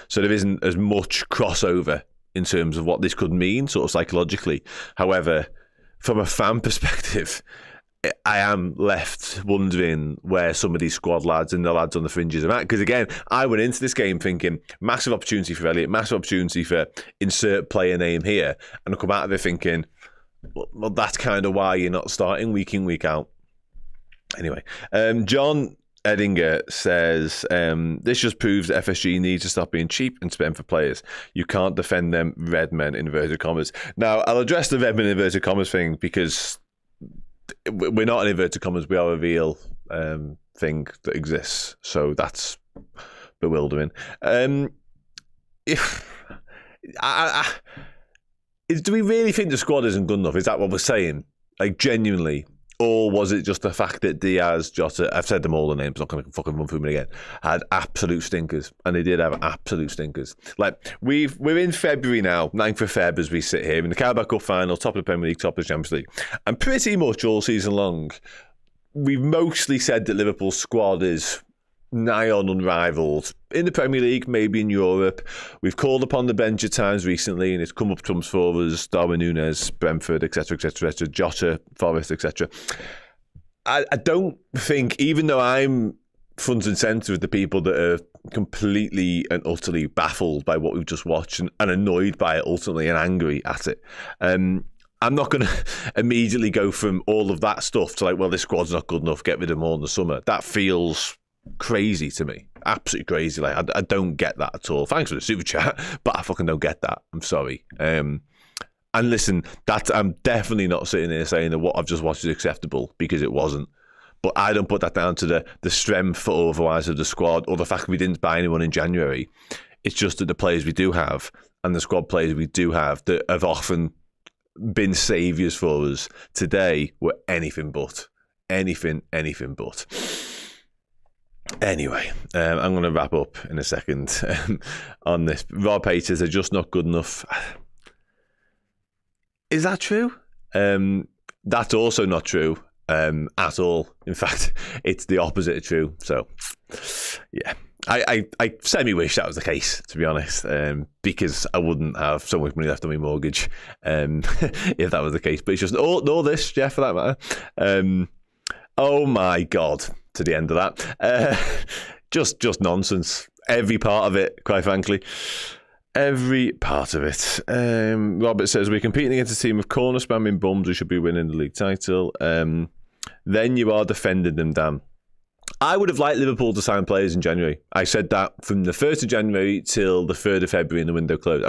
So there isn't as much crossover in terms of what this could mean, sort of psychologically. However, from a fan perspective, I am left wondering where some of these squad lads and the lads on the fringes are at. Because again, I went into this game thinking massive opportunity for Elliott, massive opportunity for insert player name here, and I come out of it thinking, well, that's kind of why you're not starting week in, week out. Anyway, John Edinger says, this just proves that FSG needs to stop being cheap and spend for players. You can't defend them Redmen, inverted commas. Now, I'll address the Redmen, inverted commas thing, because we're not in inverted commas. We are a real thing that exists. So that's bewildering. Do we really think the squad isn't good enough? Is that what we're saying? Like, genuinely? Or was it just the fact that Diaz, Jota, I've said them all the names, I'm not going to fucking run through them again, had absolute stinkers. And they did have absolute stinkers. Like, we're in February now, 9th of Feb as we sit here, in the Carabao Cup final, top of the Premier League, top of the Champions League. And pretty much all season long, we've mostly said that Liverpool's squad is nigh on unrivaled. In the Premier League, maybe in Europe. We've called upon the bench at times recently, and it's come up trumps for us. Darwin Núñez, Brentford, etc., etc., etc., Jota, Forest, etc. I don't think, even though I'm front and centre with the people that are completely and utterly baffled by what we've just watched and annoyed by it ultimately and angry at it, I'm not going to immediately go from all of that stuff to like, well, this squad's not good enough, get rid of them all in the summer. That feels crazy to me, absolutely crazy. Like, I don't get that at all. Thanks for the super chat, but I fucking don't get that. I'm sorry. And listen, I'm definitely not sitting here saying that what I've just watched is acceptable, because it wasn't. But I don't put that down to the strength or otherwise of the squad, or the fact that we didn't buy anyone in January. It's just that the players we do have and the squad players we do have that have often been saviours for us today were anything but. Anything but. Anyway, I'm going to wrap up in a second on this. Rob Haters are just not good enough. Is that true? That's also not true at all. In fact, it's the opposite of true. So, yeah. I semi-wish that was the case, to be honest, because I wouldn't have so much money left on my mortgage if that was the case. But it's just all this, Jeff, for that matter. Oh my God. To the end of that. Just nonsense. Every part of it, quite frankly. Every part of it. Robert says, we're competing against a team of corner spamming bums who should be winning the league title. Then you are defending them, Dan. I would have liked Liverpool to sign players in January. I said that from the 1st of January till the 3rd of February in the window closed.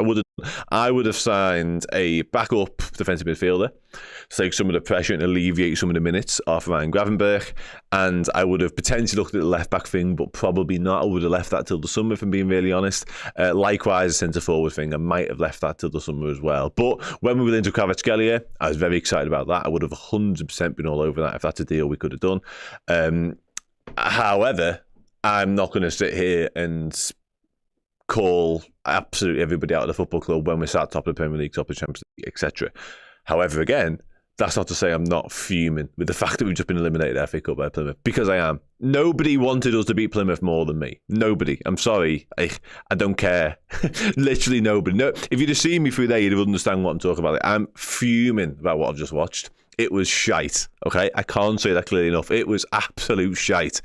I would have signed a backup defensive midfielder to take some of the pressure and alleviate some of the minutes off Ryan Gravenberch, and I would have potentially looked at the left-back thing, but probably not. I would have left that till the summer, if I'm being really honest. Likewise, a centre-forward thing, I might have left that till the summer as well. But when we were into Kvaratskhelia, I was very excited about that. I would have 100% been all over that if that's a deal we could have done. However, I'm not going to sit here and call absolutely everybody out of the football club when we're sat top of the Premier League, top of the Champions League, etc. However, again, that's not to say I'm not fuming with the fact that we've just been eliminated FA Cup by Plymouth, because I am. Nobody wanted us to beat Plymouth more than me. Nobody. I'm sorry. I don't care. Literally nobody. No, if you'd have seen me through there, you'd have understand what I'm talking about. I'm fuming about what I've just watched. It was shite, okay? I can't say that clearly enough. It was absolute shite.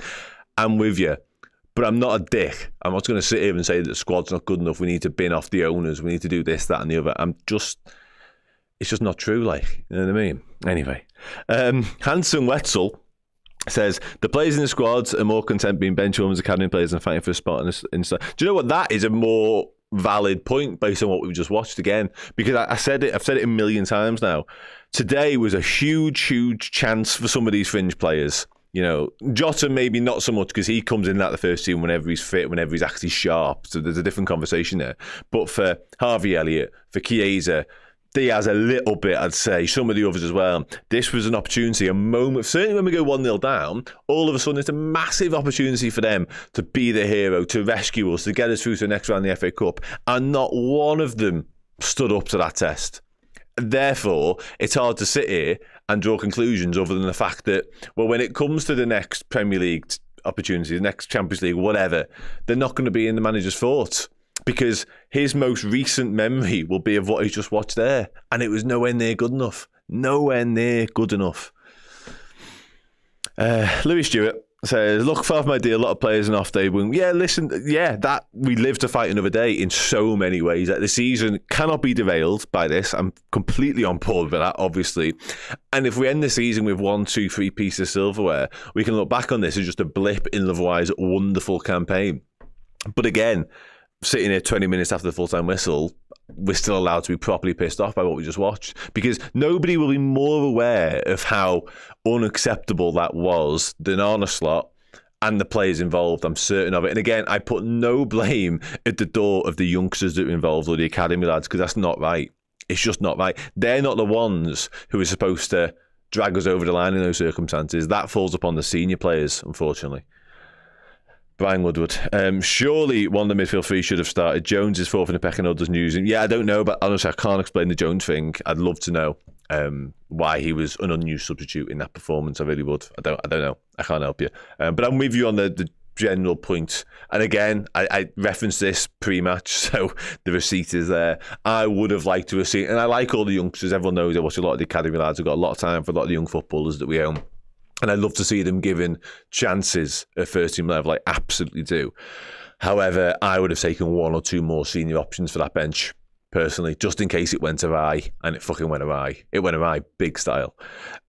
I'm with you, but I'm not a dick. I'm not going to sit here and say that the squad's not good enough. We need to bin off the owners. We need to do this, that, and the other. It's just not true, like, you know what I mean? Anyway, Hanson Wetzel says, the players in the squads are more content being bench warmers, academy players, and fighting for a spot in the. Do you know what? That is a more valid point based on what we've just watched again, because I've said it a million times now. Today was a huge chance for some of these fringe players. You know, Jota maybe not so much, because he comes in at the first team whenever he's fit, whenever he's actually sharp. So there's a different conversation there. But for Harvey Elliott, for Chiesa, Diaz a little bit, I'd say, some of the others as well, this was an opportunity, a moment, certainly when we go 1-0 down, all of a sudden it's a massive opportunity for them to be the hero, to rescue us, to get us through to the next round of the FA Cup, and not one of them stood up to that test. Therefore, it's hard to sit here and draw conclusions other than the fact that, well, when it comes to the next Premier League opportunity, the next Champions League, whatever, they're not going to be in the manager's thoughts, because his most recent memory will be of what he's just watched there, and it was nowhere near good enough. Nowhere near good enough. Louis Stewart says, look, for my dear, a lot of players an off day win. Yeah, listen, yeah, that we live to fight another day in so many ways. Like, the season cannot be derailed by this. I'm completely on board with that, obviously. And if we end the season with 1, 2, 3 pieces of silverware, we can look back on this as just a blip in Levoir's wonderful campaign. But again, sitting here 20 minutes after the full-time whistle, we're still allowed to be properly pissed off by what we just watched, because nobody will be more aware of how unacceptable that was than Arne Slot and the players involved. I'm certain of it. And again, I put no blame at the door of the youngsters that are involved or the academy lads, because that's not right. It's just not right. They're not the ones who are supposed to drag us over the line in those circumstances. That falls upon the senior players, unfortunately. Brian Woodward. Surely one of the midfield three should have started. Jones is fourth in the pecking order, does news. Yeah, I don't know, but honestly, I can't explain the Jones thing. I'd love to know why he was an unused substitute in that performance. I really would. I don't know. I can't help you. But I'm with you on the general point. And again, I referenced this pre-match, so the receipt is there. I would have liked to have seen, and I like all the youngsters. Everyone knows I watch a lot of the academy lads. I've got a lot of time for a lot of the young footballers that we own. And I'd love to see them given chances at first team level. I absolutely do. However, I would have taken one or two more senior options for that bench, personally, just in case it went awry, and it fucking went awry. It went awry, big style.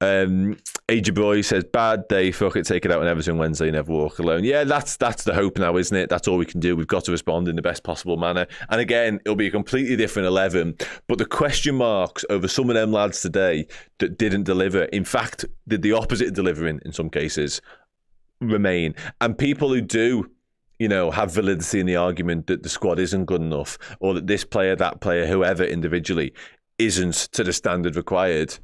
AJ Boy says, bad day, fuck it, take it out on Everton Wednesday, never walk alone. Yeah, that's the hope now, isn't it? That's all we can do. We've got to respond in the best possible manner. And again, it'll be a completely different 11, but the question marks over some of them lads today that didn't deliver, in fact, did the opposite of delivering in some cases, remain. And people who do, you know, have validity in the argument that the squad isn't good enough, or that this player, that player, whoever individually isn't to the standard required.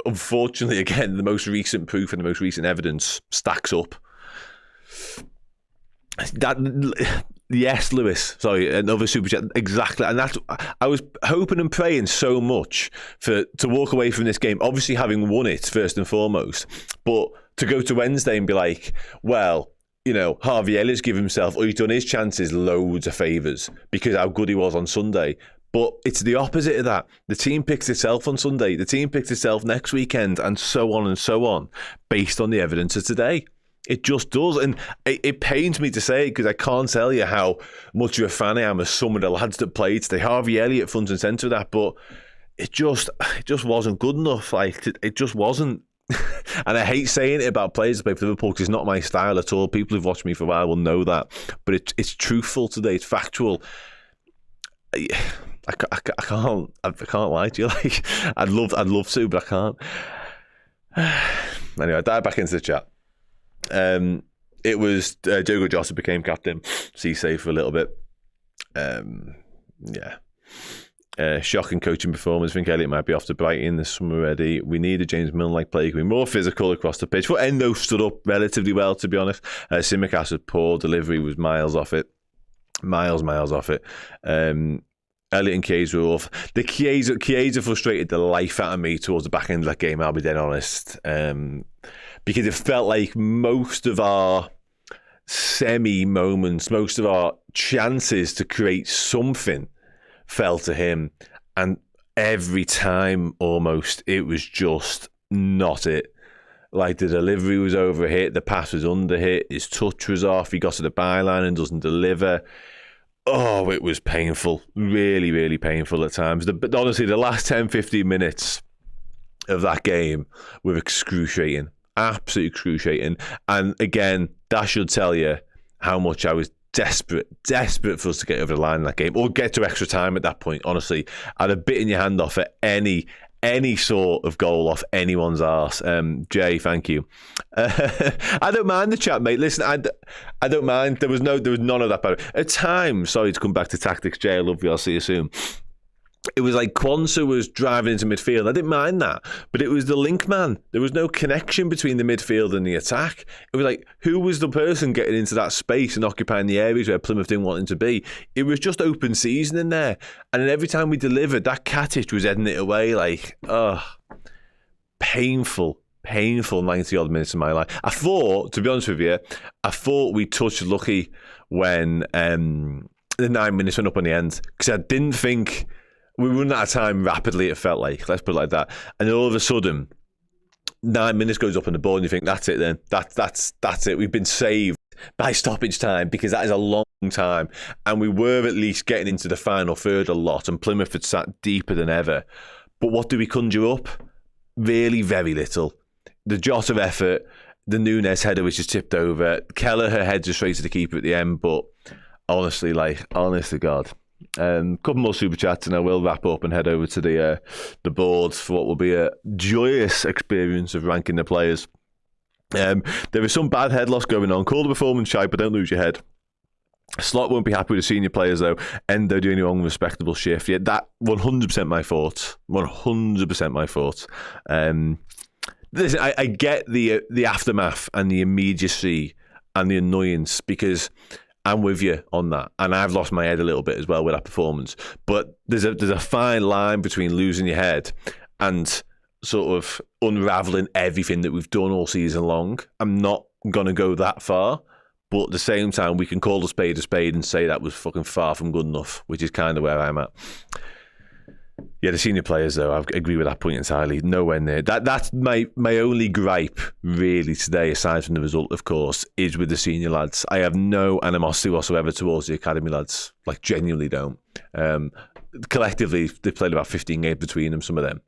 Unfortunately, again, the most recent proof and the most recent evidence stacks up. Yes, Lewis. Sorry, another super chat. Exactly, and that's. I was hoping and praying so much to walk away from this game, obviously having won it first and foremost, but to go to Wednesday and be like, well, you know, Harvey Elliott's given himself, or he's done his chances loads of favours because how good he was on Sunday. But it's the opposite of that. The team picks itself on Sunday. The team picks itself next weekend, and so on, based on the evidence of today. It just does. And it pains me to say it because I can't tell you how much of a fan I am of some of the lads that played today. Harvey Elliott front and centre of that, but it just wasn't good enough. Like, it just wasn't. And I hate saying it about players that play for Liverpool because it's not my style at all. People who've watched me for a while will know that. But it's truthful today. It's factual. I can't lie to you. Like, I'd love to, but I can't. Anyway, I dive back into the chat. It was Diogo Jota became captain. Cisse for a little bit. Shocking coaching performance. I think Elliott might be off to Brighton this summer already. We need a James Milner-like player. Be more physical across the pitch. But Endo stood up relatively well, to be honest. Tsimikas had poor delivery, was miles off it. Miles off it. Elliott and Chiesa were off. The Chiesa frustrated the life out of me towards the back end of that game, I'll be dead honest. Because it felt like most of our semi-moments, most of our chances to create something fell to him. And every time, almost, it was just not it. Like, the delivery was overhit, the pass was underhit, his touch was off, he got to the byline and doesn't deliver. Oh, it was painful. Really, really painful at times. But honestly, the last 10, 15 minutes of that game were excruciating. Absolutely excruciating. And again, that should tell you how much I was desperate for us to get over the line in that game, or get to extra time at that point. Honestly, I'd have bitten your hand off at any sort of goal off anyone's arse. Jay, thank you. I don't mind the chat, mate. Listen, I don't mind. There was none of that bad. At times, sorry to come back to tactics, Jay, I love you, I'll see you soon. It was like Kwanzaa was driving into midfield. I didn't mind that, but it was the link man. There was no connection between the midfield and the attack. It was like, who was the person getting into that space and occupying the areas where Plymouth didn't want him to be? It was just open season in there. And then every time we delivered, that Katic was heading it away. Like, painful 90-odd minutes of my life. I thought, to be honest with you, we touched lucky when the 9 minutes went up on the end, because I didn't think... We run out of time rapidly, it felt like. Let's put it like that. And then all of a sudden, 9 minutes goes up on the board and you think, that's it then. That's it. We've been saved by stoppage time, because that is a long time. And we were at least getting into the final third a lot, and Plymouth had sat deeper than ever. But what do we conjure up? Really, very little. The Jota effort, the Nunes header which is tipped over, Kelleher heads are straight to the keeper at the end. But honestly, honest to God. Couple more super chats and I will wrap up and head over to the boards for what will be a joyous experience of ranking the players. There is some bad head loss going on. Call the performance shy, but don't lose your head. Slot won't be happy with the senior players, though. Endo doing your own respectable shift. Yeah, that 100% my fault. 100% my fault. Listen, I get the aftermath and the immediacy and the annoyance, because I'm with you on that, and I've lost my head a little bit as well with that performance. But there's a fine line between losing your head and sort of unraveling everything that we've done all season long. I'm not gonna go that far, but at the same time, we can call a spade and say that was fucking far from good enough, which is kind of where I'm at. Yeah, the senior players, though, I agree with that point entirely. Nowhere near. That's my only gripe, really, today, aside from the result, of course, is with the senior lads. I have no animosity whatsoever towards the academy lads. Like, genuinely don't. Collectively, they've played about 15 games between them, some of them.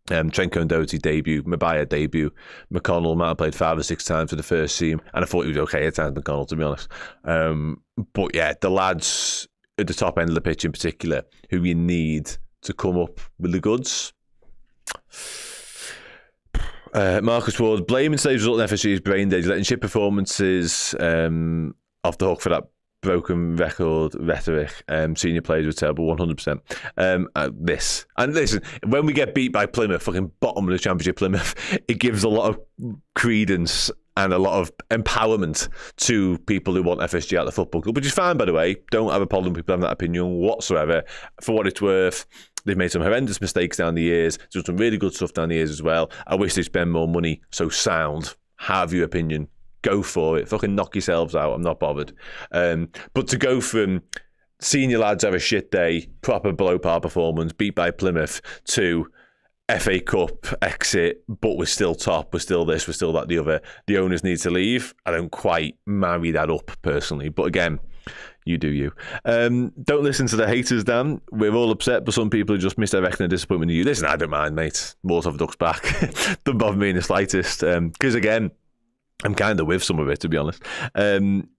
Trenko and Doherty debut, Mabaya debut, McConnell might have played 5 or 6 times for the first team, and I thought he was okay at times, McConnell, to be honest. But yeah, the lads at the top end of the pitch in particular, who you need to come up with the goods. Marcus Ward, blaming today's result in FSG is brain dead, letting shit performances off the hook for that broken record rhetoric. Senior players were terrible, 100%. This. And listen, when we get beat by Plymouth, fucking bottom of the Championship Plymouth, it gives a lot of credence and a lot of empowerment to people who want FSG out of the football club, which is fine, by the way. Don't have a problem with people having that opinion whatsoever. For what it's worth, they've made some horrendous mistakes down the years, done some really good stuff down the years as well. I wish they spend more money, so sound. Have your opinion. Go for it. Fucking knock yourselves out. I'm not bothered. But to go from senior lads have a shit day, proper below par performance, beat by Plymouth, to FA Cup exit, but we're still top, we're still this, we're still that, the other. The owners need to leave. I don't quite marry that up personally. But again, you do you. Don't listen to the haters, Dan. We're all upset, but some people are just misdirecting the disappointment in you. Listen, I don't mind, mate. Mortov ducks back. Doesn't bother me in the slightest. Because again, I'm kind of with some of it, to be honest.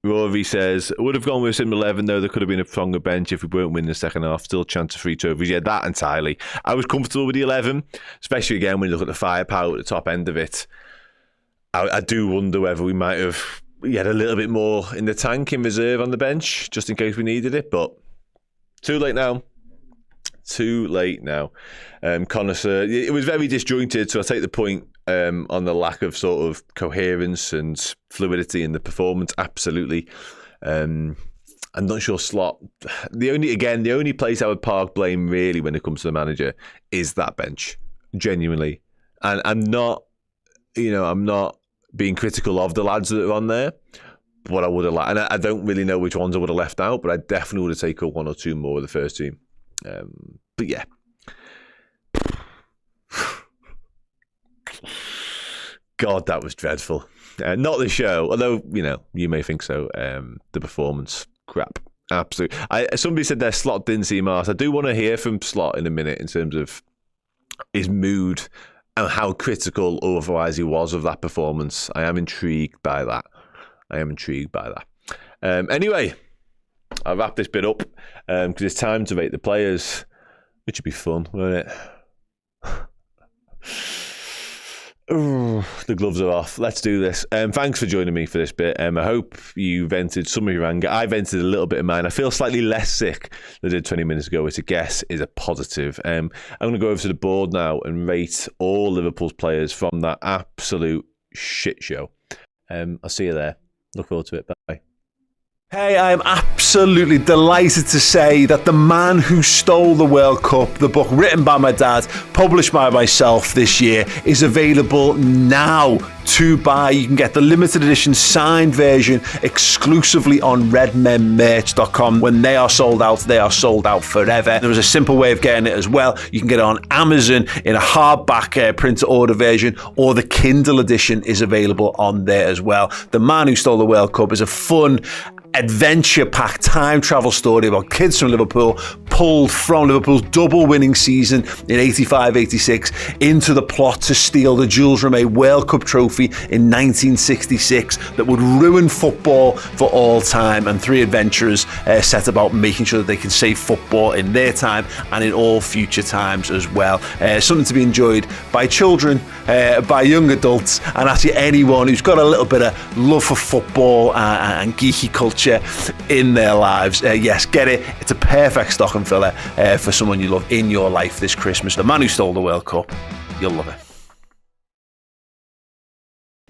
Rory says, would have gone with Sim 11, though. There could have been a stronger bench if we weren't winning the second half. Still chance of 3 trophies. Yeah, that entirely. I was comfortable with the 11, especially again when you look at the firepower at the top end of it. I do wonder whether we might have had a little bit more in the tank in reserve on the bench, just in case we needed it. But too late now. Too late now. Connoisseur, it was very disjointed, so I take the point on the lack of sort of coherence and fluidity in the performance. Absolutely. I'm not sure Slot. The only place I would park blame really when it comes to the manager is that bench. Genuinely. And I'm not being critical of the lads that are on there, but I would have liked, and I don't really know which ones I would have left out, but I definitely would have taken 1 or 2 more of the first team. But yeah. God, that was dreadful. Not the show, although, you may think so. The performance, crap. Absolutely. Somebody said their Slot didn't see Mars. I do want to hear from Slot in a minute in terms of his mood and how critical or otherwise he was of that performance. I am intrigued by that. Anyway, I'll wrap this bit up because it's time to rate the players, which would be fun, won't it? Ooh, the gloves are off. Let's do this. Thanks for joining me for this bit. I hope you vented some of your anger. I vented a little bit of mine. I feel slightly less sick than I did 20 minutes ago, which I guess is a positive. I'm going to go over to the board now and rate all Liverpool's players from that absolute shit show. I'll see you there. Look forward to it. Bye. Hey, I'm absolutely delighted to say that The Man Who Stole the World Cup, the book written by my dad, published by myself this year, is available now to buy. You can get the limited edition signed version exclusively on redmenmerch.com. When they are sold out forever. There was a simple way of getting it as well. You can get it on Amazon in a hardback print to order version, or the Kindle edition is available on there as well. The Man Who Stole the World Cup is a fun, adventure-packed time travel story about kids from Liverpool pulled from Liverpool's double-winning season in 85-86 into the plot to steal the Jules Rimet World Cup trophy in 1966 that would ruin football for all time. And three adventurers set about making sure that they can save football in their time and in all future times as well. Something to be enjoyed by children, by young adults, and actually anyone who's got a little bit of love for football and geeky culture in their lives. Yes, get it. It's a perfect stocking filler for someone you love in your life this Christmas. The Man Who Stole the World Cup. You'll love it.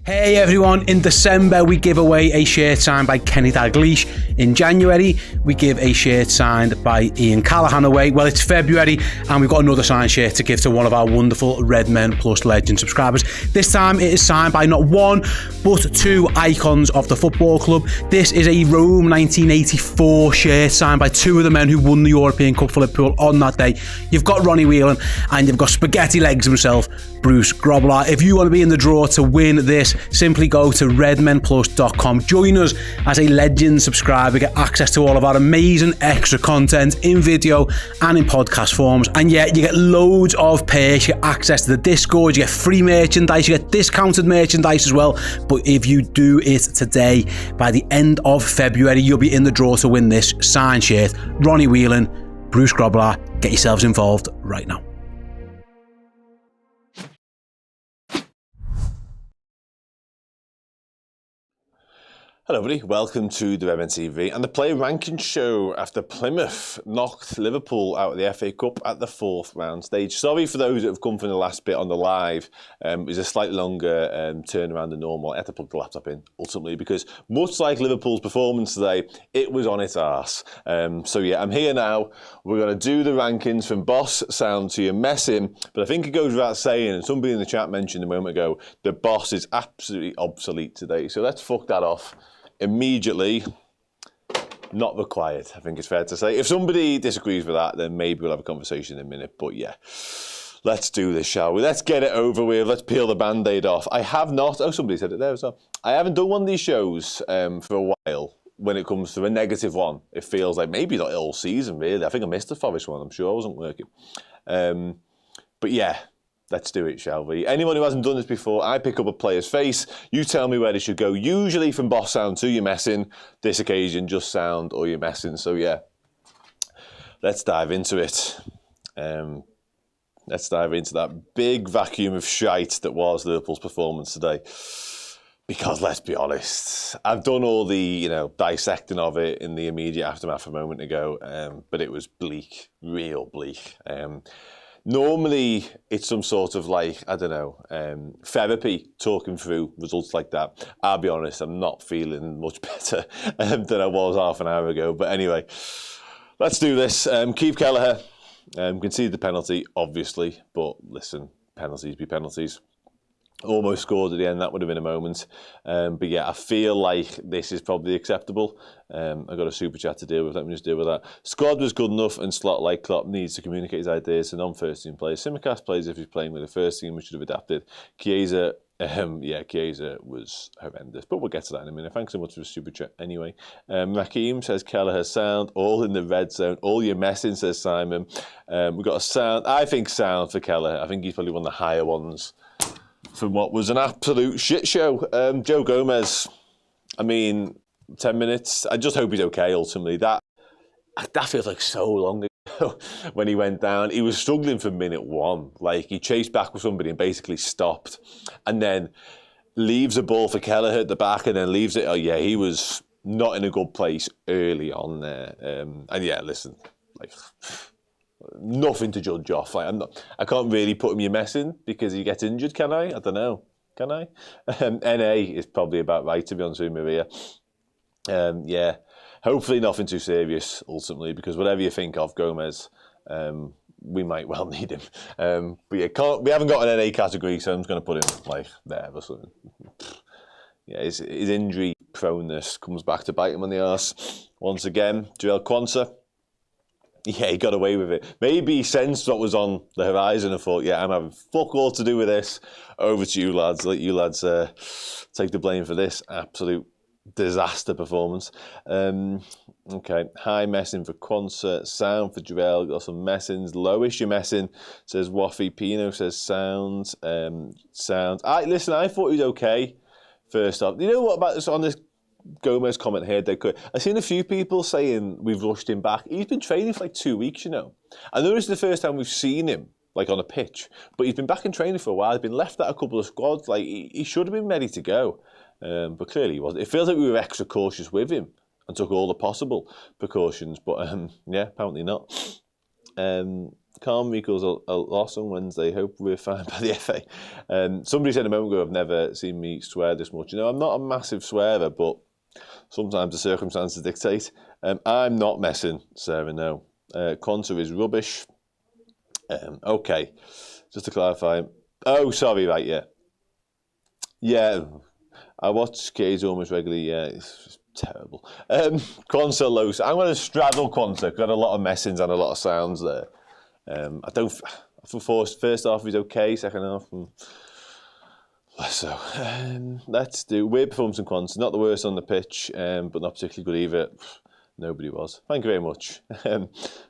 Hey everyone, in December we give away a shirt signed by Kenny Dalglish. In January we give a shirt signed by Ian Callaghan away. Well, it's February and we've got another signed shirt to give to one of our wonderful Redmen Plus Legend subscribers. This time it is signed by not one but two icons of the football club. This is a Rome 1984 shirt signed by two of the men who won the European Cup for Liverpool on that day. You've got Ronnie Whelan and you've got spaghetti legs himself, Bruce Grobbelaar. If you want to be in the draw to win this, simply go to redmenplus.com. Join us as a Legend subscriber. Get access to all of our amazing extra content in video and in podcast forms. And yeah, you get loads of perks. You get access to the Discord, you get free merchandise, you get discounted merchandise as well. But if you do it today, by the end of February, you'll be in the draw to win this signed shirt. Ronnie Whelan, Bruce Grobbelaar, get yourselves involved right now. Hello everybody, welcome to the Redmen TV and the player ranking show after Plymouth knocked Liverpool out of the FA Cup at the 4th round stage. Sorry for those that have come from the last bit on the live. It was a slightly longer turnaround than normal. I had to plug the laptop in ultimately because much like Liverpool's performance today, it was on its arse. So yeah, I'm here now. We're going to do the rankings from boss sound to your messing, but I think it goes without saying, and somebody in the chat mentioned a moment ago, the boss is absolutely obsolete today. So let's fuck that off immediately. Not required, I think it's fair to say. If somebody disagrees with that, then maybe we'll have a conversation in a minute. But yeah, let's do this, shall we? Let's get it over with. Let's peel the band-aid off. I have not, oh, somebody said it there as well. I haven't done one of these shows for a while when it comes to a negative one. It feels like maybe not all season, really. I think I missed the Forest one. I'm sure I wasn't working. But yeah, let's do it, shall we? Anyone who hasn't done this before, I pick up a player's face. You tell me where they should go, usually from boss sound to your messing. This occasion, just sound or your messing. So yeah, let's dive into it. Let's dive into that big vacuum of shite that was Liverpool's performance today. Because let's be honest, I've done all the dissecting of it in the immediate aftermath a moment ago, but it was bleak, real bleak. Normally, it's some sort of therapy, talking through results like that. I'll be honest, I'm not feeling much better than I was half an hour ago. But anyway, let's do this. Keith Kelleher conceded the penalty, obviously. But listen, penalties be penalties. Almost scored at the end, that would have been a moment. But yeah, I feel like this is probably acceptable. I've got a super chat to deal with, let me just deal with that. Squad was good enough and Slot, like Klopp, needs to communicate his ideas to non-first team players. Simicast plays if he's playing with the first team, we should have adapted. Chiesa, Chiesa was horrendous, but we'll get to that in a minute. Thanks so much for the super chat anyway. Raheem says Kelleher sound, all in the red zone, all your messing, says Simon. We've got a sound, I think sound for Kelleher. I think he's probably one of the higher ones from what was an absolute shit show. Joe Gomez, 10 minutes. I just hope he's okay, ultimately. That feels like so long ago when he went down. He was struggling from minute one. Like, he chased back with somebody and basically stopped. And then leaves a ball for Kelleher at the back and then leaves it. Oh, yeah, he was not in a good place early on there. And yeah, listen, nothing to judge off. I can't really put him your messing because he gets injured, can I? I don't know. Can I? NA is probably about right, to be honest with you, Maria. Yeah, hopefully nothing too serious, ultimately, because whatever you think of Gomez, we might well need him. But yeah, we haven't got an NA category, so I'm just going to put him there or something. Yeah, his injury proneness comes back to bite him on the arse. Once again, Joel Quansah. Yeah, he got away with it. Maybe he sensed what was on the horizon and thought, yeah, I'm having fuck all to do with this. Over to you lads. Let you lads take the blame for this absolute disaster performance. Okay, high messing for Quonset, sound for Jarell, got some messings. Lowish you're messing, says Waffy. Pino says sounds. Sounds. Listen, I thought he was okay first off. You know what about this on this Gomez comment here? I've seen a few people saying we've rushed him back. He's been training for like 2 weeks, you know. I know this is the first time we've seen him like on a pitch, but he's been back in training for a while. He's been left at a couple of squads. Like he should have been ready to go. But clearly he wasn't. It feels like we were extra cautious with him and took all the possible precautions. But yeah, apparently not. Calm equals a loss on Wednesday. Hope we're fine by the FA. Somebody said a moment ago, I've never seen me swear this much. You know, I'm not a massive swearer, but sometimes the circumstances dictate. I'm not messing, Sarah, no. Conter is rubbish. Okay, just to clarify. Oh, sorry, right, yeah. Yeah. I watch K's almost regularly. Yeah, it's just terrible. Quonset low. I'm going to straddle Quonset. Got a lot of messings and a lot of sounds there. I don't. First half he's okay. Second half, less so. Let's do weird performance in Quonset. Not the worst on the pitch, but not particularly good either. Nobody was. Thank you very much.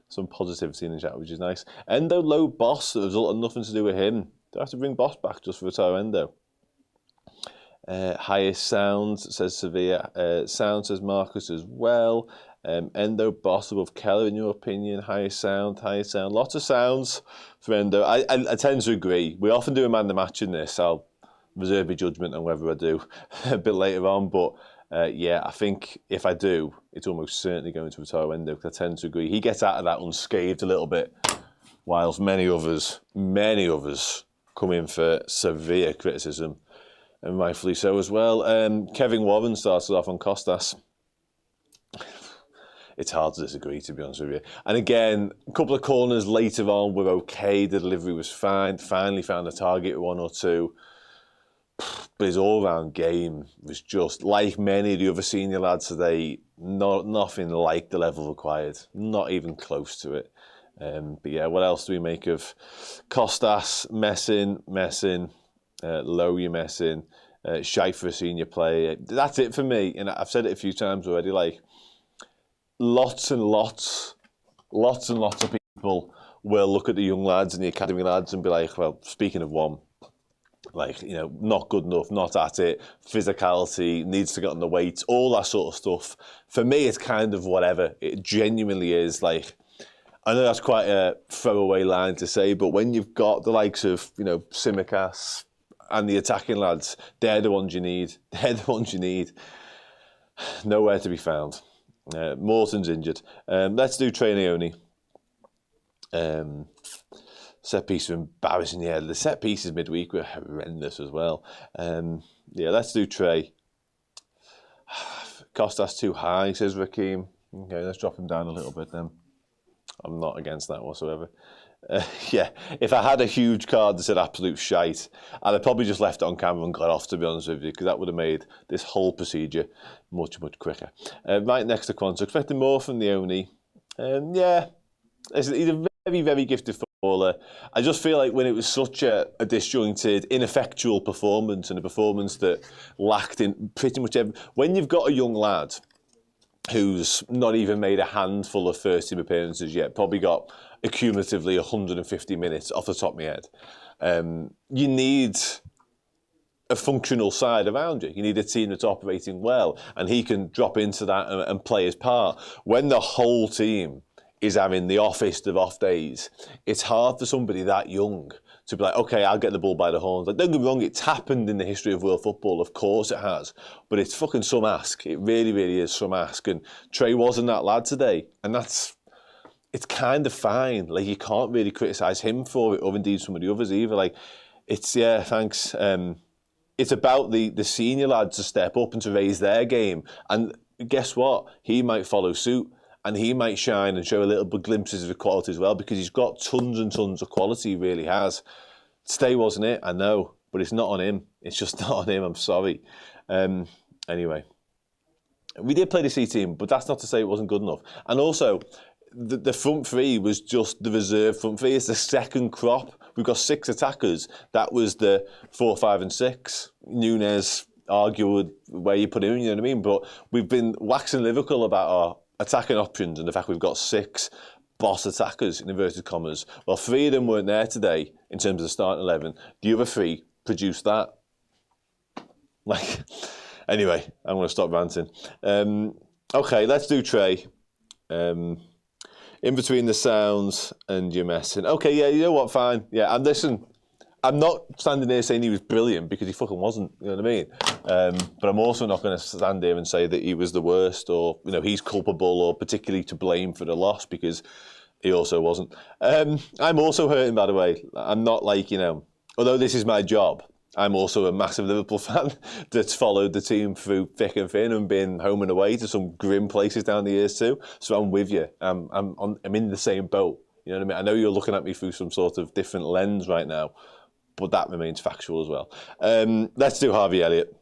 Some positivity in the chat, which is nice. Endo low boss. The result had nothing to do with him. Do I have to bring boss back just for retire Endo? Highest sounds, says Sevilla. Sound, says Marcus as well. Endo boss above Keller, in your opinion. Highest sound. Lots of sounds for Endo. I tend to agree. We often do a man the match in this. I'll reserve my judgment on whether I do a bit later on. But yeah, I think if I do, it's almost certainly going to retire Endo, because I tend to agree. He gets out of that unscathed a little bit, whilst many others come in for severe criticism. And rightfully so as well. Kevin Warren started off on Costas. It's hard to disagree, to be honest with you. And again, a couple of corners later on were okay. The delivery was fine. Finally found a target, one or two. But his all-round game was just, like many of the other senior lads today, nothing like the level required. Not even close to it. But yeah, what else do we make of Costas? Messing. Low you're messing, shite for a senior player. That's it for me. And I've said it a few times already. Like lots and lots of people will look at the young lads and the academy lads and be like, well, speaking of one, like, you know, not good enough, not at it, physicality, needs to get on the weights, all that sort of stuff. For me, it's kind of whatever. It genuinely is. Like, I know that's quite a throwaway line to say, but when you've got the likes of, you know, Simicas and the attacking lads, they're the ones you need. Nowhere to be found. Morton's injured. Let's do Trey Naoni. Set piece were embarrassing. Yeah, the set pieces midweek were horrendous as well. Yeah, let's do Trey. Costas too high, says Rakeem. Okay, let's drop him down a little bit then. I'm not against that whatsoever. Yeah, if I had a huge card that said absolute shite, I'd have probably just left it on camera and got off, to be honest with you, because that would have made this whole procedure much quicker. Right next to Quonset, expecting more from the Oni. Yeah, he's a very gifted footballer. I just feel like when it was such a disjointed, ineffectual performance, and a performance that lacked in pretty much every... When you've got a young lad who's not even made a handful of first-team appearances yet, probably got accumulatively 150 minutes off the top of my head. You need a functional side around you. You need a team that's operating well, and he can drop into that and play his part. When the whole team is having the offest of off days, it's hard for somebody that young to be like, okay, I'll get the ball by the horns. Like, don't get me wrong, it's happened in the history of world football, of course it has, but it's fucking some ask. It really is some ask, and Trey wasn't that lad today, and it's kind of fine. Like, you can't really criticise him for it, or indeed some of the others either. Like, it's, yeah, thanks. It's about the senior lads to step up and to raise their game, and guess what? He might follow suit. And he might shine and show a little bit glimpses of quality as well, because he's got tons and tons of quality, he really has. Today wasn't it, I know, but it's not on him. It's just not on him, I'm sorry. Anyway, we did play the C team, but that's not to say it wasn't good enough. And also, the front three was just the reserve front three. It's the second crop. We've got 6 attackers. That was the 4, 5 and 6. Nunes, argue with where you put him, you know what I mean? But we've been waxing lyrical about our attacking options and the fact we've got 6 boss attackers, in inverted commas. Well, 3 of them weren't there today in terms of the starting 11. The other 3 produced that. Like, anyway, I'm going to stop ranting. Okay, let's do Trey. In between the sounds and your messing. Okay, yeah, you know what, fine. Yeah, and listen, I'm not standing here saying he was brilliant because he fucking wasn't, you know what I mean? But I'm also not going to stand here and say that he was the worst or, you know, he's culpable or particularly to blame for the loss because he also wasn't. I'm also hurting, by the way. I'm not like, you know, although this is my job, I'm also a massive Liverpool fan that's followed the team through thick and thin and been home and away to some grim places down the years too. So I'm with you. I'm in the same boat. You know what I mean? I know you're looking at me through some sort of different lens right now, but that remains factual as well. Let's do Harvey Elliott.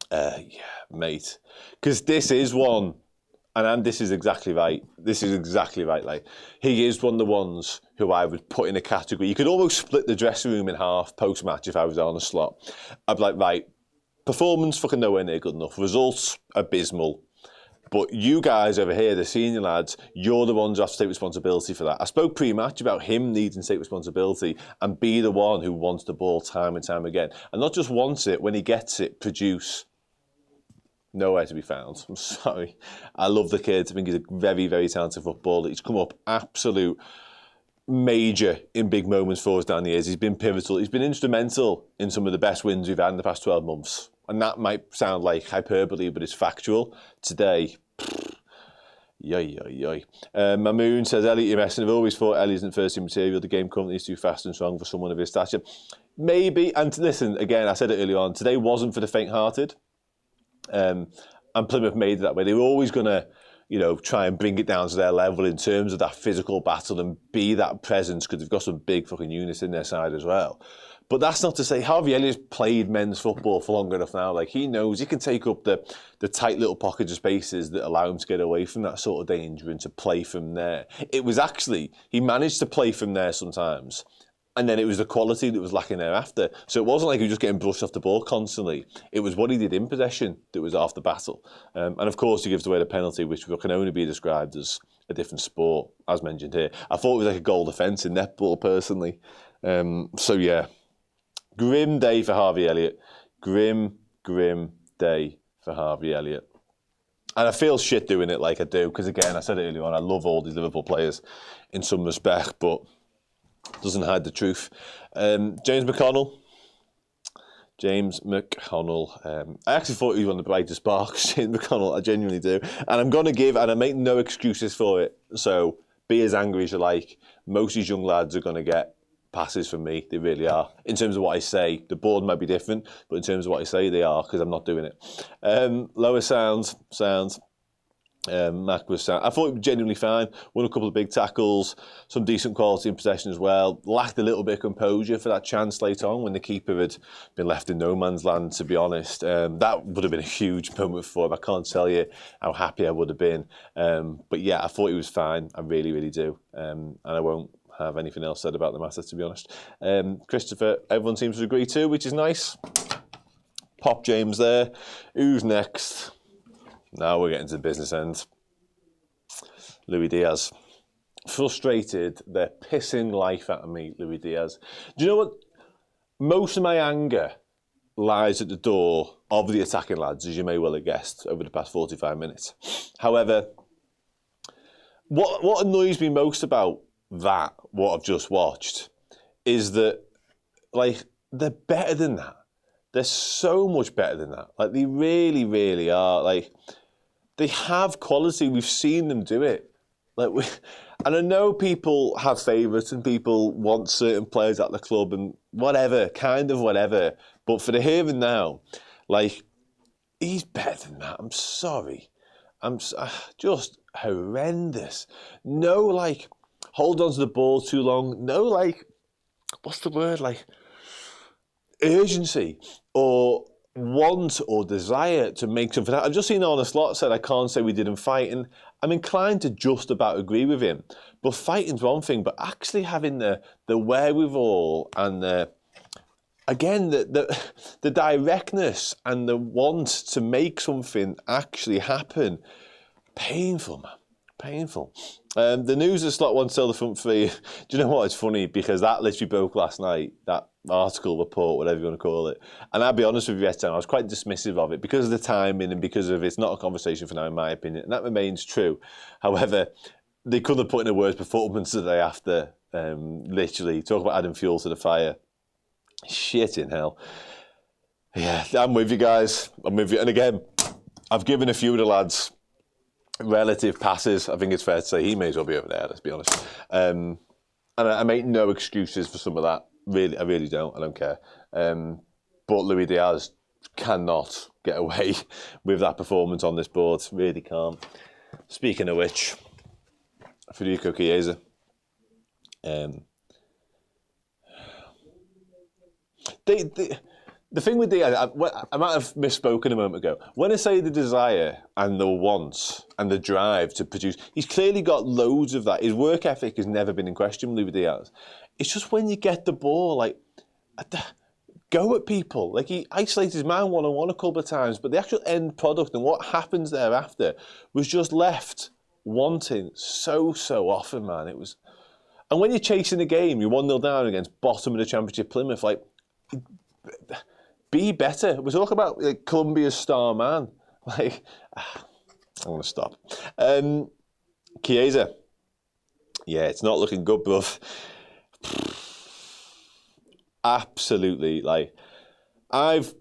Yeah, mate. Because this is one, and this is exactly right. This is exactly right. Like, he is one of the ones who I would put in a category. You could almost split the dressing room in half post-match if I was on a slot. I'd be like, right, performance fucking nowhere near good enough. Results, abysmal. But you guys over here, the senior lads, you're the ones who have to take responsibility for that. I spoke pre-match about him needing to take responsibility and be the one who wants the ball time and time again. And not just wants it, when he gets it, produce. Nowhere to be found. I'm sorry. I love the kid. I think he's a very, very talented footballer. He's come up absolute major in big moments for us down the years. He's been pivotal. He's been instrumental in some of the best wins we've had in the past 12 months. And that might sound like hyperbole, but it's factual. Today, Mamoon says, Elliot, you're messing. I've always thought Elliot isn't first team material. The game currently is too fast and strong for someone of his stature. Maybe. And listen, again, I said it earlier on, today wasn't for the faint-hearted. And Plymouth made it that way. They were always going to, you know, try and bring it down to their level in terms of that physical battle and be that presence because they've got some big fucking units in their side as well. But that's not to say Harvey Elliott's played men's football for long enough now. Like, he knows he can take up the tight little pockets of spaces that allow him to get away from that sort of danger and to play from there. It was actually, he managed to play from there sometimes. And then it was the quality that was lacking thereafter. So it wasn't like he was just getting brushed off the ball constantly. It was what he did in possession that was half the battle. And of course, he gives away the penalty, which can only be described as a different sport, as mentioned here. I thought it was like a goal defence in netball, personally. So yeah, grim day for Harvey Elliott. Grim day for Harvey Elliott. And I feel shit doing it like I do, because again, I said it earlier on, I love all these Liverpool players in some respect, but doesn't hide the truth. James McConnell. I actually thought he was one of the brightest sparks, James McConnell. I genuinely do. And I'm going to give, and I make no excuses for it, so be as angry as you like. Most of these young lads are going to get passes from me. They really are. In terms of what I say, the board might be different, but in terms of what I say, they are, because I'm not doing it. Lower sounds. Mac was sound. I thought it was genuinely fine. Won a couple of big tackles, some decent quality in possession as well. Lacked a little bit of composure for that chance late on when the keeper had been left in no man's land, to be honest. That would have been a huge moment for him. I can't tell you how happy I would have been. But yeah, I thought he was fine. I really, really do. And I won't have anything else said about the matter, to be honest. Christopher, everyone seems to agree too, which is nice. Pop James there. Who's next? Now we're getting to the business end. Luis Diaz. Frustrated. They're pissing life out of me, Luis Diaz. Do you know what? Most of my anger lies at the door of the attacking lads, as you may well have guessed, over the past 45 minutes. However, what annoys me most about that, what I've just watched, is that, like, they're better than that. They're so much better than that. Like, they really, really are. Like, they have quality. We've seen them do it. Like, and I know people have favourites and people want certain players at the club and whatever, kind of whatever. But for the here and now, like, he's better than that. I'm sorry. I'm just horrendous. No, like, hold on to the ball too long. No, like, what's the word? Like, urgency or want or desire to make something happen. I've just seen Arne Slot said, I can't say we didn't fight, and I'm inclined to just about agree with him. But fighting's one thing, but actually having the wherewithal and I again, the directness and the want to make something actually happen, painful, man, painful. The news of slot one still the front three. Do you know what? It's funny because that literally broke last night, that article, report, whatever you want to call it. And I'll be honest with you, I was quite dismissive of it because of the timing and because of it's not a conversation for now, in my opinion. And that remains true. However, they couldn't have put in a worse performance the day after. Literally, talk about adding fuel to the fire. Shit in hell. Yeah, I'm with you guys. I'm with you. And again, I've given a few of the lads relative passes. I think it's fair to say he may as well be over there, let's be honest. And I make no excuses for some of that. Really, I really don't. I don't care. But Luis Diaz cannot get away with that performance on this board. Really can't. Speaking of which, Federico Chiesa. The thing with Diaz, I might have misspoken a moment ago. When I say the desire and the want and the drive to produce, he's clearly got loads of that. His work ethic has never been in question, Luis Diaz. It's just when you get the ball, like, go at people. Like, he isolated his man one-on-one a couple of times, but the actual end product and what happens thereafter was just left wanting so often, man. It was... And when you're chasing a game, you're 1-0 down against bottom of the Championship Plymouth, like, be better. We're talking about like, Colombia's star man. Like, I'm going to stop. Chiesa. Yeah, it's not looking good, bruv. Absolutely. Like, I've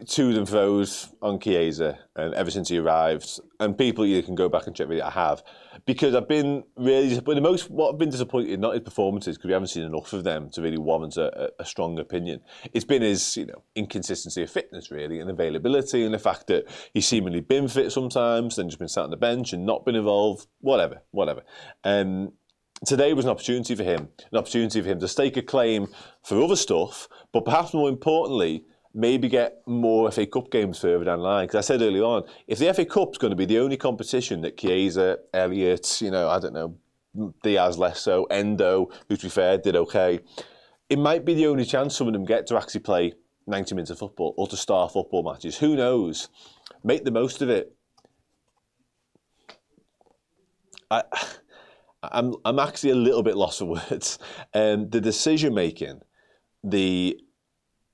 toed and fro's on Chiesa and ever since he arrived, and people you can go back and check me, I have, because I've been really disappointed. What I've been disappointed, not his performances, because we haven't seen enough of them to really warrant a strong opinion. It's been his, inconsistency of fitness, really, and availability, and the fact that he's seemingly been fit sometimes, then just been sat on the bench and not been involved, whatever. Today was an opportunity for him to stake a claim for other stuff, but perhaps more importantly, maybe get more FA Cup games further down the line. Because I said earlier on, if the FA Cup's going to be the only competition that Chiesa, Elliott, I don't know, Diaz less so, Endo, who to be fair did okay, it might be the only chance some of them get to actually play 90 minutes of football or to start football matches. Who knows? Make the most of it. I'm actually a little bit lost for words. The decision making, the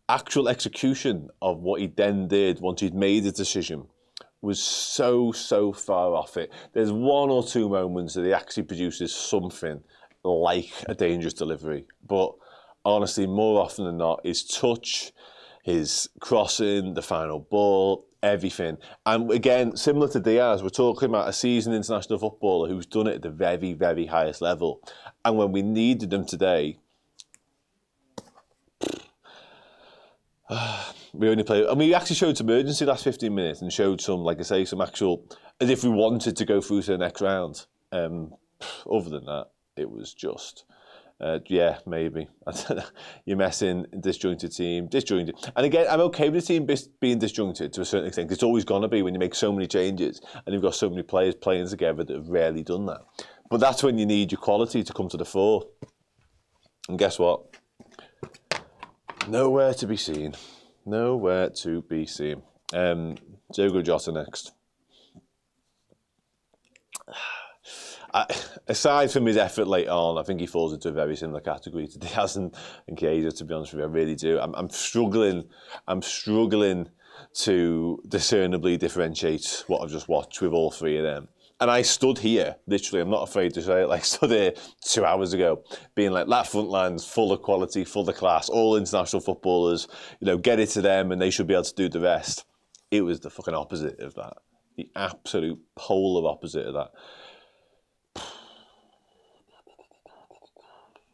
actual execution of what he then did once he'd made the decision was so far off it. There's one or two moments that he actually produces something like a dangerous delivery. But honestly, more often than not, his touch, his crossing, the final ball, everything. And again, similar to Diaz, we're talking about a seasoned international footballer who's done it at the very, very highest level. And when we needed him today, we only played. I mean, we actually showed some urgency last 15 minutes and showed some, like I say, some actual, as if we wanted to go through to the next round. Other than that, it was just, yeah, maybe. You're messing, disjointed team, disjointed. And again, I'm okay with the team being disjointed to a certain extent. It's always going to be when you make so many changes and you've got so many players playing together that have rarely done that. But that's when you need your quality to come to the fore. And guess what? Nowhere to be seen. Nowhere to be seen. Diogo Jota next. Aside from his effort late on, I think he falls into a very similar category to Diaz and Chiesa, to be honest with you. I really do. I'm struggling to discernibly differentiate what I've just watched with all three of them. And I stood here, literally, I'm not afraid to say it, like stood here 2 hours ago, being like, that front line's full of quality, full of class, all international footballers, get it to them and they should be able to do the rest. It was the fucking opposite of that. The absolute polar opposite of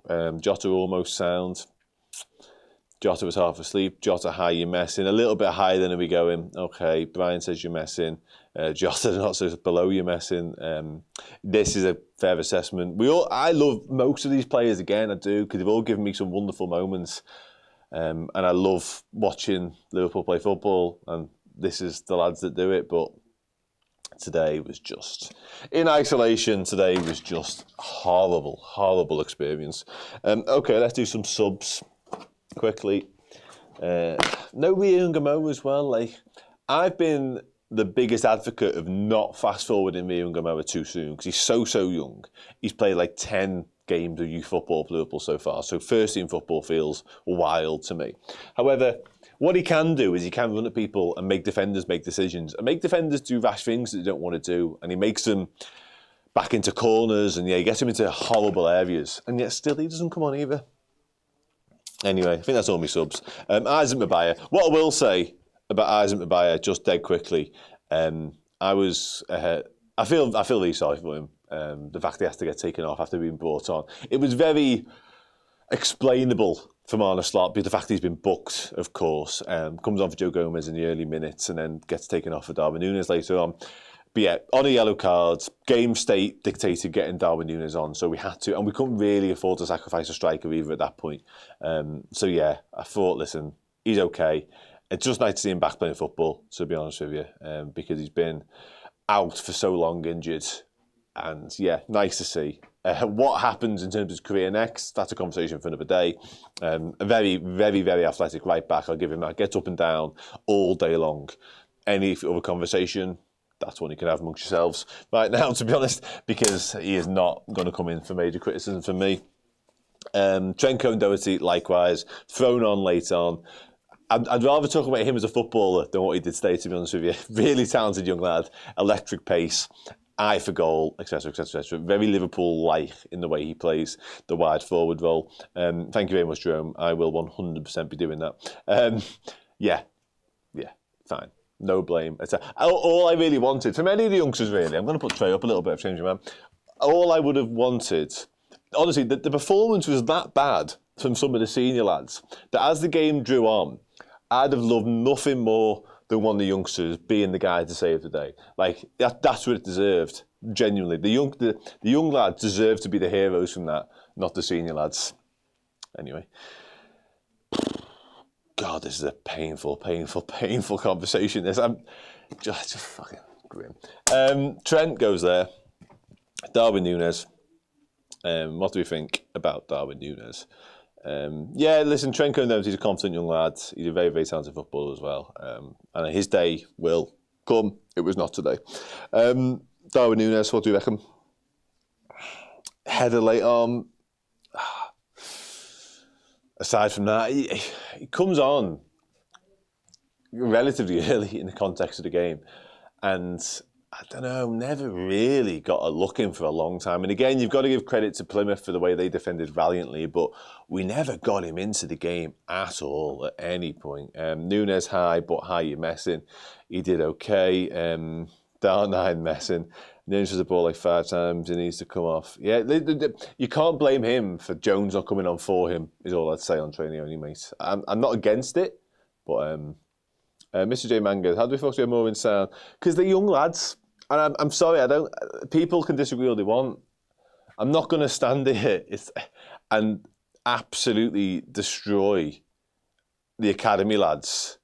that. Jota almost sound. Jota was half asleep. Jota high, you're messing. A little bit higher than are we going? Okay, Brian says you're messing. Jota not so below you're messing. This is a fair assessment. I love most of these players again, I do, because they've all given me some wonderful moments. And I love watching Liverpool play football, and this is the lads that do it, but today was just, in isolation, today was just horrible experience. Okay, let's do some subs quickly. No Riunga as well. Like, I've been the biggest advocate of not fast forwarding Riunga too soon because he's so young. He's played like 10 games of youth football for Liverpool so far, so first team football feels wild to me. However, what he can do is he can run at people and make defenders make decisions and make defenders do rash things that they don't want to do, and he makes them back into corners and he gets them into horrible areas, and yet still he doesn't come on either. Anyway, I think that's all my subs. Isaac Mabaya. What I will say about Isaac Mabaya, just dead quickly, I feel really sorry for him. The fact he has to get taken off after being brought on. It was very explainable from Arne Slot, but the fact he's been booked, of course, comes on for Joe Gomez in the early minutes and then gets taken off for Darwin Núñez later on. But yeah, on a yellow card, game state dictated getting Darwin Núñez on, so we had to, and we couldn't really afford to sacrifice a striker either at that point. So yeah, I thought, listen, he's okay. It's just nice to see him back playing football, to be honest with you, because he's been out for so long injured. And yeah, nice to see. What happens in terms of his career next, that's a conversation for another day. A very, very, very athletic right back, I'll give him that. Gets up and down all day long. Any other conversation, that's one you can have amongst yourselves right now, to be honest, because he is not going to come in for major criticism from me. Trenko and Doherty, likewise, thrown on late on. I'd rather talk about him as a footballer than what he did today, to be honest with you. Really talented young lad, electric pace, eye for goal, etc., etc., etc. Very Liverpool-like in the way he plays the wide forward role. Thank you very much, Jerome. I will 100% be doing that. Yeah, fine. No blame. All I really wanted, from any of the youngsters really, I'm going to put Trey up a little bit, I've changed my mind. All I would have wanted, honestly, the performance was that bad from some of the senior lads, that as the game drew on, I'd have loved nothing more than one of the youngsters being the guy to save the day. Like, that's what it deserved, genuinely. The young lads deserve to be the heroes from that, not the senior lads. Anyway. God, this is a painful conversation. I'm just fucking grim. Trent goes there. Darwin Núñez. What do we think about Darwin Núñez? Yeah, listen, Trent Cohn, he's a confident young lad. He's a very, very talented footballer as well. And his day will come. It was not today. Darwin Núñez, what do you reckon? Header late on. Aside from that, he comes on relatively early in the context of the game. And I don't know, never really got a look in for a long time. And again, you've got to give credit to Plymouth for the way they defended valiantly, but we never got him into the game at all at any point. Núñez high, but high you're messing. He did okay. Down 9 messing. Núñez has the ball like 5 times. He needs to come off. Yeah, you can't blame him for Jones not coming on for him, is all I'd say on training only, mate. I'm not against it, but Mr. J. Mango, how do we focus on more in sound? Because they're young lads. And I'm sorry, people can disagree all they want. I'm not going to stand here and absolutely destroy the academy lads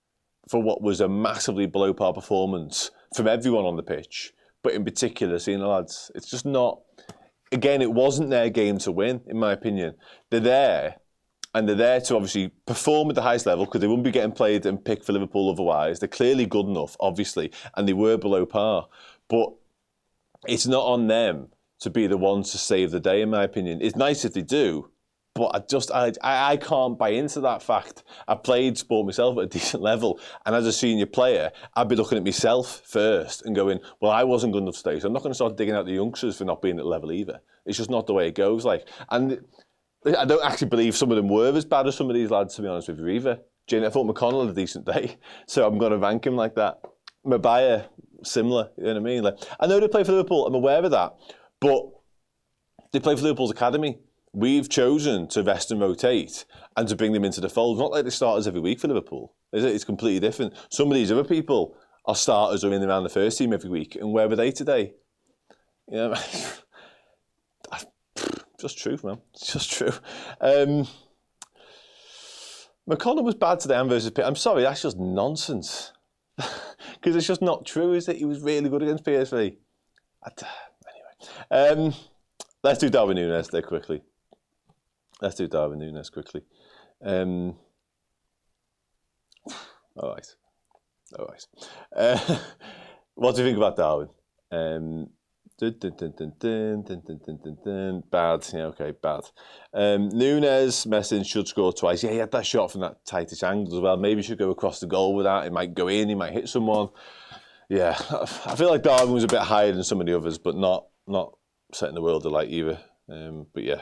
for what was a massively below par performance from everyone on the pitch, but in particular senior lads. It's just not. Again, it wasn't their game to win, in my opinion. They're there, and they're there to obviously perform at the highest level because they wouldn't be getting played and picked for Liverpool otherwise. They're clearly good enough, obviously, and they were below par. But it's not on them to be the ones to save the day, in my opinion. It's nice if they do, but I can't buy into that fact. I played sport myself at a decent level, and as a senior player, I'd be looking at myself first and going, well, I wasn't good enough today, so I'm not going to start digging out the youngsters for not being at level either. It's just not the way it goes. And I don't actually believe some of them were as bad as some of these lads, to be honest with you, either. I thought McConnell had a decent day, so I'm going to rank him like that. Mabaya, similar, you know what I mean? I know they play for Liverpool, I'm aware of that, but they play for Liverpool's academy. We've chosen to rest and rotate and to bring them into the fold. Not like the starters every week for Liverpool, is it? It's completely different. Some of these other people are starters or in and around the first team every week, and where were they today? You know, just truth, man. It's just true. McConnell was bad today and versus Pitt. I'm sorry, that's just nonsense. Because it's just not true, is it? He was really good against PSV. Anyway, let's do Darwin Núñez there quickly. All right. What do you think about Darwin? Bad. Yeah, okay, bad. Nunes, Messi should score twice. Yeah, he had that shot from that tightish angle as well. Maybe he should go across the goal with that. It might go in, he might hit someone. Yeah, I feel like Darwin was a bit higher than some of the others, but not setting the world alight either. But yeah.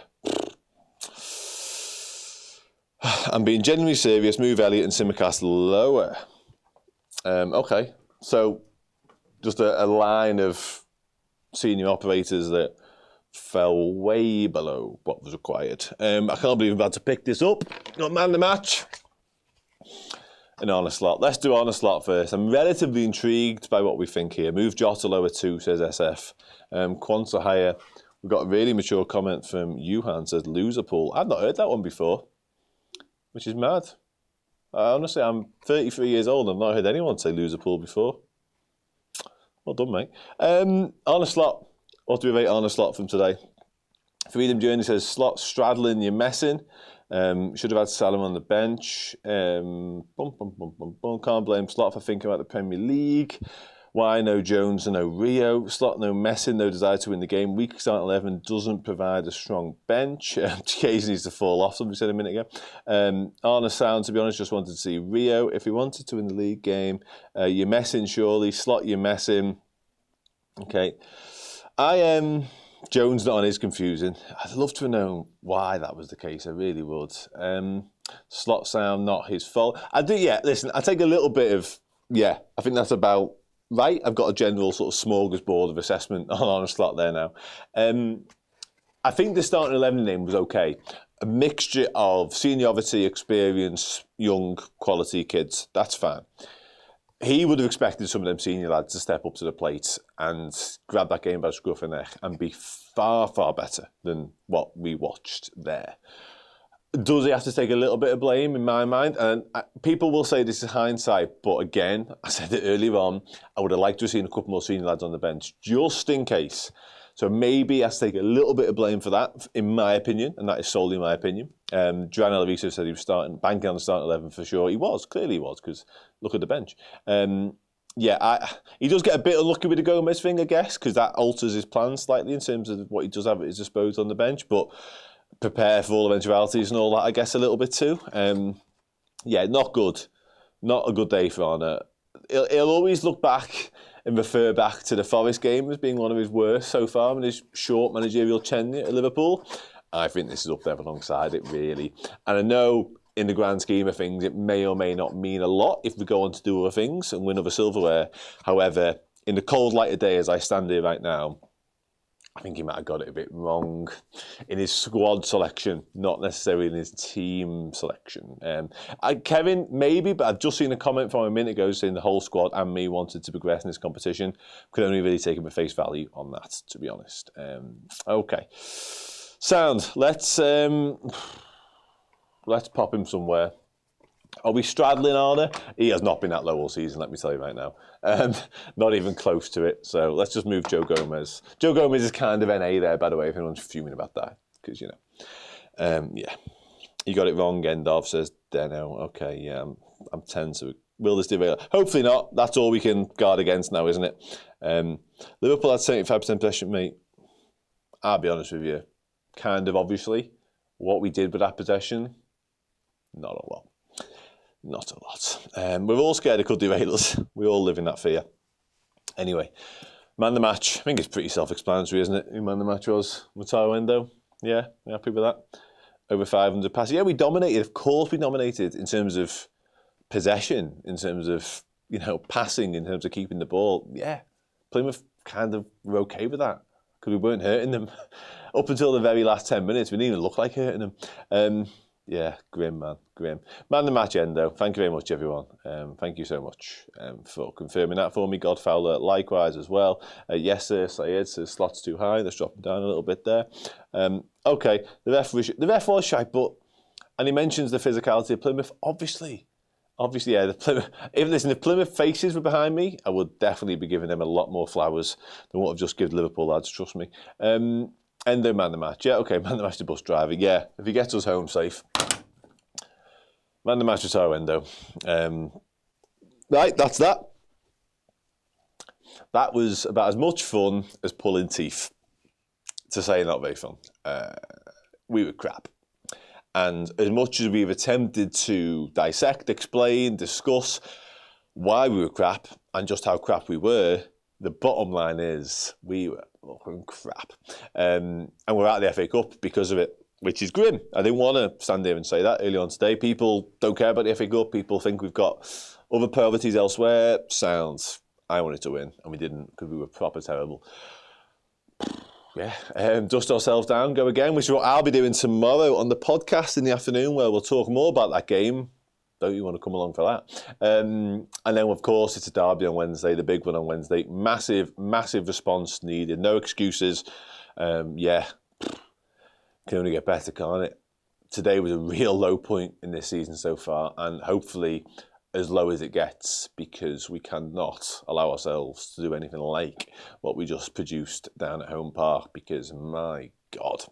I'm being genuinely serious. Move Elliott and Simicast lower. Okay, so just a line of senior operators that fell way below what was required. I can't believe I'm about to pick this up. Got man the match. An honest lot. Let's do honest lot first. I'm relatively intrigued by what we think here. Move Jota lower 2, says SF. Quanta higher. We've got a really mature comment from Johan, says Liverpool. I've not heard that one before, which is mad. Honestly, I'm 33 years old. I've not heard anyone say Liverpool before. Well done, mate. Honest slot. What do we rate honest slot from today? Freedom Journey says slot straddling, you're messing. Should have had Salah on the bench. Can't blame slot for thinking about the Premier League. Why no Jones and no Rio? Slot no messing, no desire to win the game. Weak start 11 doesn't provide a strong bench. Case needs to fall off, somebody said a minute ago. Arna Sound, to be honest, just wanted to see Rio. If he wanted to win the league game, you're messing surely. Slot, you're messing. Okay. Jones not on is confusing. I'd love to know why that was the case. I really would. Slot Sound, not his fault. I do, yeah, listen, I take a little bit of, yeah, I think that's about right. I've got a general sort of smorgasbord of assessment on a slot there now. I think the starting 11 name was okay. A mixture of seniority, experience, young, quality kids. That's fine. He would have expected some of them senior lads to step up to the plate and grab that game by the scruff of the neck and be far, far better than what we watched there. Does he have to take a little bit of blame in my mind? And people will say this is hindsight, but again, I said it earlier on, I would have liked to have seen a couple more senior lads on the bench, just in case. So maybe he has to take a little bit of blame for that, in my opinion, and that is solely my opinion. Duran Elviso said he was banking on the starting 11 for sure. He was, clearly he was, because look at the bench. He does get a bit unlucky with the Gomez thing, I guess, because that alters his plans slightly in terms of what he does have at his disposal on the bench, but prepare for all eventualities and all that, I guess, a little bit too. Not good. Not a good day for Arna. He'll always look back and refer back to the Forest game as being one of his worst so far in his short managerial tenure at Liverpool. I think this is up there alongside it, really. And I know in the grand scheme of things, it may or may not mean a lot if we go on to do other things and win other silverware. However, in the cold light of day as I stand here right now, I think he might have got it a bit wrong in his squad selection, not necessarily in his team selection. Kevin, maybe, but I've just seen a comment from a minute ago saying the whole squad and me wanted to progress in this competition. Could only really take him at face value on that, to be honest. Okay. Sound. Let's pop him somewhere. Are we straddling Arna? He has not been that low all season, let me tell you right now. Not even close to it. So let's just move Joe Gomez. Joe Gomez is kind of NA there, by the way, if anyone's fuming about that. Because, you know. You got it wrong, Endorf, says Deno. Okay, yeah, I'm 10 to... Will this derail? Hopefully not. That's all we can guard against now, isn't it? Liverpool had 75% possession, mate. I'll be honest with you. Kind of, obviously. What we did with that possession, not a lot. Not a lot. We're all scared it could derail us. We all live in that fear. Anyway, man the match. I think it's pretty self-explanatory, isn't it? Who man the match was? Matayo Endo. Yeah, you happy with that? Over 500 passes. Yeah, we dominated. Of course we dominated in terms of possession, in terms of, you know, passing, in terms of keeping the ball. Yeah, Plymouth kind of were okay with that because we weren't hurting them. Up until the very last 10 minutes, we didn't even look like hurting them. Yeah, grim, man, grim. Man the match, Endo. Thank you very much, everyone. Thank you so much for confirming that for me. Godfowler, likewise as well. Yes, sir, Sayed says slot's too high. Let's drop him down a little bit there. Okay, the ref was shy, and he mentions the physicality of Plymouth. Obviously, yeah. If Plymouth faces were behind me, I would definitely be giving them a lot more flowers than what I've just given Liverpool lads. Trust me. Endo man the match. Yeah, okay, man the match to bus driver. Yeah, if he gets us home safe. Man the match to Endo. Right, that's that. That was about as much fun as pulling teeth. To say not very fun. We were crap. And as much as we've attempted to dissect, explain, discuss why we were crap and just how crap we were, the bottom line is we were fucking crap. And we're out of the FA Cup because of it, which is grim. I didn't want to stand there and say that early on today. People don't care about the FA Cup. People think we've got other priorities elsewhere. Sounds. I wanted to win, and we didn't because we were proper terrible. Yeah, dust ourselves down, go again, which is what I'll be doing tomorrow on the podcast in the afternoon, where we'll talk more about that game. Don't you want to come along for that? And then, of course, it's a derby on Wednesday, the big one on Wednesday. Massive, massive response needed. No excuses. Yeah, can only get better, can't it? Today was a real low point in this season so far, and hopefully as low as it gets, because we cannot allow ourselves to do anything like what we just produced down at Home Park, because my God,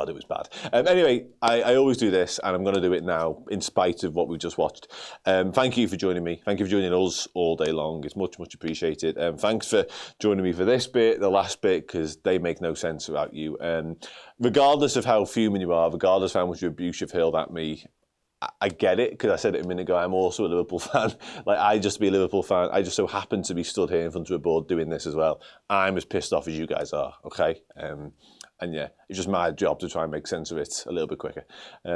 it was bad. Anyway, I always do this, and I'm going to do it now in spite of what we've just watched. Thank you for joining me. Thank you for joining us all day long. It's much, much appreciated. Thanks for joining me for this bit, the last bit, because they make no sense without you. Regardless of how fuming you are, regardless of how much abuse you've hurled at me, I get it, because I said it a minute ago, I'm also a Liverpool fan. Like, I just be a Liverpool fan. I just so happen to be stood here in front of a board doing this as well. I'm as pissed off as you guys are, okay? And yeah, it's just my job to try and make sense of it a little bit quicker,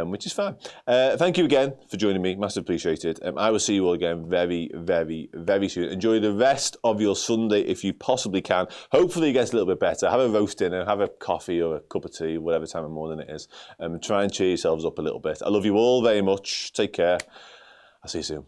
which is fine. Thank you again for joining me. Massive appreciated. I will see you all again very, very, very soon. Enjoy the rest of your Sunday if you possibly can. Hopefully it gets a little bit better. Have a roast dinner, have a coffee or a cup of tea, whatever time of morning it is. Try and cheer yourselves up a little bit. I love you all very much. Take care. I'll see you soon.